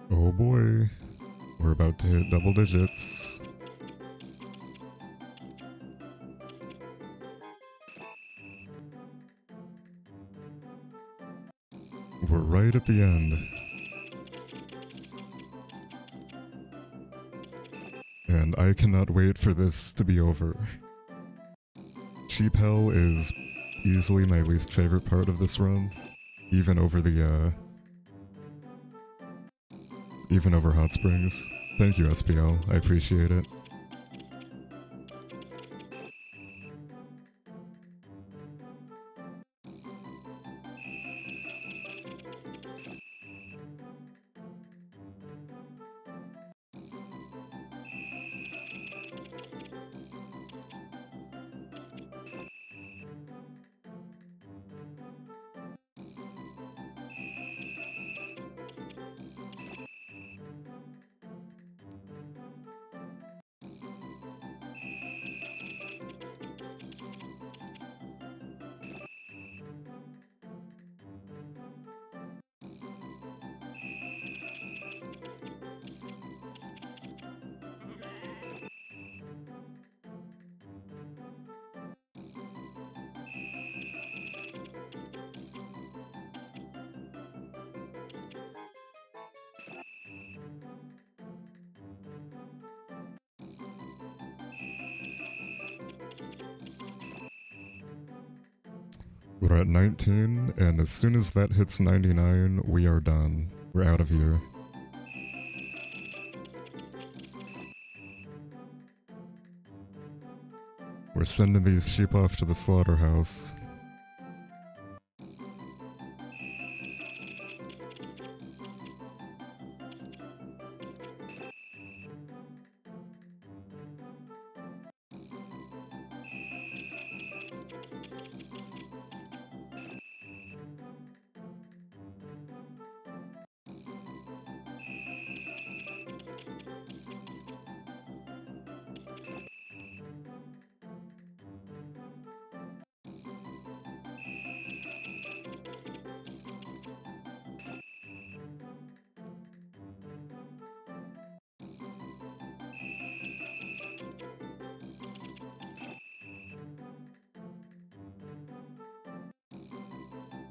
Oh boy, we're about to hit double digits. We're right at the end. And I cannot wait for this to be over. Sheep Hell is easily my least favorite part of this run. Even over Hot Springs. Thank you, SPL. I appreciate it. We're at 19, and as soon as that hits 99, we are done. We're out of here. We're sending these sheep off to the slaughterhouse.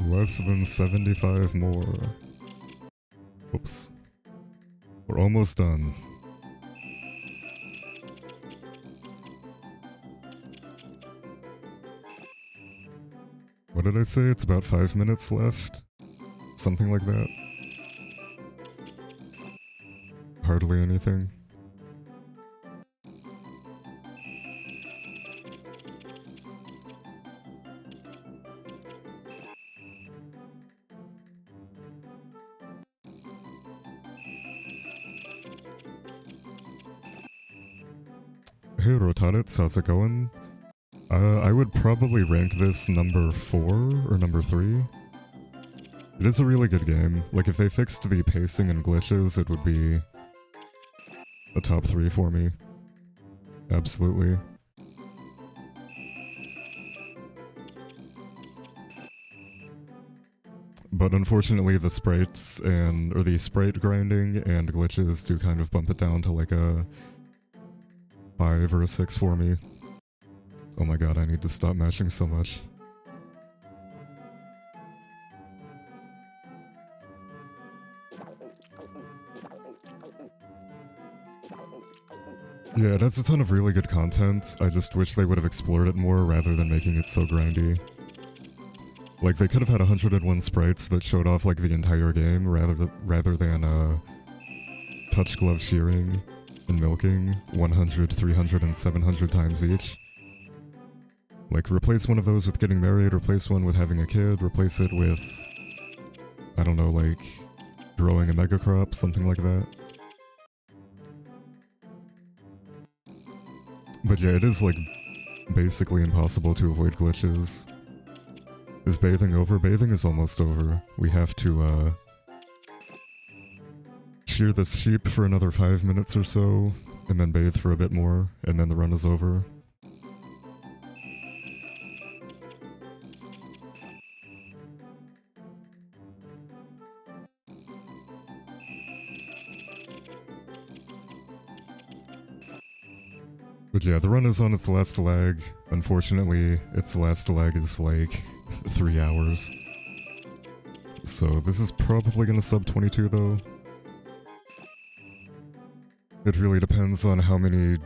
Less than 75 more. Oops. We're almost done. What did I say? It's about 5 minutes left? Something like that. Hardly anything. Hey Rotadits, how's it going? I would probably rank this number 4 or number 3. It is a really good game. Like, if they fixed the pacing and glitches, it would be a top 3 for me. Absolutely. But unfortunately the sprites or the sprite grinding and glitches do kind of bump it down to like a 5 or a 6 for me. Oh my god, I need to stop mashing so much. Yeah, it has a ton of really good content. I just wish they would have explored it more rather than making it so grindy. Like, they could have had 101 sprites that showed off like the entire game rather than touch glove shearing and milking 100, 300, and 700 times each. Like, replace one of those with getting married, replace one with having a kid, replace it with, I don't know, like, growing a mega crop, something like that. But yeah, it is, like, basically impossible to avoid glitches. Is bathing over? Bathing is almost over. We have to, shear this sheep for another 5 minutes or so, and then bathe for a bit more, and then the run is over. But yeah, the run is on its last leg. Unfortunately, its last leg is like 3 hours. So this is probably gonna sub 22 though. It really depends on how many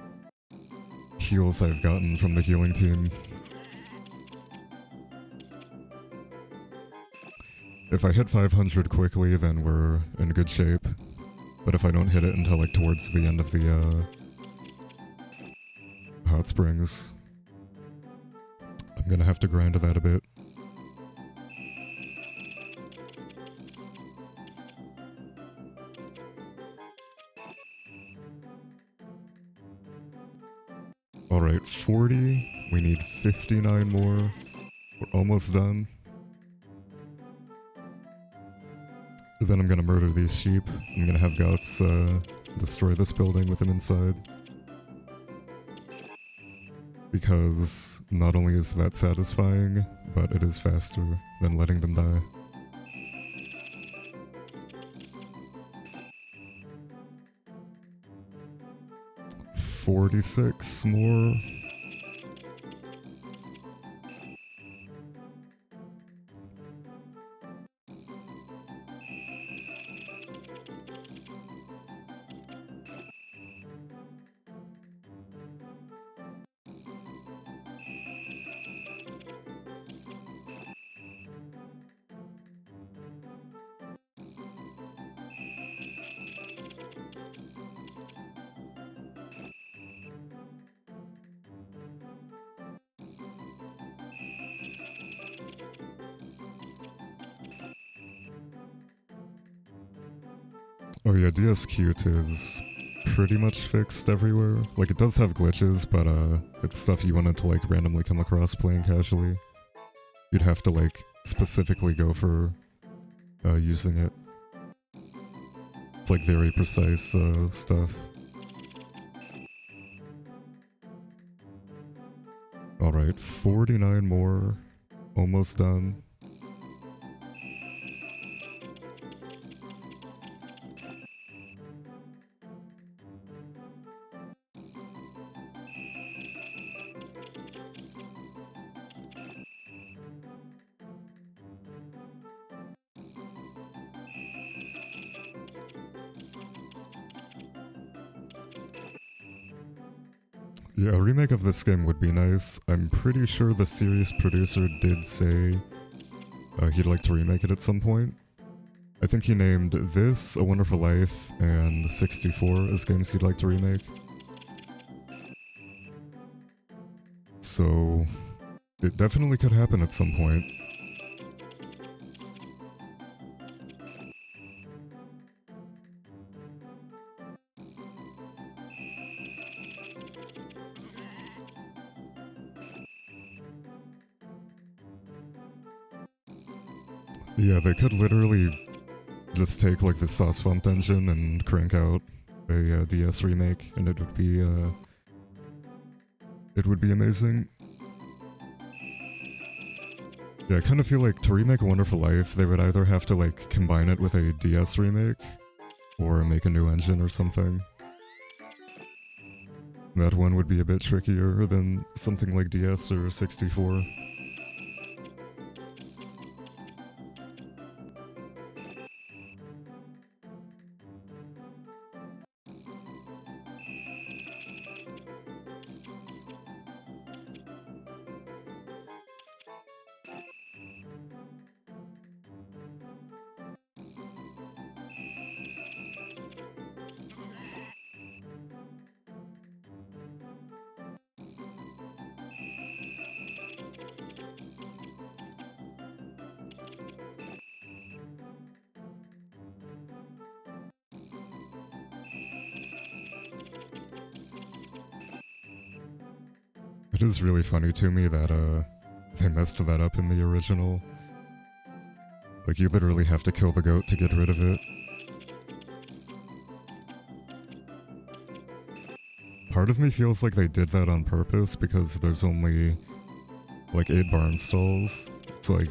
heals I've gotten from the healing team. If I hit 500 quickly, then we're in good shape. But if I don't hit it until like towards the end of the hot springs, I'm gonna have to grind that a bit. Alright, 40. We need 59 more. We're almost done. Then I'm gonna murder these sheep. I'm gonna have Guts destroy this building with them inside. Because not only is that satisfying, but it is faster than letting them die. $46 more. Oh yeah, DS Cute is pretty much fixed everywhere. Like, it does have glitches, but it's stuff you wanted to like randomly come across playing casually. You'd have to like specifically go for using it. It's like very precise stuff. Alright, 49 more. Almost done. Yeah, a remake of this game would be nice. I'm pretty sure the series producer did say he'd like to remake it at some point. I think he named this, A Wonderful Life, and 64 as games he'd like to remake. So, it definitely could happen at some point. Yeah, they could literally just take like the Sauce Font engine and crank out a DS remake, and it would be amazing. Yeah, I kind of feel like to remake A Wonderful Life, they would either have to like combine it with a DS remake, or make a new engine or something. That one would be a bit trickier than something like DS or 64. It is really funny to me that they messed that up in the original. Like, you literally have to kill the goat to get rid of it. Part of me feels like they did that on purpose because there's only like 8 barn stalls. It's like,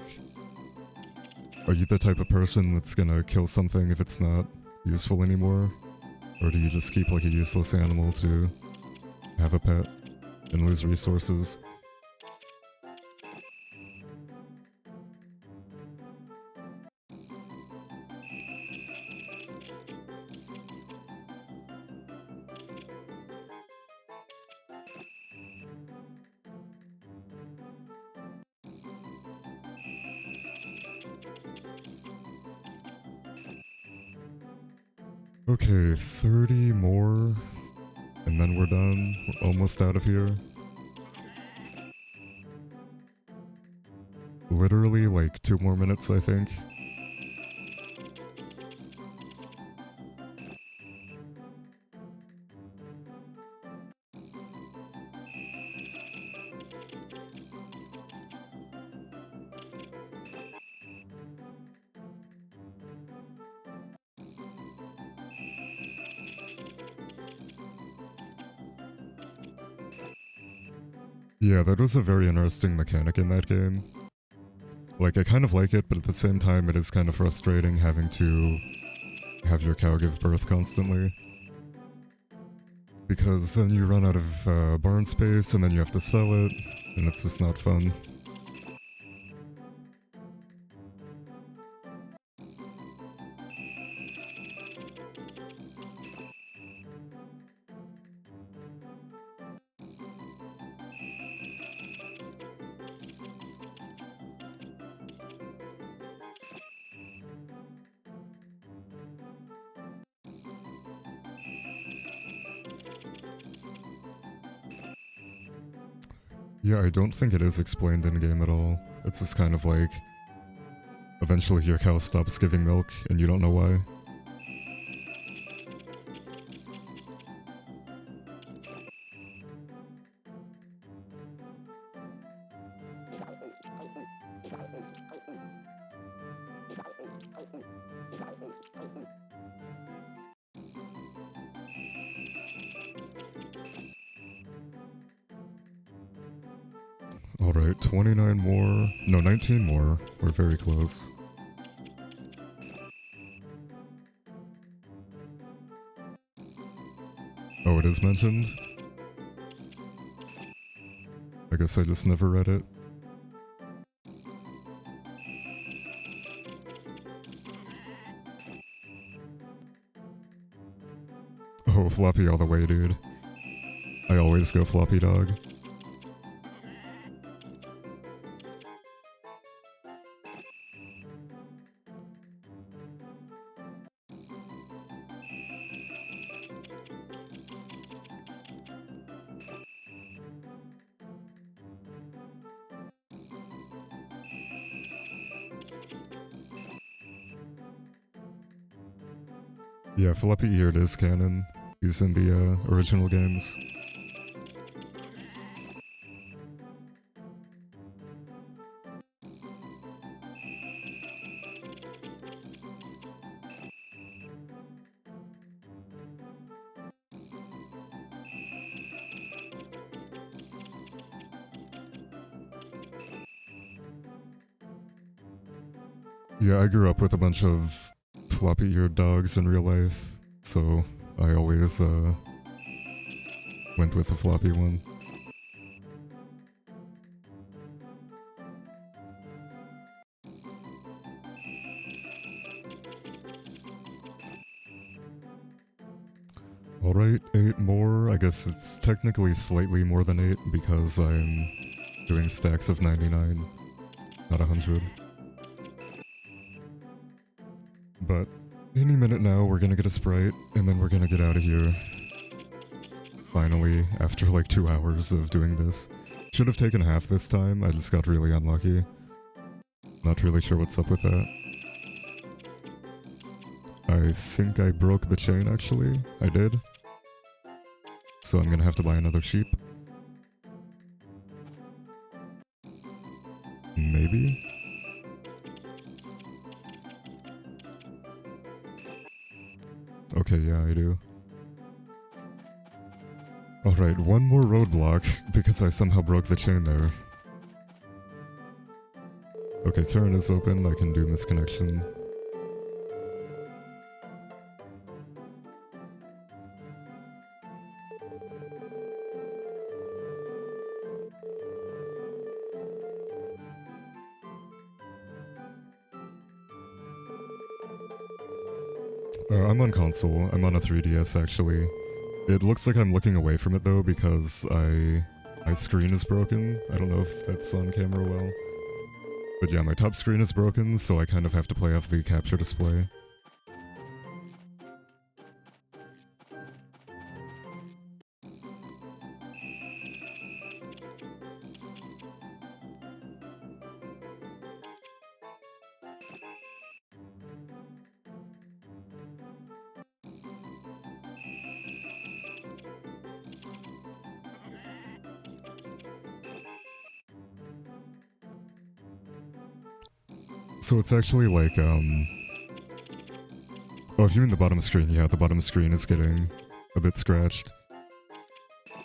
are you the type of person that's gonna kill something if it's not useful anymore? Or do you just keep like a useless animal to have a pet? and lose resources. Okay, 30 more, and then we're done. We're almost out of here. Literally, like, 2 more minutes, I think. Yeah, that was a very interesting mechanic in that game. Like, I kind of like it, but at the same time, it is kind of frustrating having to have your cow give birth constantly. Because then you run out of barn space, and then you have to sell it, and it's just not fun. Yeah, I don't think it is explained in-game at all. It's just kind of like, eventually your cow stops giving milk, and you don't know why. Alright, 29 more. No, 19 more. We're very close. Oh, it is mentioned? I guess I just never read it. Oh, floppy all the way, dude. I always go floppy dog. Yeah, Floppy Eared is canon. He's in the original games. Yeah, I grew up with a bunch of floppy-eared dogs in real life, so I always went with the floppy one. Alright, 8 more. I guess it's technically slightly more than 8 because I'm doing stacks of 99, not 100. But any minute now, we're gonna get a Sprite, and then we're gonna get out of here. Finally, after like 2 hours of doing this. Should have taken half this time, I just got really unlucky. Not really sure what's up with that. I think I broke the chain, actually. I did. So I'm gonna have to buy another sheep. Maybe? Okay, yeah, I do. Alright, one more roadblock, because I somehow broke the chain there. Okay, Karen is open, I can do misconnection. I'm on console. I'm on a 3DS actually. It looks like I'm looking away from it though because my screen is broken. I don't know if that's on camera well. But yeah, my top screen is broken, so I kind of have to play off the capture display. So it's actually like, oh, if you mean the bottom screen, yeah, the bottom screen is getting a bit scratched.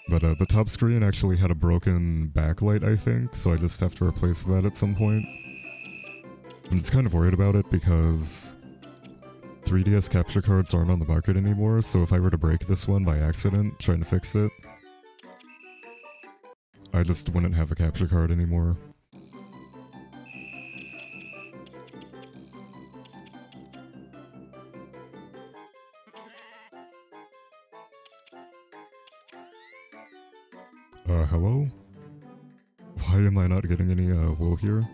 But the top screen actually had a broken backlight, I think, so I just have to replace that at some point. I'm just kind of worried about it because 3DS capture cards aren't on the market anymore, so if I were to break this one by accident trying to fix it, I just wouldn't have a capture card anymore. Hello? Why am I not getting any, wool here?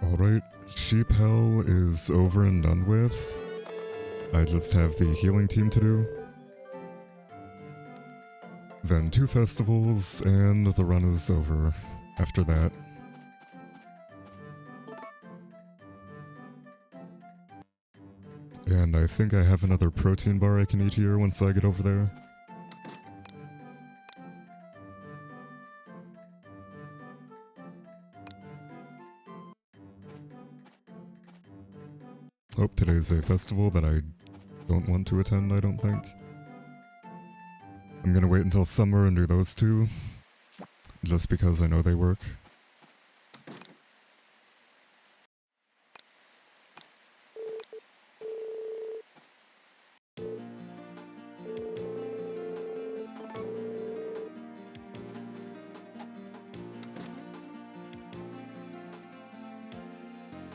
Alright, Sheep Hell is over and done with. I just have the healing team to do. Then 2 festivals, and the run is over after that. And I think I have another protein bar I can eat here once I get over there. Oh, today's a festival that I don't want to attend, I don't think. I'm gonna wait until summer and do those 2, just because I know they work.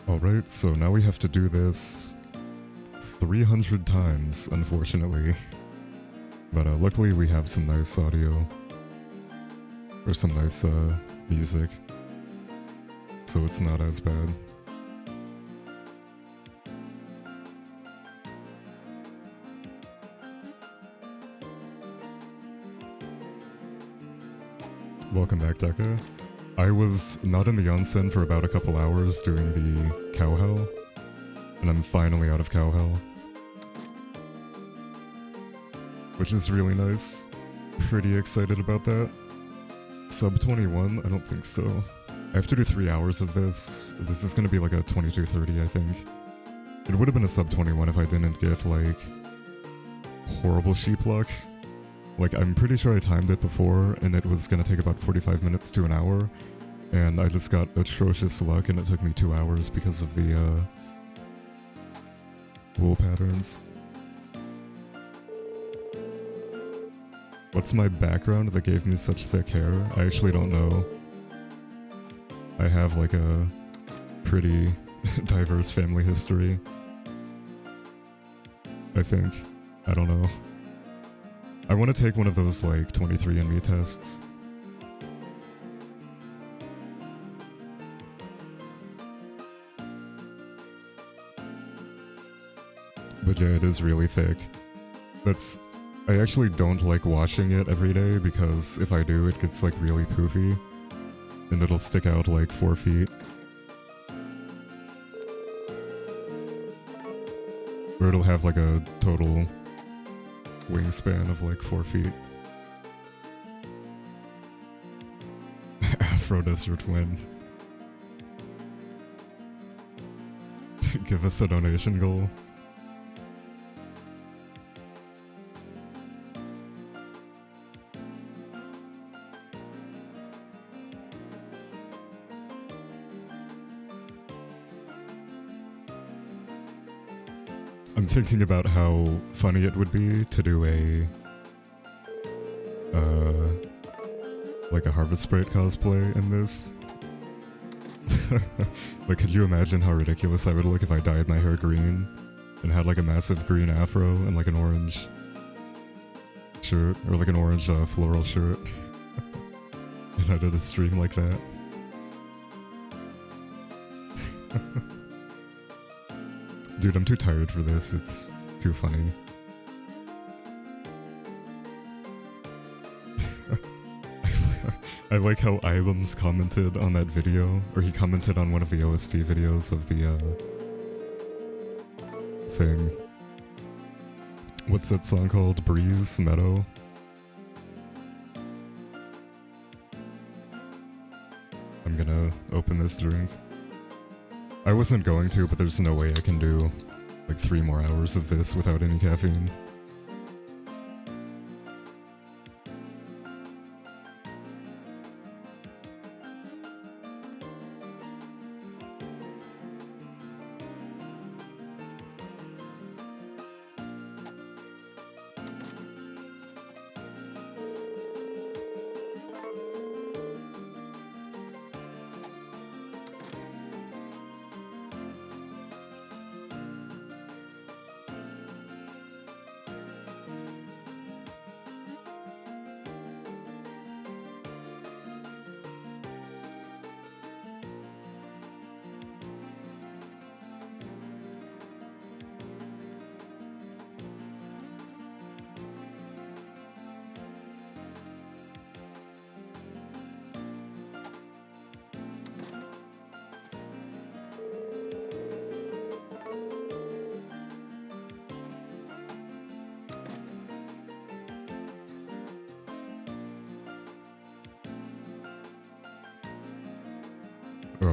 Alright, so now we have to do this 300 times, unfortunately. But luckily we have some nice audio. Or some nice music. So it's not as bad. Welcome back, Deca. I was not in the onsen for about a couple hours doing the cow hell, and I'm finally out of cow hell. Which is really nice. Pretty excited about that. Sub 21? I don't think so. I have to do 3 hours of this. This is gonna be like a 22:30, I think. It would have been a sub 21 if I didn't get, like, horrible sheep luck. Like, I'm pretty sure I timed it before, and it was gonna take about 45 minutes to an hour, and I just got atrocious luck, and it took me 2 hours because of the, wool patterns. What's my background that gave me such thick hair? I actually don't know. I have, like, a pretty diverse family history. I think. I don't know. I want to take one of those, like, 23andMe tests. But yeah, it is really thick. I actually don't like washing it every day because if I do, it gets, like, really poofy. And it'll stick out, like, 4 feet. Or it'll have, like, a total wingspan of like 4 feet. Afro Desert Twin. Give us a donation goal. I'm thinking about how funny it would be to do like a Harvest Sprite cosplay in this. Like, could you imagine how ridiculous I would look if I dyed my hair green and had like a massive green afro and like an orange shirt, or like an orange floral shirt, and I did a stream like that? Dude, I'm too tired for this, it's too funny. I like how Ibams commented on that video, or he commented on one of the OST videos of the thing. What's that song called? Breeze Meadow? I'm gonna open this drink. I wasn't going to, but there's no way I can do like 3 more hours of this without any caffeine.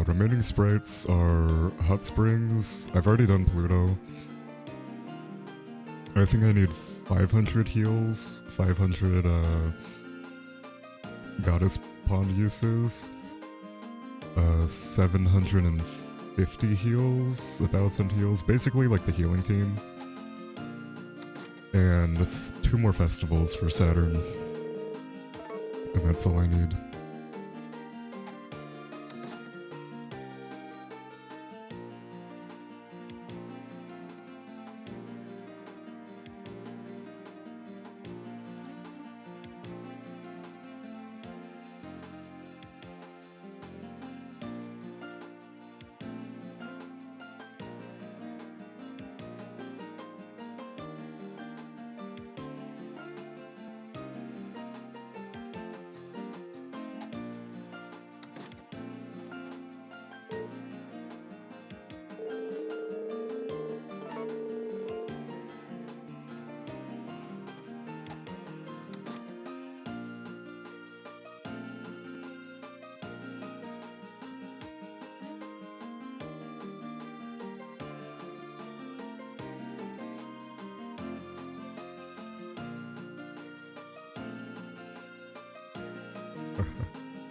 Remaining sprites are Hot Springs. I've already done Pluto. I think I need 500 heals, 500 Goddess Pond uses, 750 heals, 1,000 heals, basically like the healing team. And 2 more festivals for Saturn. And that's all I need.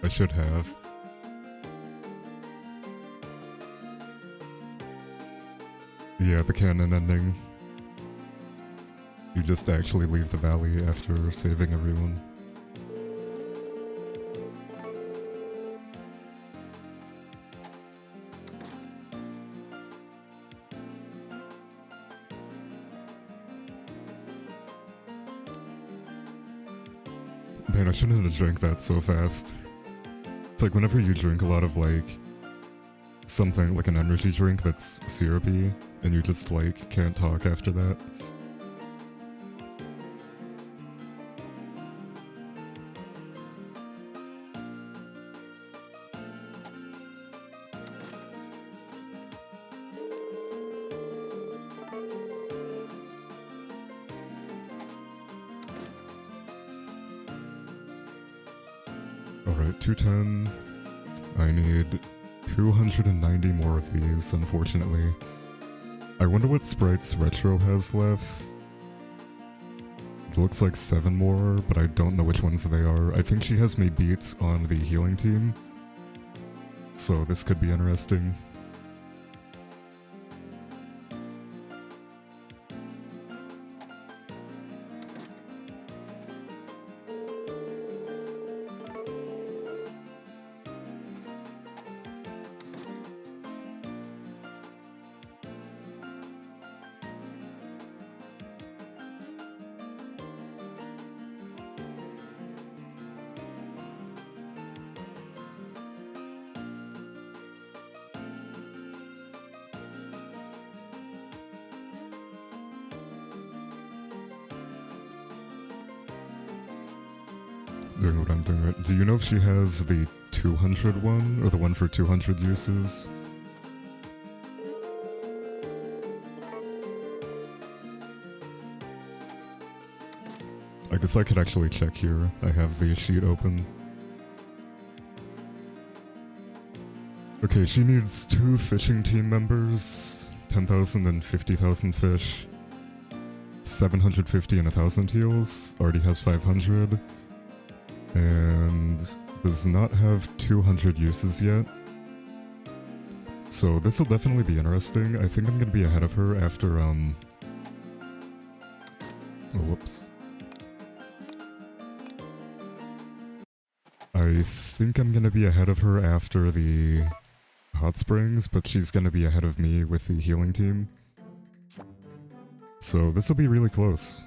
I should have. Yeah, the canon ending. You just actually leave the valley after saving everyone. Man, I shouldn't have drank that so fast. It's like whenever you drink a lot of like something like an energy drink that's syrupy and you just like can't talk after that. Alright, 210. I need 290 more of these, unfortunately. I wonder what Sprites Retro has left. It looks like 7 more, but I don't know which ones they are. I think she has me beat on the healing team, so this could be interesting. doing what I'm doing right. Do you know if she has the 200 one, or the one for 200 uses? I guess I could actually check here. I have the sheet open. Okay, she needs 2 fishing team members, 10,000 and 50,000 fish, 750 and 1,000 heals, already has 500, and does not have 200 uses yet. So this will definitely be interesting. I think I'm gonna be ahead of her after, oh, whoops. I think I'm gonna be ahead of her after the hot springs, but she's gonna be ahead of me with the healing team. So this will be really close.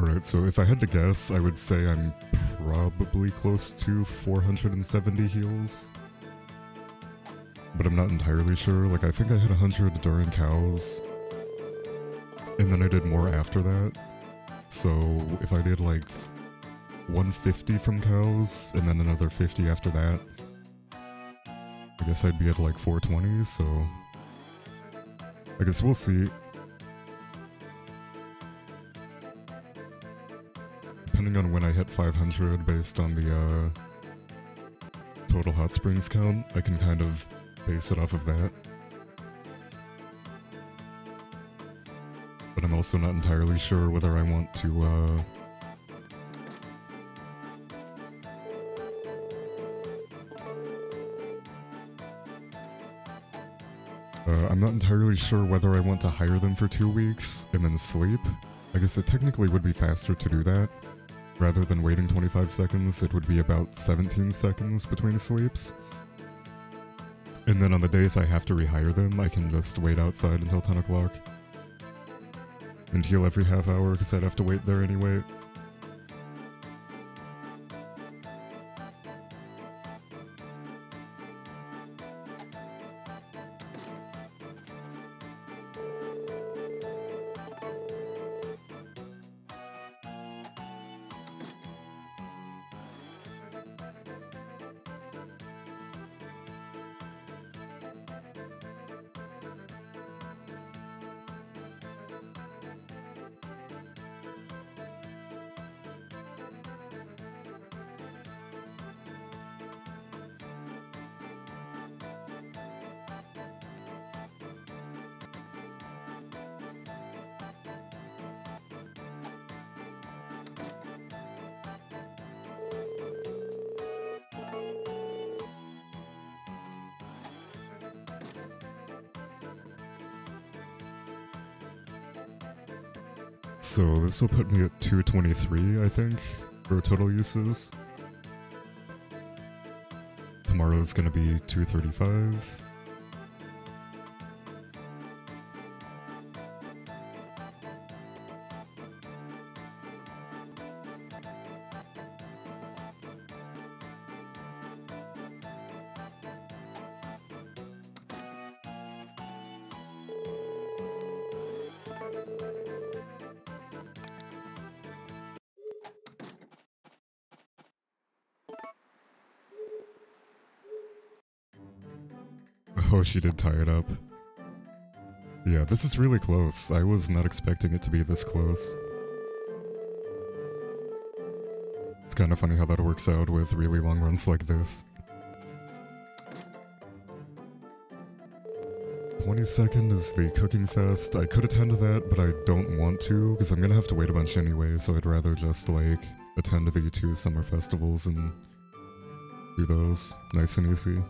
Alright, so if I had to guess, I would say I'm probably close to 470 heals. But I'm not entirely sure. Like, I think I hit 100 during cows. And then I did more after that. So if I did like 150 from cows, and then another 50 after that, I guess I'd be at like 420, so I guess we'll see. Depending on when I hit 500 based on the total hot springs count, I can kind of base it off of that. But I'm also not entirely sure whether I want to I'm not entirely sure whether I want to hire them for 2 weeks and then sleep. I guess it technically would be faster to do that. Rather than waiting 25 seconds, it would be about 17 seconds between sleeps. And then on the days I have to rehire them, I can just wait outside until 10 o'clock. And heal every half hour because I'd have to wait there anyway. So this will put me at 223, I think, for total uses. Tomorrow's gonna be 235. Oh, she did tie it up. Yeah, this is really close. I was not expecting it to be this close. It's kind of funny how that works out with really long runs like this. 22nd is the cooking fest. I could attend to that, but I don't want to, because I'm gonna have to wait a bunch anyway, so I'd rather just, like, attend to the 2 summer festivals and do those nice and easy.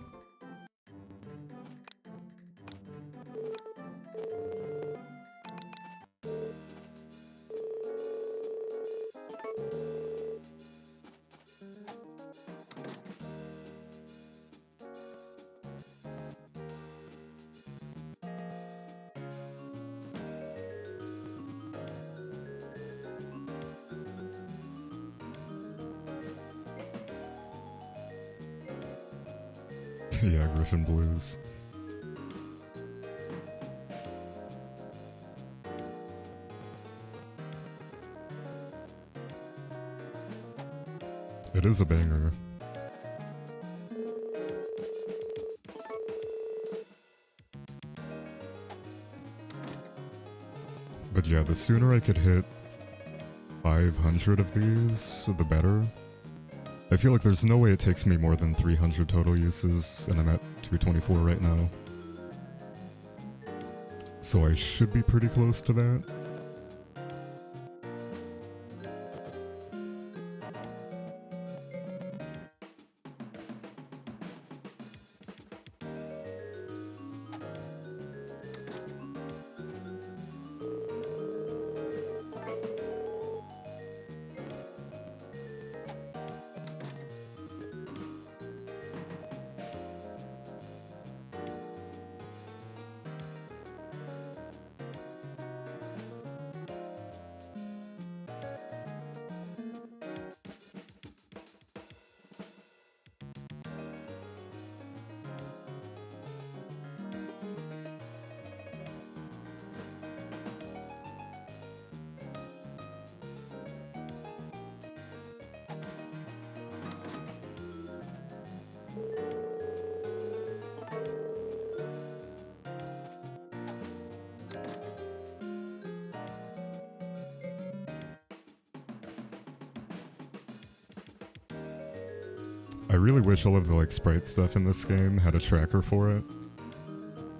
Yeah, Griffin Blues. It is a banger. But yeah, the sooner I could hit 500 of these, the better. I feel like there's no way it takes me more than 300 total uses, and I'm at 224 right now. So I should be pretty close to that. I really wish all of the like sprite stuff in this game had a tracker for it.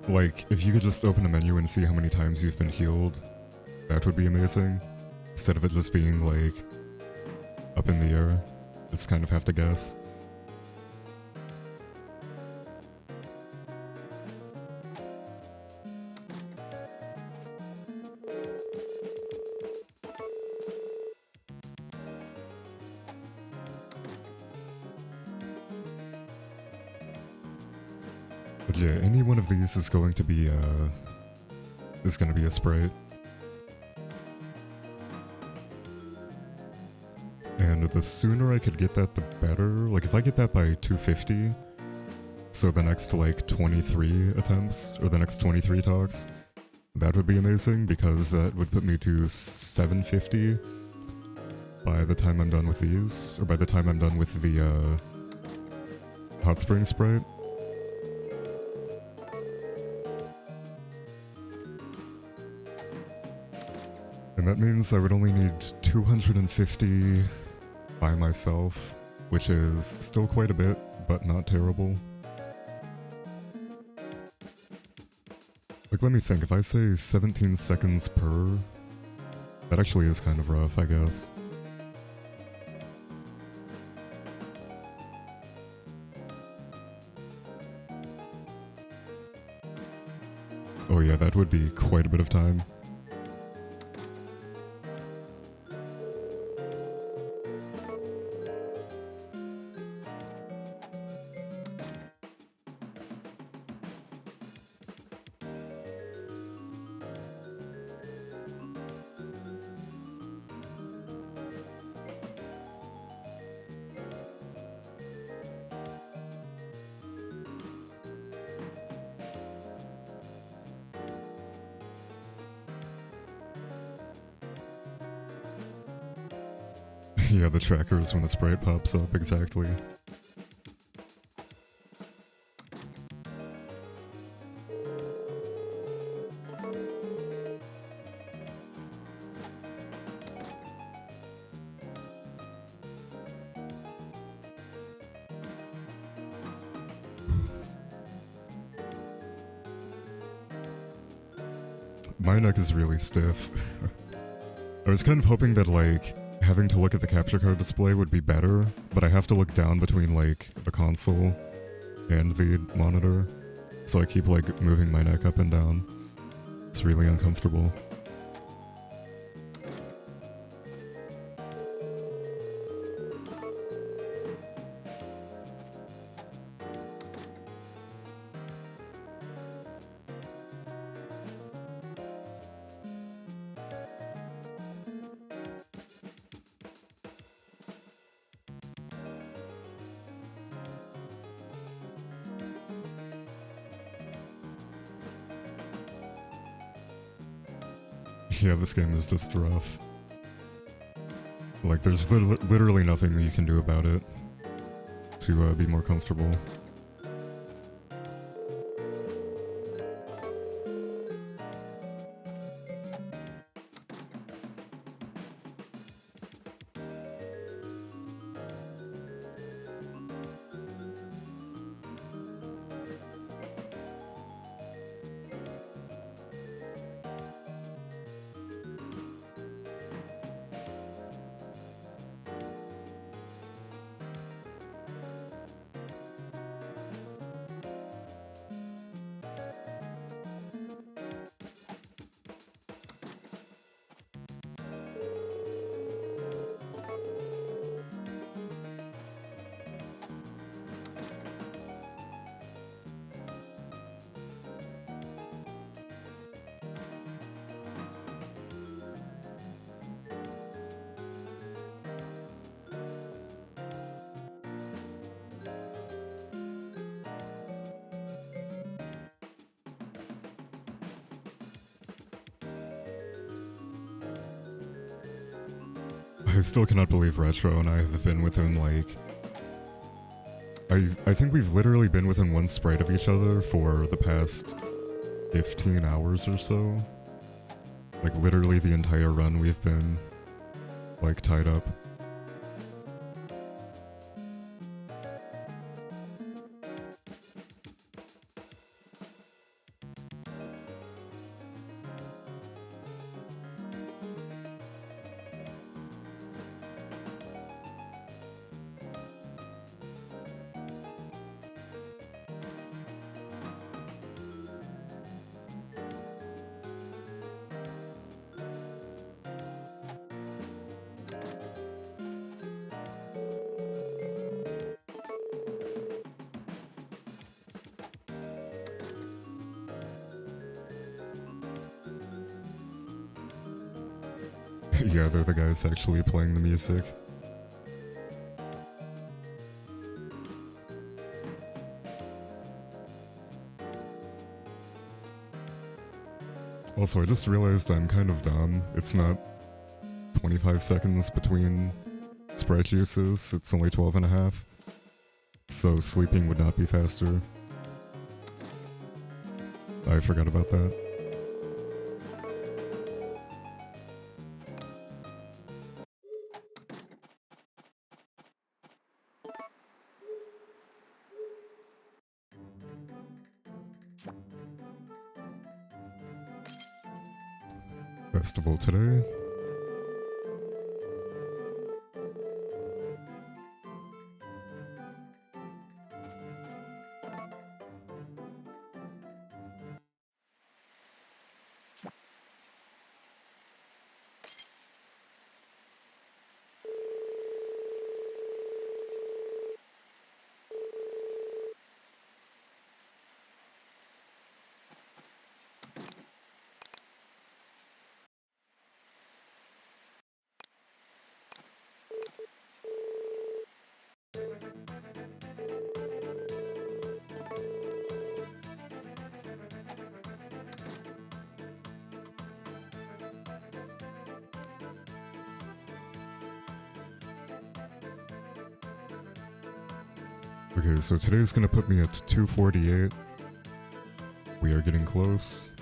Like, if you could just open a menu and see how many times you've been healed, that would be amazing. Instead of it just being like up in the air, just kind of have to guess. But yeah, any one of these is going to be a sprite. And the sooner I could get that, the better. Like, if I get that by 250, so the next, like, 23 attempts, or the next 23 talks, that would be amazing, because that would put me to 750 by the time I'm done with these, or by the time I'm done with the, Hot Spring Sprite. And that means I would only need 250 by myself, which is still quite a bit, but not terrible. Like, let me think, if I say 17 seconds per, that actually is kind of rough, I guess. Oh yeah, that would be quite a bit of time. Yeah, the tracker is when the sprite pops up, exactly. My neck is really stiff. I was kind of hoping that, like, having to look at the capture card display would be better, but I have to look down between, like, the console and the monitor, so I keep, like, moving my neck up and down. It's really uncomfortable. Yeah, this game is just rough. Like, there's literally nothing you can do about it to be more comfortable. I still cannot believe Retro and I have been within, like... I think we've literally been within one sprite of each other for the past 15 hours or so. Like, literally the entire run we've been, like, tied up. Yeah, they're the guys actually playing the music. Also, I just realized I'm kind of dumb. It's not 25 seconds between Sprite uses, it's only 12 and a half. So sleeping would not be faster. I forgot about that. Festival today. Okay, so today's gonna put me at 248. We are getting close.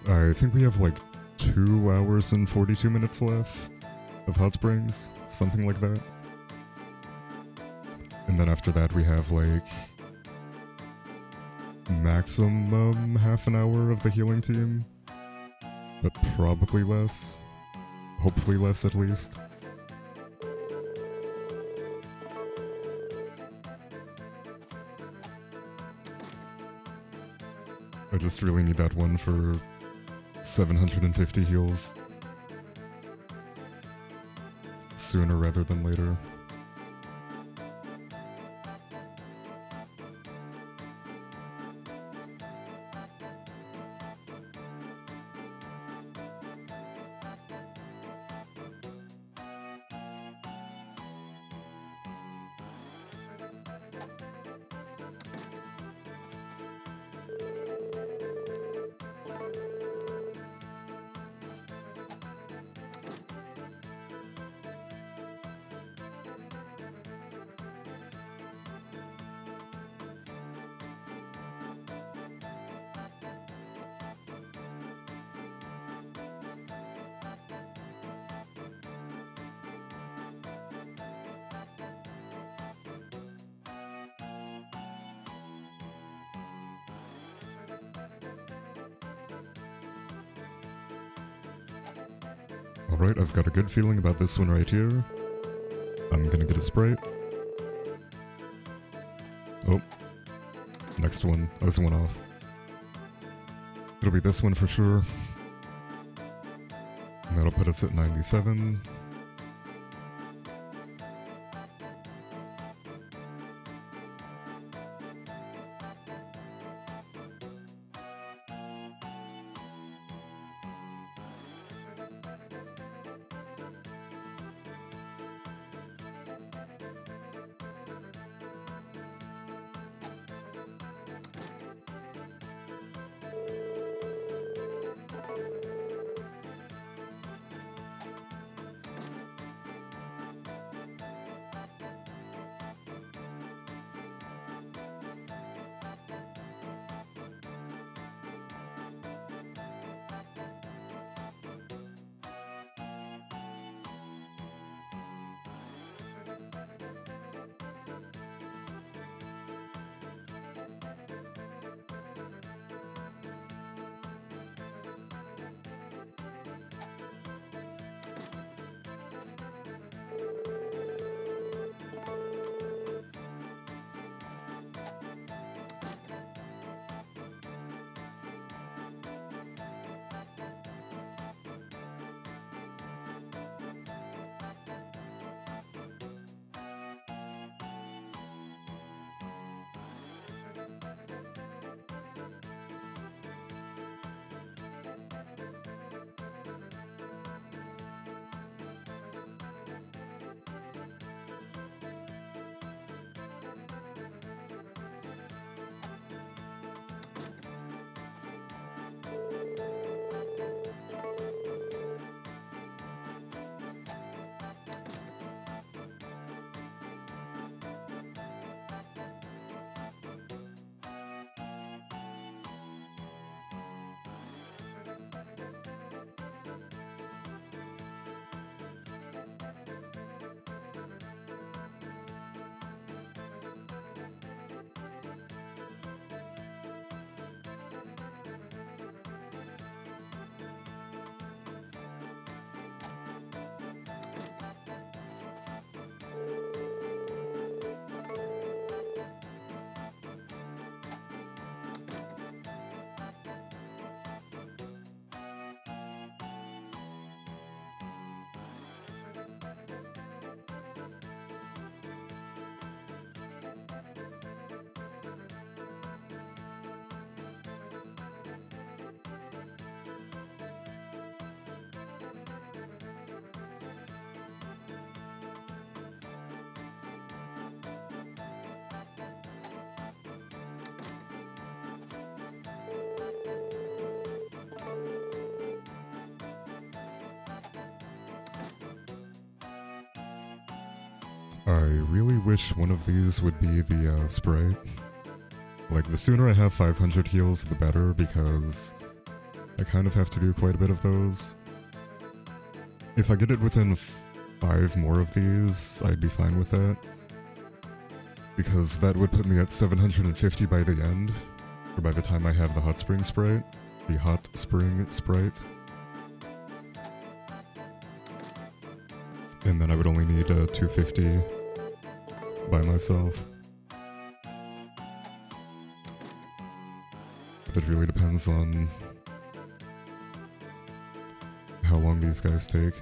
I think we have like 2 hours and 42 minutes left of hot springs, something like that. And then after that we have like maximum half an hour of the healing team, but probably less. Hopefully less at least. I just really need that one for 750 heals. Sooner rather than later. Alright, I've got a good feeling about this one right here. I'm gonna get a Sprite. Oh. Next one. I was one off. It'll be this one for sure. And that'll put us at 97. I really wish one of these would be the Sprite. Like, the sooner I have 500 heals, the better, because I kind of have to do quite a bit of those. If I get it within 5 more of these, I'd be fine with that. Because that would put me at 750 by the end, or by the time I have the Hot Spring Sprite. The Hot Spring Sprite. And then I would only need 250 by myself. But it really depends on how long these guys take.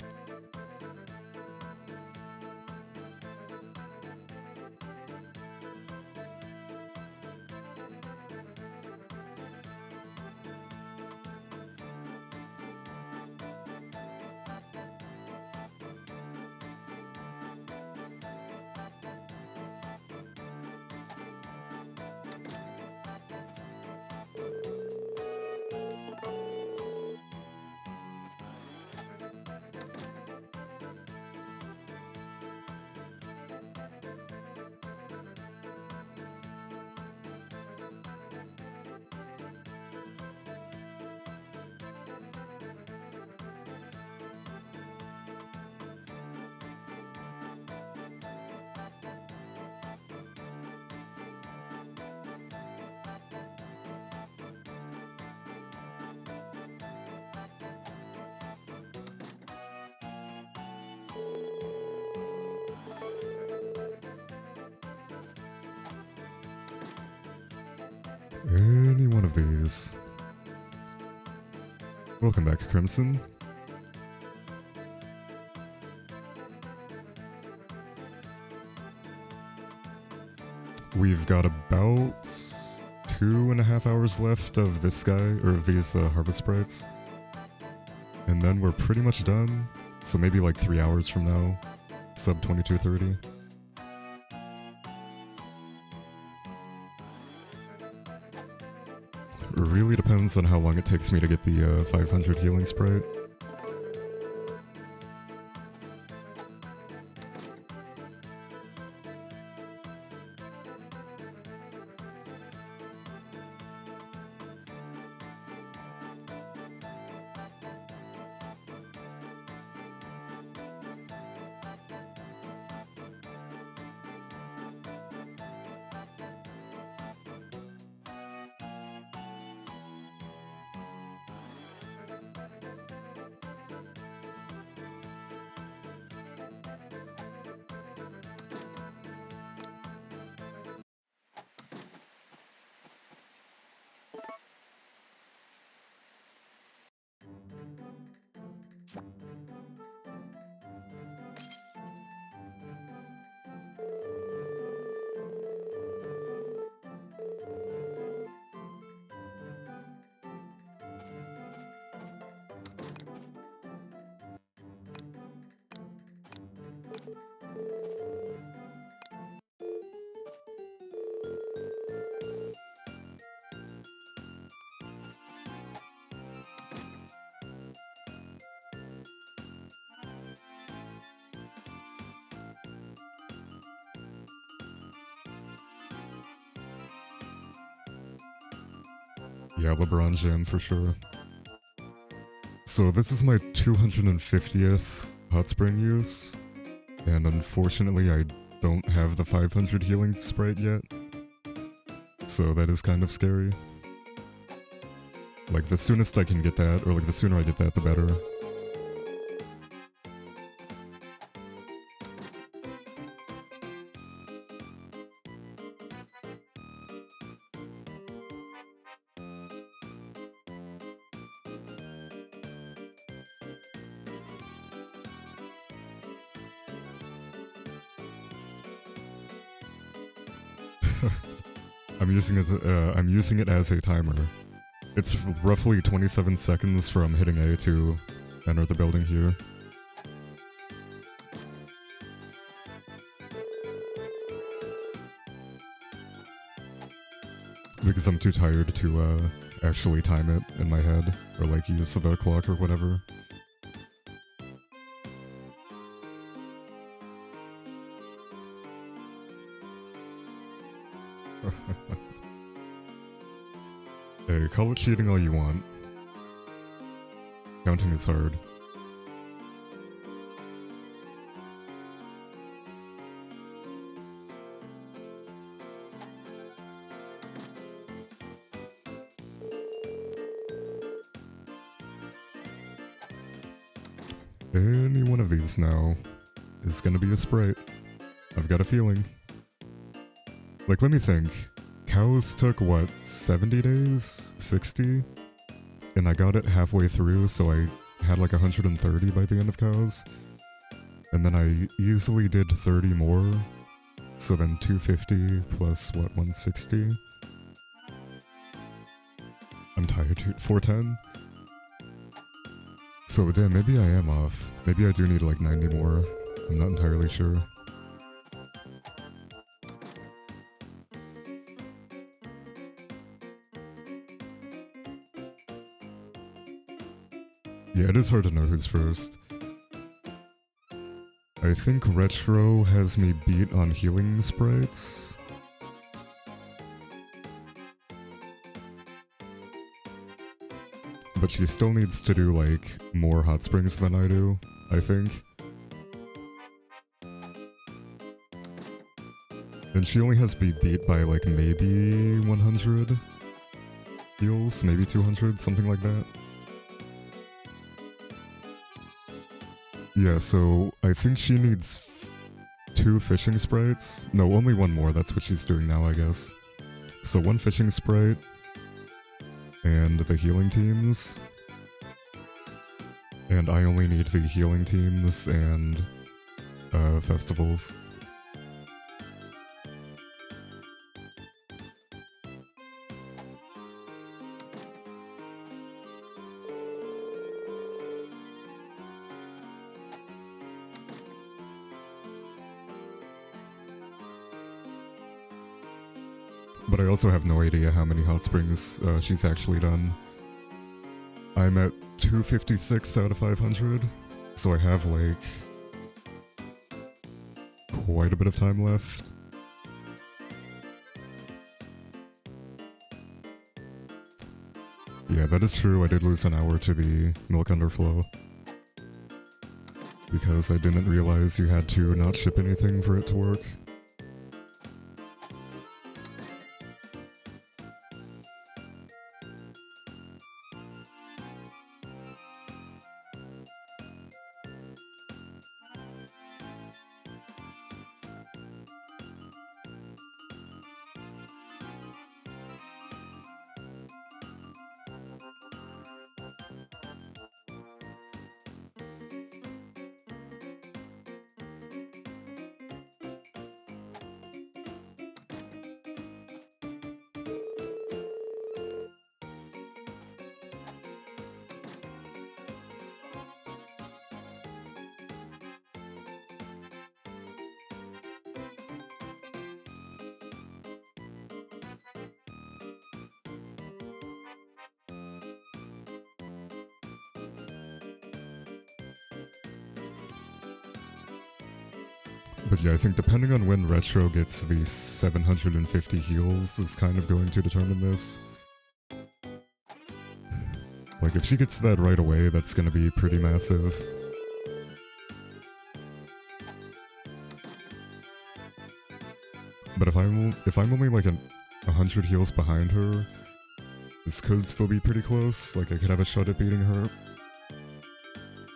Any one of these. Welcome back, Crimson. We've got about 2.5 hours left of this guy, or of these Harvest Sprites. And then we're pretty much done. So maybe like 3 hours from now. Sub 2230. It really depends on how long it takes me to get the 500 healing Sprite. Yeah, LeBron Jam for sure. So this is my 250th Hot Spring use, and unfortunately I don't have the 500 healing Sprite yet. So that is kind of scary. Like, the soonest I can get that, or like the sooner I get that, the better. I'm using it as a timer. It's roughly 27 seconds from hitting A to enter the building here. Because I'm too tired to actually time it in my head, or like use the clock or whatever. Hey, call it cheating all you want. Counting is hard. Any one of these now is gonna be a Sprite. I've got a feeling. Like, let me think. Cows took, what, 70 days? 60? And I got it halfway through, so I had like 130 by the end of cows. And then I easily did 30 more. So then 250 plus, what, 160? I'm tired, dude. 410? So damn, maybe I am off. Maybe I do need like 90 more. I'm not entirely sure. Yeah, it is hard to know who's first. I think Retro has me beat on healing sprites. But she still needs to do, like, more hot springs than I do, I think. And she only has me beat by, like, maybe 100 heals, maybe 200, something like that. Yeah, so I think she needs 2 fishing sprites. No, only 1 more, that's what she's doing now, I guess. So 1 fishing sprite, and the healing teams. And I only need the healing teams and festivals. But I also have no idea how many hot springs she's actually done. I'm at 256 out of 500, so I have, like, quite a bit of time left. Yeah, that is true, I did lose an hour to the milk underflow. Because I didn't realize you had to not ship anything for it to work. But yeah, I think depending on when Retro gets the 750 heals is kind of going to determine this. Like, if she gets that right away, that's gonna be pretty massive. But if I'm only like 100 heals behind her, this could still be pretty close. Like, I could have a shot at beating her.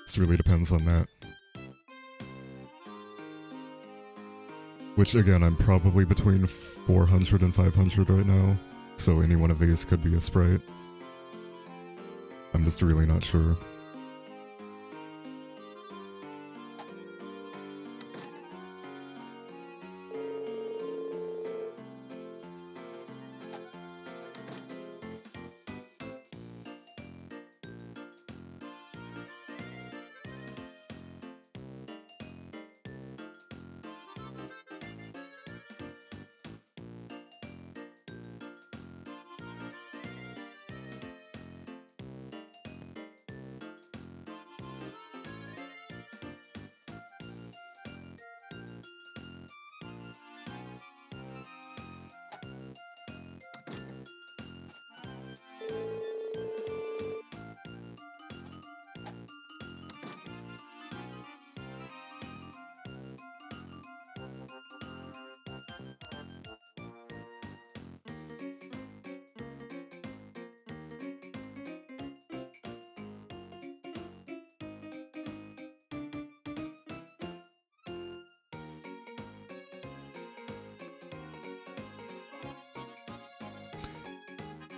This really depends on that. Which, again, I'm probably between 400 and 500 right now, so any one of these could be a Sprite. I'm just really not sure.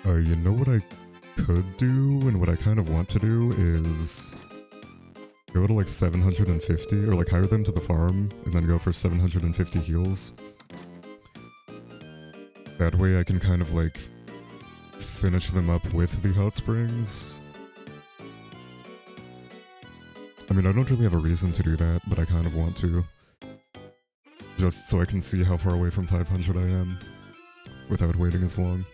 You know what I could do, and what I kind of want to do is go to like 750, or like hire them to the farm, and then go for 750 heals. That way I can kind of like finish them up with the hot springs. I mean, I don't really have a reason to do that, but I kind of want to. Just so I can see how far away from 500 I am, without waiting as long.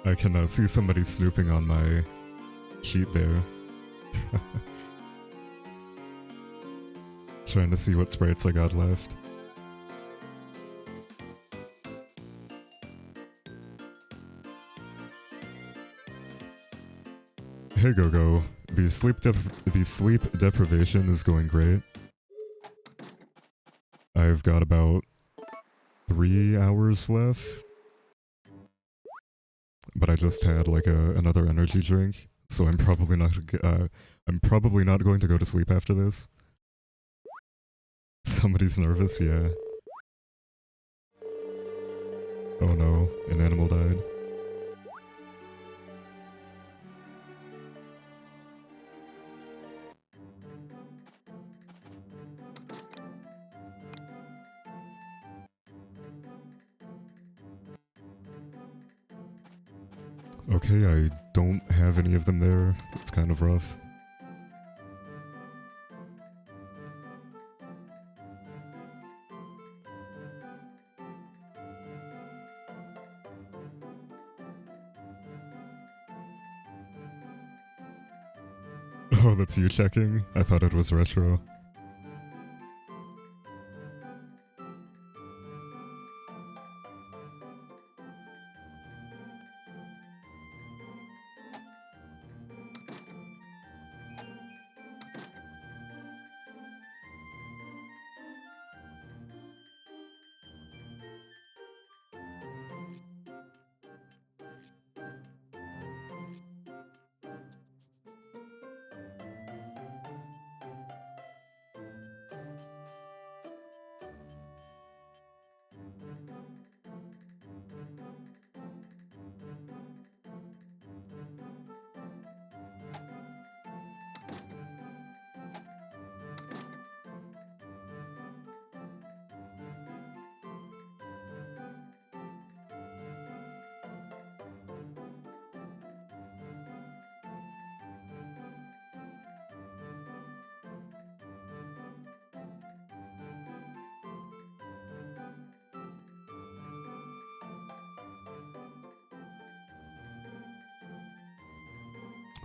I can see somebody snooping on my sheet there. Trying to see what sprites I got left. Hey Go-Go, the sleep deprivation is going great. I've got about 3 hours left. But I just had like another energy drink, so I'm probably not going to go to sleep after this. Somebody's nervous, yeah. Oh no, an animal died. Okay, I don't have any of them there. It's kind of rough. Oh, that's you checking? I thought it was retro.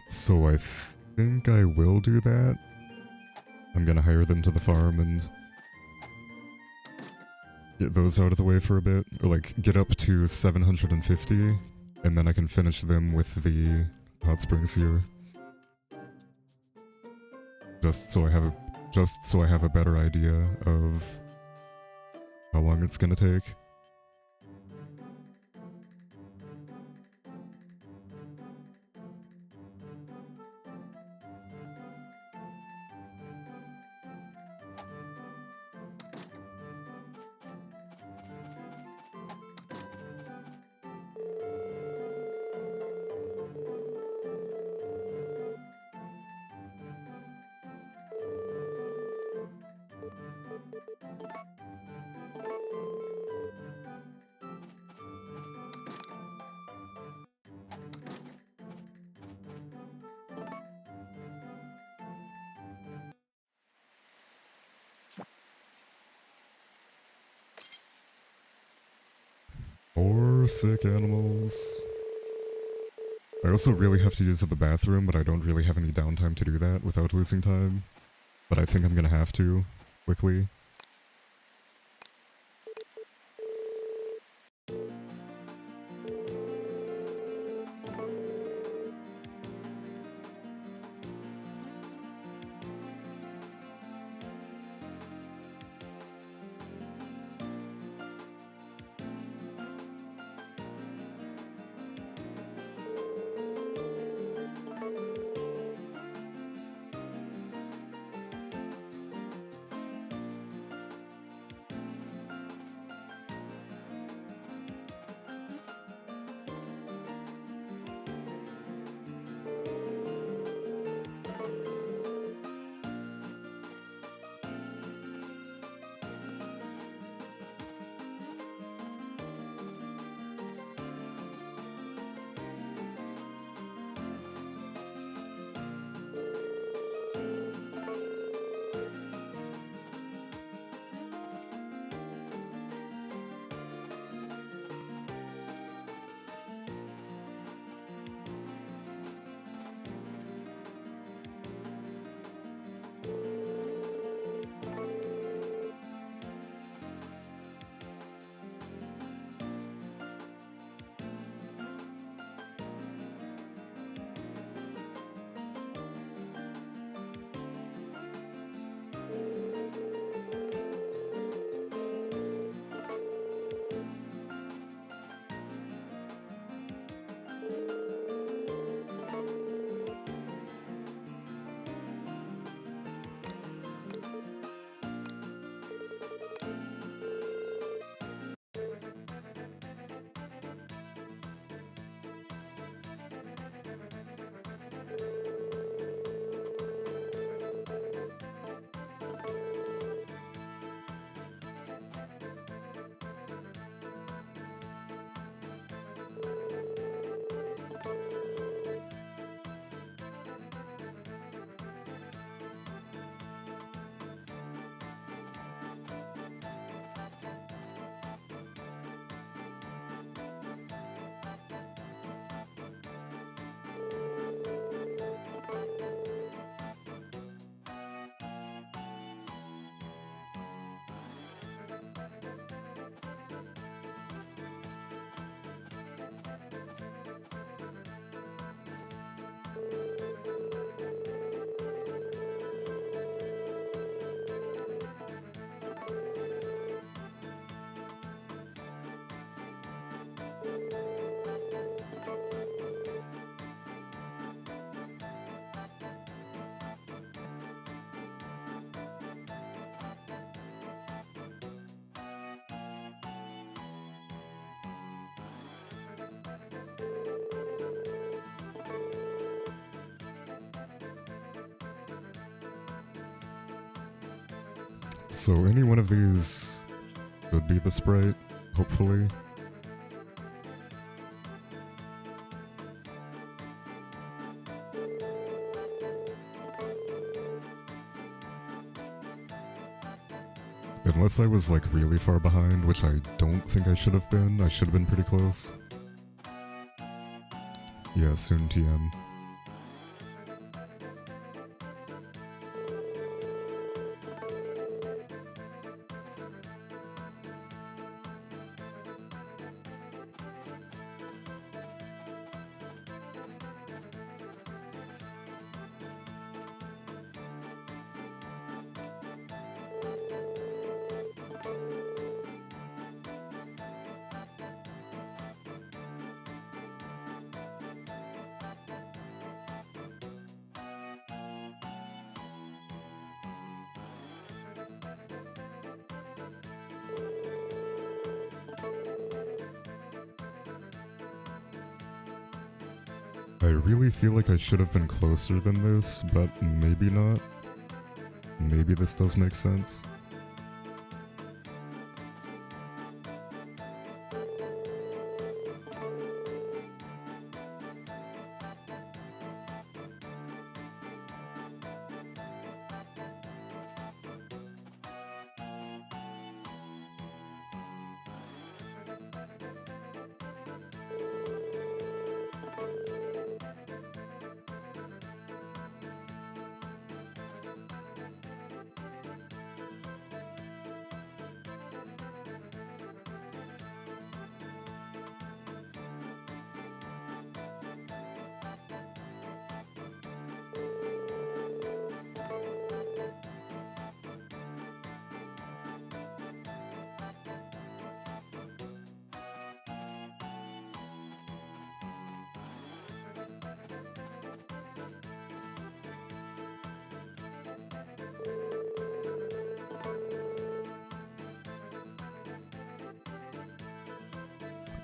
So I think I will do that. I'm gonna hire them to the farm and get those out of the way for a bit. Or like, get up to 750, and then I can finish them with the hot springs here. Just so I have a better idea of how long it's gonna take. Or sick animals. I also really have to use the bathroom, but I don't really have any downtime to do that without losing time. But I think I'm gonna have to, quickly. So any one of these would be the Sprite, hopefully. Unless I was like really far behind, which I don't think I should have been. I should have been pretty close. Yeah, soon TM. I really feel like I should have been closer than this, but maybe not. Maybe this does make sense.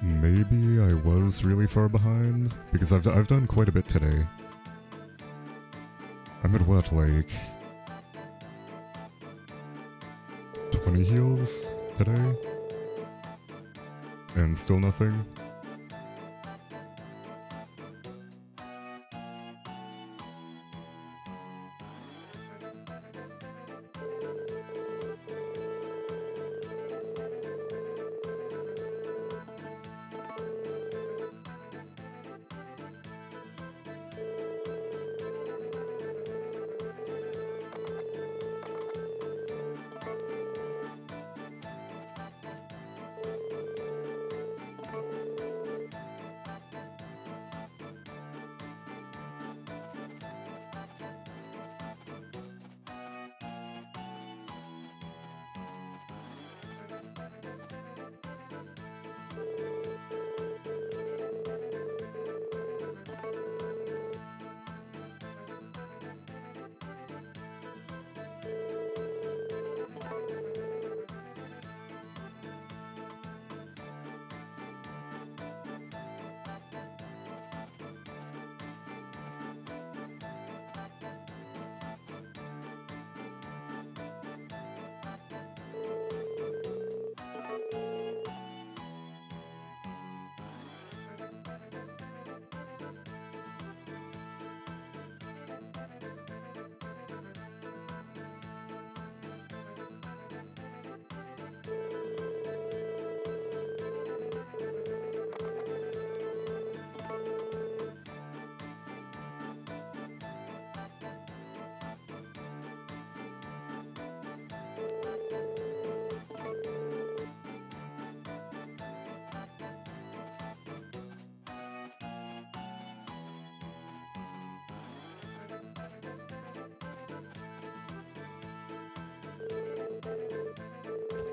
Maybe I was really far behind, because I've done quite a bit today. I'm at what, like 20 heals today? And still nothing?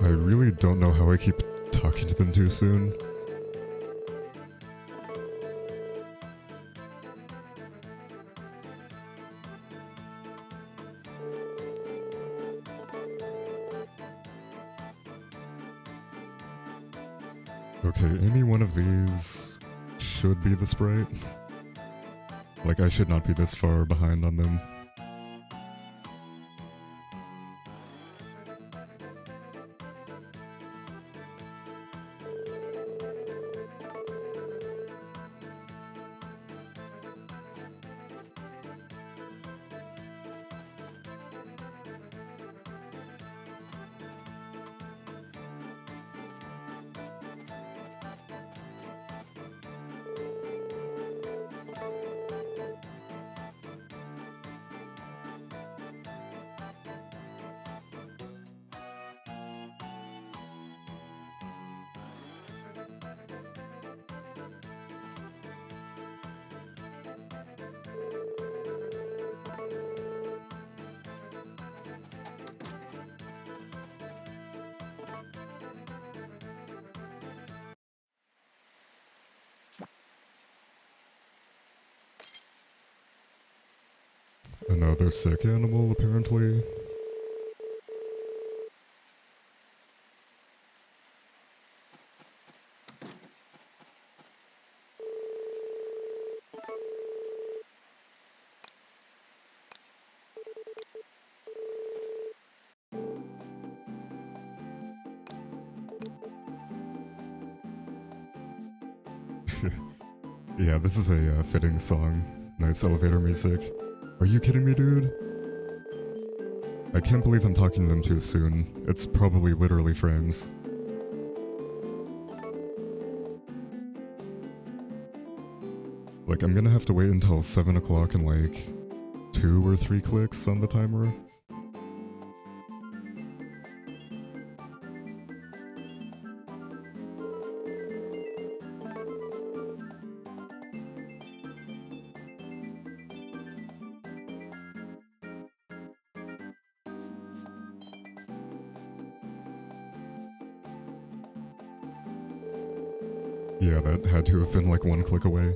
I really don't know how I keep talking to them too soon. Okay, any one of these should be the Sprite. Like, I should not be this far behind on them. Another sick animal, apparently. Yeah, this is a fitting song. Nice elevator music. Are you kidding me, dude? I can't believe I'm talking to them too soon. It's probably literally frames. Like, I'm gonna have to wait until 7 o'clock and like 2 or 3 clicks on the timer. Yeah, that had to have been like 1 click away.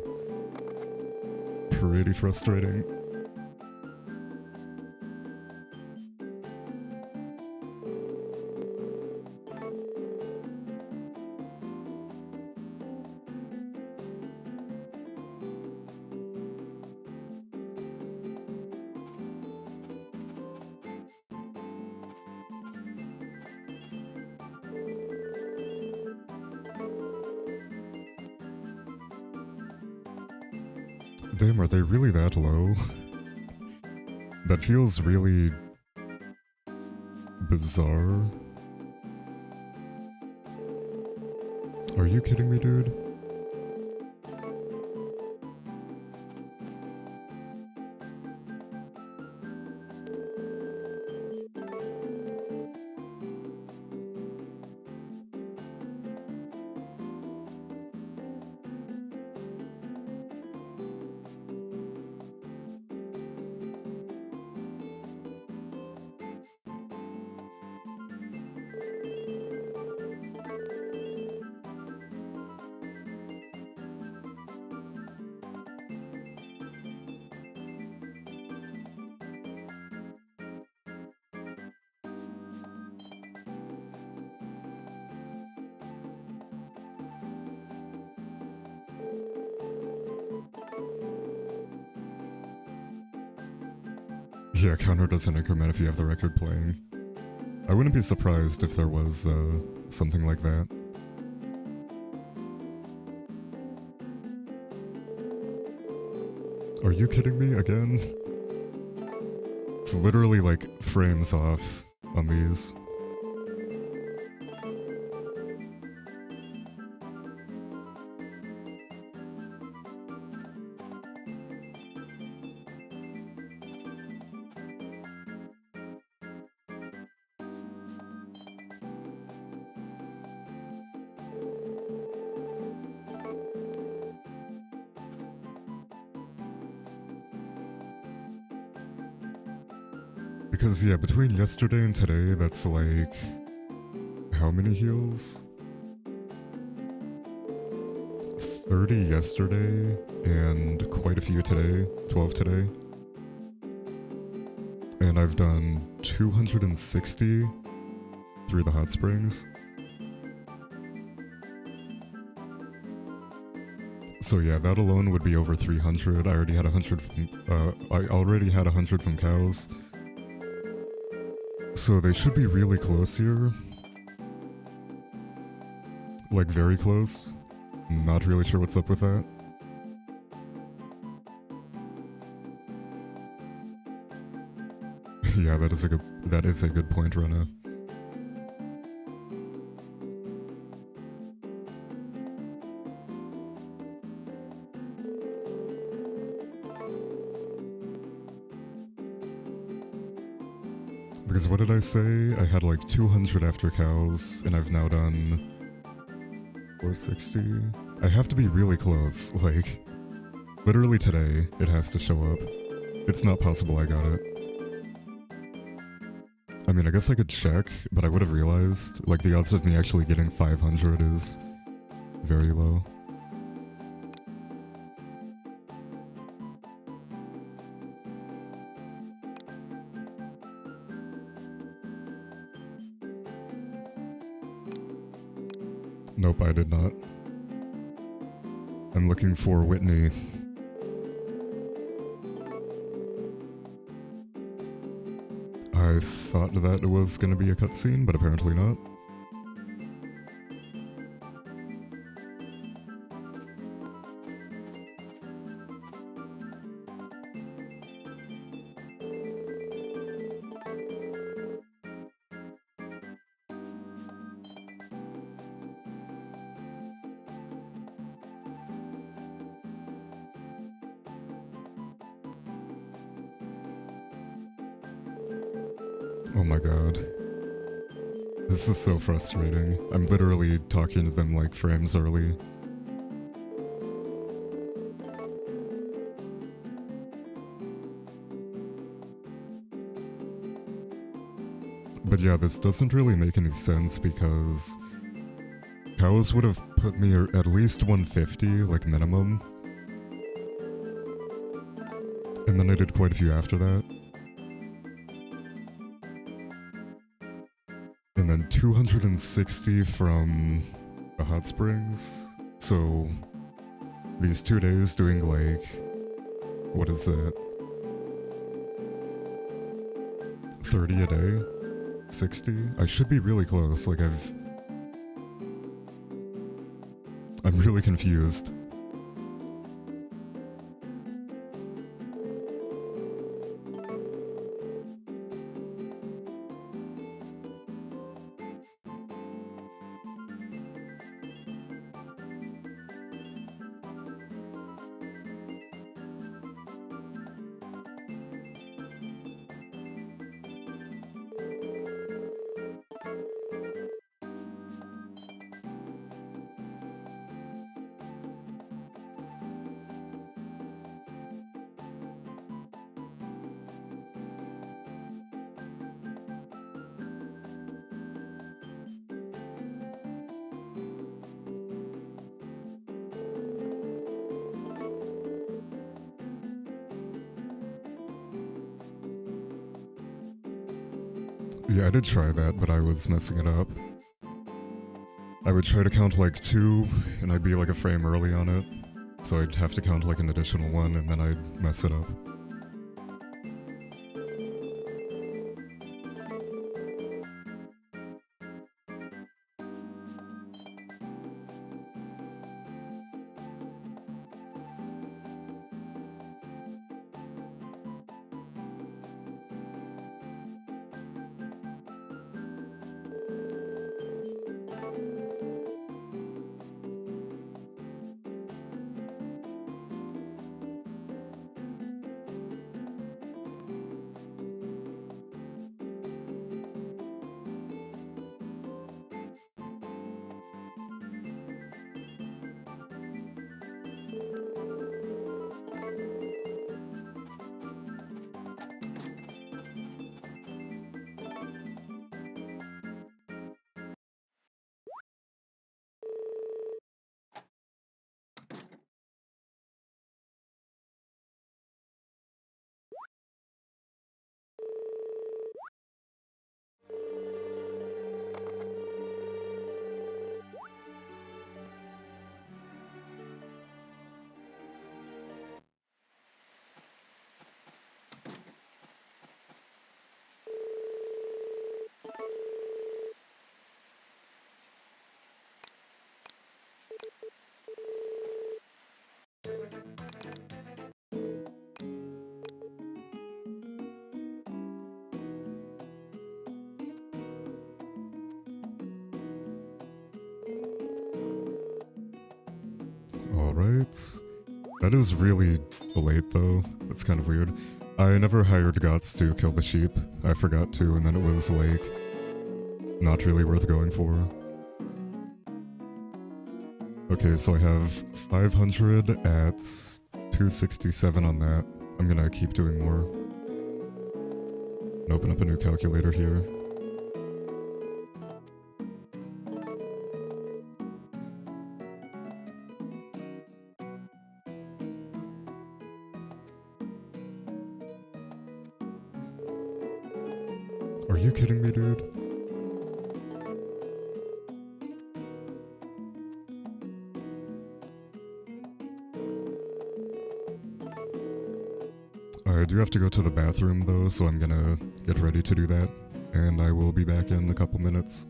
Pretty frustrating. Damn, are they really that low? That feels really bizarre. Are you kidding me, dude? Yeah, counter doesn't increment if you have the record playing. I wouldn't be surprised if there was something like that. Are you kidding me again? It's literally like frames off on these. Because, yeah, between yesterday and today, that's like... how many heals? 30 yesterday, and quite a few today. 12 today. And I've done 260 through the hot springs. So yeah, that alone would be over 300. I already had 100 from cows. So they should be really close here. Like very close. Not really sure what's up with that. Yeah, that is a good point, Rena. Because what did I say? I had like 200 after cows, and I've now done 460. I have to be really close, like, literally today it has to show up. It's not possible I got it. I mean, I guess I could check, but I would have realized, like, the odds of me actually getting 500 is very low. Nope, I did not. I'm looking for Whitney. I thought that it was gonna be a cutscene, but apparently not. Oh my god. This is so frustrating. I'm literally talking to them like frames early. But yeah, this doesn't really make any sense because cows would have put me at least 150, like minimum. And then I did quite a few after that. And then 260 from the hot springs. So these 2 days doing like, what is it? 30 a day? 60? I should be really close, like I'm really confused. Yeah, I did try that, but I was messing it up. I would try to count like 2, and I'd be like a frame early on it. So I'd have to count like an additional 1, and then I'd mess it up. Alright. That is really late though. That's kind of weird. I never hired Gots to kill the sheep. I forgot to, and then it was like not really worth going for. Okay, so I have 500 at 267 on that. I'm gonna keep doing more. And open up a new calculator here. Are you kidding me, dude? I do have to go to the bathroom though, so I'm gonna get ready to do that, and I will be back in a couple minutes.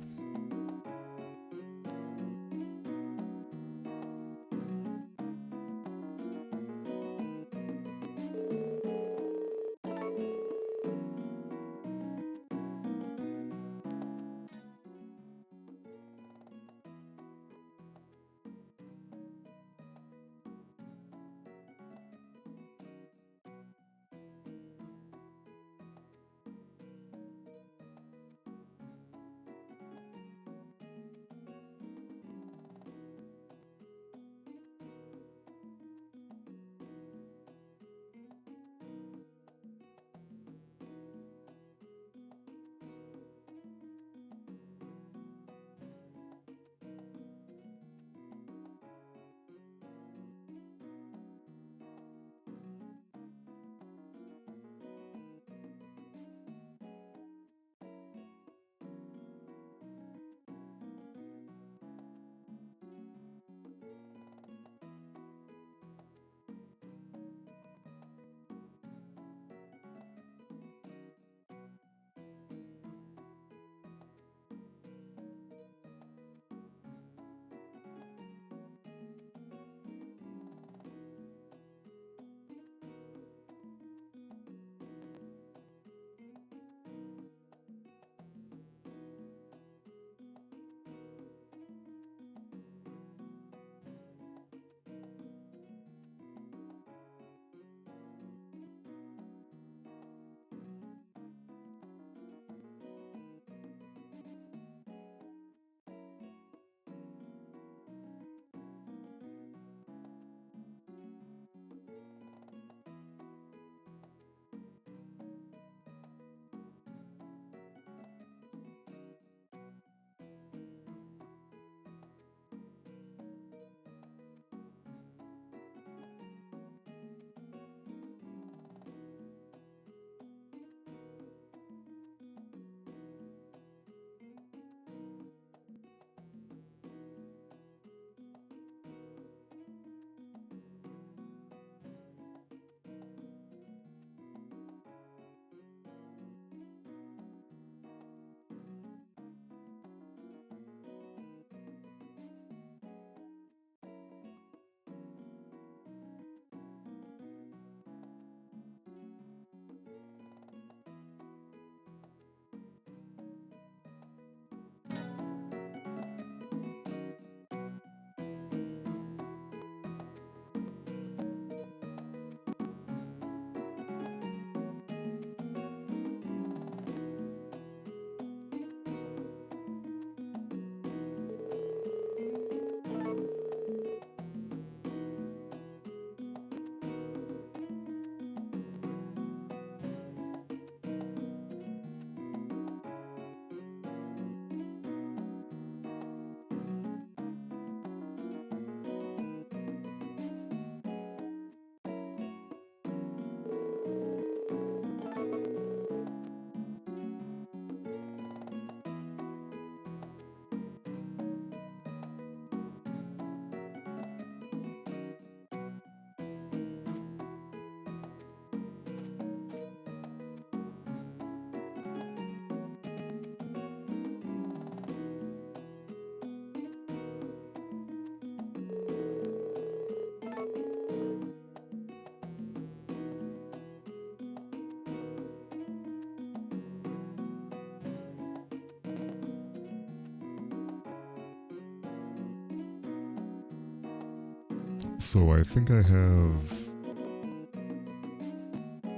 So I think I have...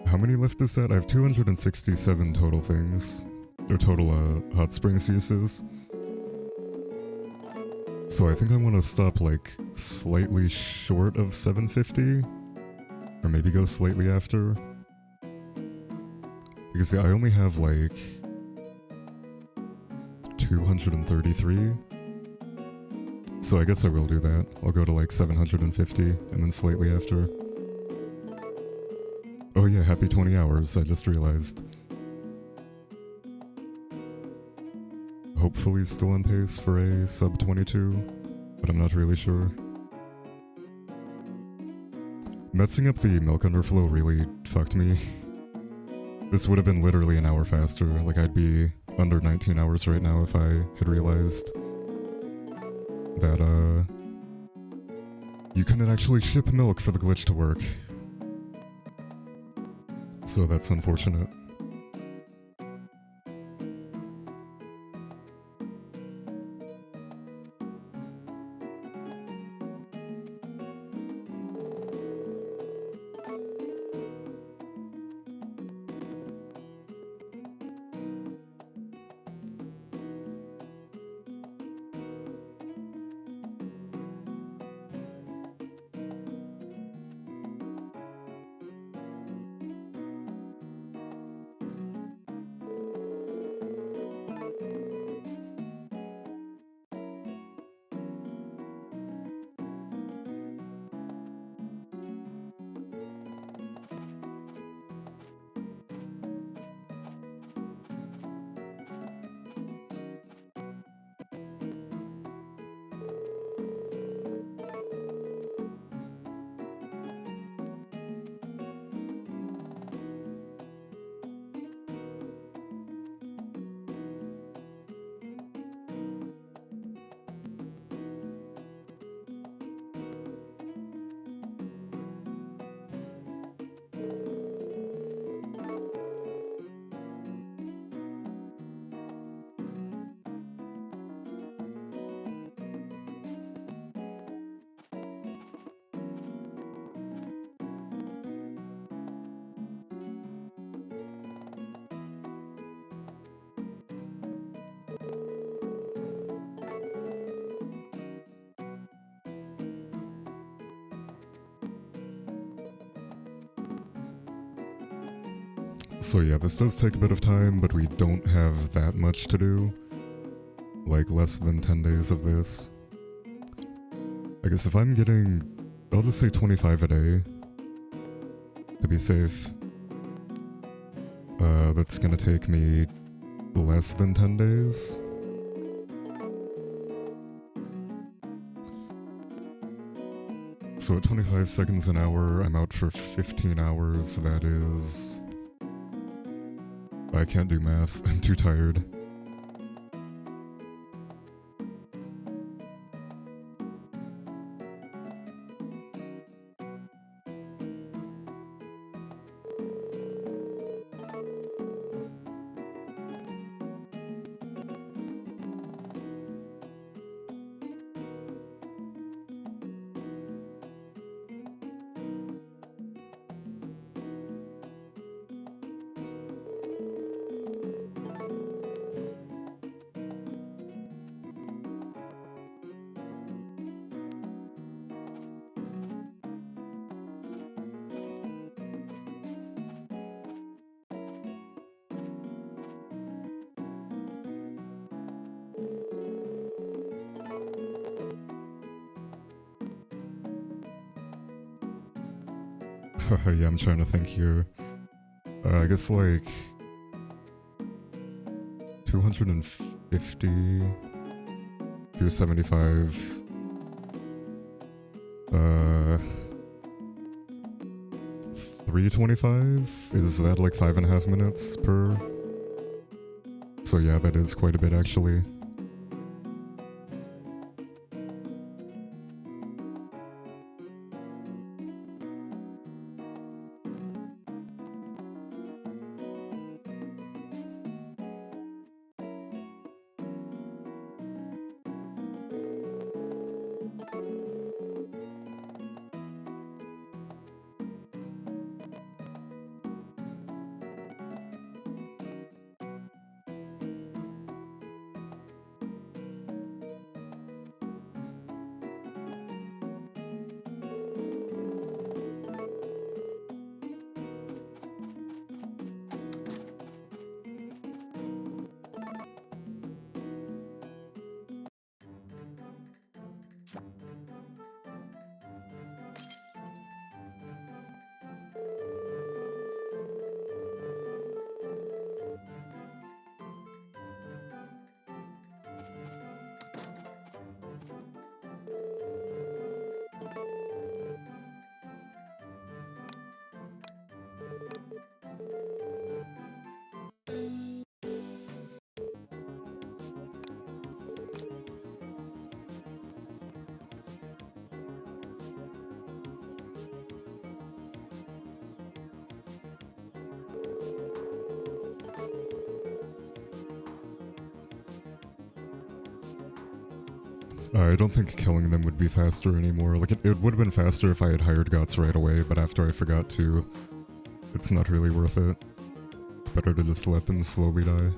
How many left is that? I have 267 total things. Or total hot springs uses. So I think I want to stop like slightly short of 750. Or maybe go slightly after. Because yeah, I only have like 233. So I guess I will do that. I'll go to like 750 and then slightly after. Oh yeah, happy 20 hours, I just realized. Hopefully still on pace for a sub 22, but I'm not really sure. Messing up the milk underflow really fucked me. This would have been literally an hour faster. Like, I'd be under 19 hours right now if I had realized that, you couldn't actually ship milk for the glitch to work. So that's unfortunate. So yeah, this does take a bit of time, but we don't have that much to do. Like, less than 10 days of this. I guess if I'm getting, I'll just say 25 a day, to be safe. That's gonna take me less than 10 days. So at 25 seconds an hour, I'm out for 15 hours. That is... I can't do math. I'm too tired. Yeah, I'm trying to think here. I guess like 250, 275, 325? Is that like 5.5 minutes per? So yeah, that is quite a bit actually. I don't think killing them would be faster anymore. Like, it would have been faster if I had hired Guts right away, but after I forgot to, it's not really worth it. It's better to just let them slowly die.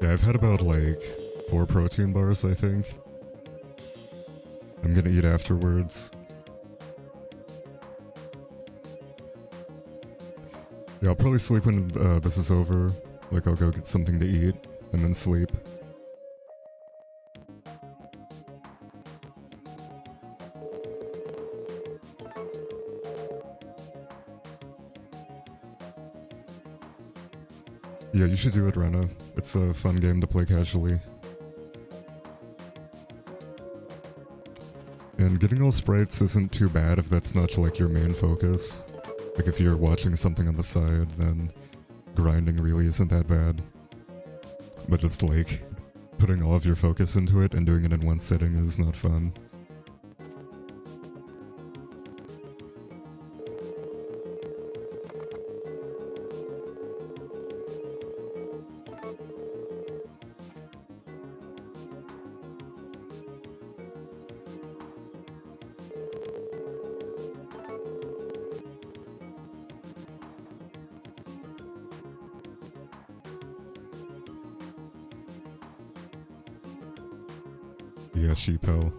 Yeah, I've had about like 4 protein bars, I think. I'm gonna eat afterwards. Yeah, I'll probably sleep when this is over. Like, I'll go get something to eat, and then sleep. Yeah, you should do it, Rena. It's a fun game to play casually. And getting all sprites isn't too bad if that's not like your main focus. Like if you're watching something on the side, then grinding really isn't that bad. But just like putting all of your focus into it and doing it in one sitting is not fun. Yeah, sheepo.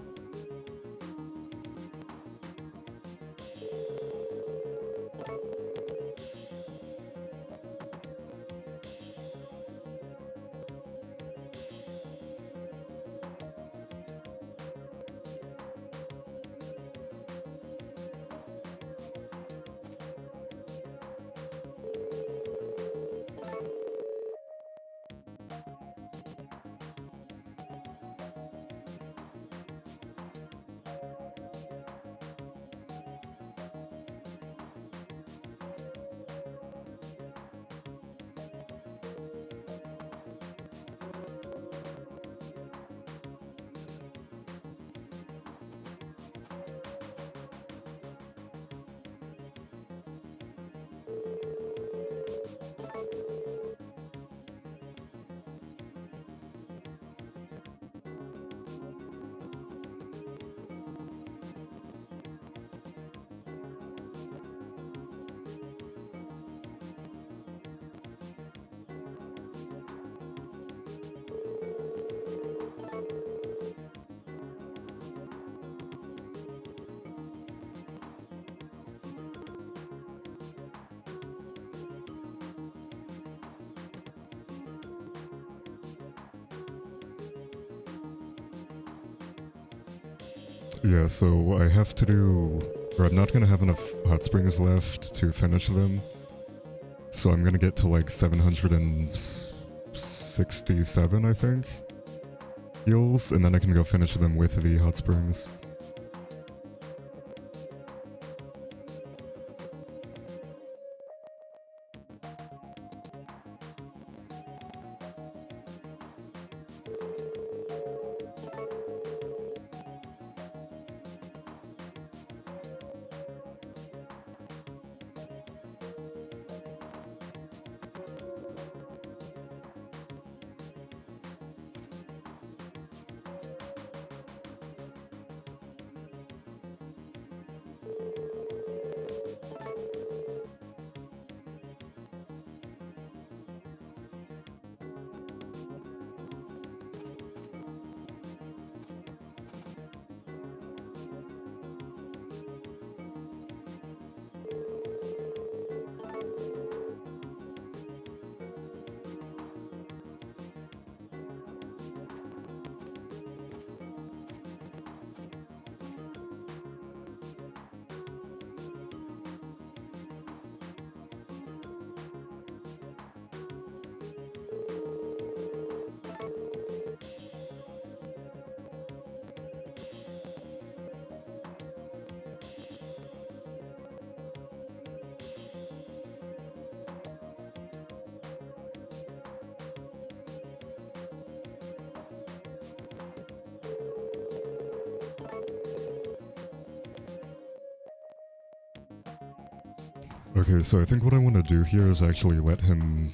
Yeah, so I have to do... or I'm not gonna have enough hot springs left to finish them. So I'm gonna get to like 767, I think, heals, and then I can go finish them with the hot springs. Okay, so I think what I want to do here is actually let him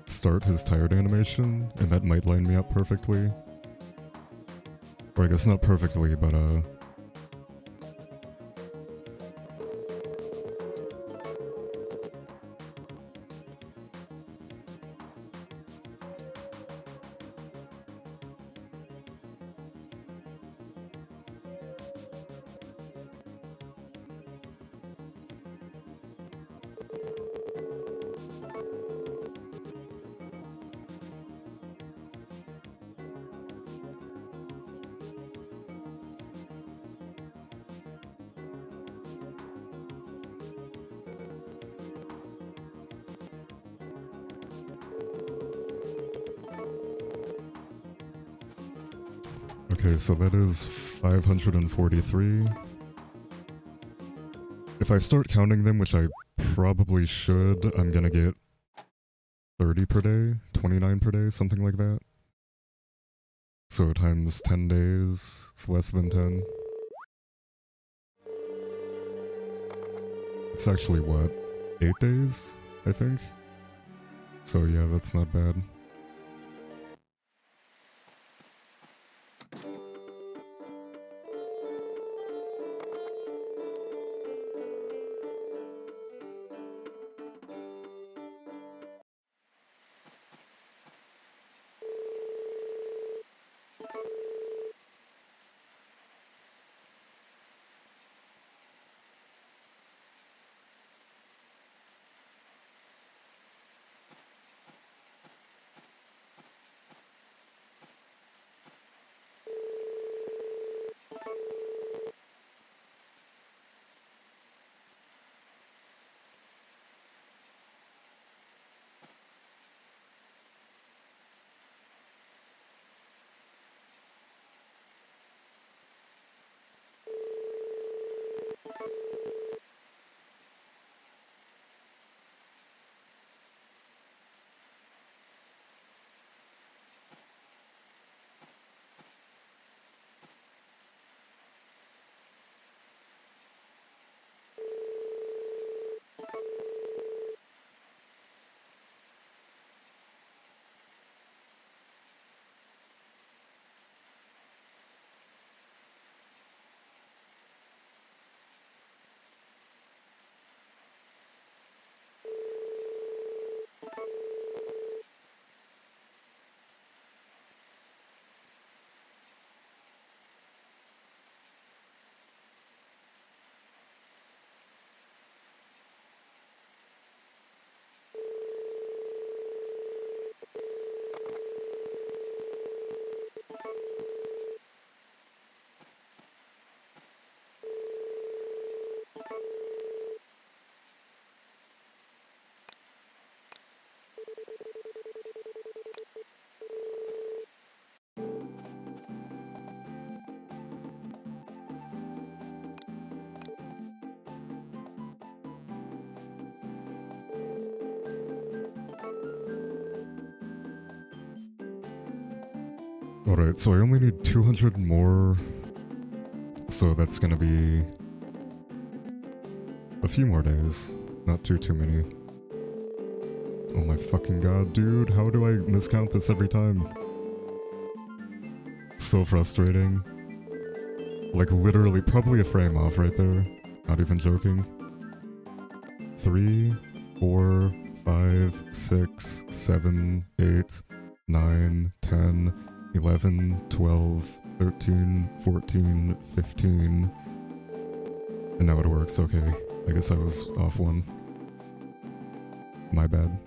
start his tired animation, and that might line me up perfectly. Or I guess not perfectly, but okay, so that is 543. If I start counting them, which I probably should, I'm gonna get 30 per day, 29 per day, something like that. So times 10 days, it's less than 10. It's actually what? 8 days, I think? So yeah, that's not bad. Alright, so I only need 200 more, so that's gonna be a few more days. Not too many. Oh my fucking god, dude, how do I miscount this every time? So frustrating. Like literally, probably a frame off right there. Not even joking. 3, 4, 5, 6, 7, 8, 9, 10, 11, 12, 13, 14, 15. And now it works, okay. I guess I was off one. My bad.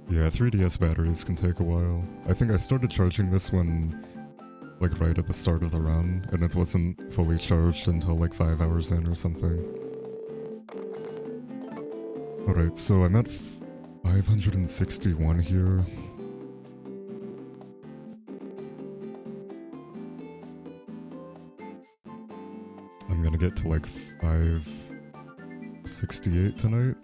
Yeah, 3DS batteries can take a while. I think I started charging this one like right at the start of the run, and it wasn't fully charged until like 5 hours in or something. Alright, so I'm at 561 here. I'm gonna get to like 568 tonight.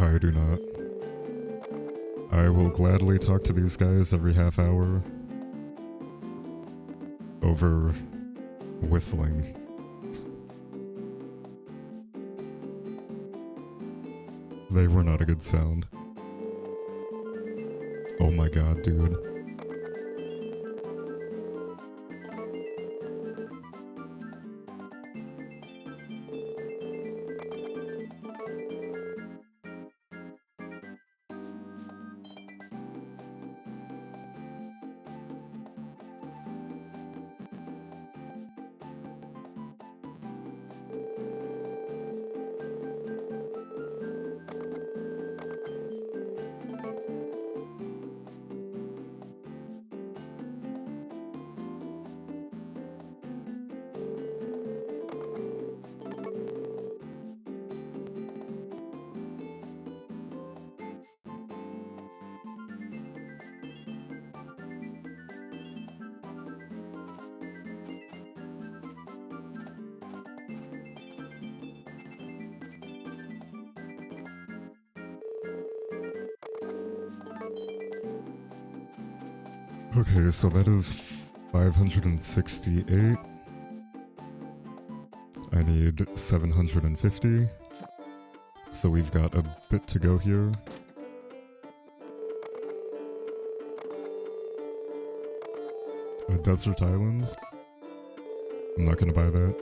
I do not. I will gladly talk to these guys every half hour over whistling. They were not a good sound. Oh my god, dude. Okay, so that is 568. I need 750. So we've got a bit to go here. A desert island? I'm not gonna buy that.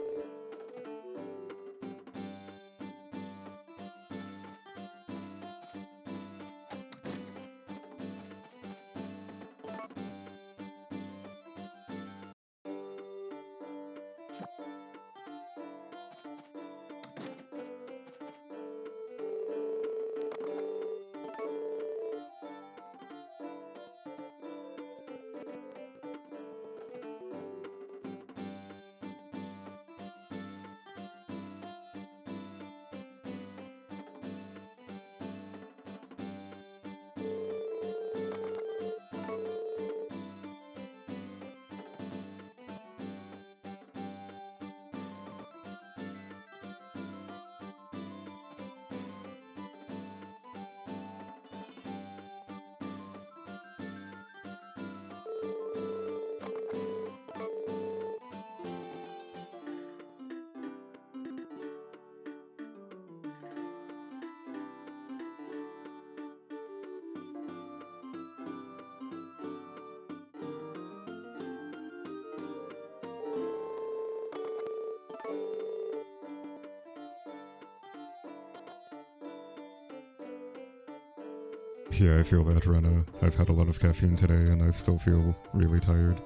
Yeah, I feel that, Rena. I've had a lot of caffeine today and I still feel really tired.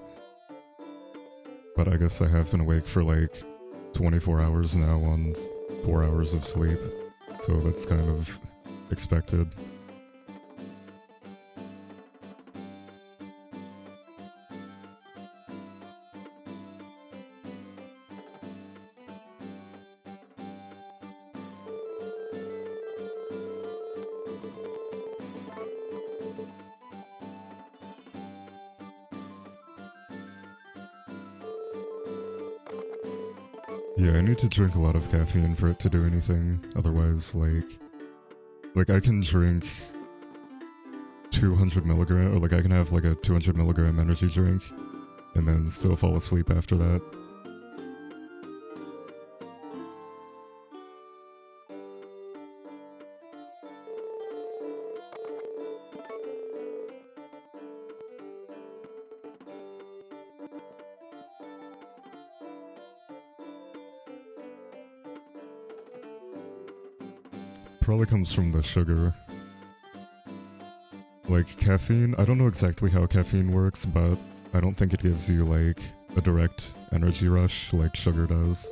But I guess I have been awake for like 24 hours now on 4 hours of sleep. So that's kind of expected. Yeah, I need to drink a lot of caffeine for it to do anything. Otherwise, like I can drink 200 milligram, or like I can have like a 200 milligram energy drink, and then still fall asleep after that. Probably comes from the sugar. Like, caffeine, I don't know exactly how caffeine works, but I don't think it gives you, like, a direct energy rush like sugar does.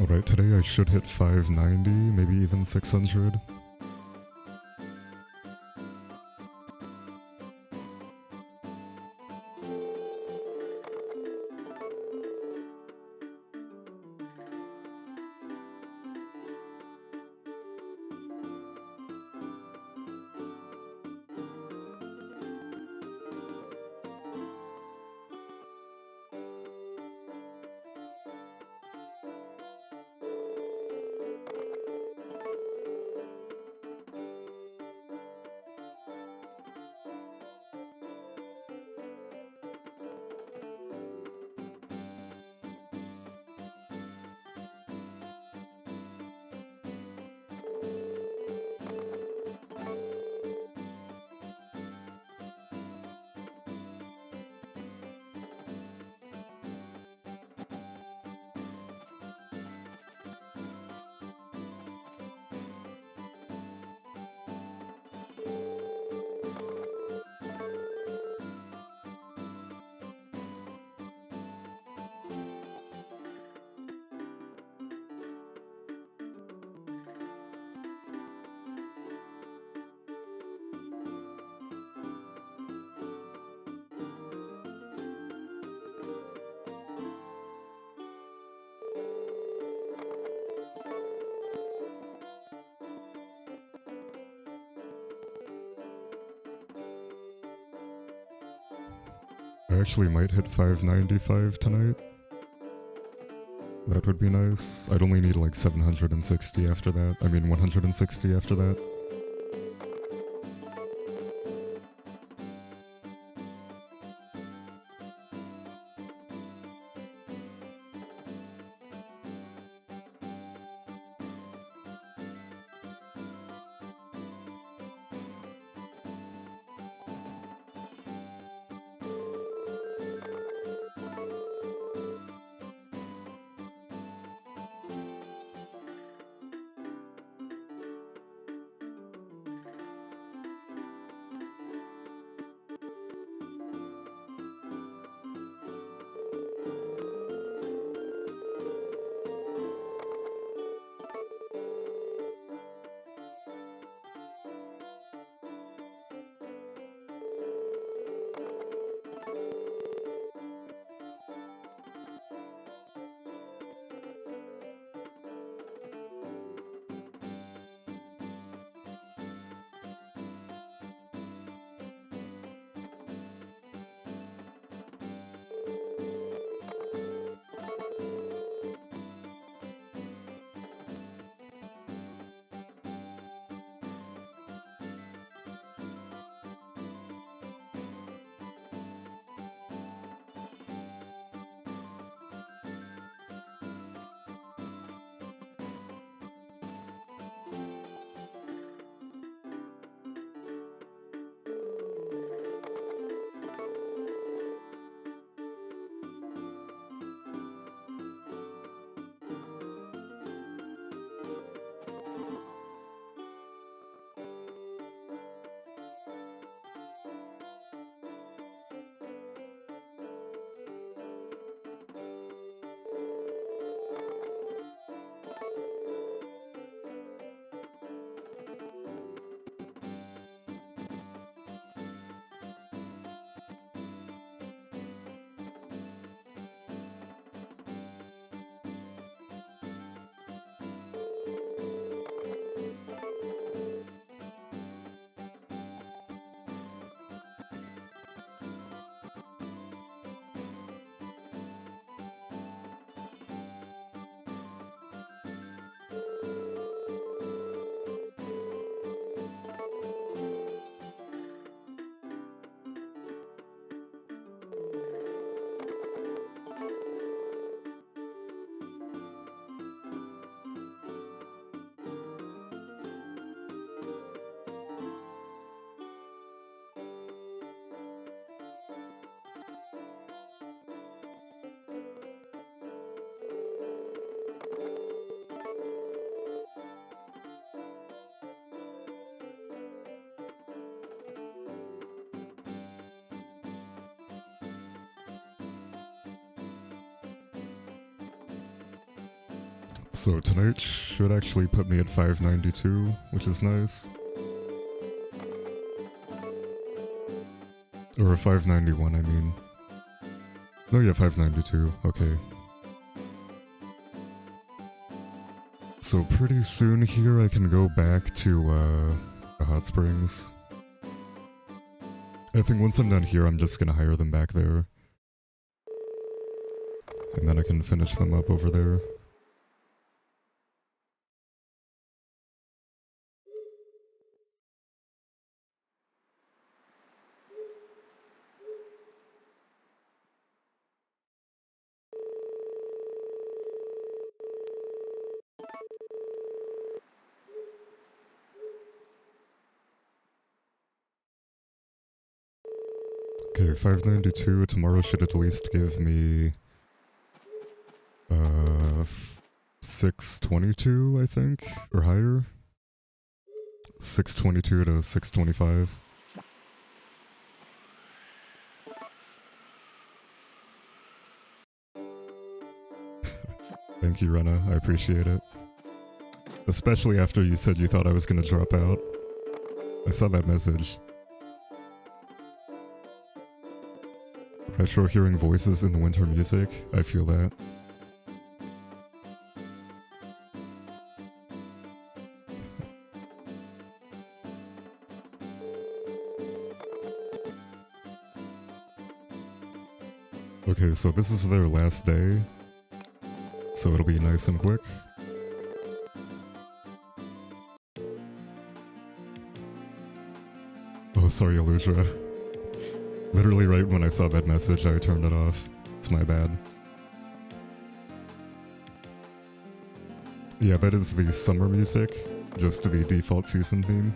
Alright, today I should hit 590, maybe even 600. I actually might hit 595 tonight. That would be nice. I'd only need like 760 after that. I mean 160 after that. So tonight should actually put me at 592, which is nice. Or 591, I mean. No, yeah, 592, okay. So pretty soon here I can go back to the hot springs. I think once I'm done here I'm just gonna hire them back there. And then I can finish them up over there. Okay, 592, tomorrow should at least give me 622, I think, or higher. 622 to 625. Thank you, Rena, I appreciate it. Especially after you said you thought I was gonna drop out. I saw that message. Retro hearing voices in the winter music, I feel that. Okay, so this is their last day, so it'll be nice and quick. Oh, sorry, Illusia. Literally right when I saw that message, I turned it off. It's my bad. Yeah, that is the summer music, just the default season theme.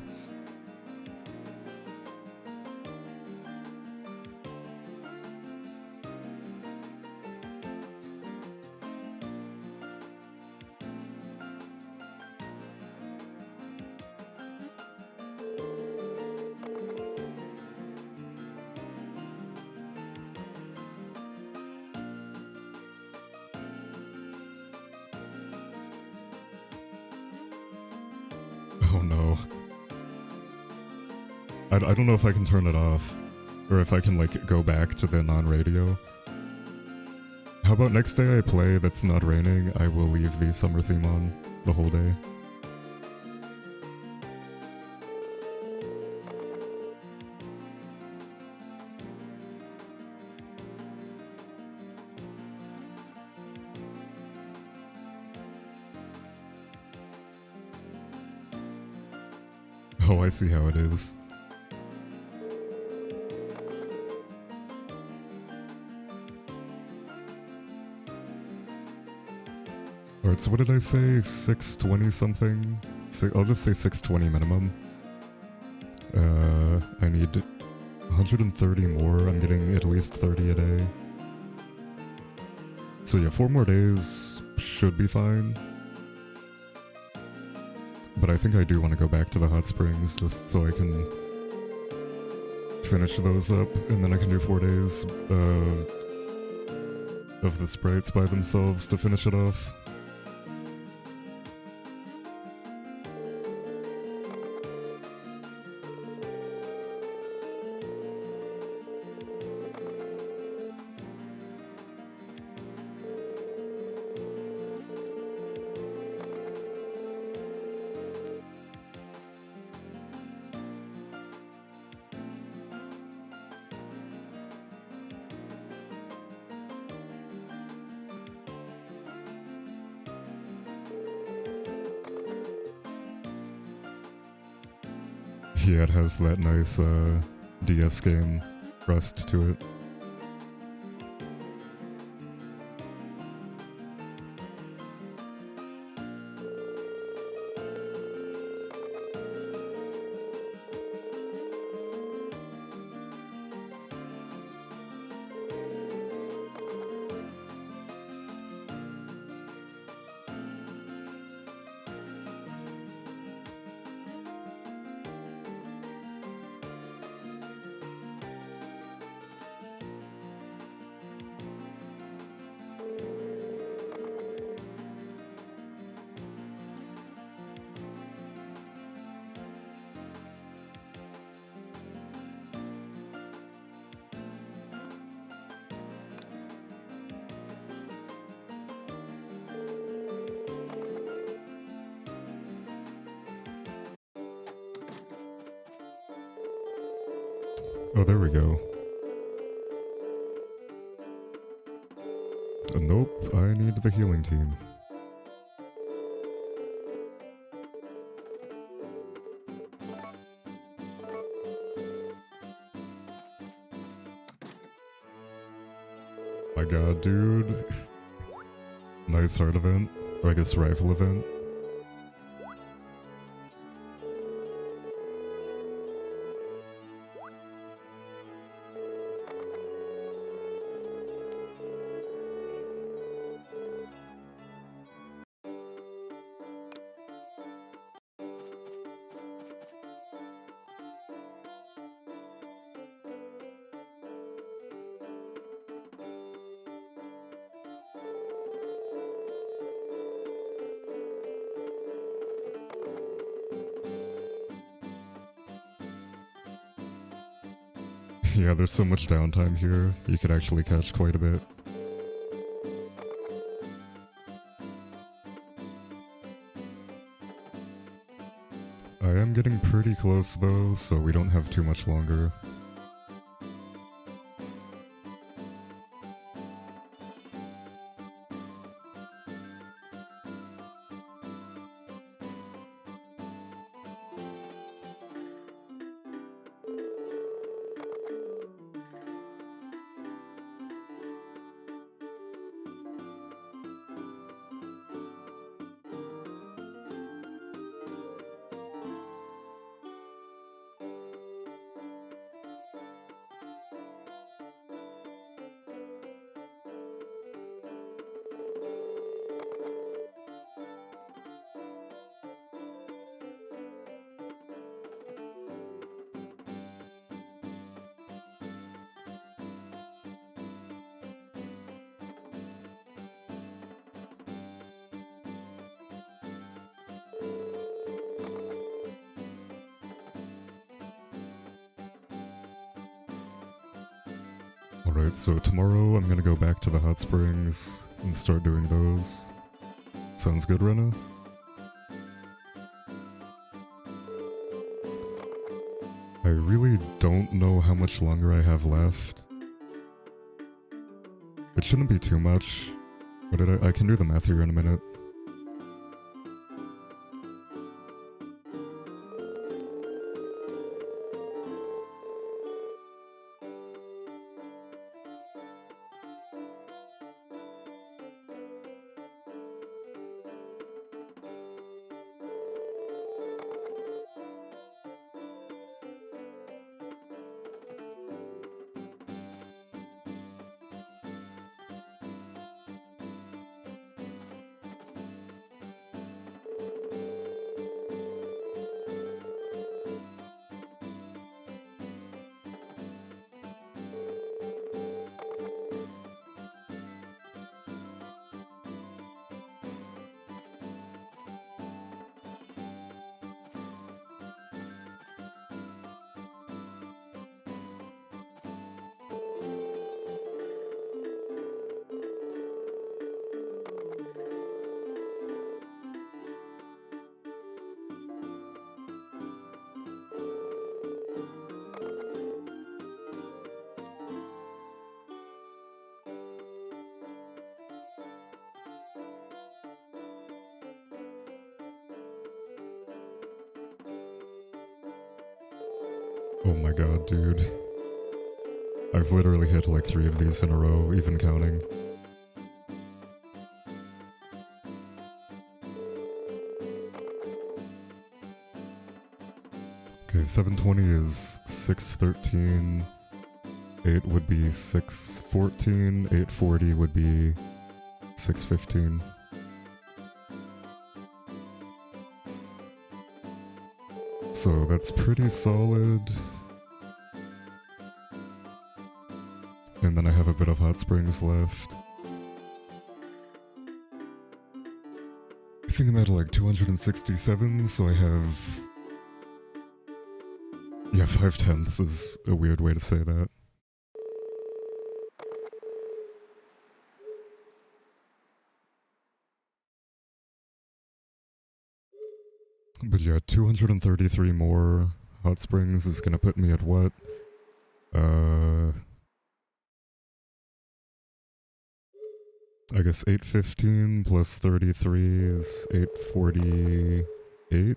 Oh no. I don't know if I can turn it off, or if I can like go back to the non-radio. How about next day I play that's not raining, I will leave the summer theme on the whole day. Oh, I see how it is. Alright, so what did I say? 620 something? I'll just say 620 minimum. I need 130 more. I'm getting at least 30 a day. So yeah, 4 more days should be fine. But I think I do want to go back to the hot springs just so I can finish those up, and then I can do 4 days of the sprites by themselves to finish it off. Yeah, it has that nice DS game rust to it. Oh, there we go. Nope, I need the healing team. My god, dude. Nice heart event. Or I guess rifle event. Yeah, there's so much downtime here, you could actually catch quite a bit. I am getting pretty close though, so we don't have too much longer. Alright, so tomorrow I'm gonna go back to the hot springs and start doing those. Sounds good, Rena? I really don't know how much longer I have left. It shouldn't be too much, but I can do the math here in a minute. Oh my god, dude. I've literally hit like 3 of these in a row, even counting. Okay, 720 is 613, 8 would be 614, 840 would be 615. So that's pretty solid. And then I have a bit of hot springs left. I think I'm at like 267, so I have... Yeah, 5/10 is a weird way to say that. But yeah, 233 more hot springs is gonna put me at what? I guess 815 plus 33 is 848.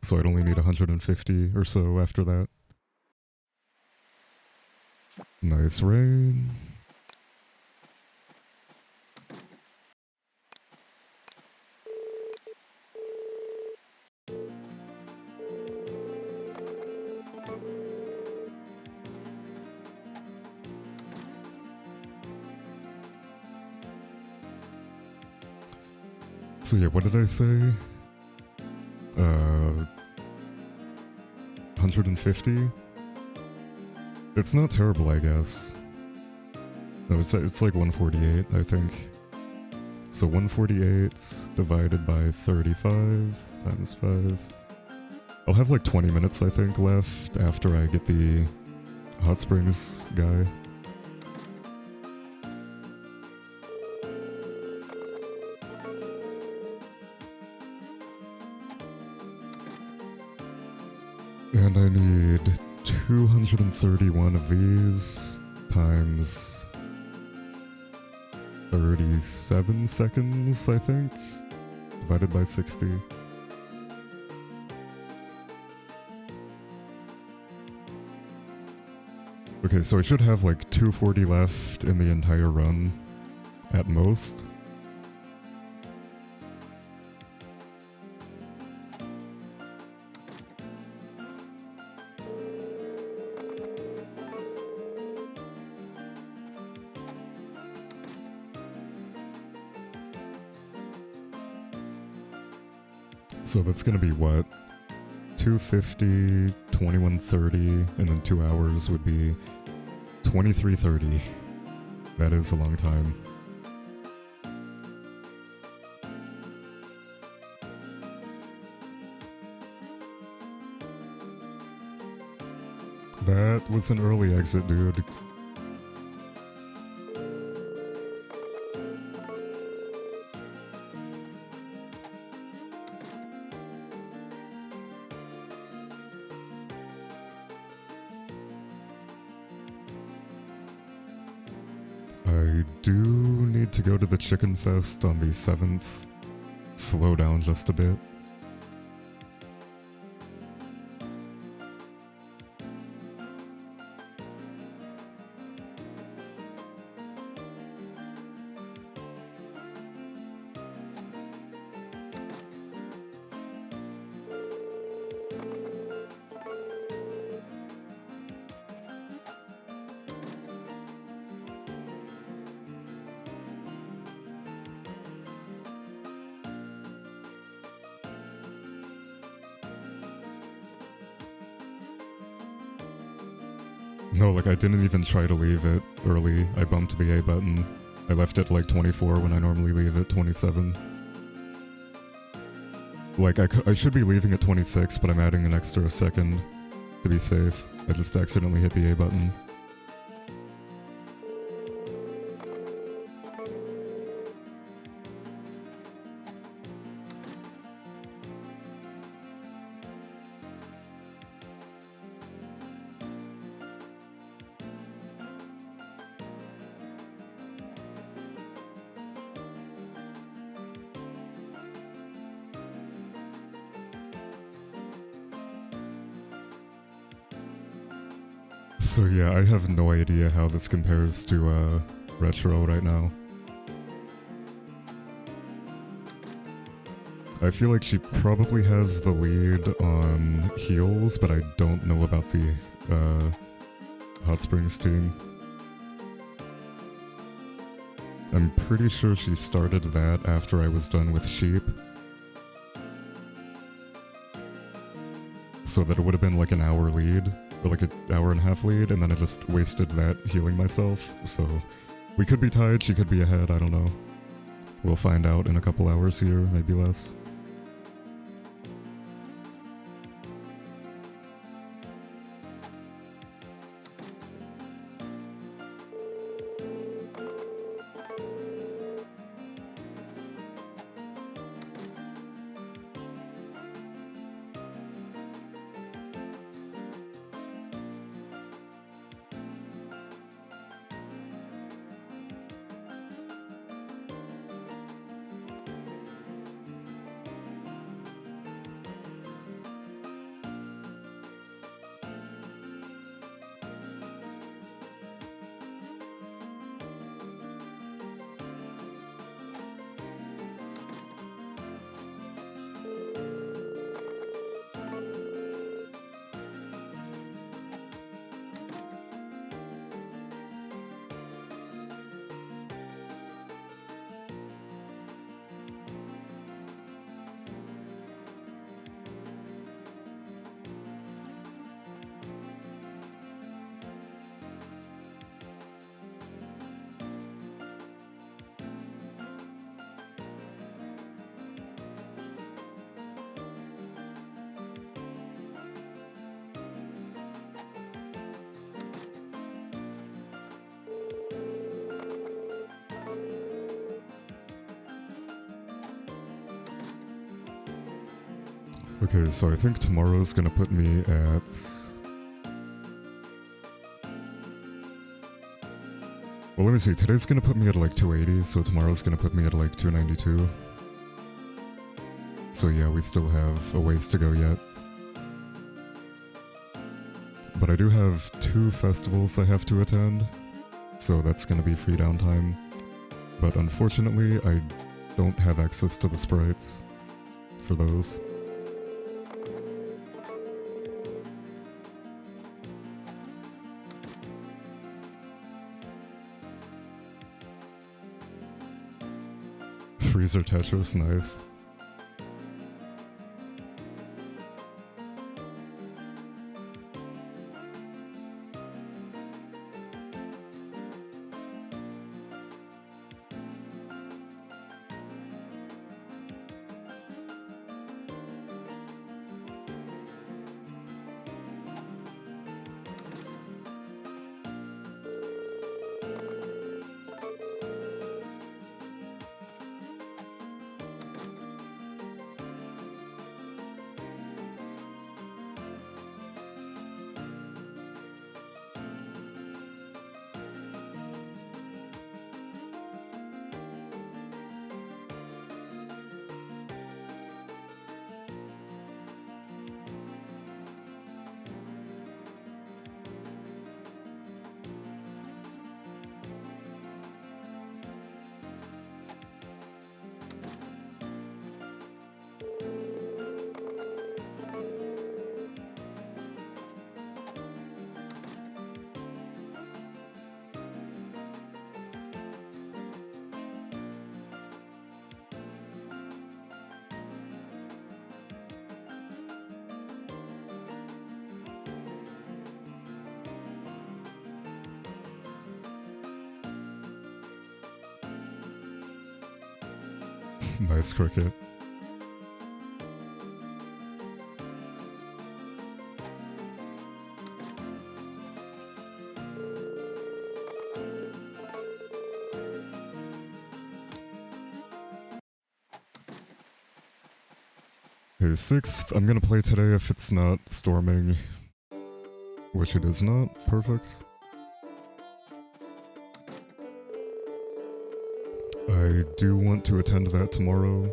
So I'd only need 150 or so after that. Nice rain. So yeah, what did I say? 150? It's not terrible, I guess. No, it's like 148, I think. So 148 divided by 35 times 5. I'll have like 20 minutes, I think, left after I get the hot springs guy. And I need 231 of these times 37 seconds, I think, divided by 60. Okay, so I should have like 240 left in the entire run, at most. So that's gonna be what? 250, 2130, and then 2 hours would be 2330. That is a long time. That was an early exit, dude. I do need to go to the Chicken Fest on the 7th. Slow down just a bit. No, like I didn't even try to leave it early. I bumped the A button. I left it like 24 when I normally leave at 27. Like I should be leaving at 26, but I'm adding an extra second to be safe. I just accidentally hit the A button. So yeah, I have no idea how this compares to Retro right now. I feel like she probably has the lead on heals, but I don't know about the Hot Springs team. I'm pretty sure she started that after I was done with Sheep. So that it would have been like an hour lead, or like an hour and a half lead, and then I just wasted that healing myself. So we could be tied, she could be ahead, I don't know. We'll find out in a couple hours here, maybe less. Okay, so I think tomorrow's gonna put me at... Well, let me see. Today's gonna put me at like 280, so tomorrow's gonna put me at like 292. So yeah, we still have a ways to go yet. But I do have 2 festivals I have to attend, so that's gonna be free downtime. But unfortunately, I don't have access to the sprites for those. Freezer Tetris, nice. Nice cricket. Okay, 6th, I'm gonna play today if it's not storming, which it is not. Perfect. I do want to attend that tomorrow,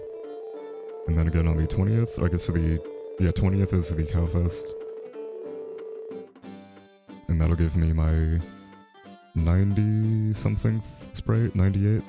and then again on the 20th. I guess 20th is the Cowfest, and that'll give me my 90-something Sprite, 98th.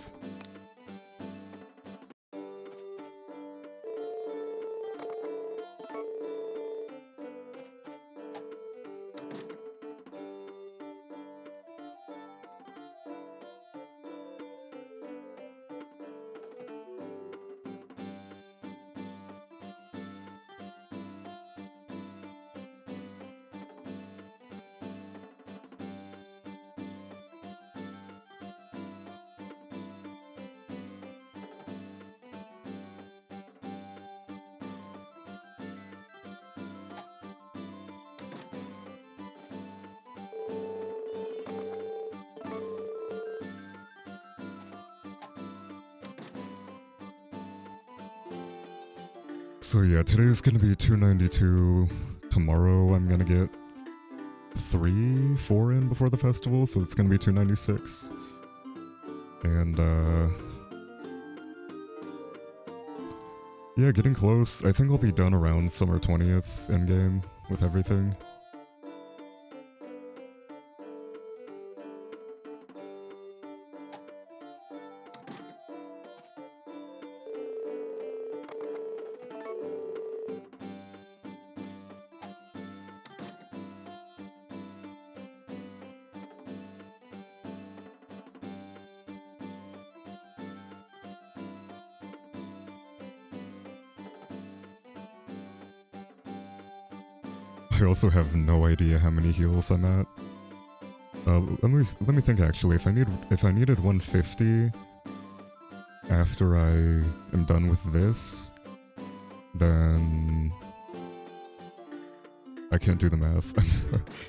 So yeah, today's gonna be 292. Tomorrow I'm gonna get 3, 4 in before the festival, so it's gonna be 296. And yeah, getting close. I think I'll be done around summer 20th in-game with everything. I also have no idea how many heals I'm at. Let me think actually. If I needed 150 after I am done with this, then I can't do the math.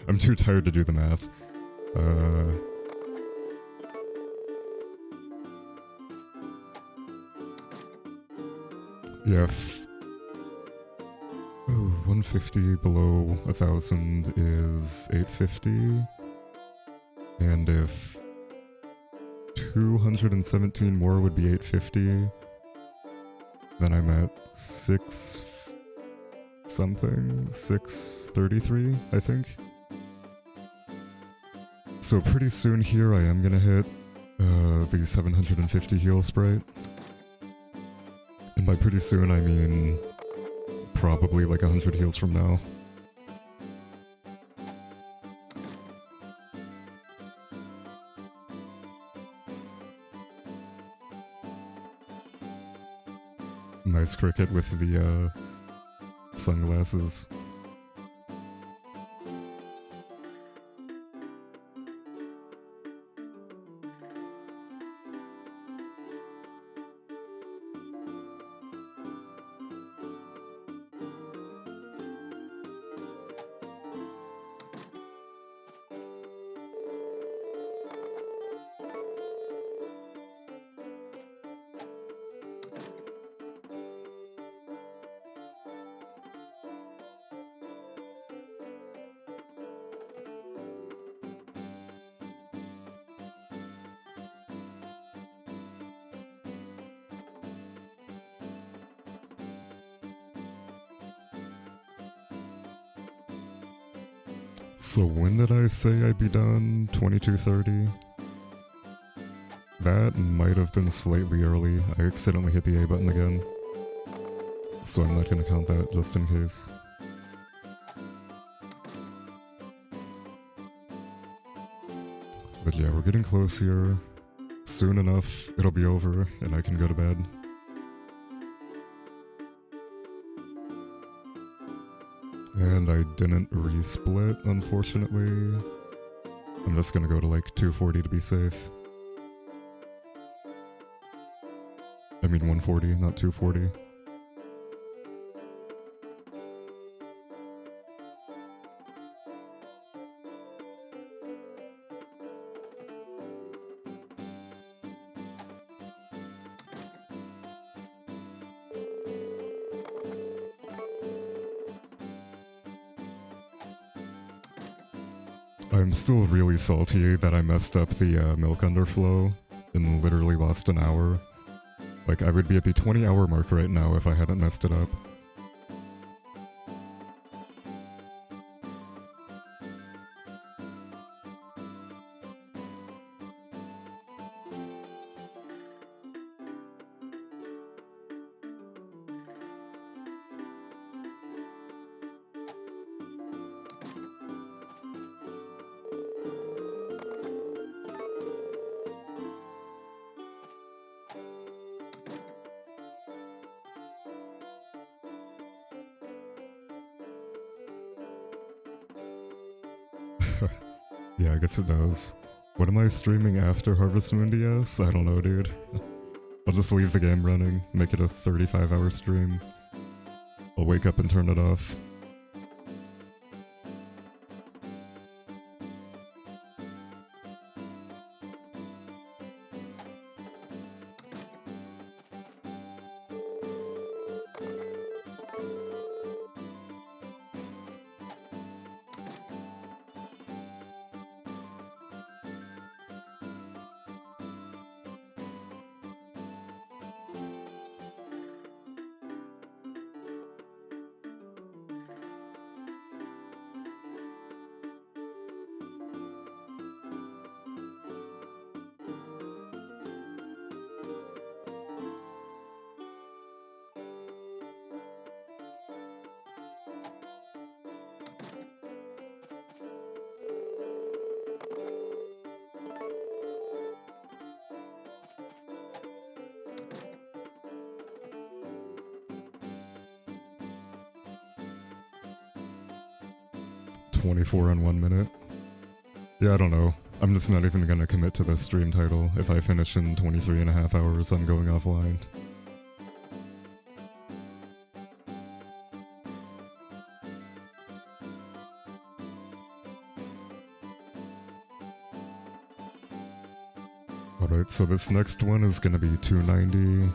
I'm too tired to do the math. Yeah. 150 below 1,000 is 850. And if 217 more would be 850, then I'm at 6 something, 633, I think. So pretty soon here I am gonna hit the 750 heal sprite. And by pretty soon I mean probably like 100 heals from now. Nice cricket with the sunglasses. So when did I say I'd be done? 22:30? That might have been slightly early. I accidentally hit the A button again. So I'm not gonna count that just in case. But yeah, we're getting close here. Soon enough, it'll be over and I can go to bed. And I didn't resplit, unfortunately. I'm just gonna go to like 240 to be safe. I mean 140, not 240. I'm still really salty that I messed up the milk underflow and literally lost an hour. Like, I would be at the 20-hour mark right now if I hadn't messed it up. Yeah, I guess it does. What am I streaming after Harvest Moon DS? I don't know, dude. I'll just leave the game running, make it a 35-hour stream. I'll wake up and turn it off. .24 in 1 minute. Yeah, I don't know. I'm just not even gonna commit to the stream title. If I finish in 23.5 hours, I'm going offline. Alright, so this next one is gonna be 290.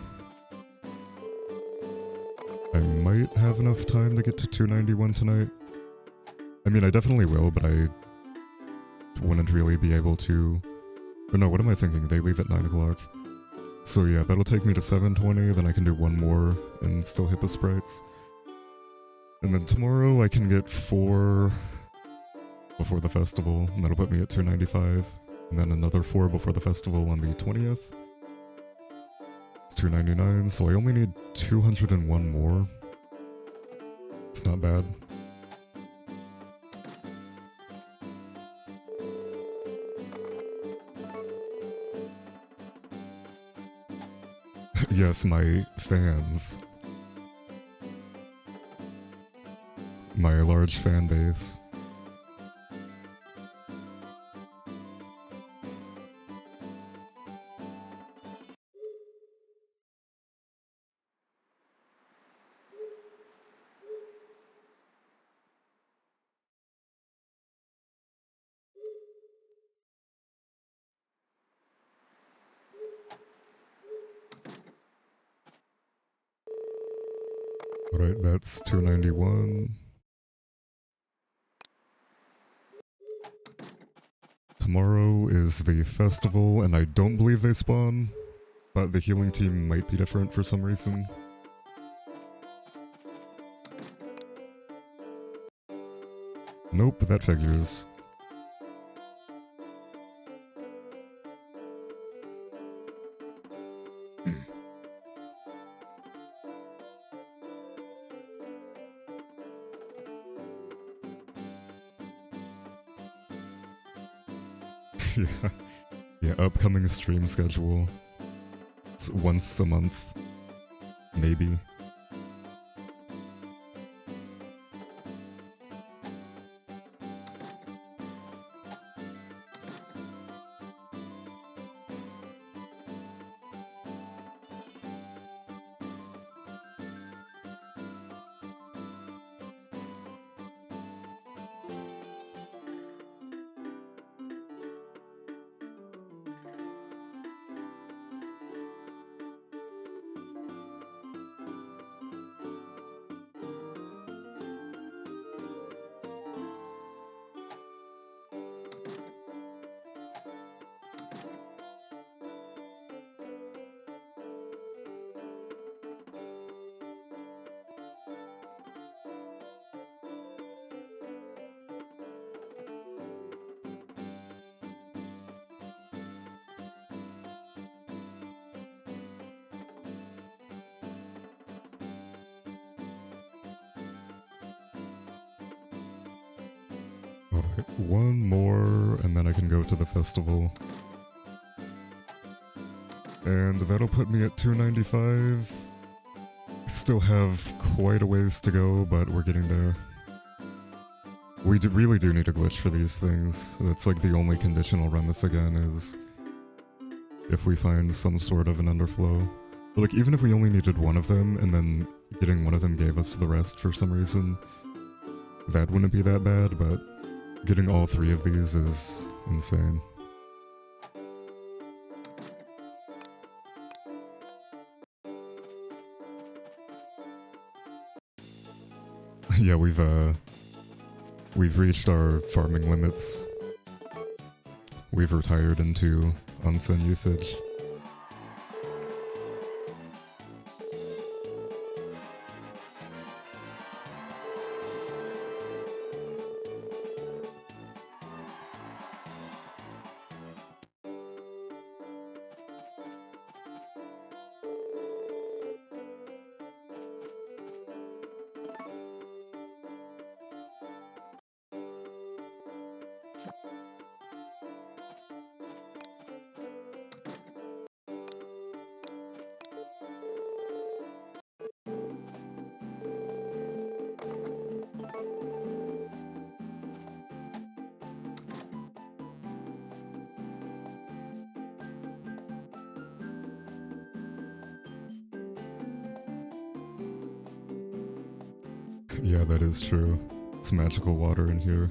I might have have enough time to get to 291 tonight. I mean, I definitely will, but I wouldn't really be able to... Or no, what am I thinking? They leave at 9 o'clock. So yeah, that'll take me to 720, then I can do one more and still hit the sprites. And then tomorrow I can get 4 before the festival, and that'll put me at 295. And then another 4 before the festival on the 20th. It's 299, so I only need 201 more. It's not bad. Yes, my fans. My large fan base. Alright, that's 291. Tomorrow is the festival, and I don't believe they spawn, but the healing team might be different for some reason. Nope, that figures. Yeah, upcoming stream schedule. It's once a month. Maybe. Alright, one more, and then I can go to the festival. And that'll put me at 295. Still have quite a ways to go, but we're getting there. We really do need a glitch for these things. That's like the only condition I'll run this again is if we find some sort of an underflow. But like, even if we only needed one of them, and then getting one of them gave us the rest for some reason, that wouldn't be that bad, but getting all 3 of these is insane. Yeah, we've reached our farming limits. We've retired into onsen usage. Yeah, that is true. It's magical water in here.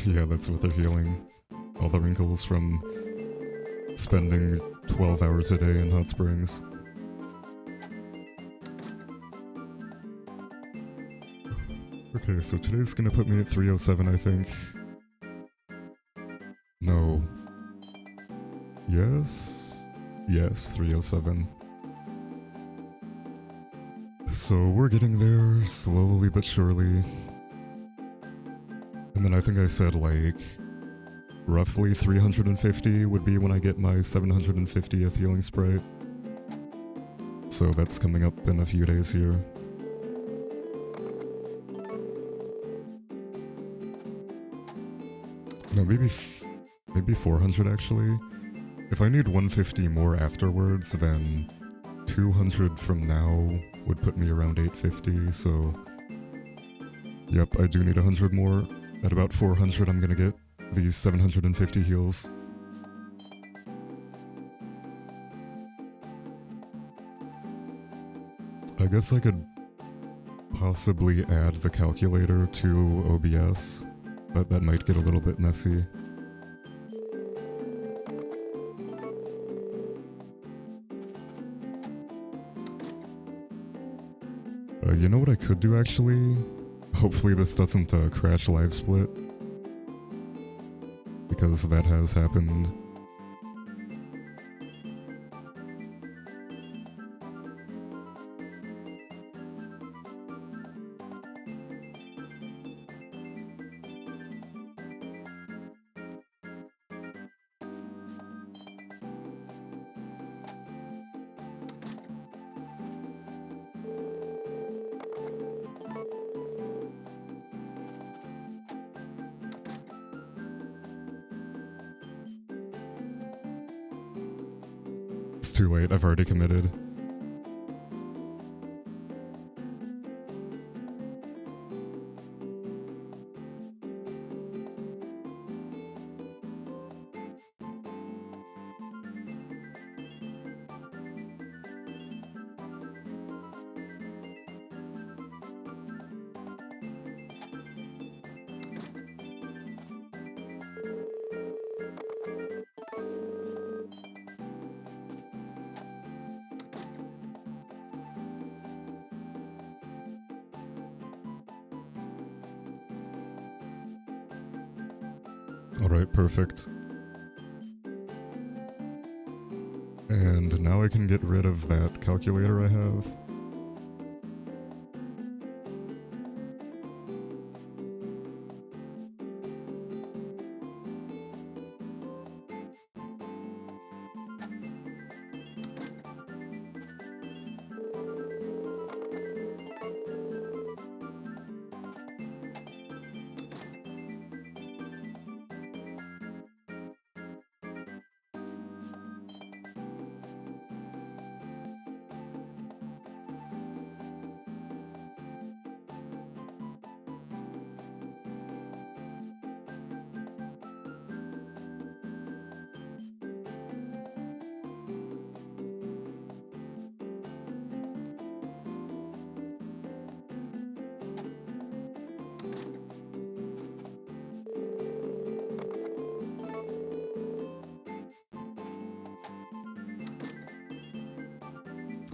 Yeah, that's what they're healing. All the wrinkles from spending 12 hours a day in hot springs. Okay, so today's gonna put me at 307, I think. No. Yes? Yes, 307. So we're getting there, slowly but surely. And then I think I said, like, roughly 350 would be when I get my 750th healing sprite. So that's coming up in a few days here. No, maybe 400 actually. If I need 150 more afterwards, then 200 from now would put me around 850, so... Yep, I do need 100 more. At about 400, I'm gonna get these 750 heals. I guess I could possibly add the calculator to OBS, but that might get a little bit messy. You know what I could do actually? Hopefully this doesn't crash live split, because that has happened. It's too late, I've already committed. Alright, perfect. And now I can get rid of that calculator I have.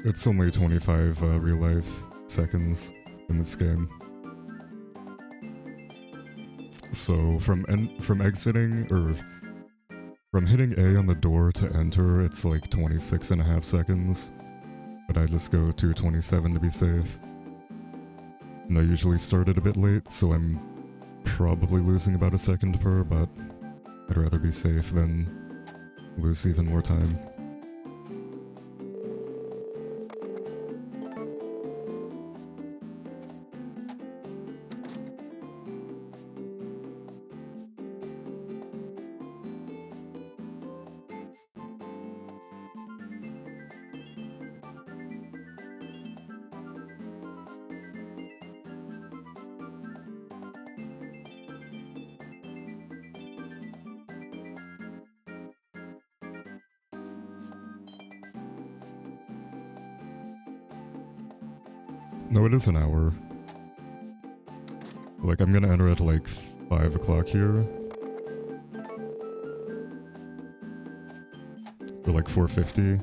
It's only 25 real life seconds in this game. So from exiting, or from hitting A on the door to enter, it's like 26.5 seconds. But I just go to 27 to be safe. And I usually start it a bit late, so I'm probably losing about a second per, but I'd rather be safe than lose even more time. No, it is an hour. Like, I'm gonna enter at like 5 o'clock here. Or like 4:50.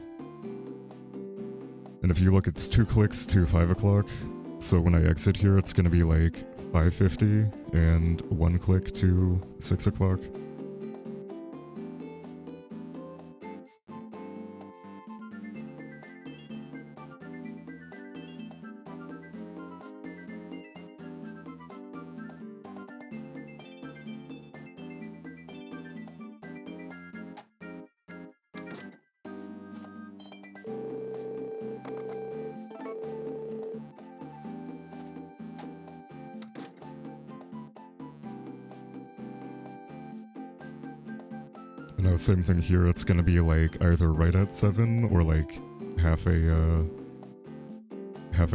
And if you look, it's 2 clicks to 5 o'clock. So when I exit here, it's gonna be like 5:50 and 1 click to 6 o'clock. And now same thing here, it's gonna be like either right at 7 or like half a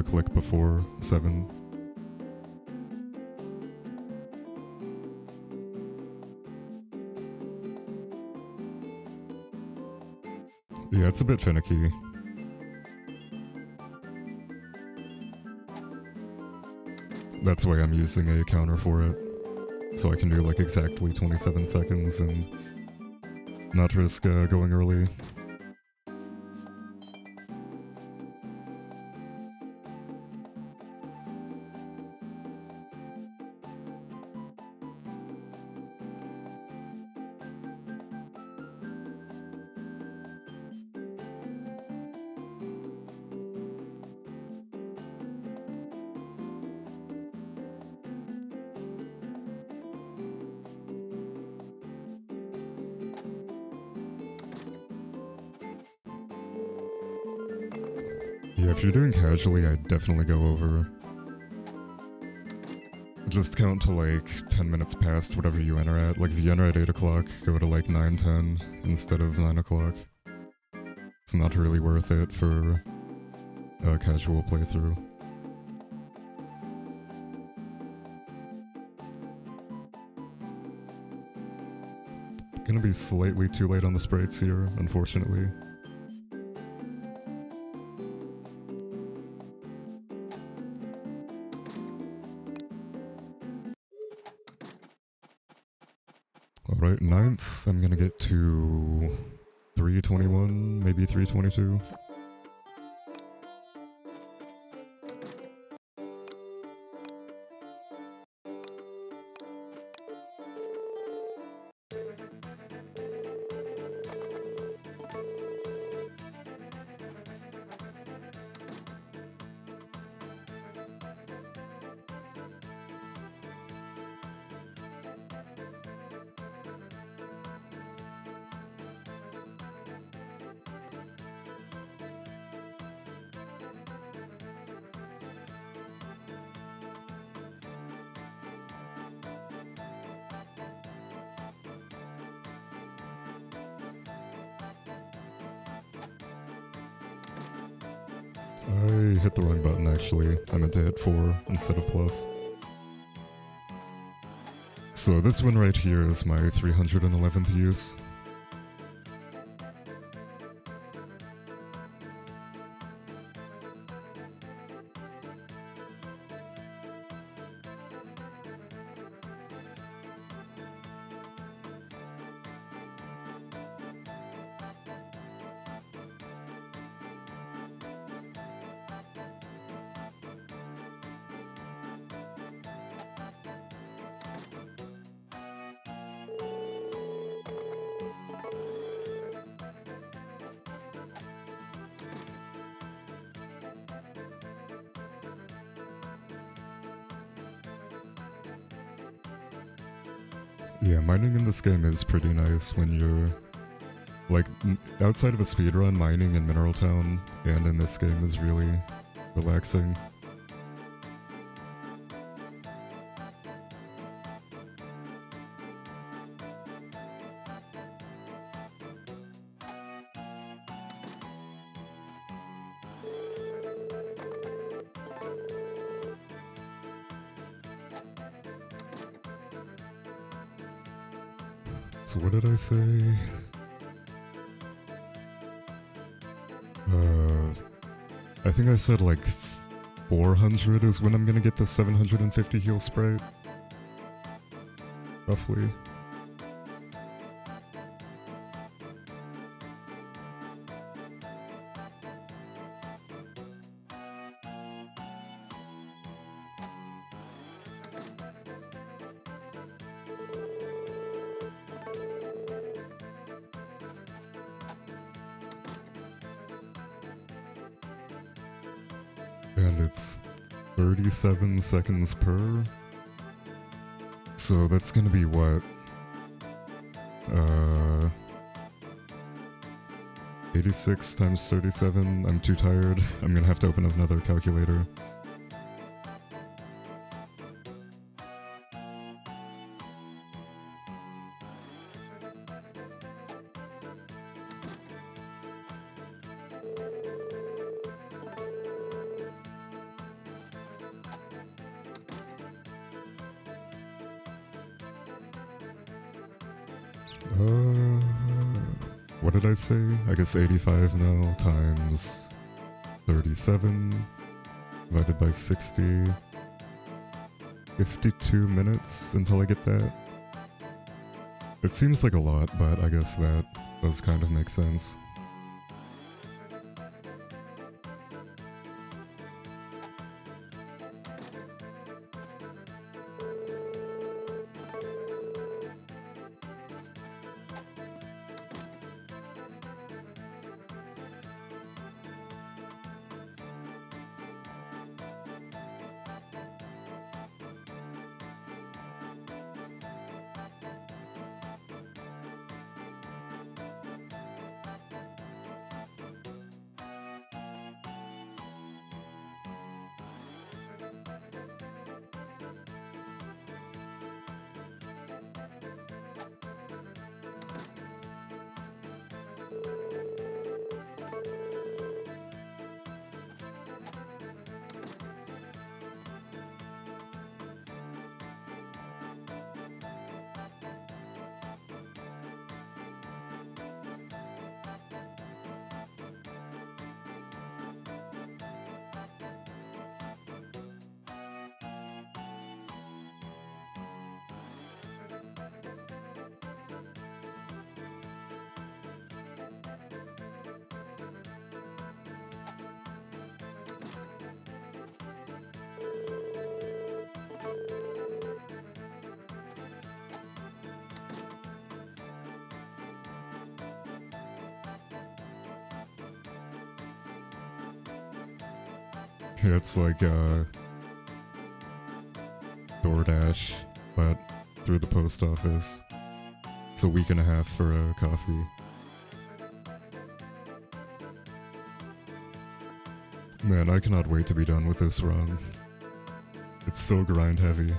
click before 7. Yeah, it's a bit finicky. That's why I'm using a counter for it. So I can do like exactly 27 seconds and not risk going early. Yeah, if you're doing casually, I'd definitely go over. Just count to like 10 minutes past whatever you enter at. Like if you enter at 8 o'clock, go to like 9:10 instead of 9 o'clock. It's not really worth it for a casual playthrough. Gonna be slightly too late on the sprites here, unfortunately. Alright, 9th, I'm gonna get to 3:21, maybe 3:22. I hit the wrong button actually. I meant to hit 4 instead of plus. So this one right here is my 311th use. Yeah, mining in this game is pretty nice when you're, like, outside of a speedrun, mining in Mineral Town and in this game is really relaxing. So what did I say? I think I said like 400 is when I'm gonna get the 750 heal sprite. roughly. And it's 37 seconds per. So that's gonna be what? 86 times 37. I'm too tired. I'm gonna have to open up another calculator. What did I say? I guess 85 now times 37 divided by 60. 52 minutes until I get that. It seems like a lot, but I guess that does kind of make sense. Yeah, it's like DoorDash, but through the post office. It's a week and a half for a coffee. Man, I cannot wait to be done with this run. It's so grind heavy.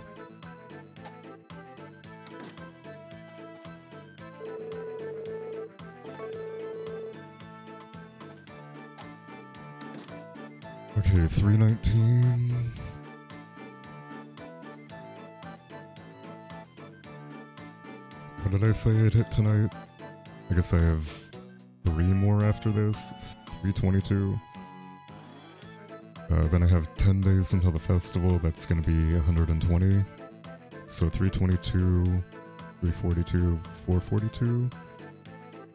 Okay, 319. What did I say I'd hit tonight? I guess I have 3 more after this. It's 322. Then I have 10 days until the festival. That's gonna be 120. So 322, 342, 442.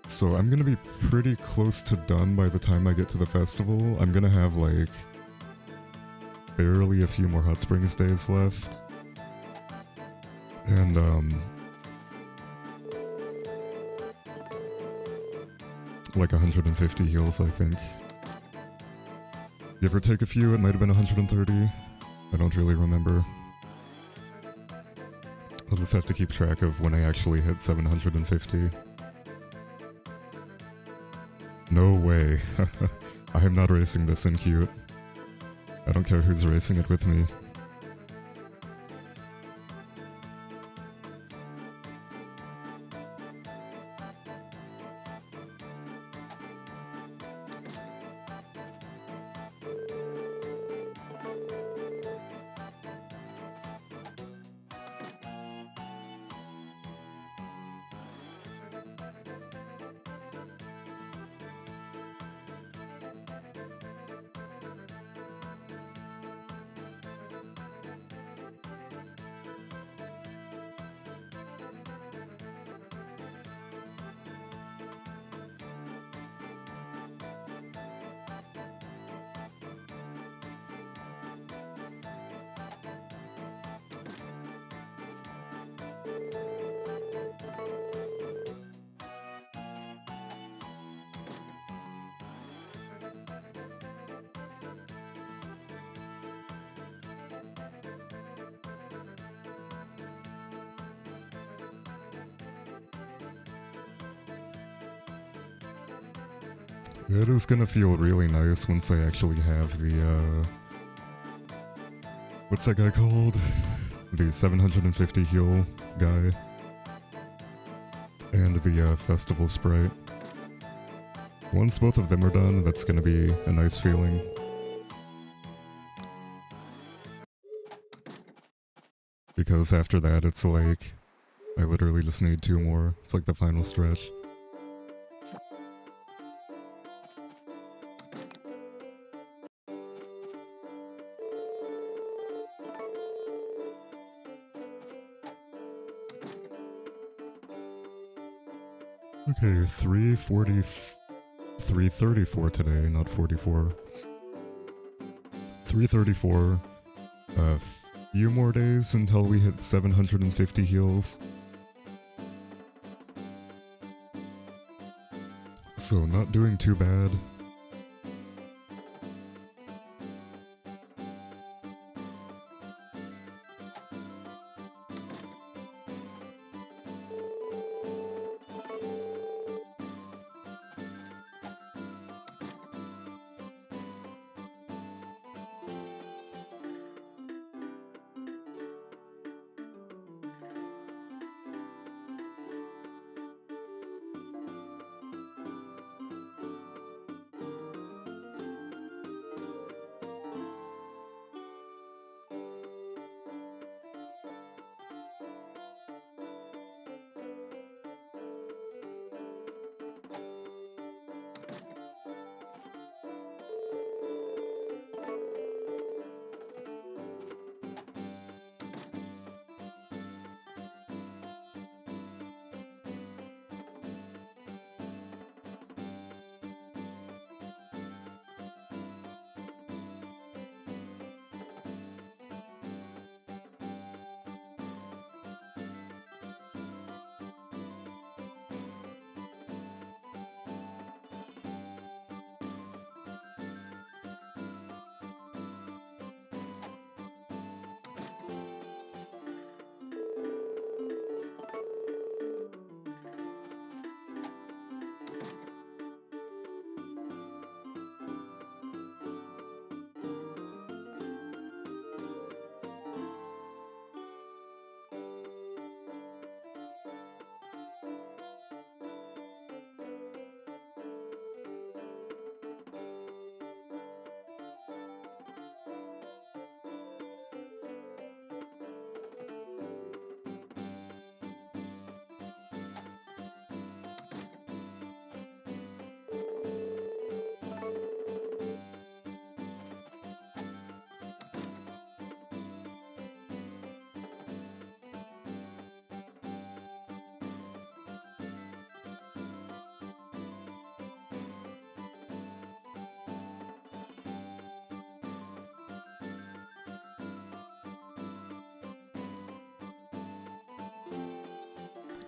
So I'm gonna be pretty close to done by the time I get to the festival. I'm gonna have like barely a few more Hot Springs days left. And like 150 heals, I think. Give or take a few, it might have been 130. I don't really remember. I'll just have to keep track of when I actually hit 750. No way. I am not racing this in cute. I don't care who's racing it with me. It is gonna feel really nice once I actually have the, what's that guy called? The 750 heal guy. And the, festival sprite. Once both of them are done, that's gonna be a nice feeling. Because after that, it's like, I literally just need 2 more. It's like the final stretch. Okay, 334 today, not 44. 334. A few more days until we hit 750 heals. So not doing too bad.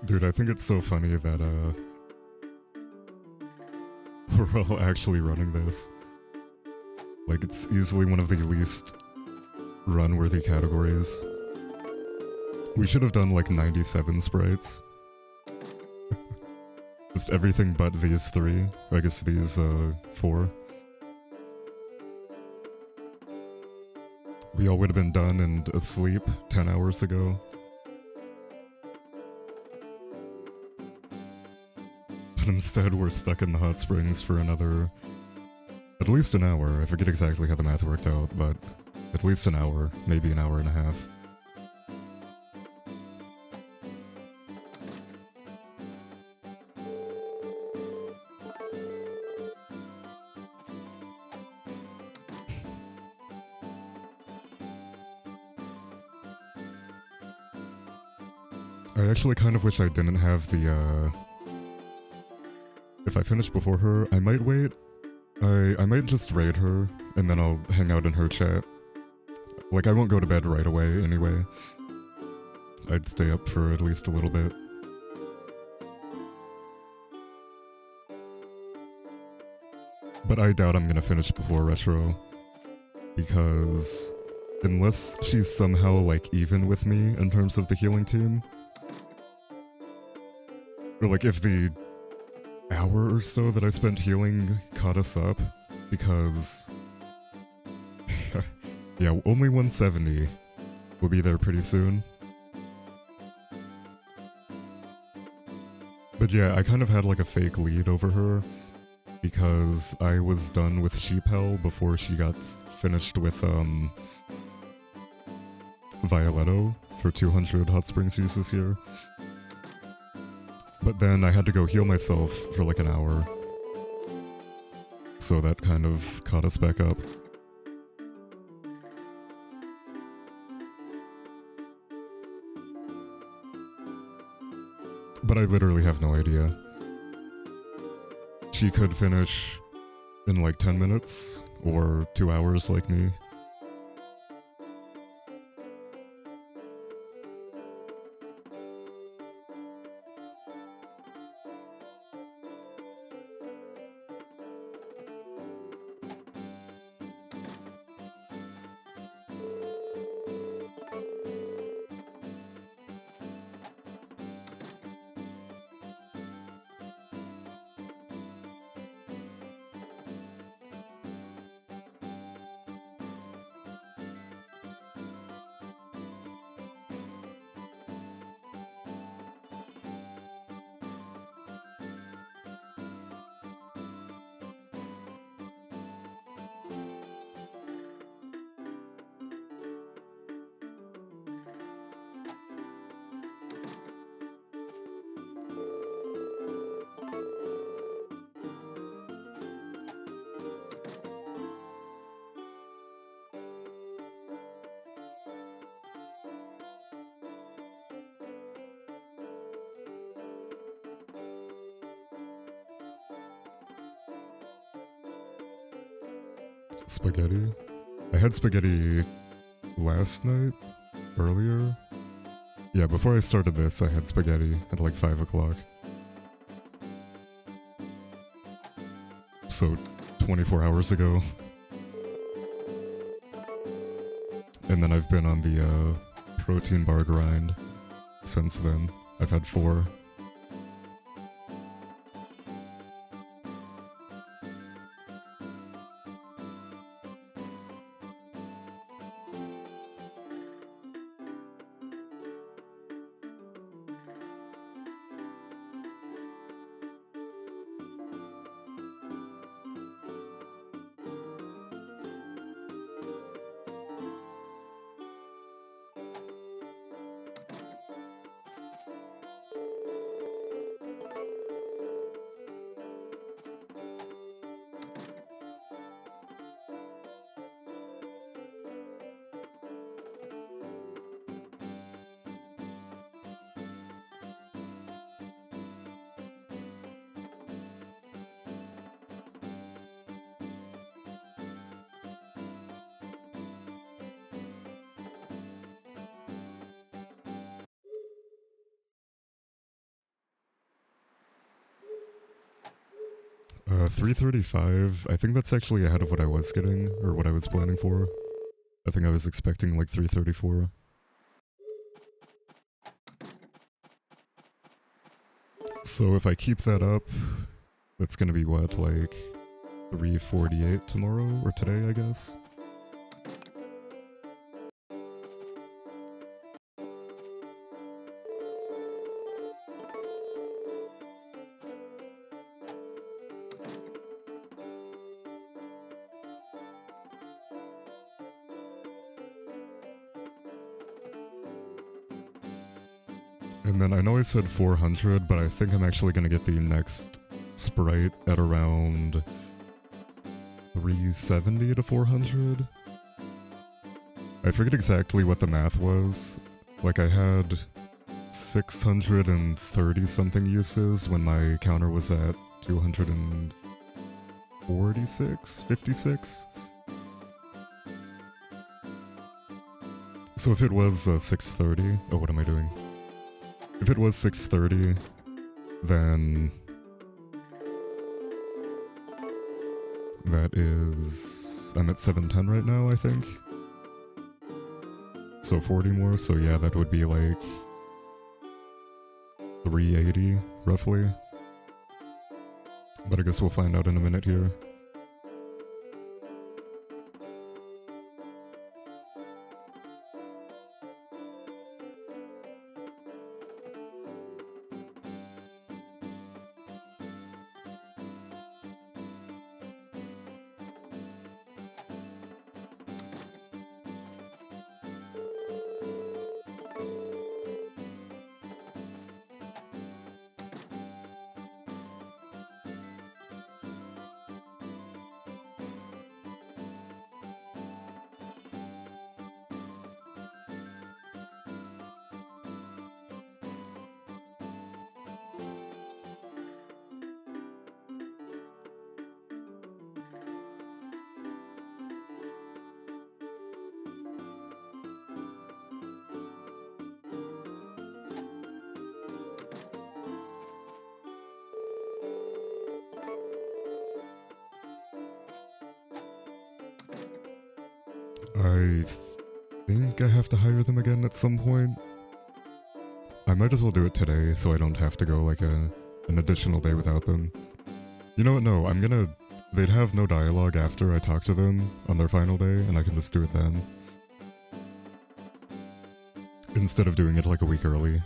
Dude, I think it's so funny that, we're all actually running this. Like, it's easily one of the least run-worthy categories. We should have done, like, 97 sprites. Just everything but these 3. Or I guess these, 4. We all would have been done and asleep 10 hours ago. But instead, we're stuck in the hot springs for another... at least an hour. I forget exactly how the math worked out, but at least an hour, maybe an hour and a half. I actually kind of wish I didn't have the, if I finish before her, I might wait. I might just raid her, and then I'll hang out in her chat. Like, I won't go to bed right away, anyway. I'd stay up for at least a little bit. But I doubt I'm gonna finish before Retro. Because... unless she's somehow, like, even with me in terms of the healing team... or, like, if the hour or so that I spent healing caught us up, because yeah, only 170. We'll be there pretty soon. But yeah, I kind of had like a fake lead over her, because I was done with Sheep Hell before she got finished with Violetto for 200 Hot Springs uses here. But then I had to go heal myself for like an hour, so that kind of caught us back up. But I literally have no idea. She could finish in like 10 minutes, or 2 hours like me. Spaghetti? I had spaghetti last night? Earlier? Yeah, before I started this, I had spaghetti at like 5 o'clock. So, 24 hours ago. And then I've been on the protein bar grind since then. I've had 4. $335, I think that's actually ahead of what I was getting, or what I was planning for. I think I was expecting like $334. So if I keep that up, that's gonna be what, like $348 tomorrow, or today, I guess? And then I know I said 400, but I think I'm actually gonna get the next Sprite at around 370 to 400. I forget exactly what the math was. Like, I had 630 something uses when my counter was at 246, 56. So if it was 630, oh, what am I doing? If it was 630, then that is, I'm at 710 right now, I think. So 40 more, so yeah, that would be like 380, roughly. But I guess we'll find out in a minute here. I think I have to hire them again at some point. I might as well do it today so I don't have to go like an additional day without them. You know what, no, they'd have no dialogue after I talk to them on their final day, and I can just do it then. Instead of doing it like a week early.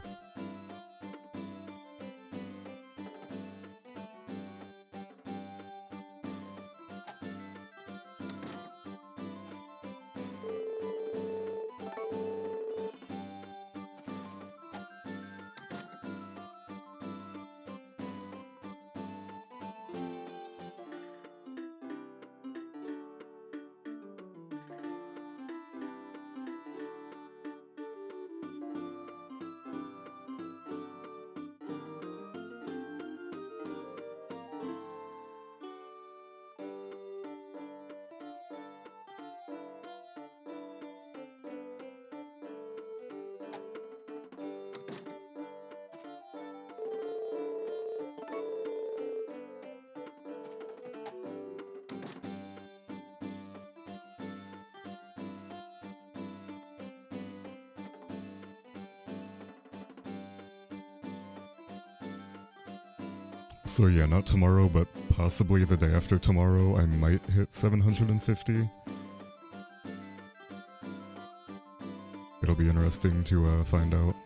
So yeah, not tomorrow, but possibly the day after tomorrow, I might hit 750. It'll be interesting to find out.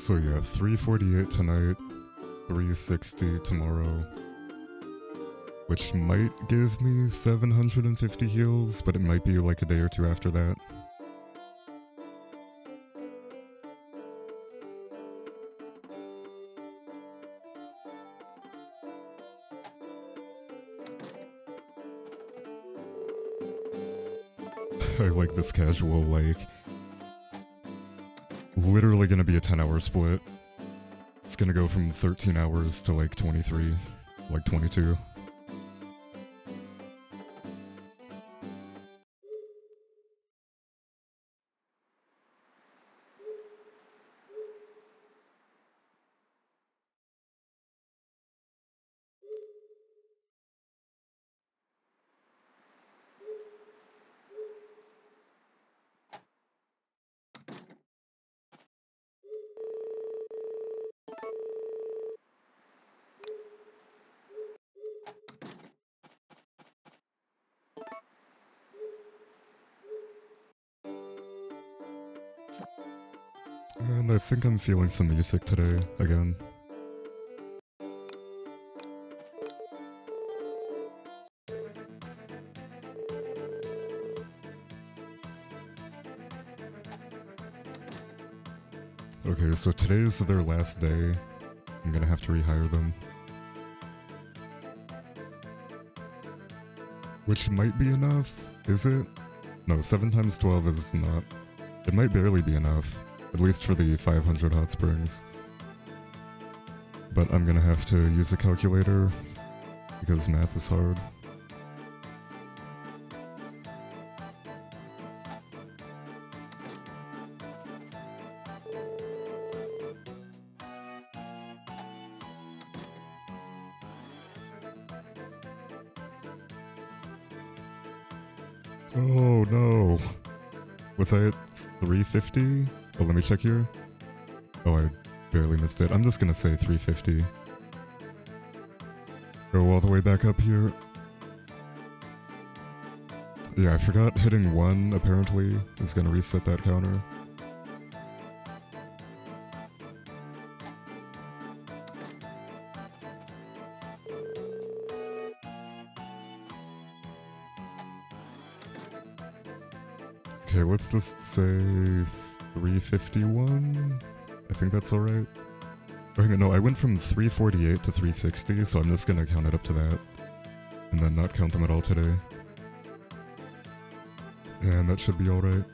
So yeah, 348 tonight, 360 tomorrow. Which might give me 750 heals, but it might be like a day or two after that. I like this casual, like, literally gonna be a 10-hour split. It's gonna go from 13 hours to like 23, like 22. And I think I'm feeling some music today, again. Okay, so today's their last day. I'm gonna have to rehire them. Which might be enough, is it? No, 7 times 12 is not. It might barely be enough, at least for the 500 hot springs. But I'm gonna have to use a calculator, because math is hard. Oh no! Was I at 350? Oh, let me check here. Oh, I barely missed it. I'm just gonna say 350. Go all the way back up here. Yeah, I forgot hitting 1, apparently, is gonna reset that counter. Okay, let's just say 351. I think that's alright. Oh, no, I went from 348 to 360, so I'm just gonna count it up to that. And then not count them at all today. And that should be alright.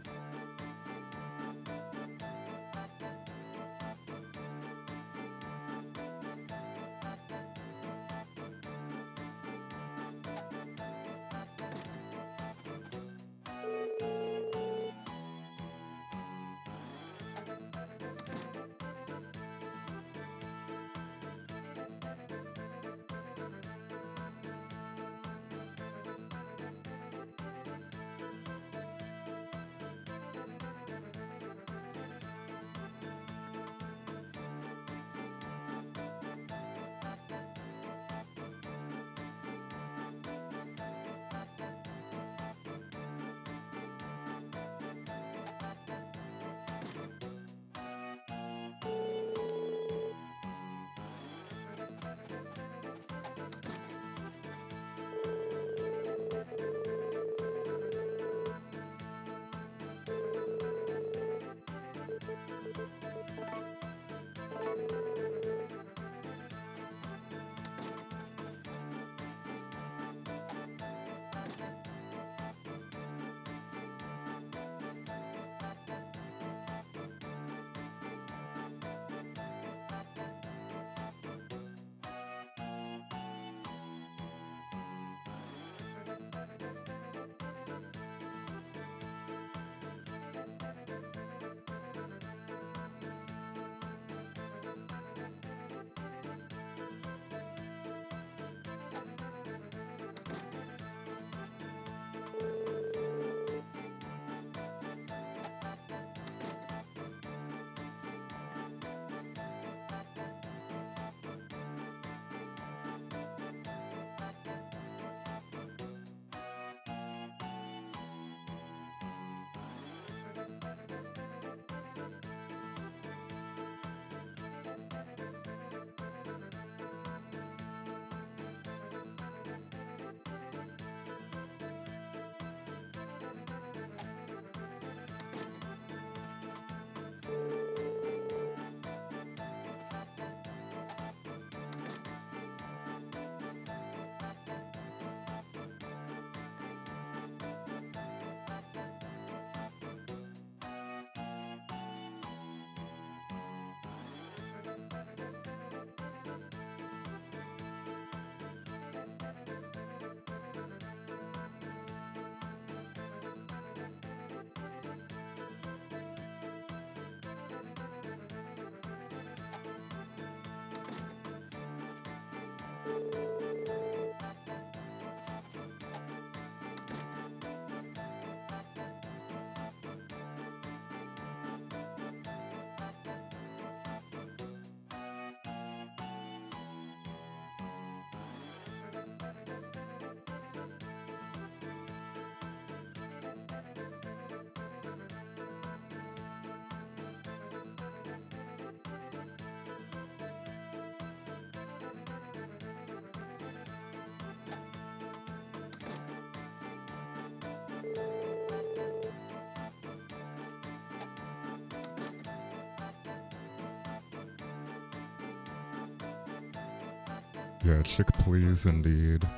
Yeah, chick please indeed.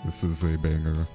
This is a banger.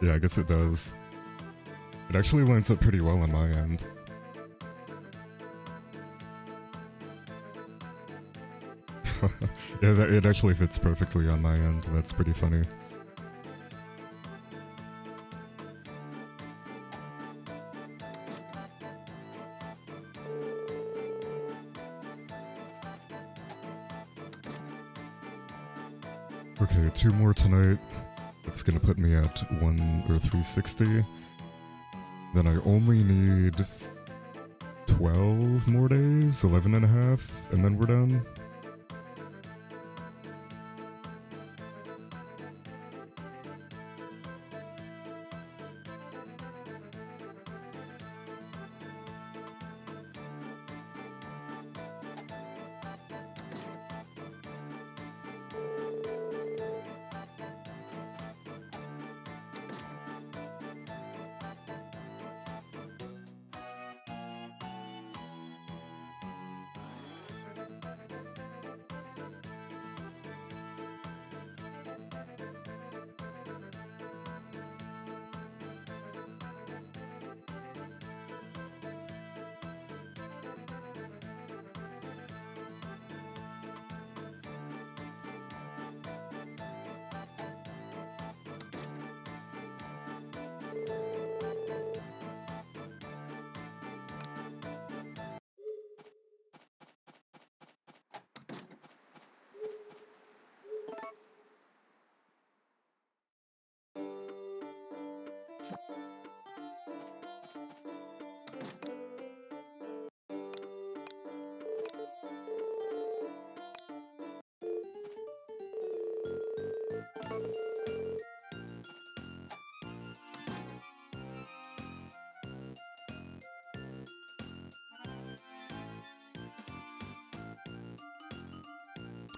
Yeah, I guess it does. It actually lines up pretty well on my end. Yeah, it actually fits perfectly on my end. That's pretty funny. Okay, 2 more tonight. It's gonna put me at 360. Then I only need 12 more days, 11 and a half, and then we're done.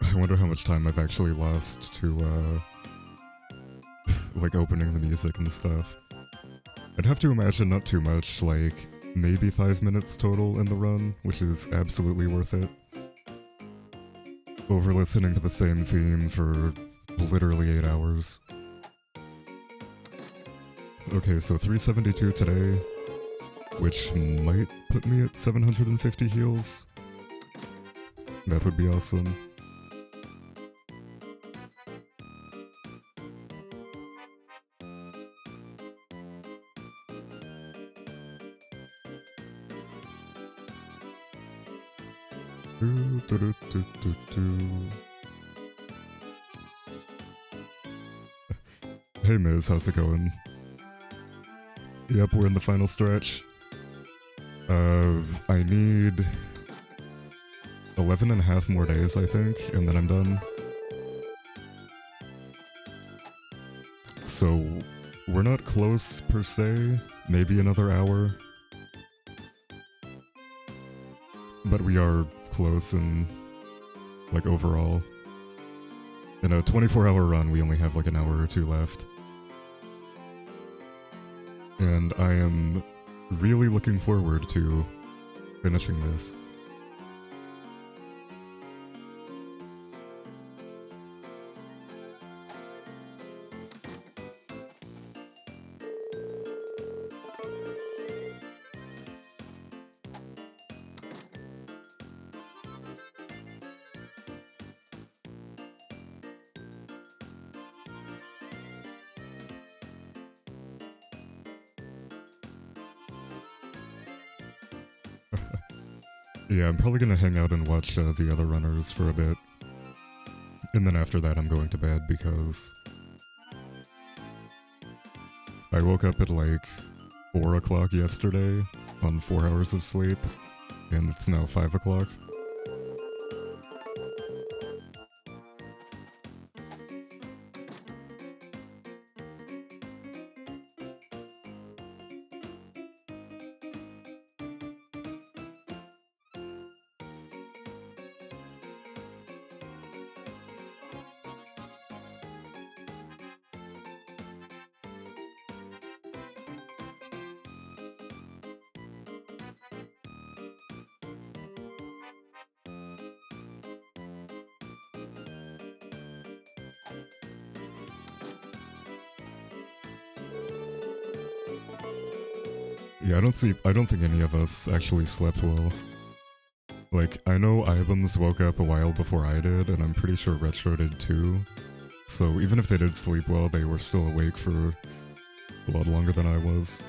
I wonder how much time I've actually lost to, like, opening the music and stuff. I'd have to imagine not too much, like, maybe 5 minutes total in the run, which is absolutely worth it. Over listening to the same theme for literally 8 hours. Okay, so 372 today, which might put me at 750 heals. That would be awesome. Hey Miz, how's it going? Yep, we're in the final stretch. I need 11 and a half more days, I think, and then I'm done. So, we're not close per se, maybe another hour. But we are close in, like, overall. In a 24-hour run, we only have like an hour or 2 left. And I am really looking forward to finishing this. Yeah, I'm probably gonna hang out and watch the other runners for a bit. And then after that I'm going to bed because I woke up at like 4 o'clock yesterday on 4 hours of sleep, and it's now 5 o'clock. Yeah, I don't think any of us actually slept well. Like, I know Ibams woke up a while before I did, and I'm pretty sure Retro did too. So even if they did sleep well, they were still awake for a lot longer than I was.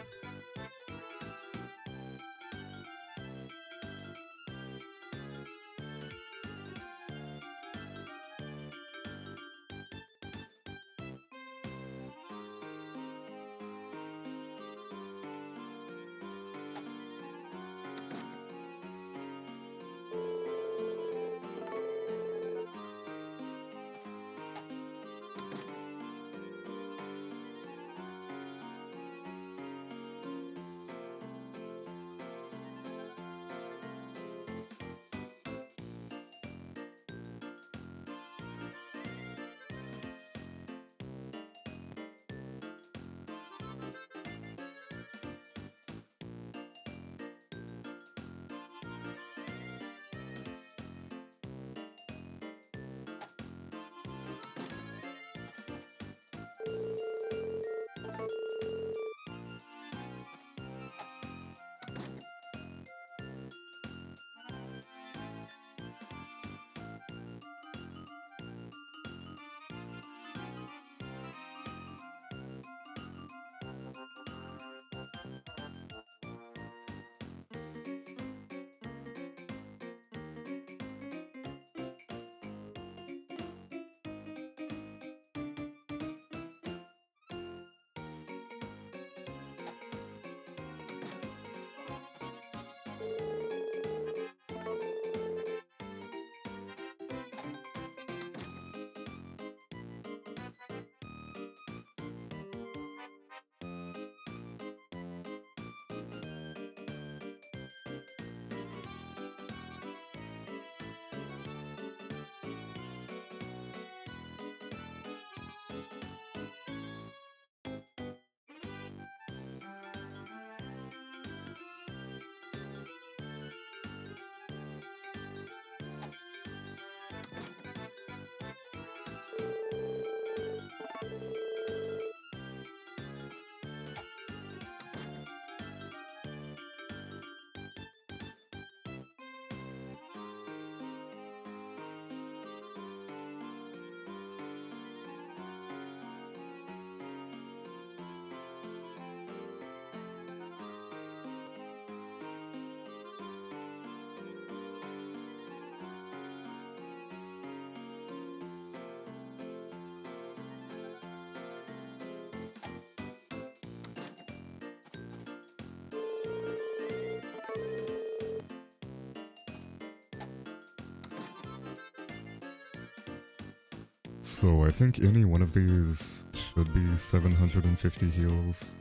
So I think any one of these should be 750 heals.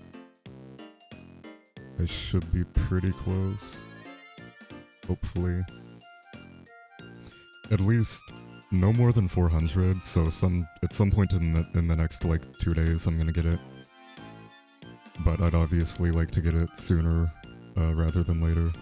I should be pretty close. Hopefully. At least no more than 400, so at some point in the next like 2 days I'm gonna get it. But I'd obviously like to get it sooner rather than later.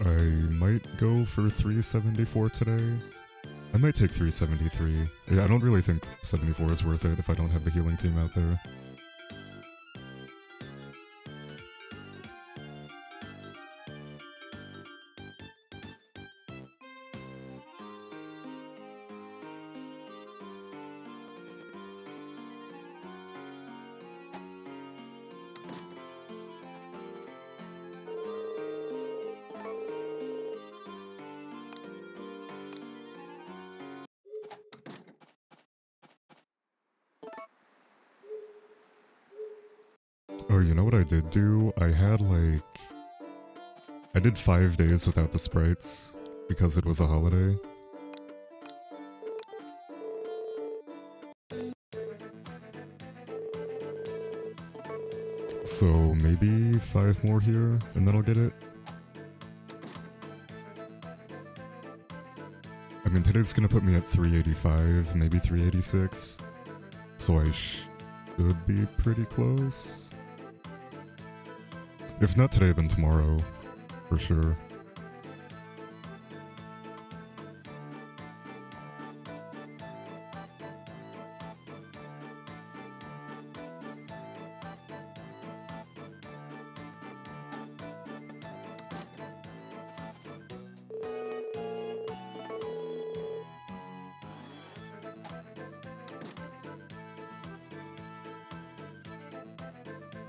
I might go for 374 today. I might take 373. Yeah, I don't really think 74 is worth it if I don't have the healing team out there. Oh, you know what I did do? I did 5 days without the sprites because it was a holiday. So maybe 5 more here, and then I'll get it. I mean, today's gonna put me at 385, maybe 386. So I should be pretty close. If not today, then tomorrow, for sure.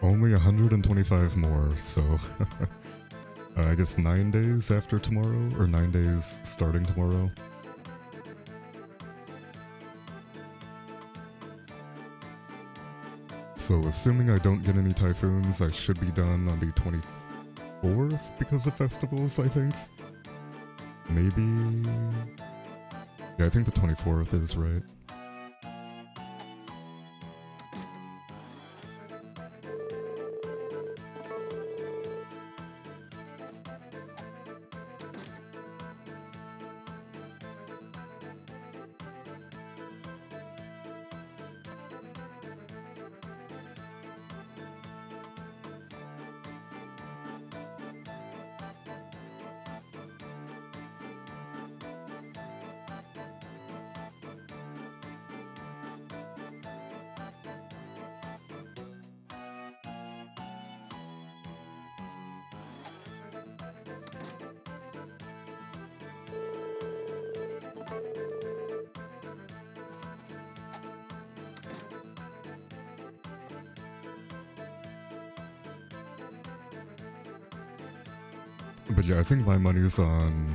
Only 125 more, so I guess 9 days after tomorrow, or 9 days starting tomorrow. So assuming I don't get any typhoons, I should be done on the 24th because of festivals, I think. Maybe... Yeah, I think the 24th is right. But yeah, I think my money's on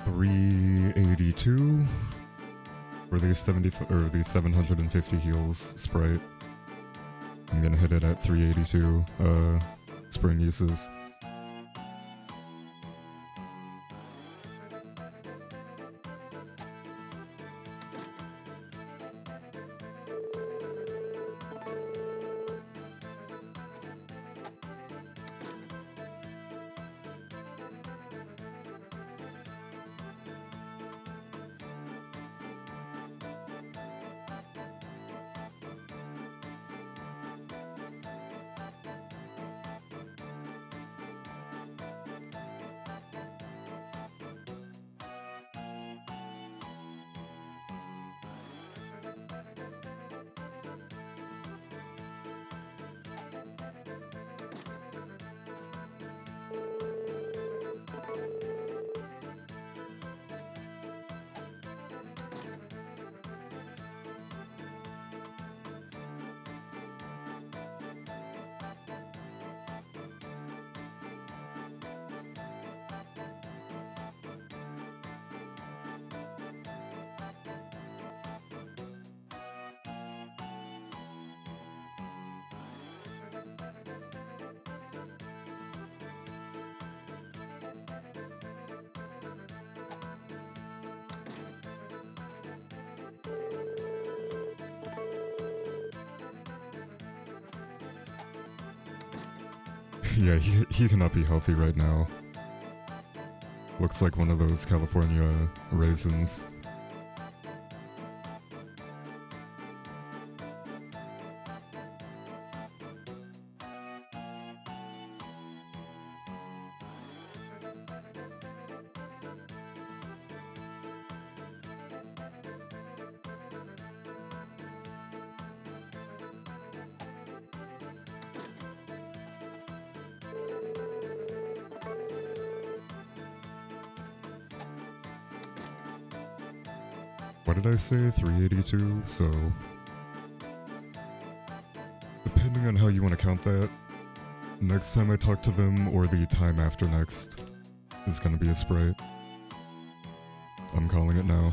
382 for the 750 heals Sprite. I'm gonna hit it at 382 spring uses. Yeah, he cannot be healthy right now. Looks like one of those California raisins. What did I say? 382? So, depending on how you want to count that, next time I talk to them or the time after next is gonna be a Sprite. I'm calling it now.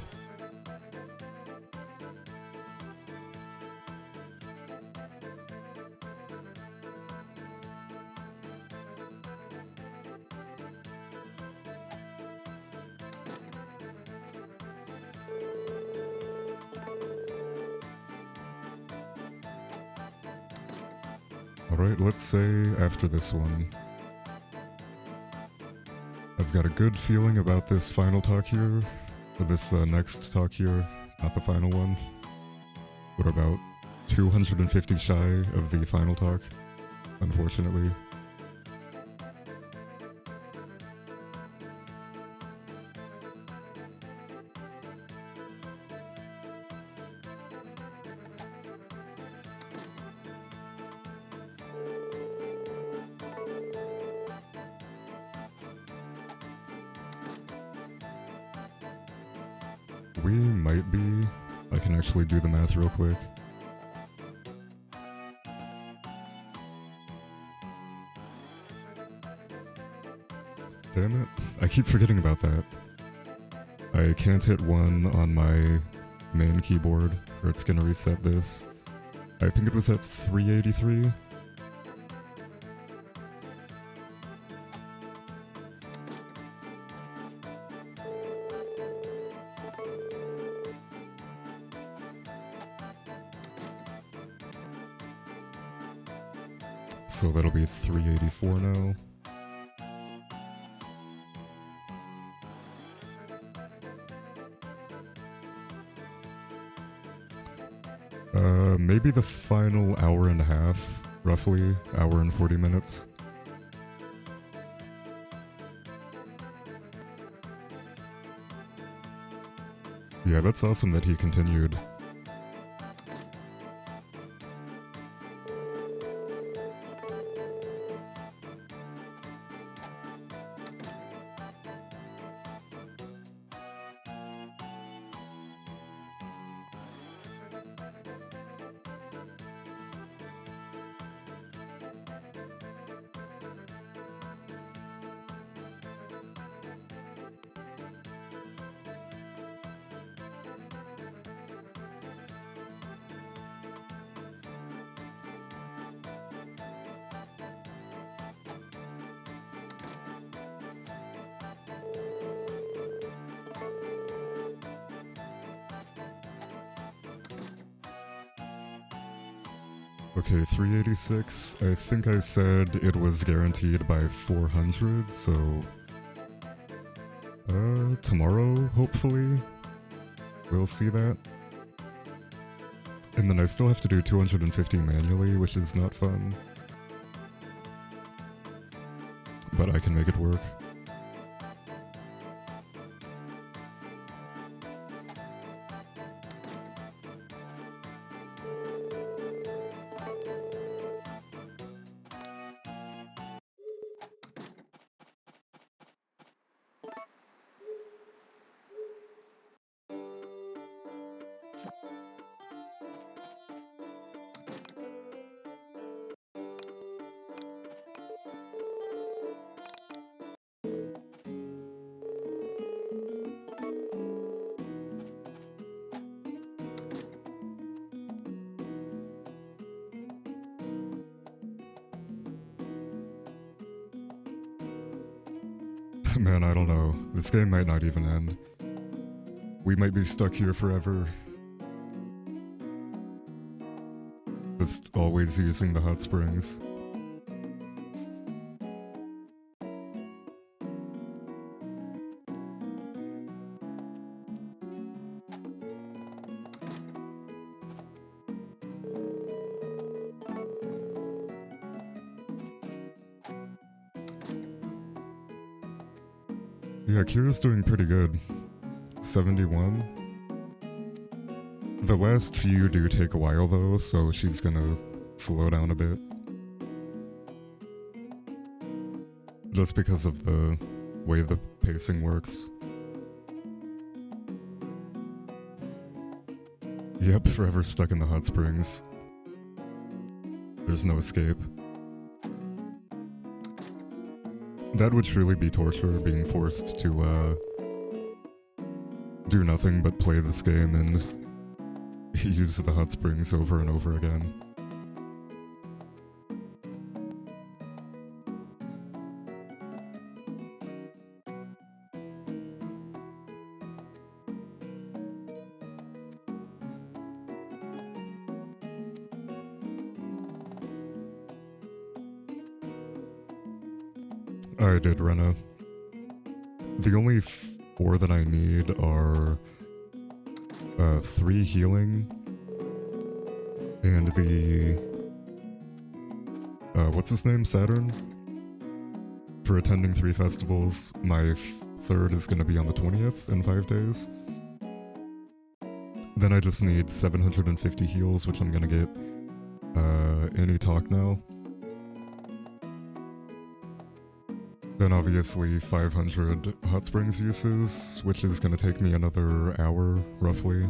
Alright, let's say after this one. I've got a good feeling about this final talk here, or this next talk here, not the final one. We're about 250 shy of the final talk, unfortunately. We might be. I can actually do the math real quick. Damn it. I keep forgetting about that. I can't hit 1 on my main keyboard, or it's gonna reset this. I think it was at 383. So that'll be 384 now. Maybe the final hour and a half, roughly, hour and 40 minutes. Yeah, that's awesome that he continued. Okay, 386. I think I said it was guaranteed by 400, so... tomorrow, hopefully? We'll see that. And then I still have to do 250 manually, which is not fun. But I can make it work. Man, I don't know. This game might not even end. We might be stuck here forever. Just always using the hot springs. Yeah, Kira's doing pretty good. 71. The last few do take a while though, so she's gonna slow down a bit. Just because of the way the pacing works. Yep, forever stuck in the hot springs. There's no escape. That would truly be torture, being forced to, do nothing but play this game and use the hot springs over and over again. I did, Rena. The only 4 that I need are 3 healing and the what's his name? Saturn? For attending 3 festivals. My 3rd is gonna be on the 20th in 5 days. Then I just need 750 heals, which I'm gonna get any talk now. Then obviously 500 hot springs uses, which is gonna take me another hour, roughly.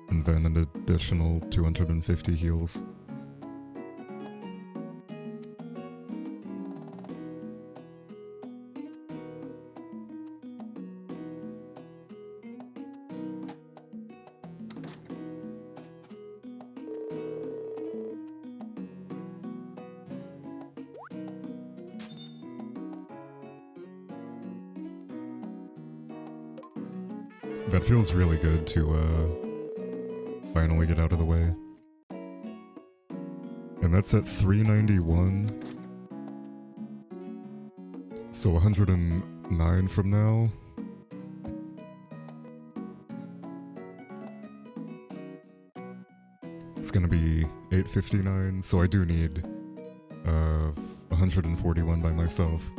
And then an additional 250 heals. That feels really good to finally get out of the way. And that's at 391. So 109 from now. It's gonna be 859, so I do need 141 by myself.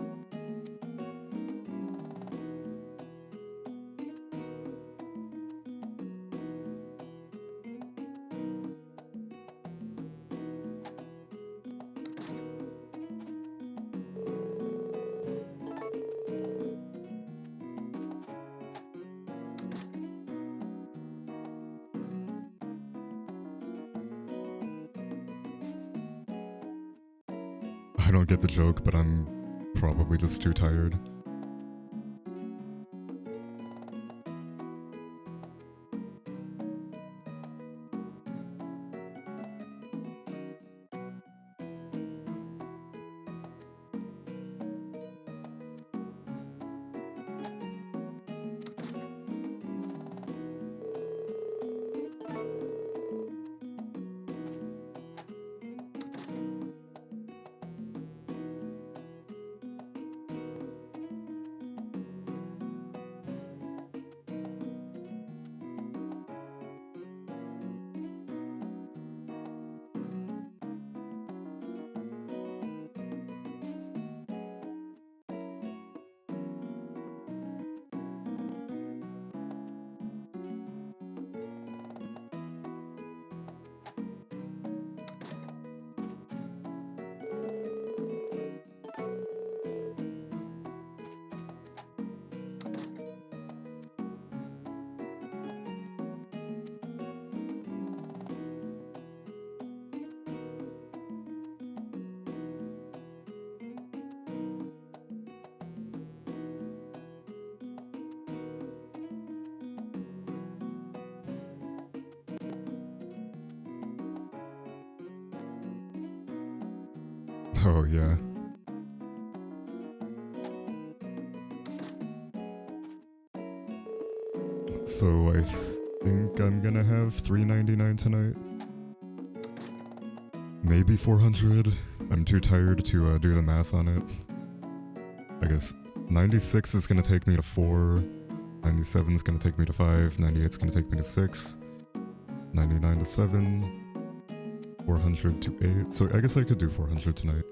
I don't get the joke, but I'm probably just too tired. Oh, yeah. So I think I'm gonna have 399 tonight. Maybe 400. I'm too tired to do the math on it. I guess 96 is gonna take me to 4. 97 is gonna take me to 5. 98 is gonna take me to 6. 99 to 7. 400 to 8. So I guess I could do 400 tonight.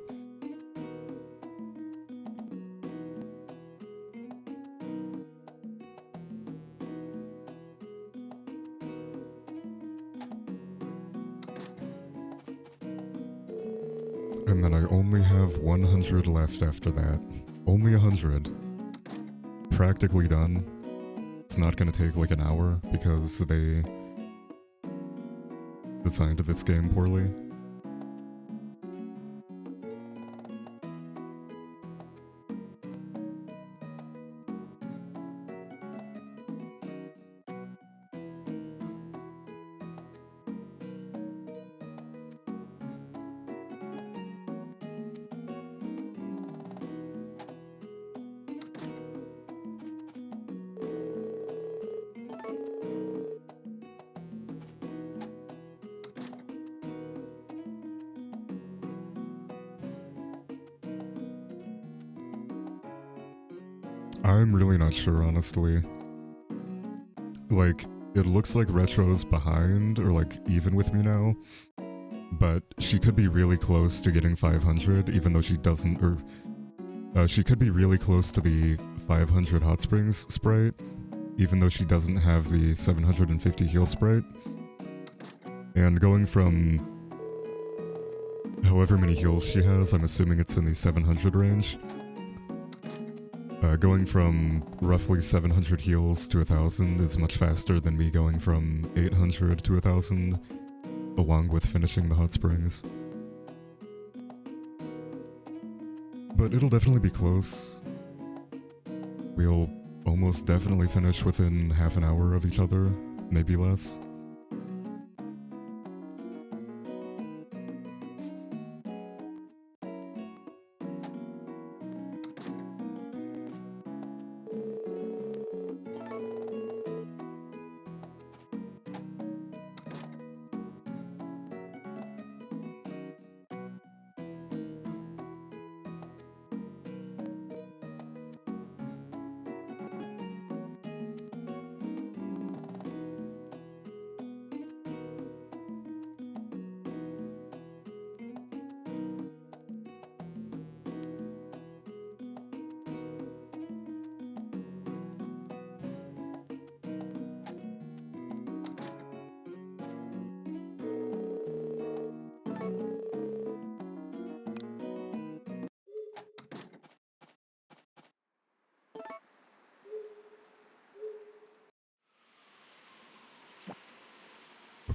And then I only have 100 left after that. Only 100. Practically done. It's not gonna take like an hour because they designed this game poorly. I'm really not sure, honestly. Like, it looks like Retro's behind, or like even with me now, but she could be really close to getting 500, even though she doesn't, or she could be really close to the 500 Hot Springs Sprite, even though she doesn't have the 750 heal Sprite. And going from however many heals she has, I'm assuming it's in the 700 range. Going from roughly 700 heals to 1,000 is much faster than me going from 800 to 1,000, along with finishing the Hot Springs. But it'll definitely be close. We'll almost definitely finish within half an hour of each other, maybe less.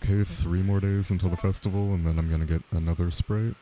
Okay, 3 more days until the festival, and then I'm gonna get another Sprite.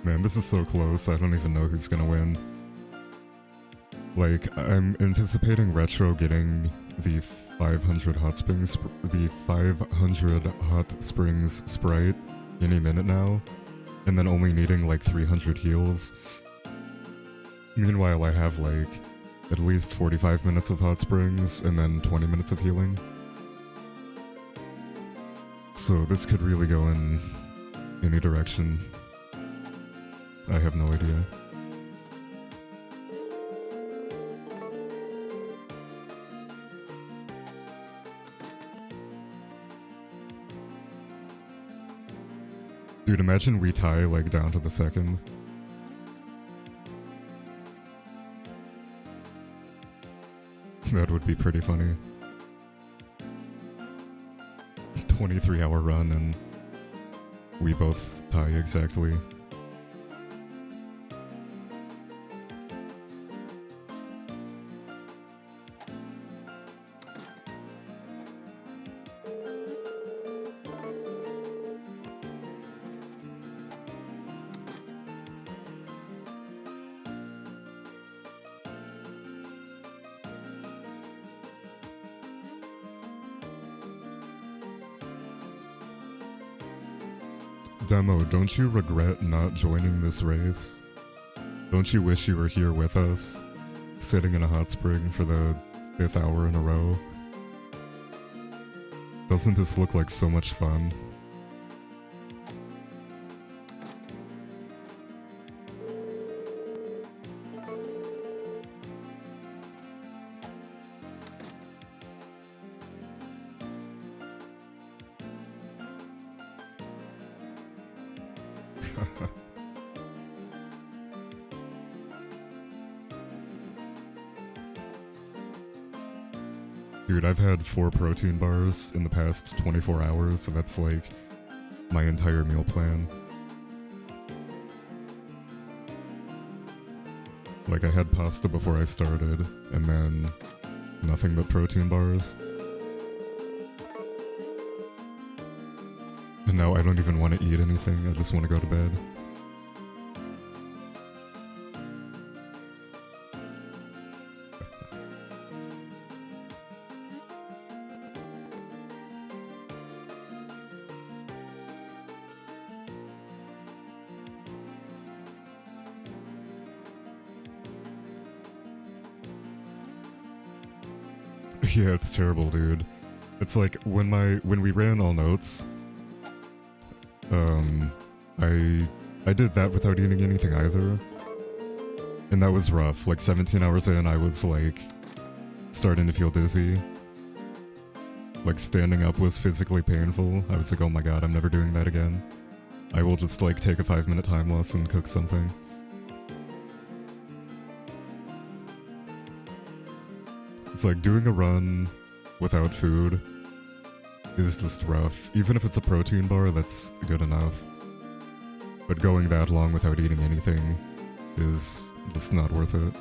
Man, this is so close, I don't even know who's gonna win. Like, I'm anticipating Retro getting the 500 Hot Springs Sprite any minute now, and then only needing like 300 heals. Meanwhile, I have like at least 45 minutes of Hot Springs and then 20 minutes of healing. So this could really go in any direction. I have no idea. Dude, imagine we tie, like, down to the second. That would be pretty funny. 23-hour run and we both die exactly. Demo, don't you regret not joining this race? Don't you wish you were here with us, sitting in a hot spring for the 5th hour in a row? Doesn't this look like so much fun? Dude, I've had 4 protein bars in the past 24 hours, so that's like my entire meal plan. Like, I had pasta before I started, and then nothing but protein bars. And now I don't even want to eat anything, I just want to go to bed. Yeah, it's terrible, dude. It's like when we ran all notes, I did that without eating anything either. And that was rough. Like 17 hours in, I was like starting to feel dizzy. Like standing up was physically painful. I was like, oh my god, I'm never doing that again. I will just like take a 5-minute time loss and cook something. It's like doing a run without food is just rough. Even if it's a protein bar, that's good enough. But going that long without eating anything is just not worth it.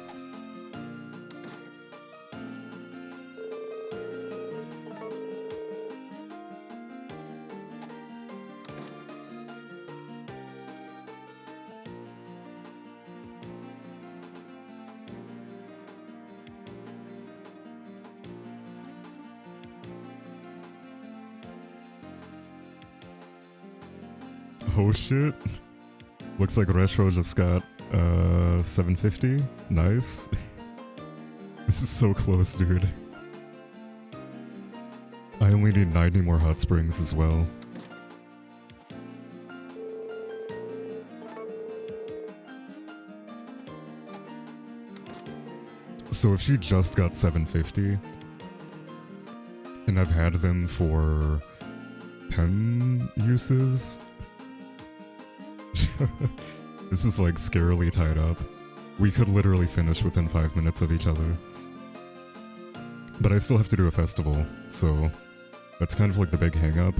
Oh shit. Looks like Retro just got 750. Nice. This is so close, dude. I only need 90 more hot springs as well. So if she just got 750, and I've had them for 10 uses, this is like scarily tied up. We could literally finish within 5 minutes of each other. But I still have to do a festival, so that's kind of like the big hang-up,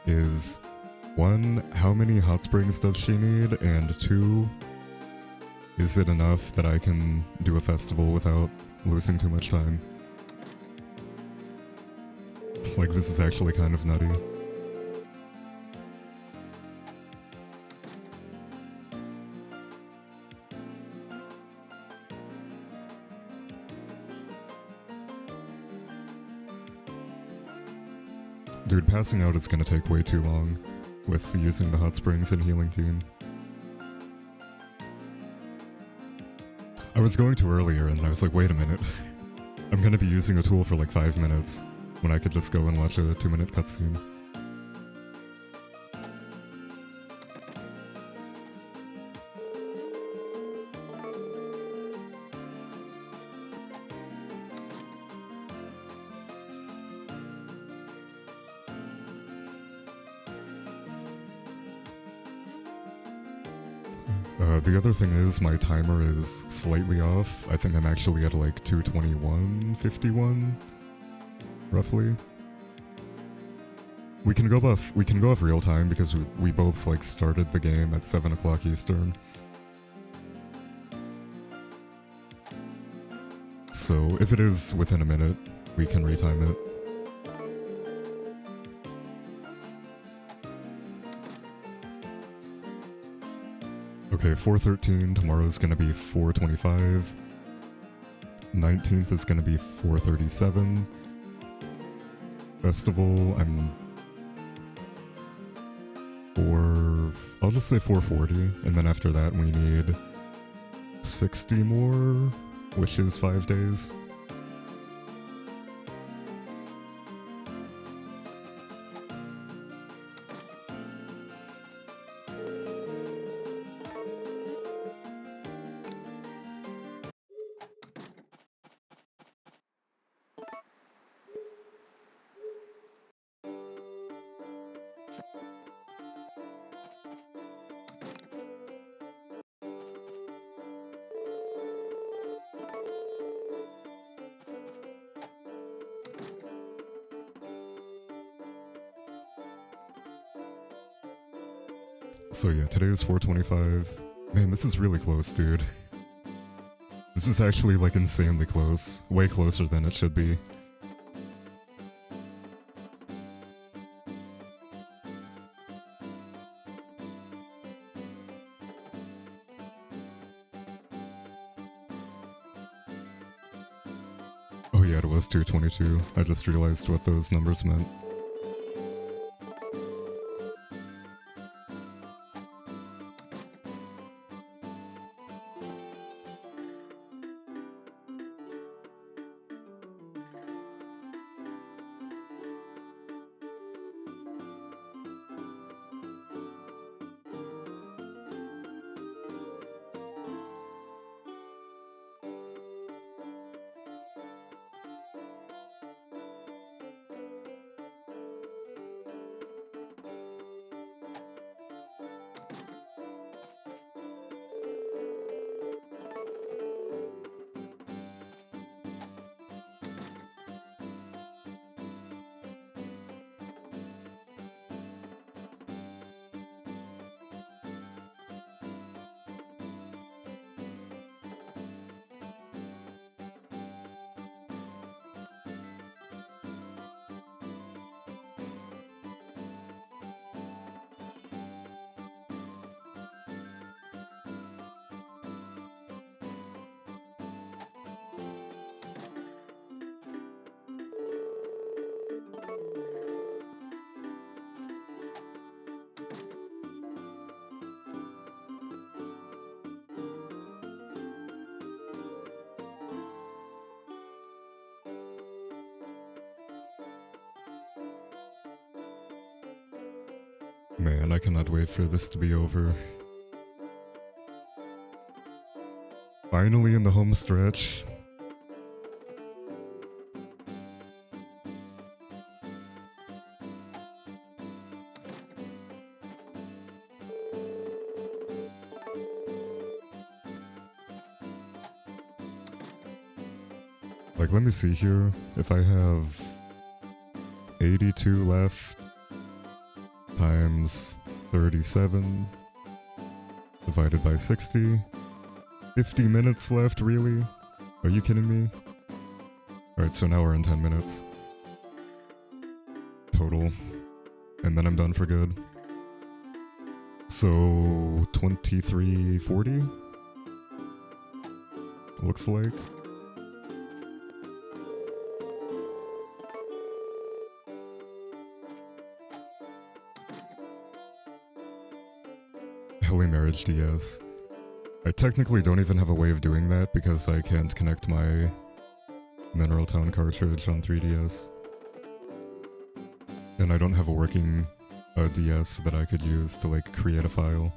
is 1, how many hot springs does she need, and 2, is it enough that I can do a festival without losing too much time? Like, this is actually kind of nutty. Dude, passing out is gonna take way too long with using the hot springs and healing team. I was going to earlier and I was like, wait a minute. I'm gonna be using a tool for like 5 minutes when I could just go and watch a 2-minute cutscene. The other thing is my timer is slightly off. I think I'm actually at like 2:21:51, roughly. We can go off real time because we both like started the game at 7 o'clock Eastern. So if it is within a minute, we can retime it. Okay, 4:13, tomorrow's gonna be 4:25. 19th is gonna be 4:37. Festival, I'll just say 4:40, and then after that we need 60 more, which is 5 days. So yeah, today is 4:25. Man, this is really close, dude. This is actually like insanely close. Way closer than it should be. Oh yeah, it was 2:22. I just realized what those numbers meant. Man, I cannot wait for this to be over. Finally in the home stretch. Like, let me see here. If I have 82 left times 37 divided by 60. 50 minutes left, really? Are you kidding me? Alright, so now we're in 10 minutes. Total. And then I'm done for good. So, 23:40? Looks like. Holy Marriage DS. I technically don't even have a way of doing that because I can't connect my Mineral Town cartridge on 3DS. And I don't have a working DS that I could use to like create a file.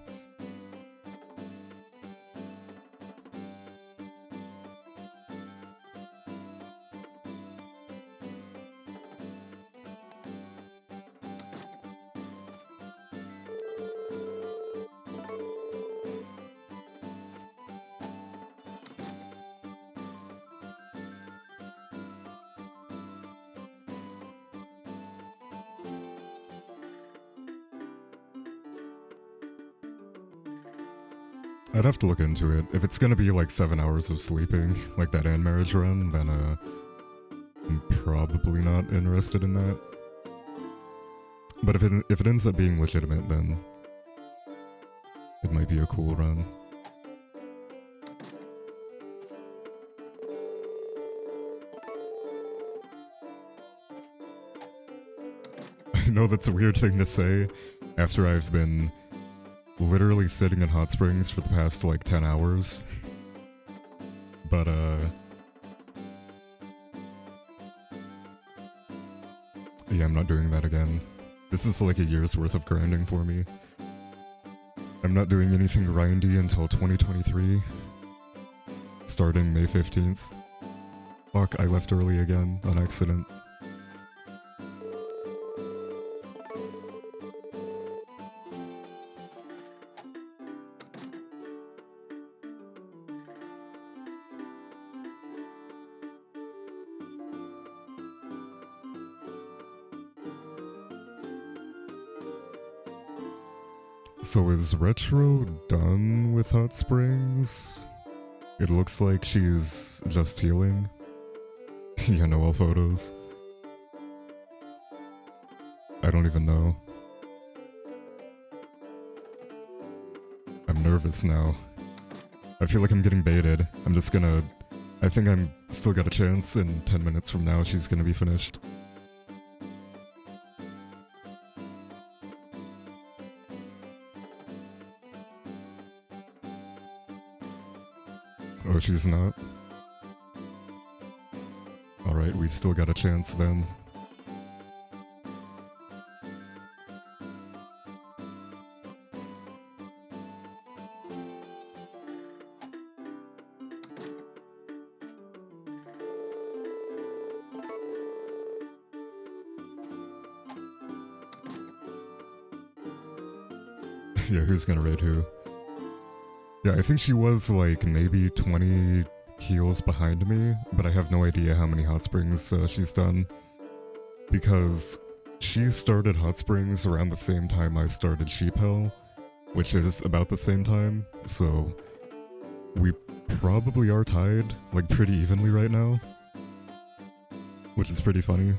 I'd have to look into it. If it's gonna be like 7 hours of sleeping, like that and marriage run, then I'm probably not interested in that. But if it ends up being legitimate, then it might be a cool run. I know that's a weird thing to say after I've been literally sitting in hot springs for the past like 10 hours. But yeah, I'm not doing that again. This is like a year's worth of grinding for me. I'm not doing anything grindy until 2023, starting May 15th. Fuck, I left early again on accident. So is Retro done with Hot Springs? It looks like she's just healing. Yeah, no all photos. I don't even know. I'm nervous now. I feel like I'm getting baited. I'm just gonna... I think I'm still got a chance, and 10 minutes from now she's gonna be finished. Oh, she's not? Alright, we still got a chance then. Yeah, who's gonna raid who? Yeah, I think she was like maybe 20 heals behind me, but I have no idea how many hot springs she's done. Because she started hot springs around the same time I started Sheep Hell, which is about the same time, so we probably are tied, like pretty evenly right now, which is pretty funny.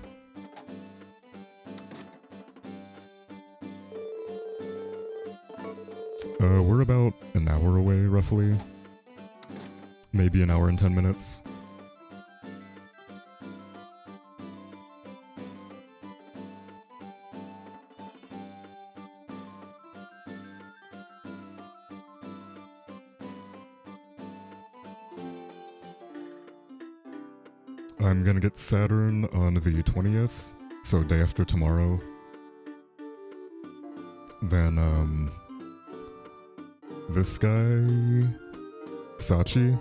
We're about an hour away, roughly. Maybe an hour and 10 minutes. I'm gonna get Saturn on the 20th, so day after tomorrow. Then, this guy... Sachi?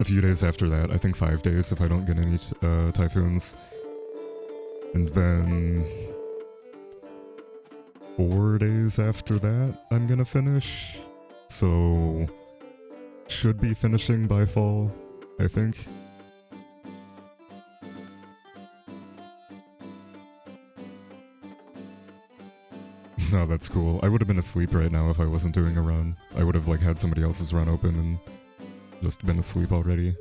A few days after that, I think 5 days if I don't get any typhoons. And then... 4 days after that, I'm gonna finish. So... should be finishing by fall, I think. No, that's cool. I would have been asleep right now if I wasn't doing a run. I would have like had somebody else's run open and just been asleep already.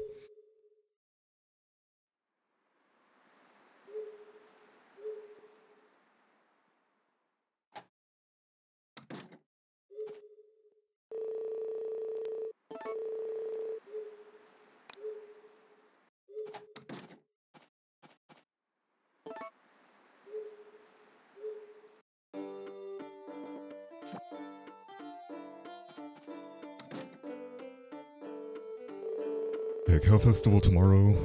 Yeah, Cow Festival tomorrow.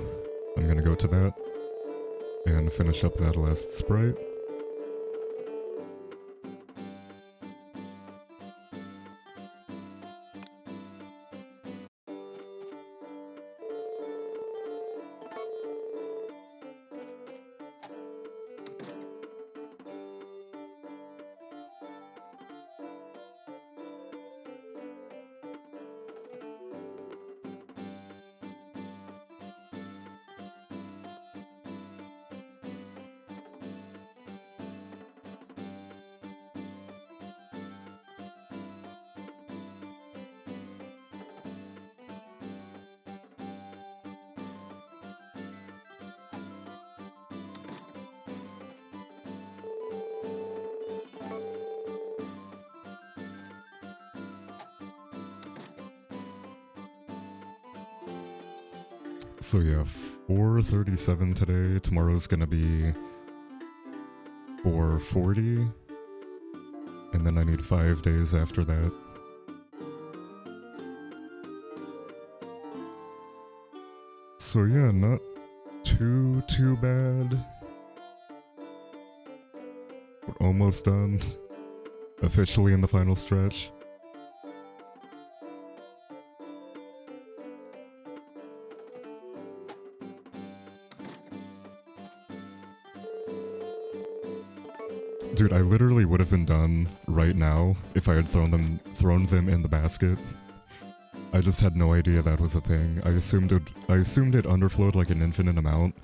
I'm gonna go to that and finish up that last Sprite. So yeah, 437 today. Tomorrow's gonna be 440. And then I need 5 days after that. So yeah, not too bad. We're almost done. Officially in the final stretch. Dude, I literally would have been done right now if I had thrown them in the basket. I just had no idea that was a thing. I assumed it underflowed like an infinite amount,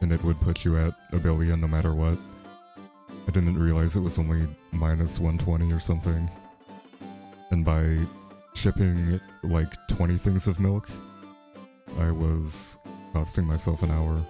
and it would put you at a billion no matter what. I didn't realize it was only minus 120 or something. And by shipping like 20 things of milk, I was costing myself an hour.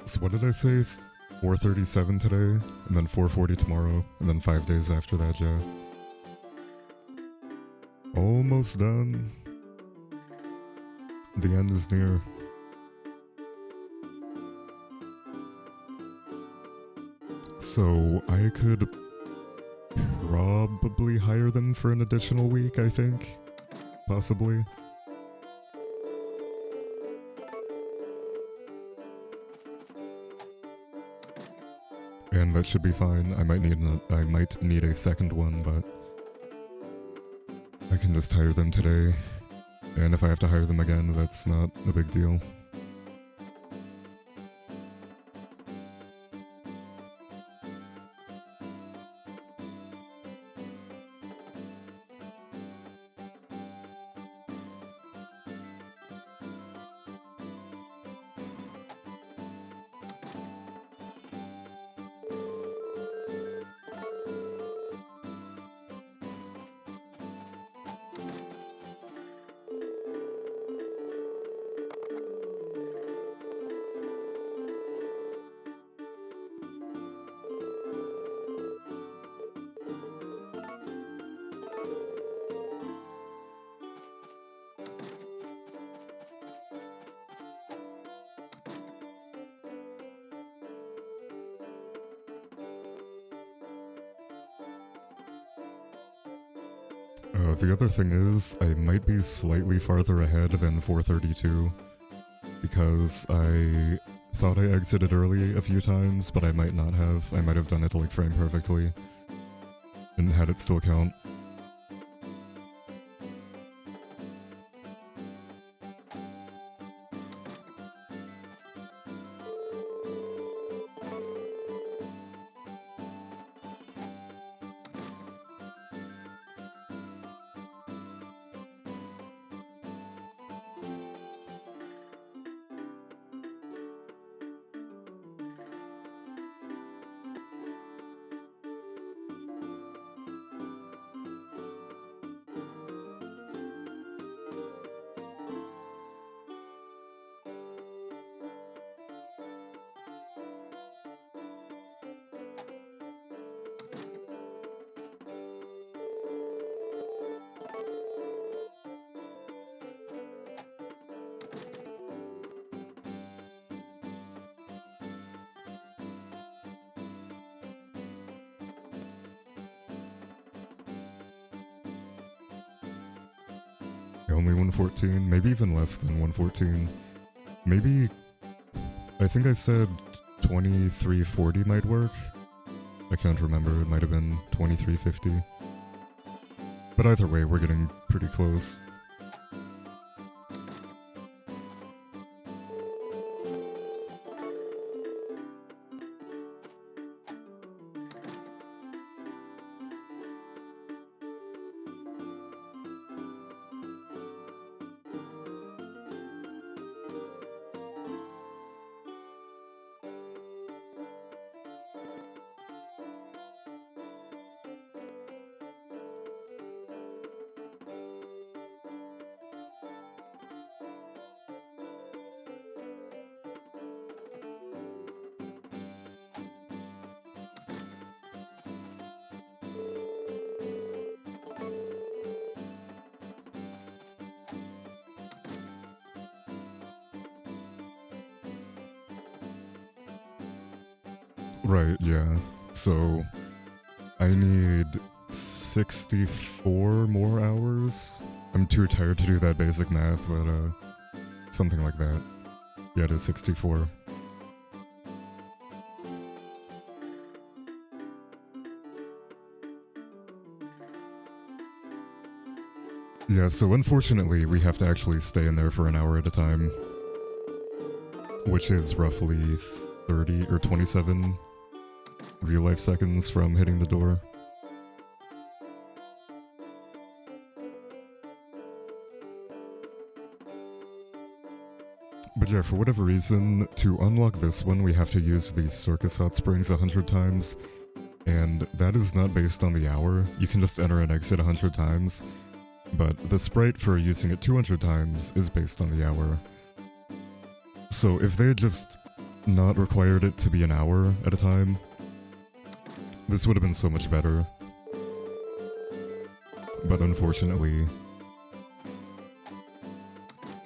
So what did I say? 437 today, and then 440 tomorrow, and then 5 days after that, yeah. Almost done. The end is near. So I could probably hire them for an additional week, I think. Possibly. And that should be fine. I might need a second one, but I can just hire them today. And if I have to hire them again, that's not a big deal. The other thing is, I might be slightly farther ahead than 432, because I thought I exited early a few times, but I might not have. I might have done it like frame perfectly, and had it still count. Only 114, maybe even less than 114. Maybe, I think I said 2340 might work. I can't remember, it might have been 2350. But either way, we're getting pretty close. Right, yeah. So, I need 64 more hours? I'm too tired to do that basic math, but, something like that. Yeah, it is 64. Yeah, so unfortunately, we have to actually stay in there for an hour at a time. Which is roughly 30 or 27 real-life seconds from hitting the door. But yeah, for whatever reason, to unlock this one, we have to use the circus hot springs 100 times, and that is not based on the hour. You can just enter and exit 100 times, but the sprite for using it 200 times is based on the hour. So if they had just not required it to be an hour at a time, this would have been so much better. But unfortunately,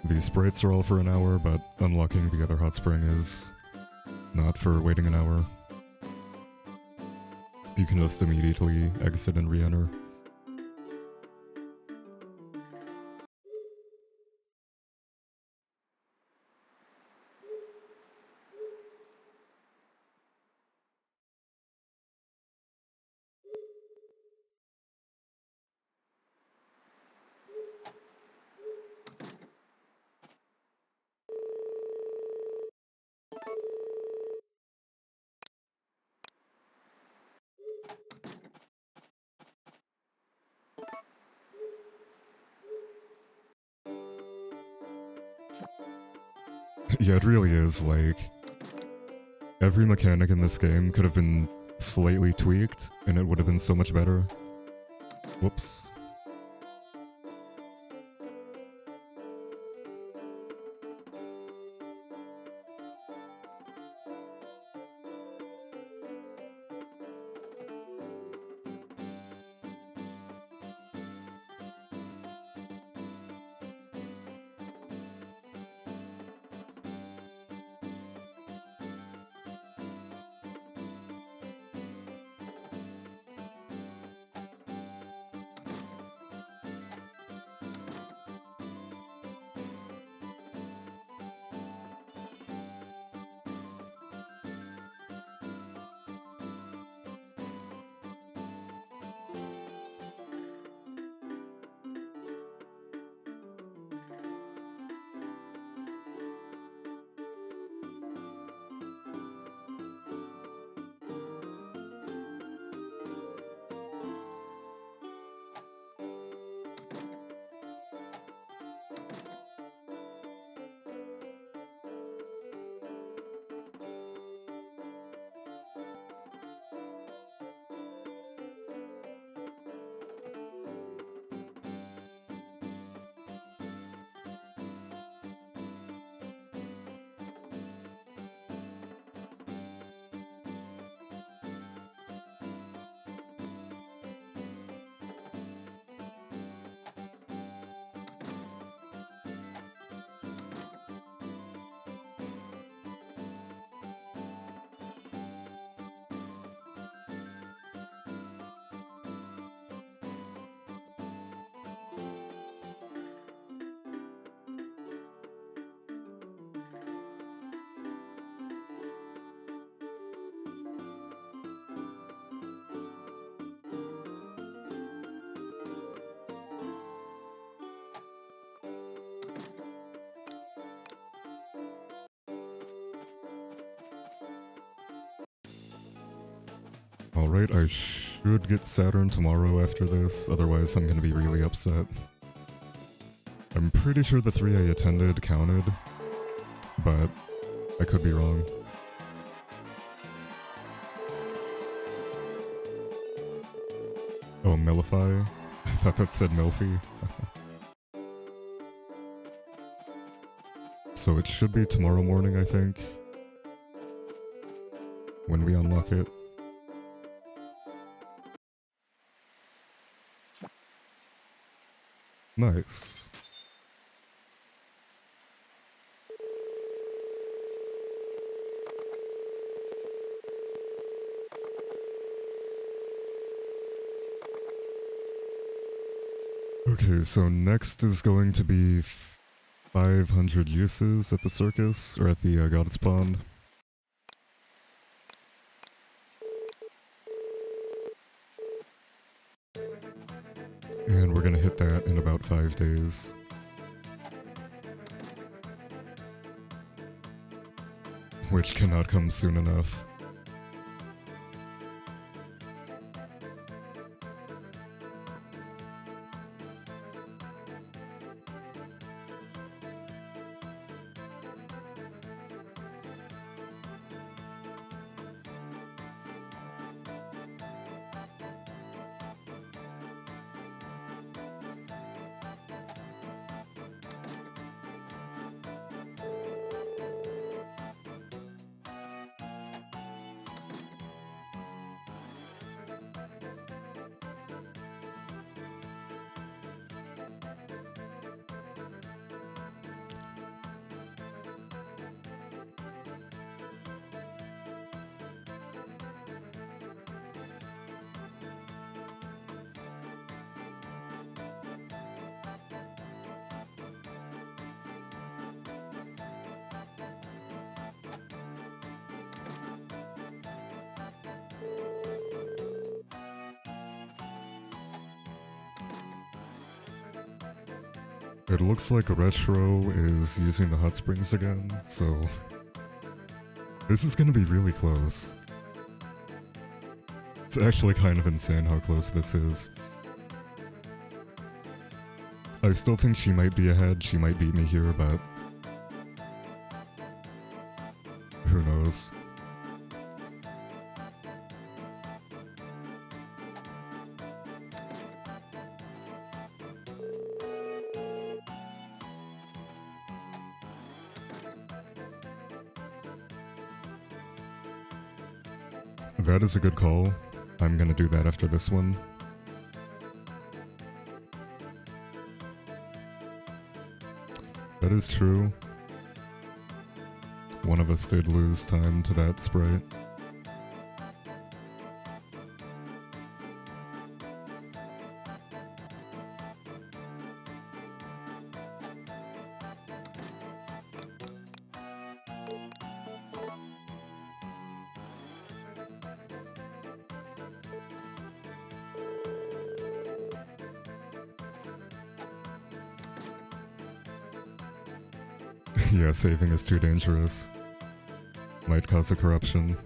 these sprites are all for an hour, but unlocking the other hot spring is not for waiting an hour. You can just immediately exit and re-enter. Yeah, it really is, like, every mechanic in this game could have been slightly tweaked, and it would have been so much better. Whoops. Alright, I should get Saturn tomorrow after this, otherwise I'm gonna be really upset. I'm pretty sure the 3 I attended counted, but I could be wrong. Oh, Mellify? I thought that said Melfi. So it should be tomorrow morning, I think, when we unlock it. Nice. Okay, so next is going to be 500 uses at the circus, or at the Goddess Pond. And we're gonna hit that in about 5 days. Which cannot come soon enough. It looks like Retro is using the hot springs again, so this is gonna be really close. It's actually kind of insane how close this is. I still think she might be ahead, she might beat me here, but who knows. That is a good call. I'm gonna do that after this one. That is true. One of us did lose time to that sprite. Yeah, saving is too dangerous. Might cause a corruption.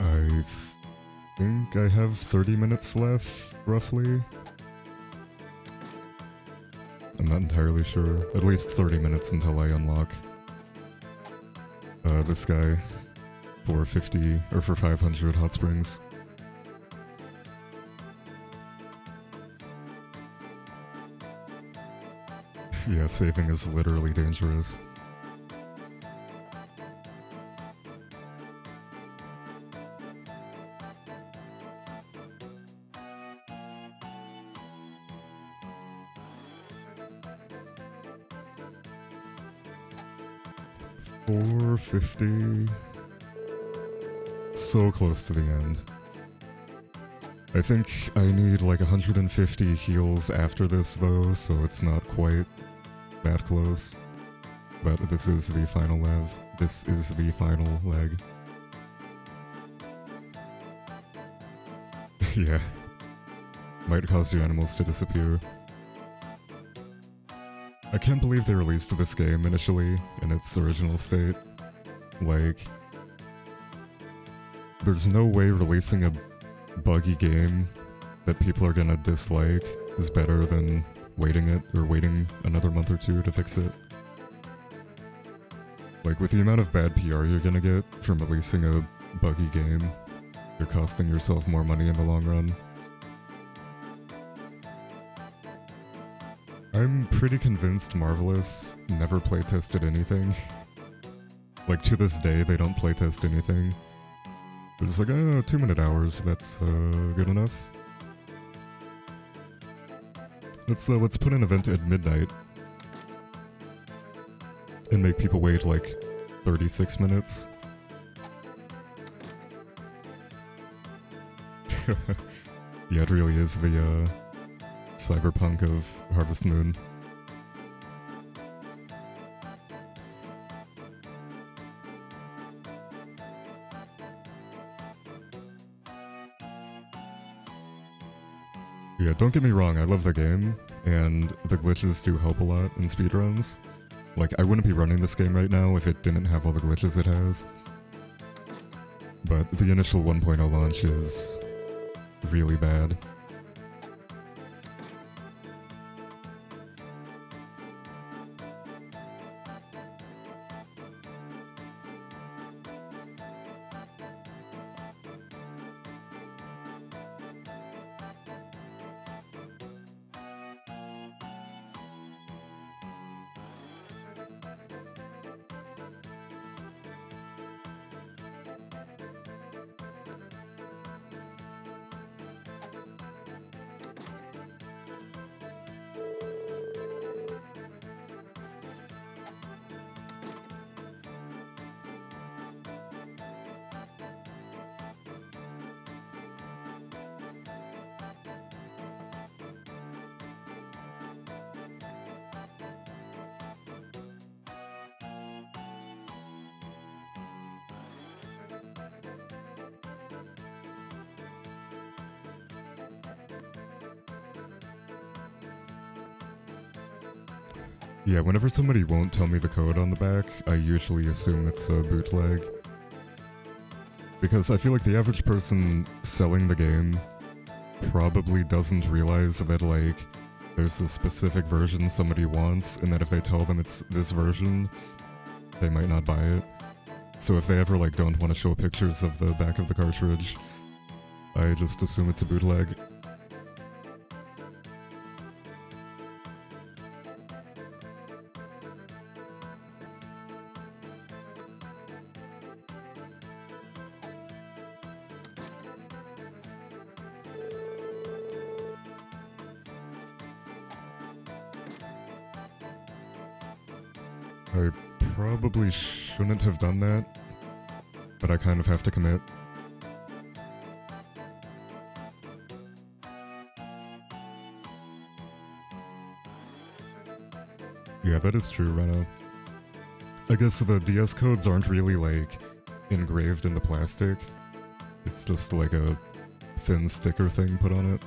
I think I have 30 minutes left, roughly. I'm not entirely sure. At least 30 minutes until I unlock this guy for 50 or for 500 hot springs. Yeah, saving is literally dangerous. 450. So close to the end. I think I need like 150 heals after this though, so it's not quite that close. But this is the final leg. This is the final leg. Yeah. Might cause your animals to disappear. I can't believe they released this game initially in its original state. Like, there's no way releasing a buggy game that people are gonna dislike is better than waiting it, or waiting another month or two to fix it. Like, with the amount of bad PR you're gonna get from releasing a buggy game, you're costing yourself more money in the long run. I'm pretty convinced Marvelous never playtested anything. Like, to this day, they don't playtest anything. They're just like, oh, 2-minute hours, that's good enough. Let's put an event at midnight and make people wait like 36 minutes. Yeah, it really is the cyberpunk of Harvest Moon. Yeah, don't get me wrong, I love the game, and the glitches do help a lot in speedruns. Like, I wouldn't be running this game right now if it didn't have all the glitches it has. But the initial 1.0 launch is really bad. Yeah, whenever somebody won't tell me the code on the back, I usually assume it's a bootleg. Because I feel like the average person selling the game probably doesn't realize that, like, there's a specific version somebody wants, and that if they tell them it's this version, they might not buy it. So if they ever, like, don't want to show pictures of the back of the cartridge, I just assume it's a bootleg. I probably shouldn't have done that, but I kind of have to commit. Yeah, that is true, Reno. I guess the DS codes aren't really, like, engraved in the plastic. It's just like a thin sticker thing put on it.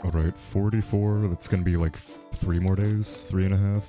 Alright, 44, that's gonna be like 3 more days, 3.5.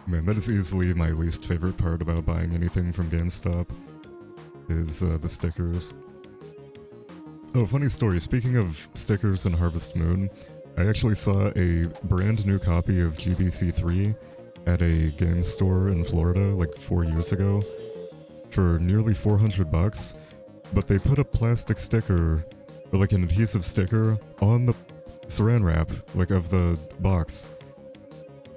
Man, that is easily my least favorite part about buying anything from GameStop. is the stickers. Oh, funny story. Speaking of stickers and Harvest Moon, I actually saw a brand new copy of GBC3 at a game store in Florida like 4 years ago for nearly $400, but they put a plastic sticker, or like an adhesive sticker, on the saran wrap, like of the box.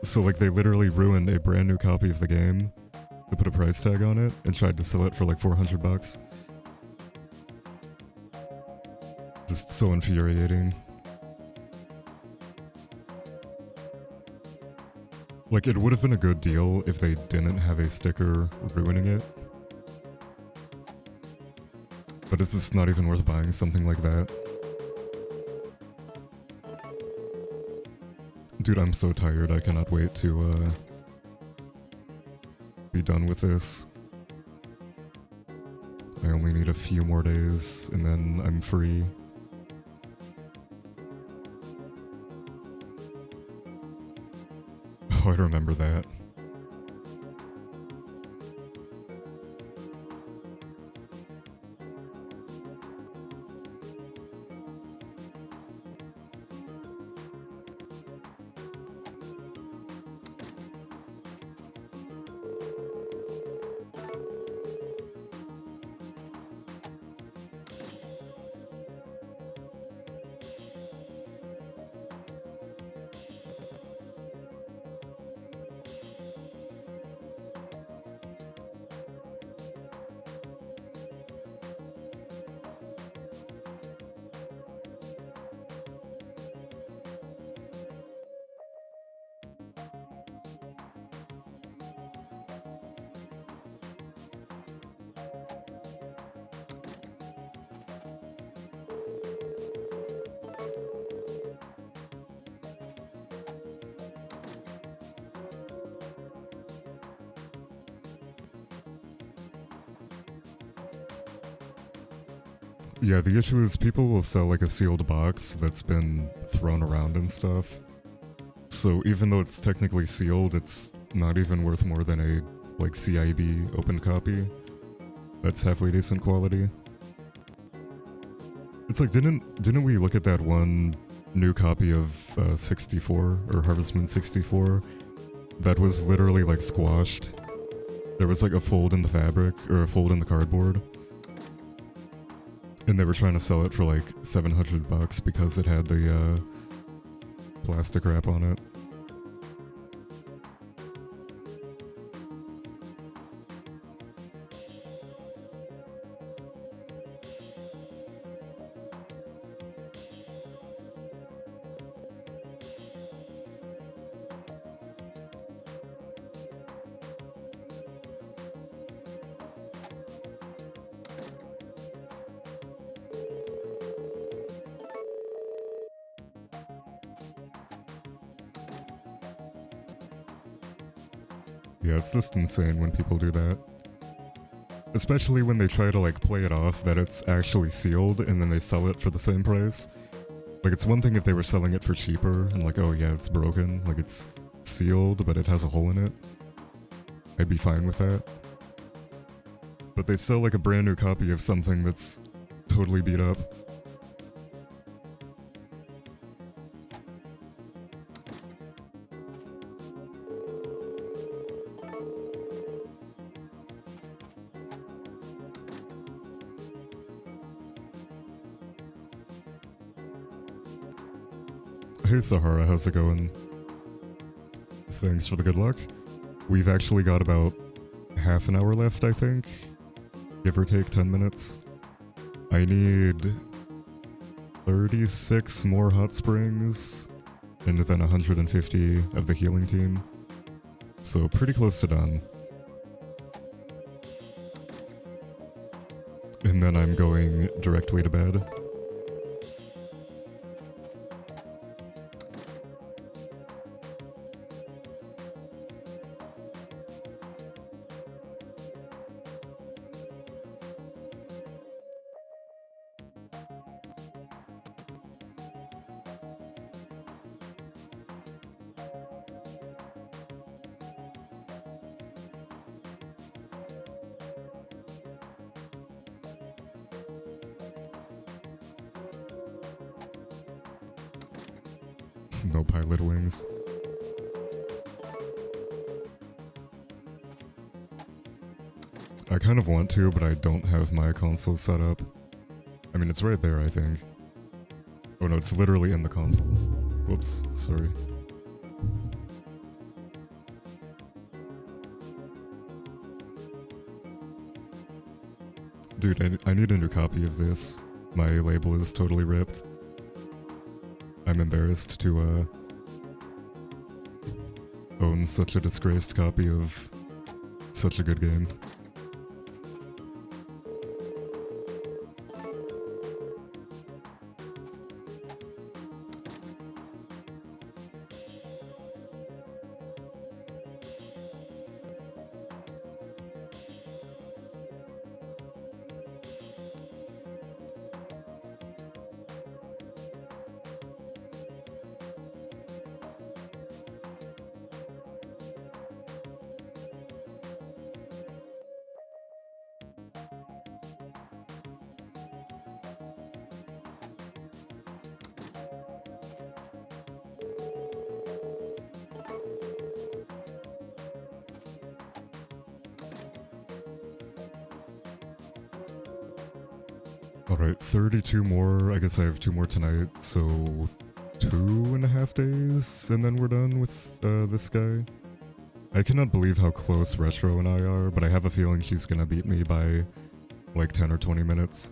So like they literally ruined a brand new copy of the game to put a price tag on it and tried to sell it for like $400. Just so infuriating. Like, it would have been a good deal if they didn't have a sticker ruining it. But it's just not even worth buying something like that. Dude, I'm so tired. I cannot wait to be done with this. I only need a few more days, and then I'm free. Oh, I remember that. Yeah, the issue is people will sell like a sealed box that's been thrown around and stuff. So even though it's technically sealed, it's not even worth more than a like CIB open copy. That's halfway decent quality. It's like, didn't we look at that one new copy of 64 or Harvest Moon 64 that was literally like squashed? There was like a fold in the fabric or a fold in the cardboard. And they were trying to sell it for like $700 because it had the plastic wrap on it. Yeah, it's just insane when people do that. Especially when they try to like play it off that it's actually sealed and then they sell it for the same price. Like, it's one thing if they were selling it for cheaper and like, oh yeah, it's broken, like it's sealed but it has a hole in it. I'd be fine with that. But they sell like a brand new copy of something that's totally beat up. Hey Sahara, how's it going? Thanks for the good luck. We've actually got about half an hour left, I think. Give or take 10 minutes. I need 36 more hot springs and then 150 of the healing team. So pretty close to done. And then I'm going directly to bed. No pilot wings. I kind of want to, but I don't have my console set up. I mean, it's right there, I think. Oh no, it's literally in the console. Whoops, sorry. Dude, I need a new copy of this. My label is totally ripped. I'm embarrassed to, own such a disgraced copy of such a good game. Alright, 32 more. I guess I have 2 more tonight, so 2.5 days, and then we're done with this guy. I cannot believe how close Retro and I are, but I have a feeling she's gonna beat me by like 10 or 20 minutes.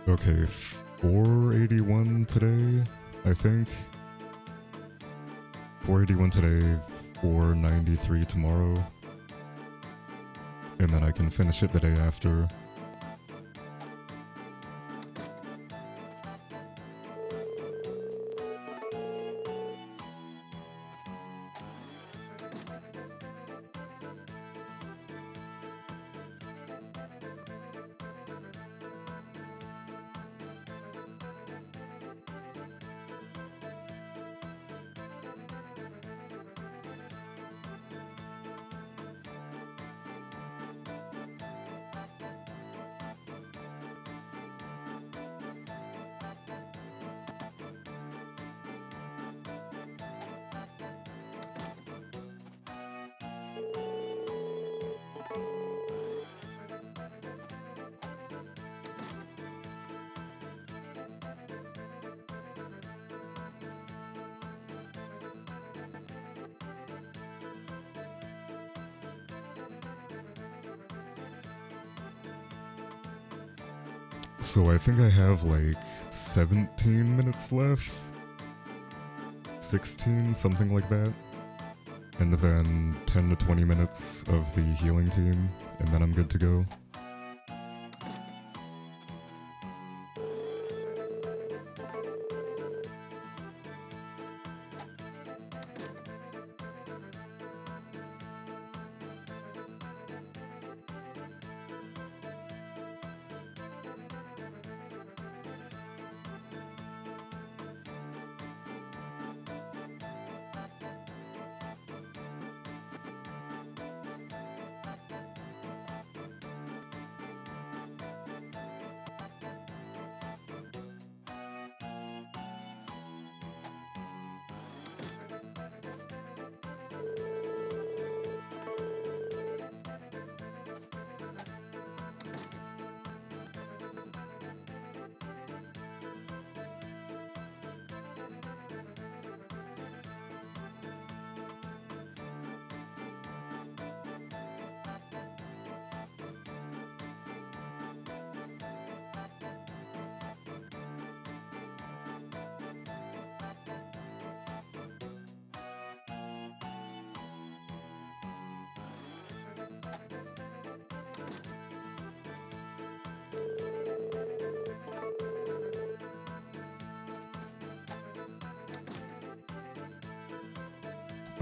Okay, 481 today, I think. 481 today, 493 tomorrow. And then I can finish it the day after. So I think I have like 17 minutes left. 16, something like that. And then 10 to 20 minutes of the healing team, and then I'm good to go.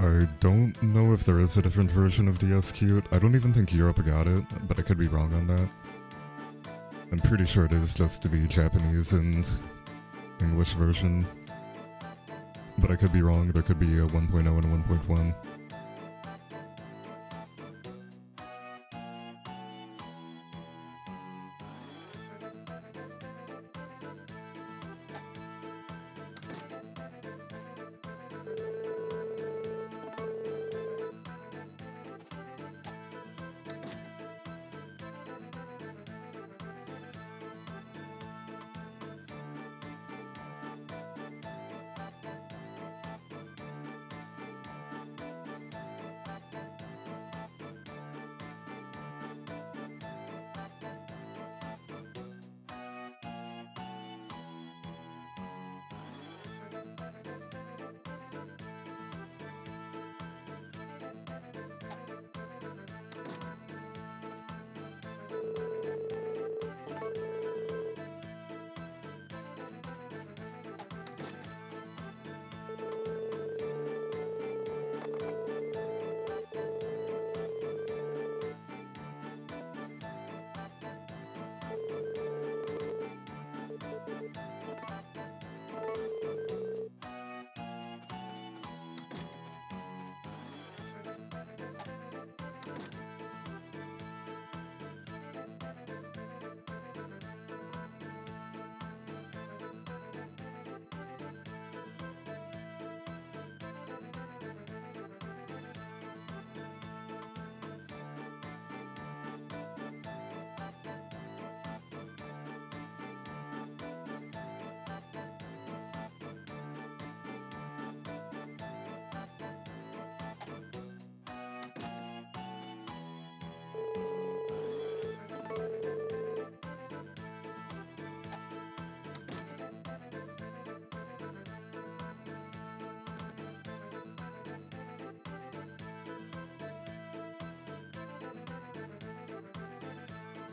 I don't know if there is a different version of DS Cute. I don't even think Europe got it, but I could be wrong on that. I'm pretty sure it is just the Japanese and English version. But I could be wrong, there could be a 1.0 and a 1.1.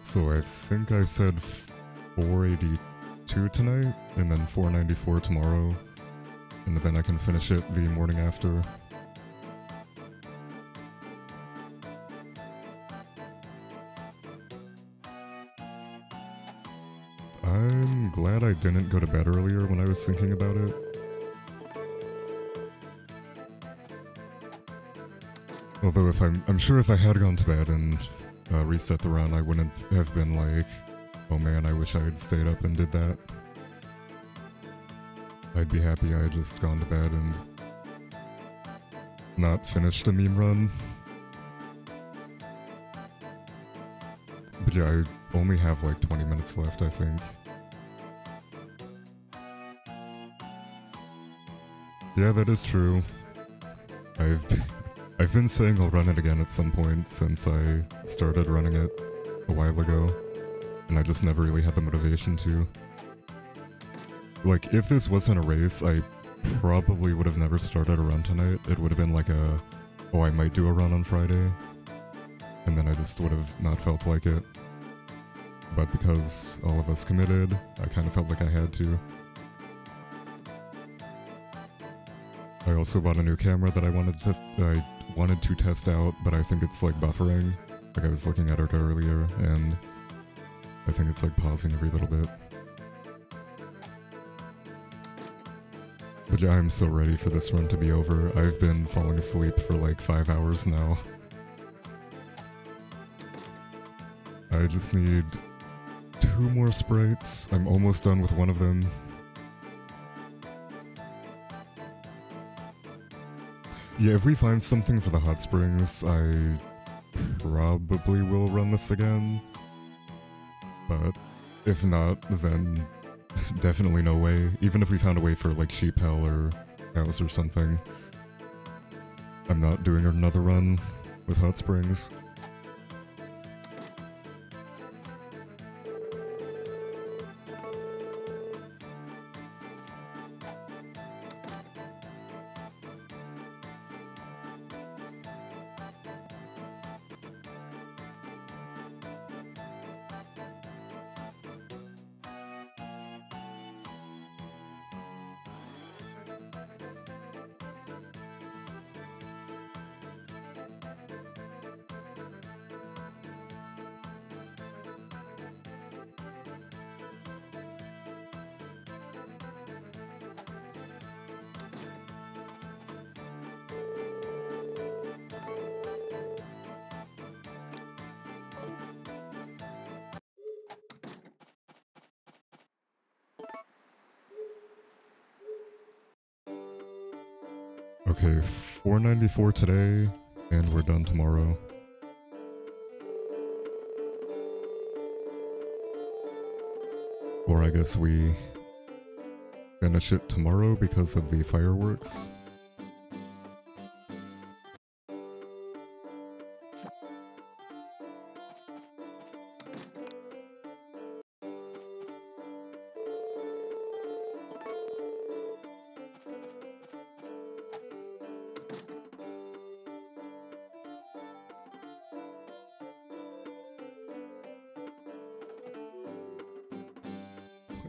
So I think I said 482 tonight, and then 494 tomorrow, and then I can finish it the morning after. I'm glad I didn't go to bed earlier when I was thinking about it. Although I'm sure if I had gone to bed and reset the run, I wouldn't have been like, oh man, I wish I had stayed up and did that. I'd be happy I had just gone to bed and not finished a meme run. But yeah, I only have like 20 minutes left, I think. Yeah, that is true. I've been saying I'll run it again at some point since I started running it a while ago, and I just never really had the motivation to. Like, if this wasn't a race, I probably would have never started a run tonight. It would have been like a, oh, I might do a run on Friday, and then I just would have not felt like it. But because all of us committed, I kind of felt like I had to. I also bought a new camera that I wanted to test out, but I think it's like buffering. Like, I was looking at it earlier, and I think it's like pausing every little bit. But yeah, I'm so ready for this run to be over. I've been falling asleep for like 5 hours now. I just need 2 more sprites. I'm almost done with one of them. Yeah, if we find something for the hot springs, I probably will run this again. But if not, then definitely no way. Even if we found a way for like Sheep Hell or House or something, I'm not doing another run with hot springs. Okay, 494 today, and we're done tomorrow. Or I guess we finish it tomorrow because of the fireworks.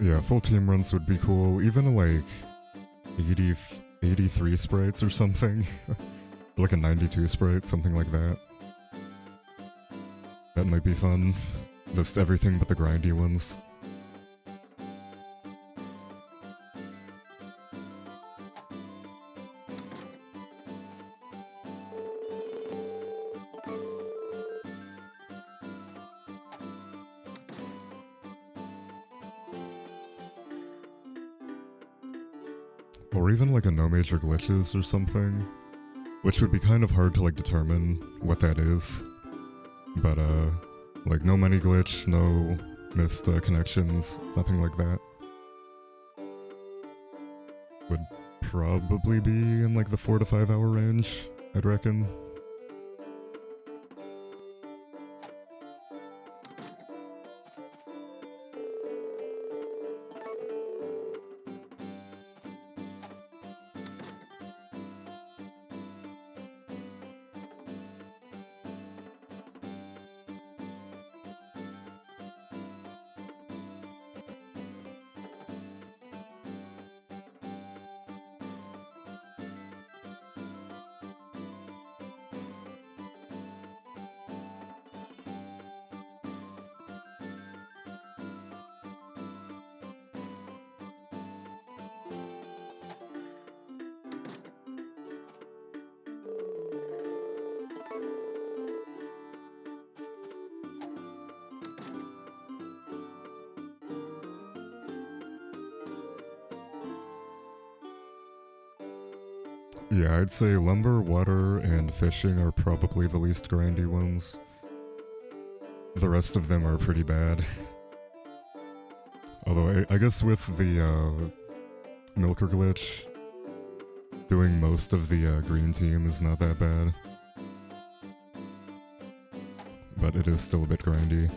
Yeah, full team runs would be cool. Even like 83 sprites or something. Like a 92 sprite, something like that. That might be fun. Just everything but the grindy ones. Or even like a no major glitches or something, which would be kind of hard to like determine what that is. But like no money glitch, no missed connections, nothing like that. Would probably be in like the 4 to 5 hour range, I'd reckon. Yeah, I'd say lumber, water, and fishing are probably the least grindy ones. The rest of them are pretty bad. Although I guess with the milker glitch, doing most of the green team is not that bad. But it is still a bit grindy.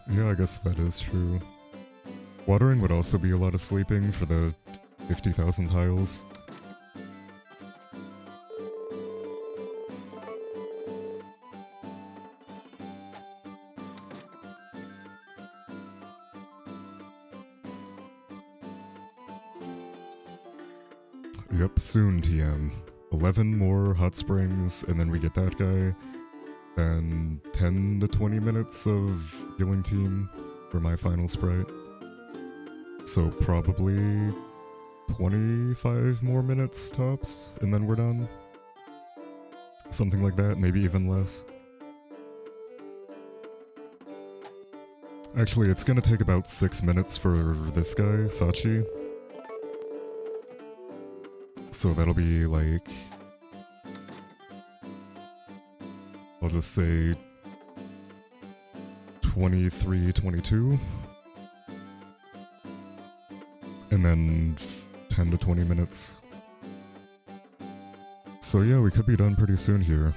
Yeah, I guess that is true. Watering would also be a lot of sleeping for the 50,000 tiles. Yep, soon TM. 11 more hot springs, and then we get that guy. Then 10 to 20 minutes of healing team for my final sprite. So probably 25 more minutes tops, and then we're done. Something like that, maybe even less. Actually, it's gonna take about 6 minutes for this guy, Sachi. So that'll be like... I'll just say 23, 22. then 10 to 20 minutes. So yeah, we could be done pretty soon here.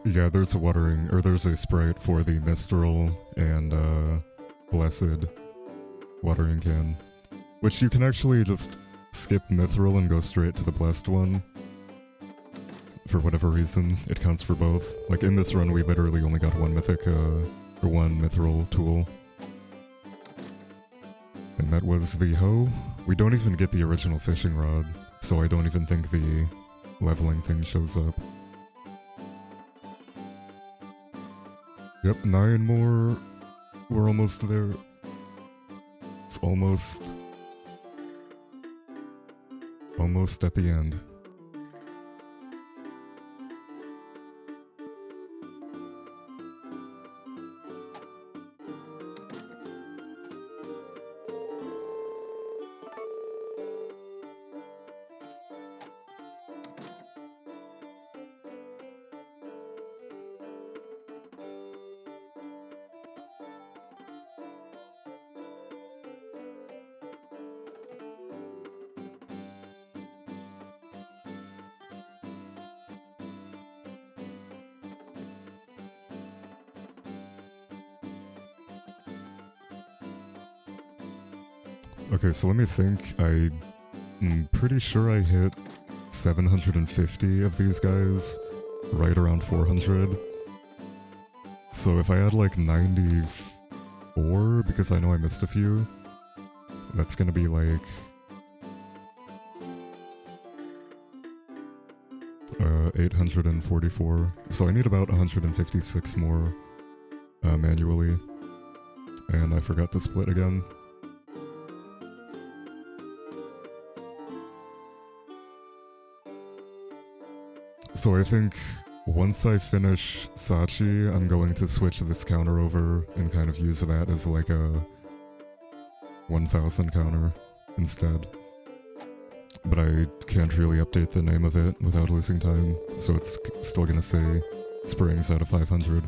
Yeah, there's a Sprite for the Mistral and Blessed watering can. Which you can actually just skip Mithril and go straight to the Blessed one. For whatever reason, it counts for both. Like in this run we literally only got one mythic, or one Mithril tool. And that was the hoe. We don't even get the original fishing rod, so I don't even think the leveling thing shows up. Yep, 9 more. We're almost there. It's almost at the end. Okay, so let me think. I'm pretty sure I hit 750 of these guys right around 400. So if I add like 94, because I know I missed a few, that's gonna be like 844. So I need about 156 more manually. And I forgot to split again. So I think once I finish Sachi, I'm going to switch this counter over and kind of use that as like a 1000 counter instead. But I can't really update the name of it without losing time, so it's still gonna say Springs out of 500.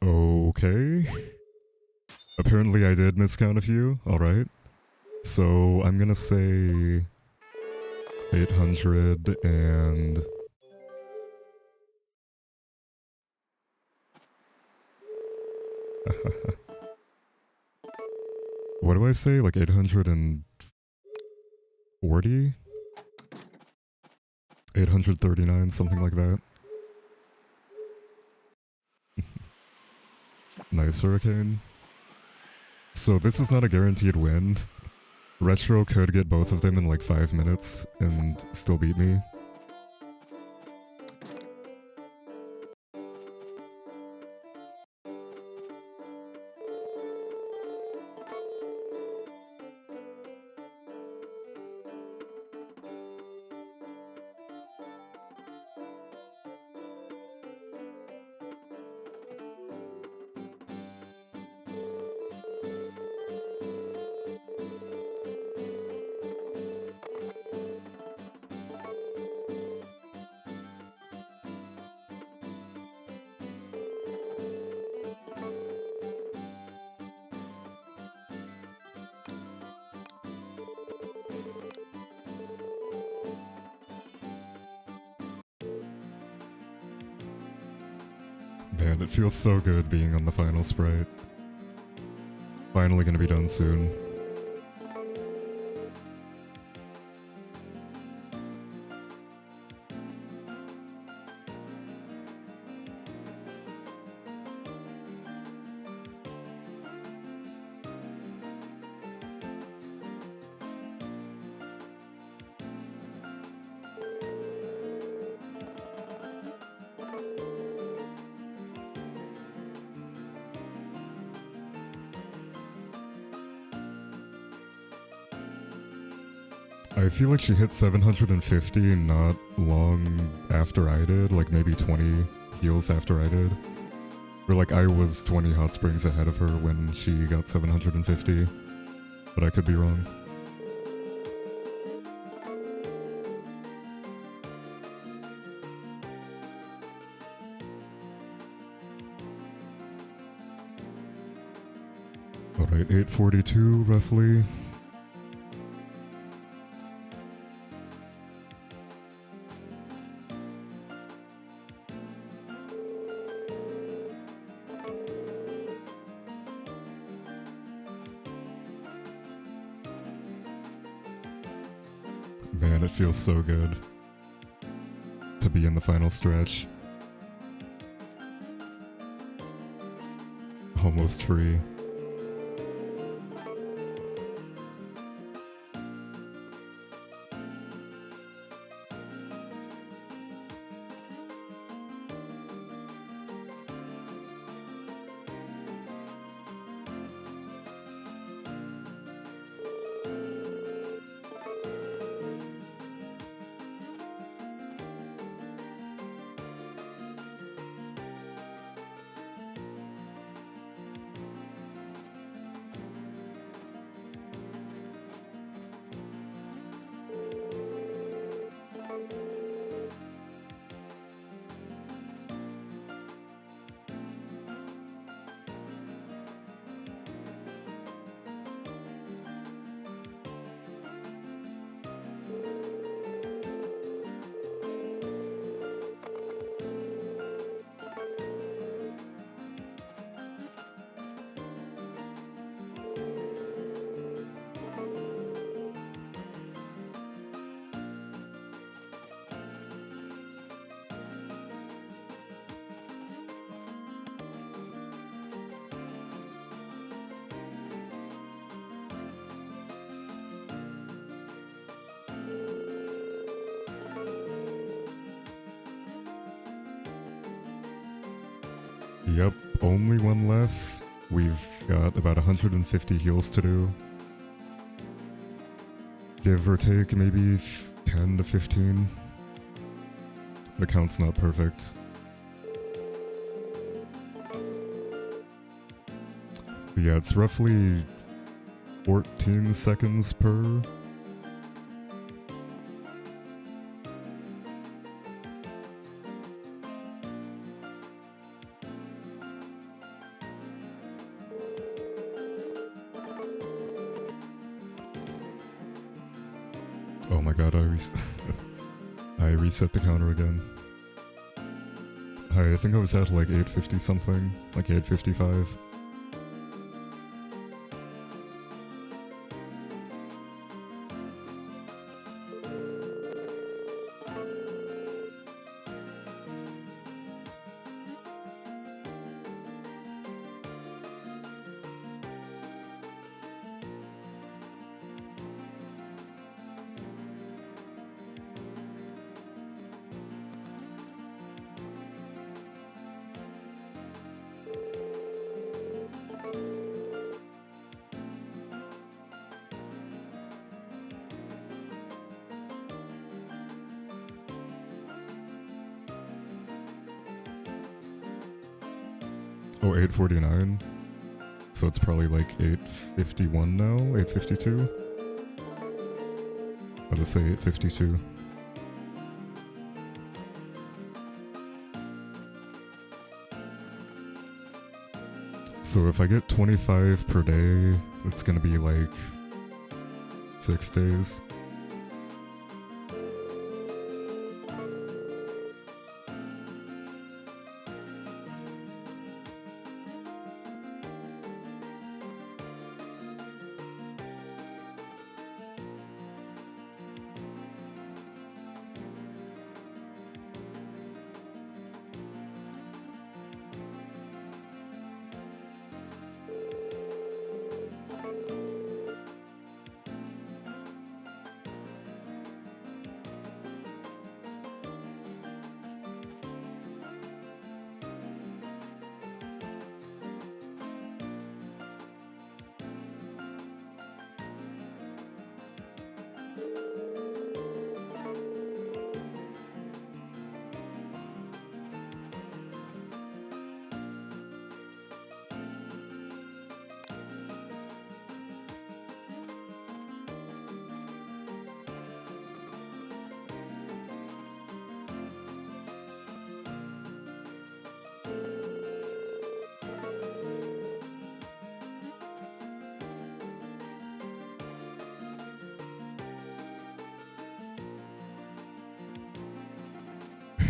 Okay. Apparently I did miscount a few, alright. So I'm gonna say 800 and... What do I say? Like 840? 839, something like that. Nice, Hurricane. So this is not a guaranteed win. Retro could get both of them in like 5 minutes and still beat me. Man, it feels so good being on the final sprite. Finally gonna be done soon. I feel like she hit 750 not long after I did, like maybe 20 heals after I did. Or like I was 20 hot springs ahead of her when she got 750, but I could be wrong. Alright, 842 roughly. Man, it feels so good to be in the final stretch. Almost free. Yep, only one left. We've got about 150 heals to do. Give or take maybe 10 to 15. The count's not perfect. But yeah, it's roughly 14 seconds per. Oh my god, I reset the counter again. I think I was at like 850 something, like 855. Oh, 849. So it's probably like 851 now, 852. Let's say 852. So if I get 25 per day, it's gonna be like 6 days.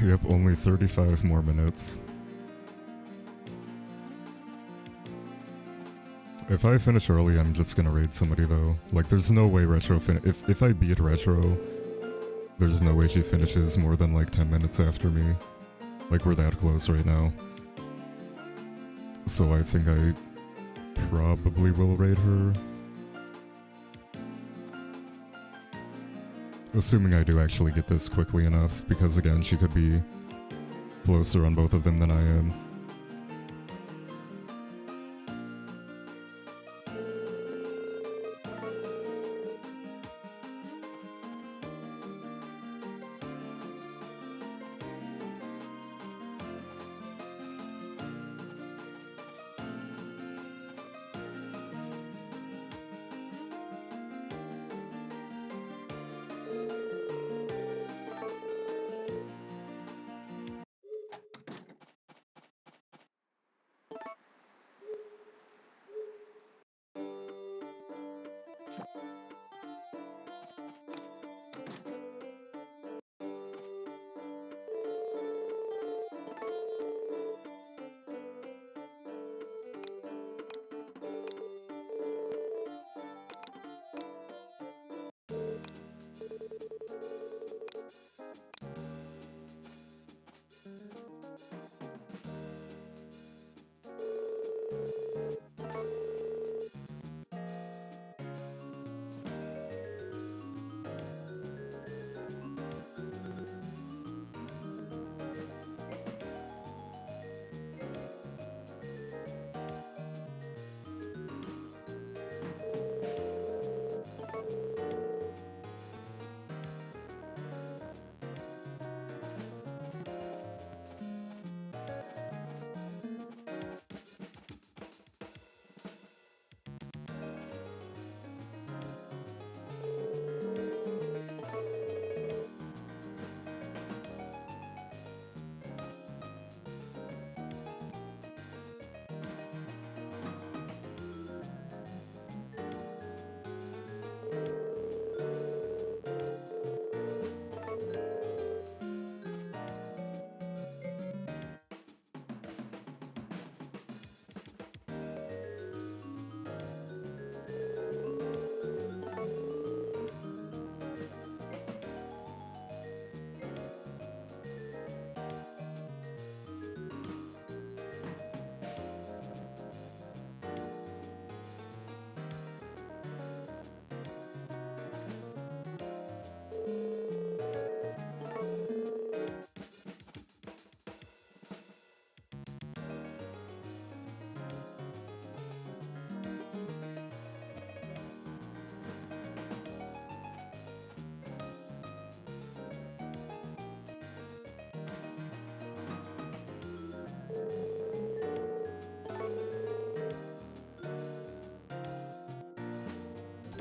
Yep, only 35 more minutes. If I finish early, I'm just gonna raid somebody though. Like, there's no way Retro if I beat Retro, there's no way she finishes more than like 10 minutes after me. Like, we're that close right now. So I think I probably will raid her. Assuming I do actually get this quickly enough, because again, she could be closer on both of them than I am.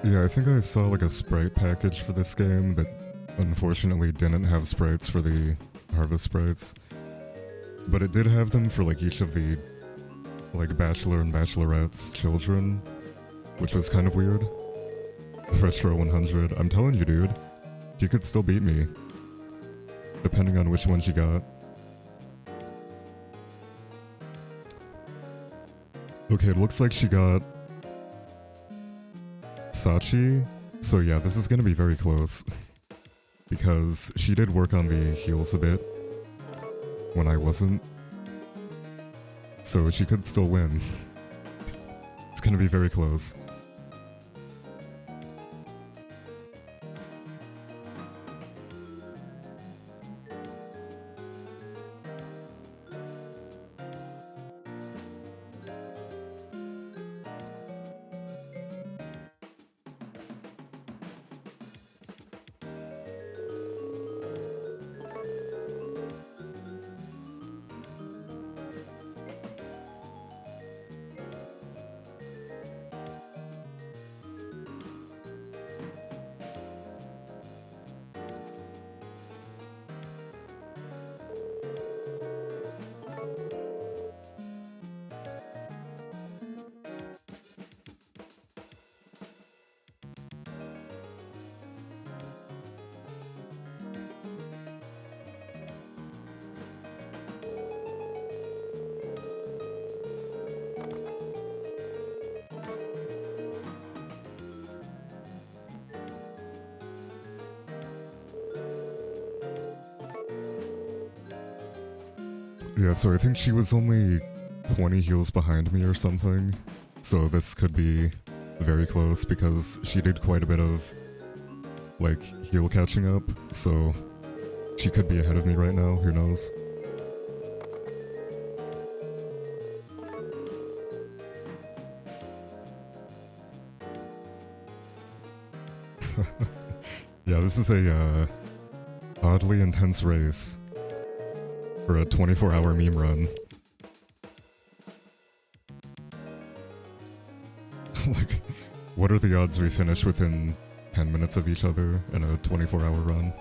Yeah, I think I saw like a sprite package for this game that unfortunately didn't have sprites for the harvest sprites. But it did have them for like each of the like bachelor and bachelorette's children, which was kind of weird. Retro 100, I'm telling you dude, you could still beat me. Depending on which one you got. Okay, it looks like she got Sachi, so yeah, this is gonna be very close. Because she did work on the heals a bit when I wasn't. So she could still win. It's gonna be very close. Yeah, so I think she was only 20 heals behind me or something. So this could be very close because she did quite a bit of, like, heal catching up. So she could be ahead of me right now, who knows? Yeah, this is a oddly intense race for a 24-hour meme run. Like, what are the odds we finish within 10 minutes of each other in a 24-hour run?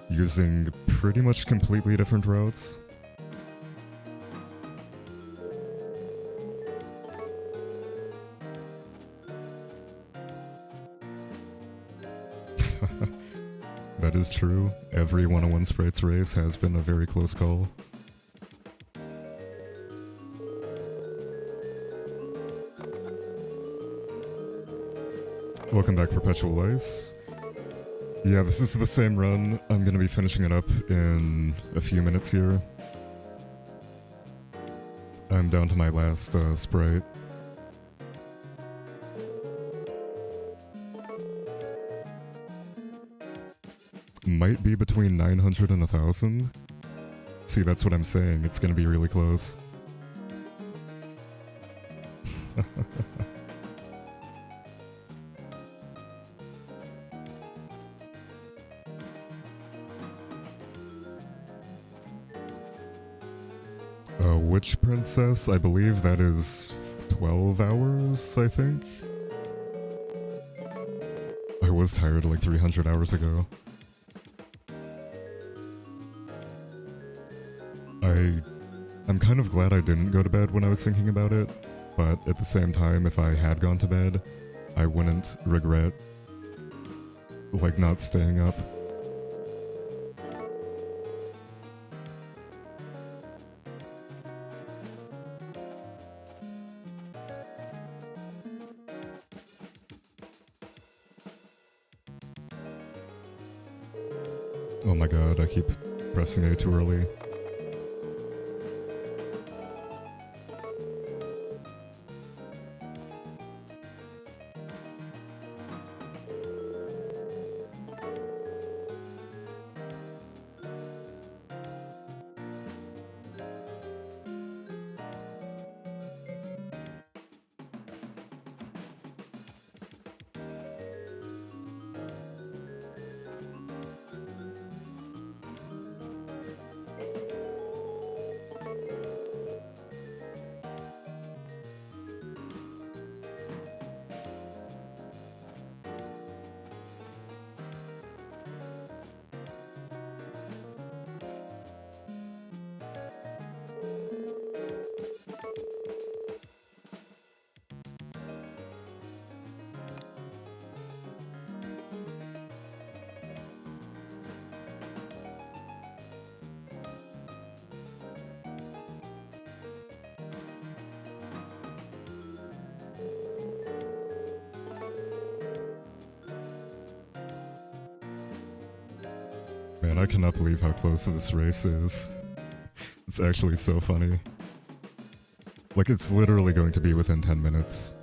Using pretty much completely different routes. That is true. Every 101 Sprites race has been a very close call. Welcome back, Perpetual Ice. Yeah, this is the same run. I'm gonna be finishing it up in a few minutes here. I'm down to my last Sprite. Might be between 900 and 1,000. See, that's what I'm saying. It's gonna be really close. Which princess? I believe that is 12 hours, I think? I was tired like 300 hours ago. I'm kind of glad I didn't go to bed when I was thinking about it, but at the same time, if I had gone to bed, I wouldn't regret, like, not staying up. Oh my god, I keep pressing A too early. Man, I cannot believe how close this race is. It's actually so funny. Like, it's literally going to be within 10 minutes.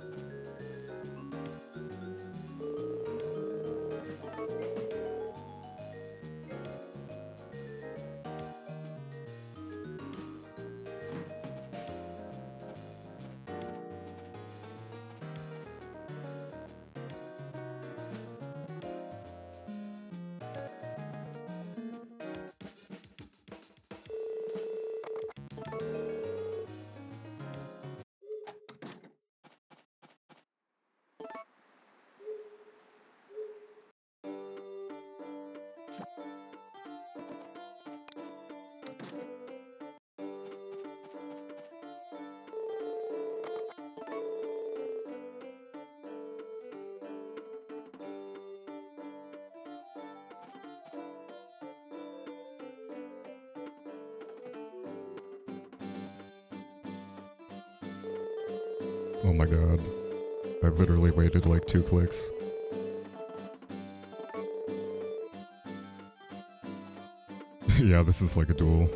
Oh my god. I literally waited like 2 clicks. Yeah, this is like a duel.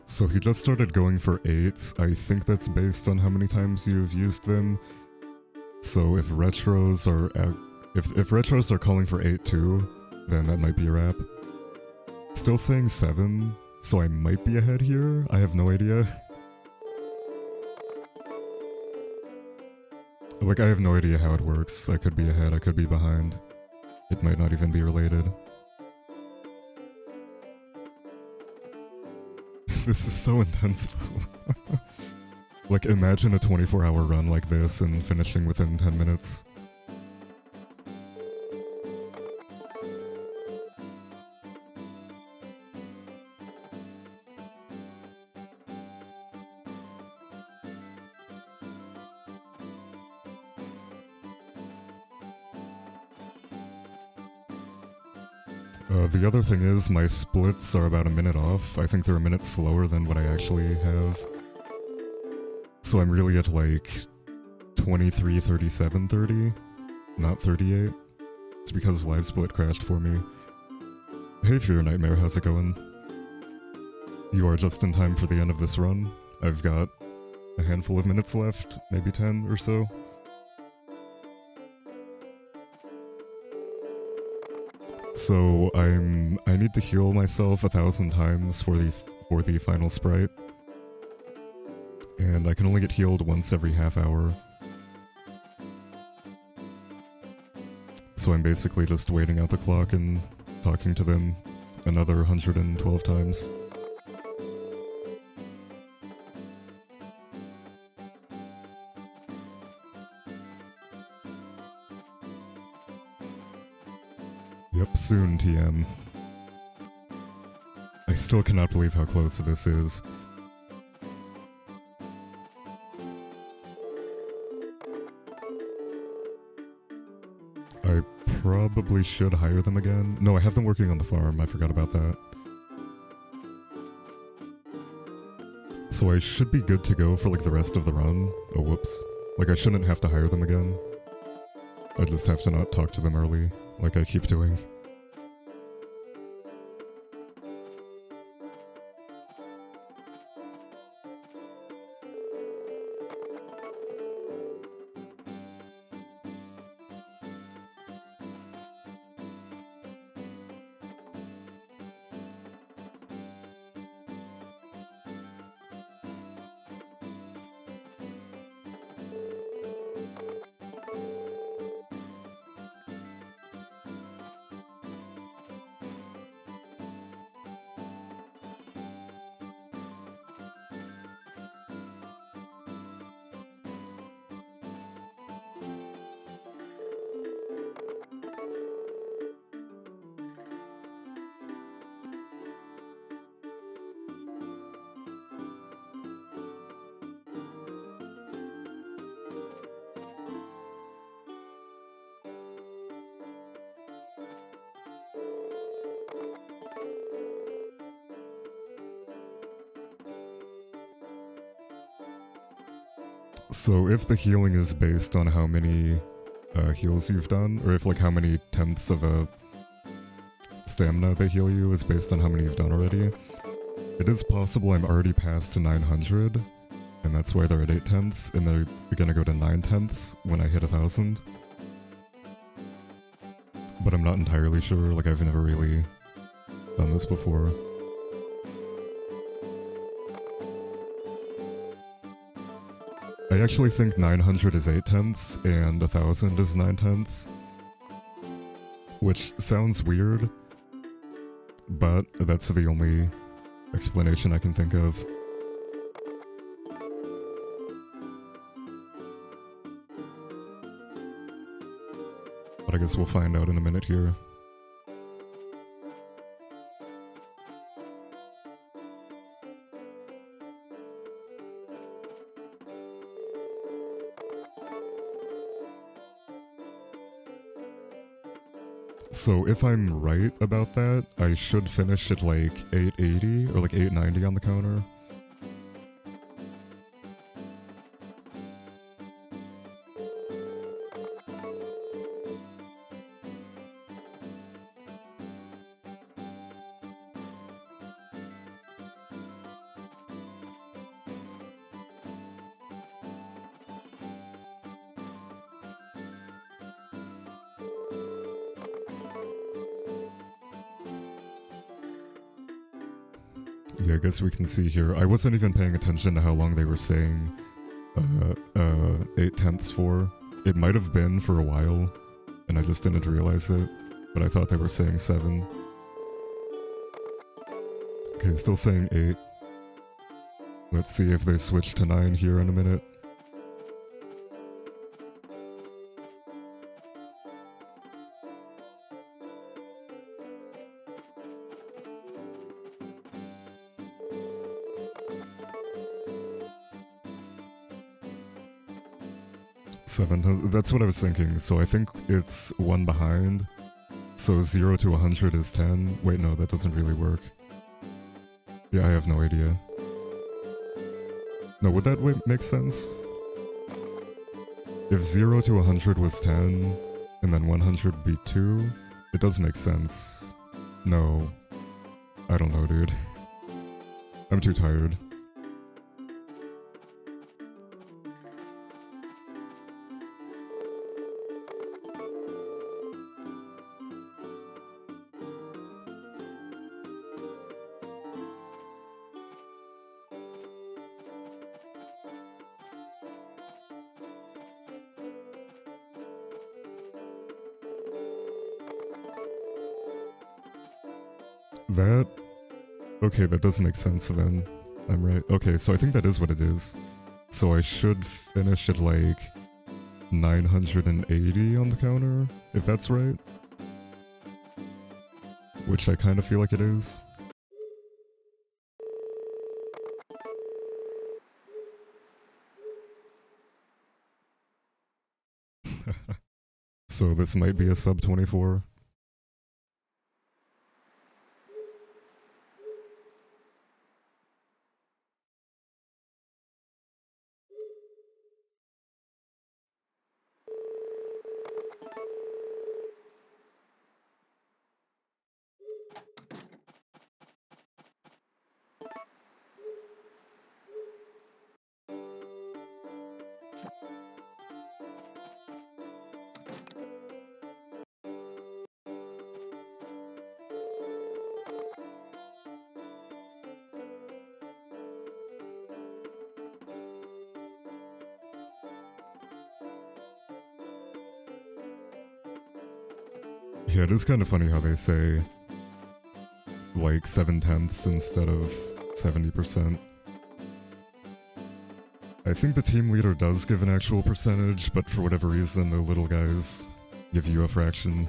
So he just started going for 8. I think that's based on how many times you've used them. So if retros are if retros are calling for 8 too, then that might be a wrap. Still saying 7, so I might be ahead here. I have no idea. Like, I have no idea how it works. I could be ahead, I could be behind. It might not even be related. This is so intense though. Like, imagine a 24-hour run like this and finishing within 10 minutes. The other thing is, my splits are about a minute off. I think they're a minute slower than what I actually have. So I'm really at like 23, 37, 30, not 38. It's because live split crashed for me. Hey Fear Nightmare, how's it going? You are just in time for the end of this run. I've got a handful of minutes left, maybe 10 or so. So I need to heal myself 1,000 times for the final sprite. And I can only get healed once every half hour. So I'm basically just waiting out the clock and talking to them another 112 times. Yep, soon, TM. I still cannot believe how close this is. I probably should hire them again. No, I have them working on the farm, I forgot about that. So I should be good to go for like the rest of the run. Oh, whoops. Like I shouldn't have to hire them again. I just have to not talk to them early, like I keep doing. So if the healing is based on how many heals you've done, or if like how many tenths of a stamina they heal you is based on how many you've done already, it is possible I'm already past 900, and that's why they're at 8 tenths, and they're gonna go to 9 tenths when I hit 1,000. But I'm not entirely sure, like I've never really done this before. I actually think 900 is 8 tenths and 1,000 is 9 tenths. Which sounds weird, but that's the only explanation I can think of. But I guess we'll find out in a minute here. So if I'm right about that, I should finish at like 880 or like 890 on the counter. Yeah, I guess we can see here. I wasn't even paying attention to how long they were saying 8/10 for. It might have been for a while, and I just didn't realize it, but I thought they were saying 7. Okay, still saying 8. Let's see if they switch to 9 here in a minute. Seven. That's what I was thinking. So I think it's 1 behind. So 0 to 100 is 10. Wait, no, that doesn't really work. Yeah, I have no idea. No, would that make sense? If 0 to 100 was 10, and then 100 be 2, it does make sense. No. I don't know, dude. I'm too tired. That... Okay, that does make sense then. I'm right. Okay, so I think that is what it is. So I should finish at like 980 on the counter, if that's right. Which I kind of feel like it is. So this might be a sub 24. Yeah, it is kind of funny how they say like 7/10 instead of 70%. I think the team leader does give an actual percentage, but for whatever reason the little guys give you a fraction.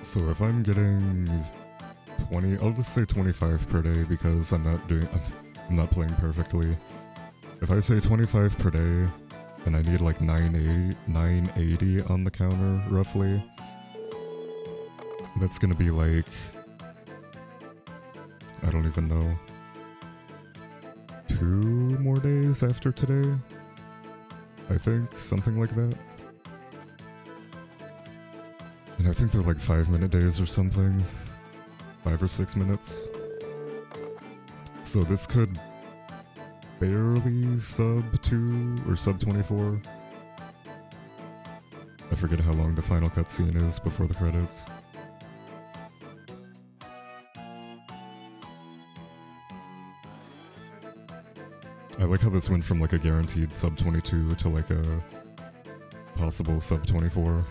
So if I'm getting 20, I'll just say 25 per day because I'm not playing perfectly. If I say 25 per day, and I need like 980 on the counter, roughly, that's gonna be like, I don't even know, 2 more days after today? I think, something like that. And I think they're like 5-minute days or something. 5 or 6 minutes. So this could barely sub 2 or sub 24. I forget how long the final cutscene is before the credits. I like how this went from like a guaranteed sub 22 to like a possible sub 24.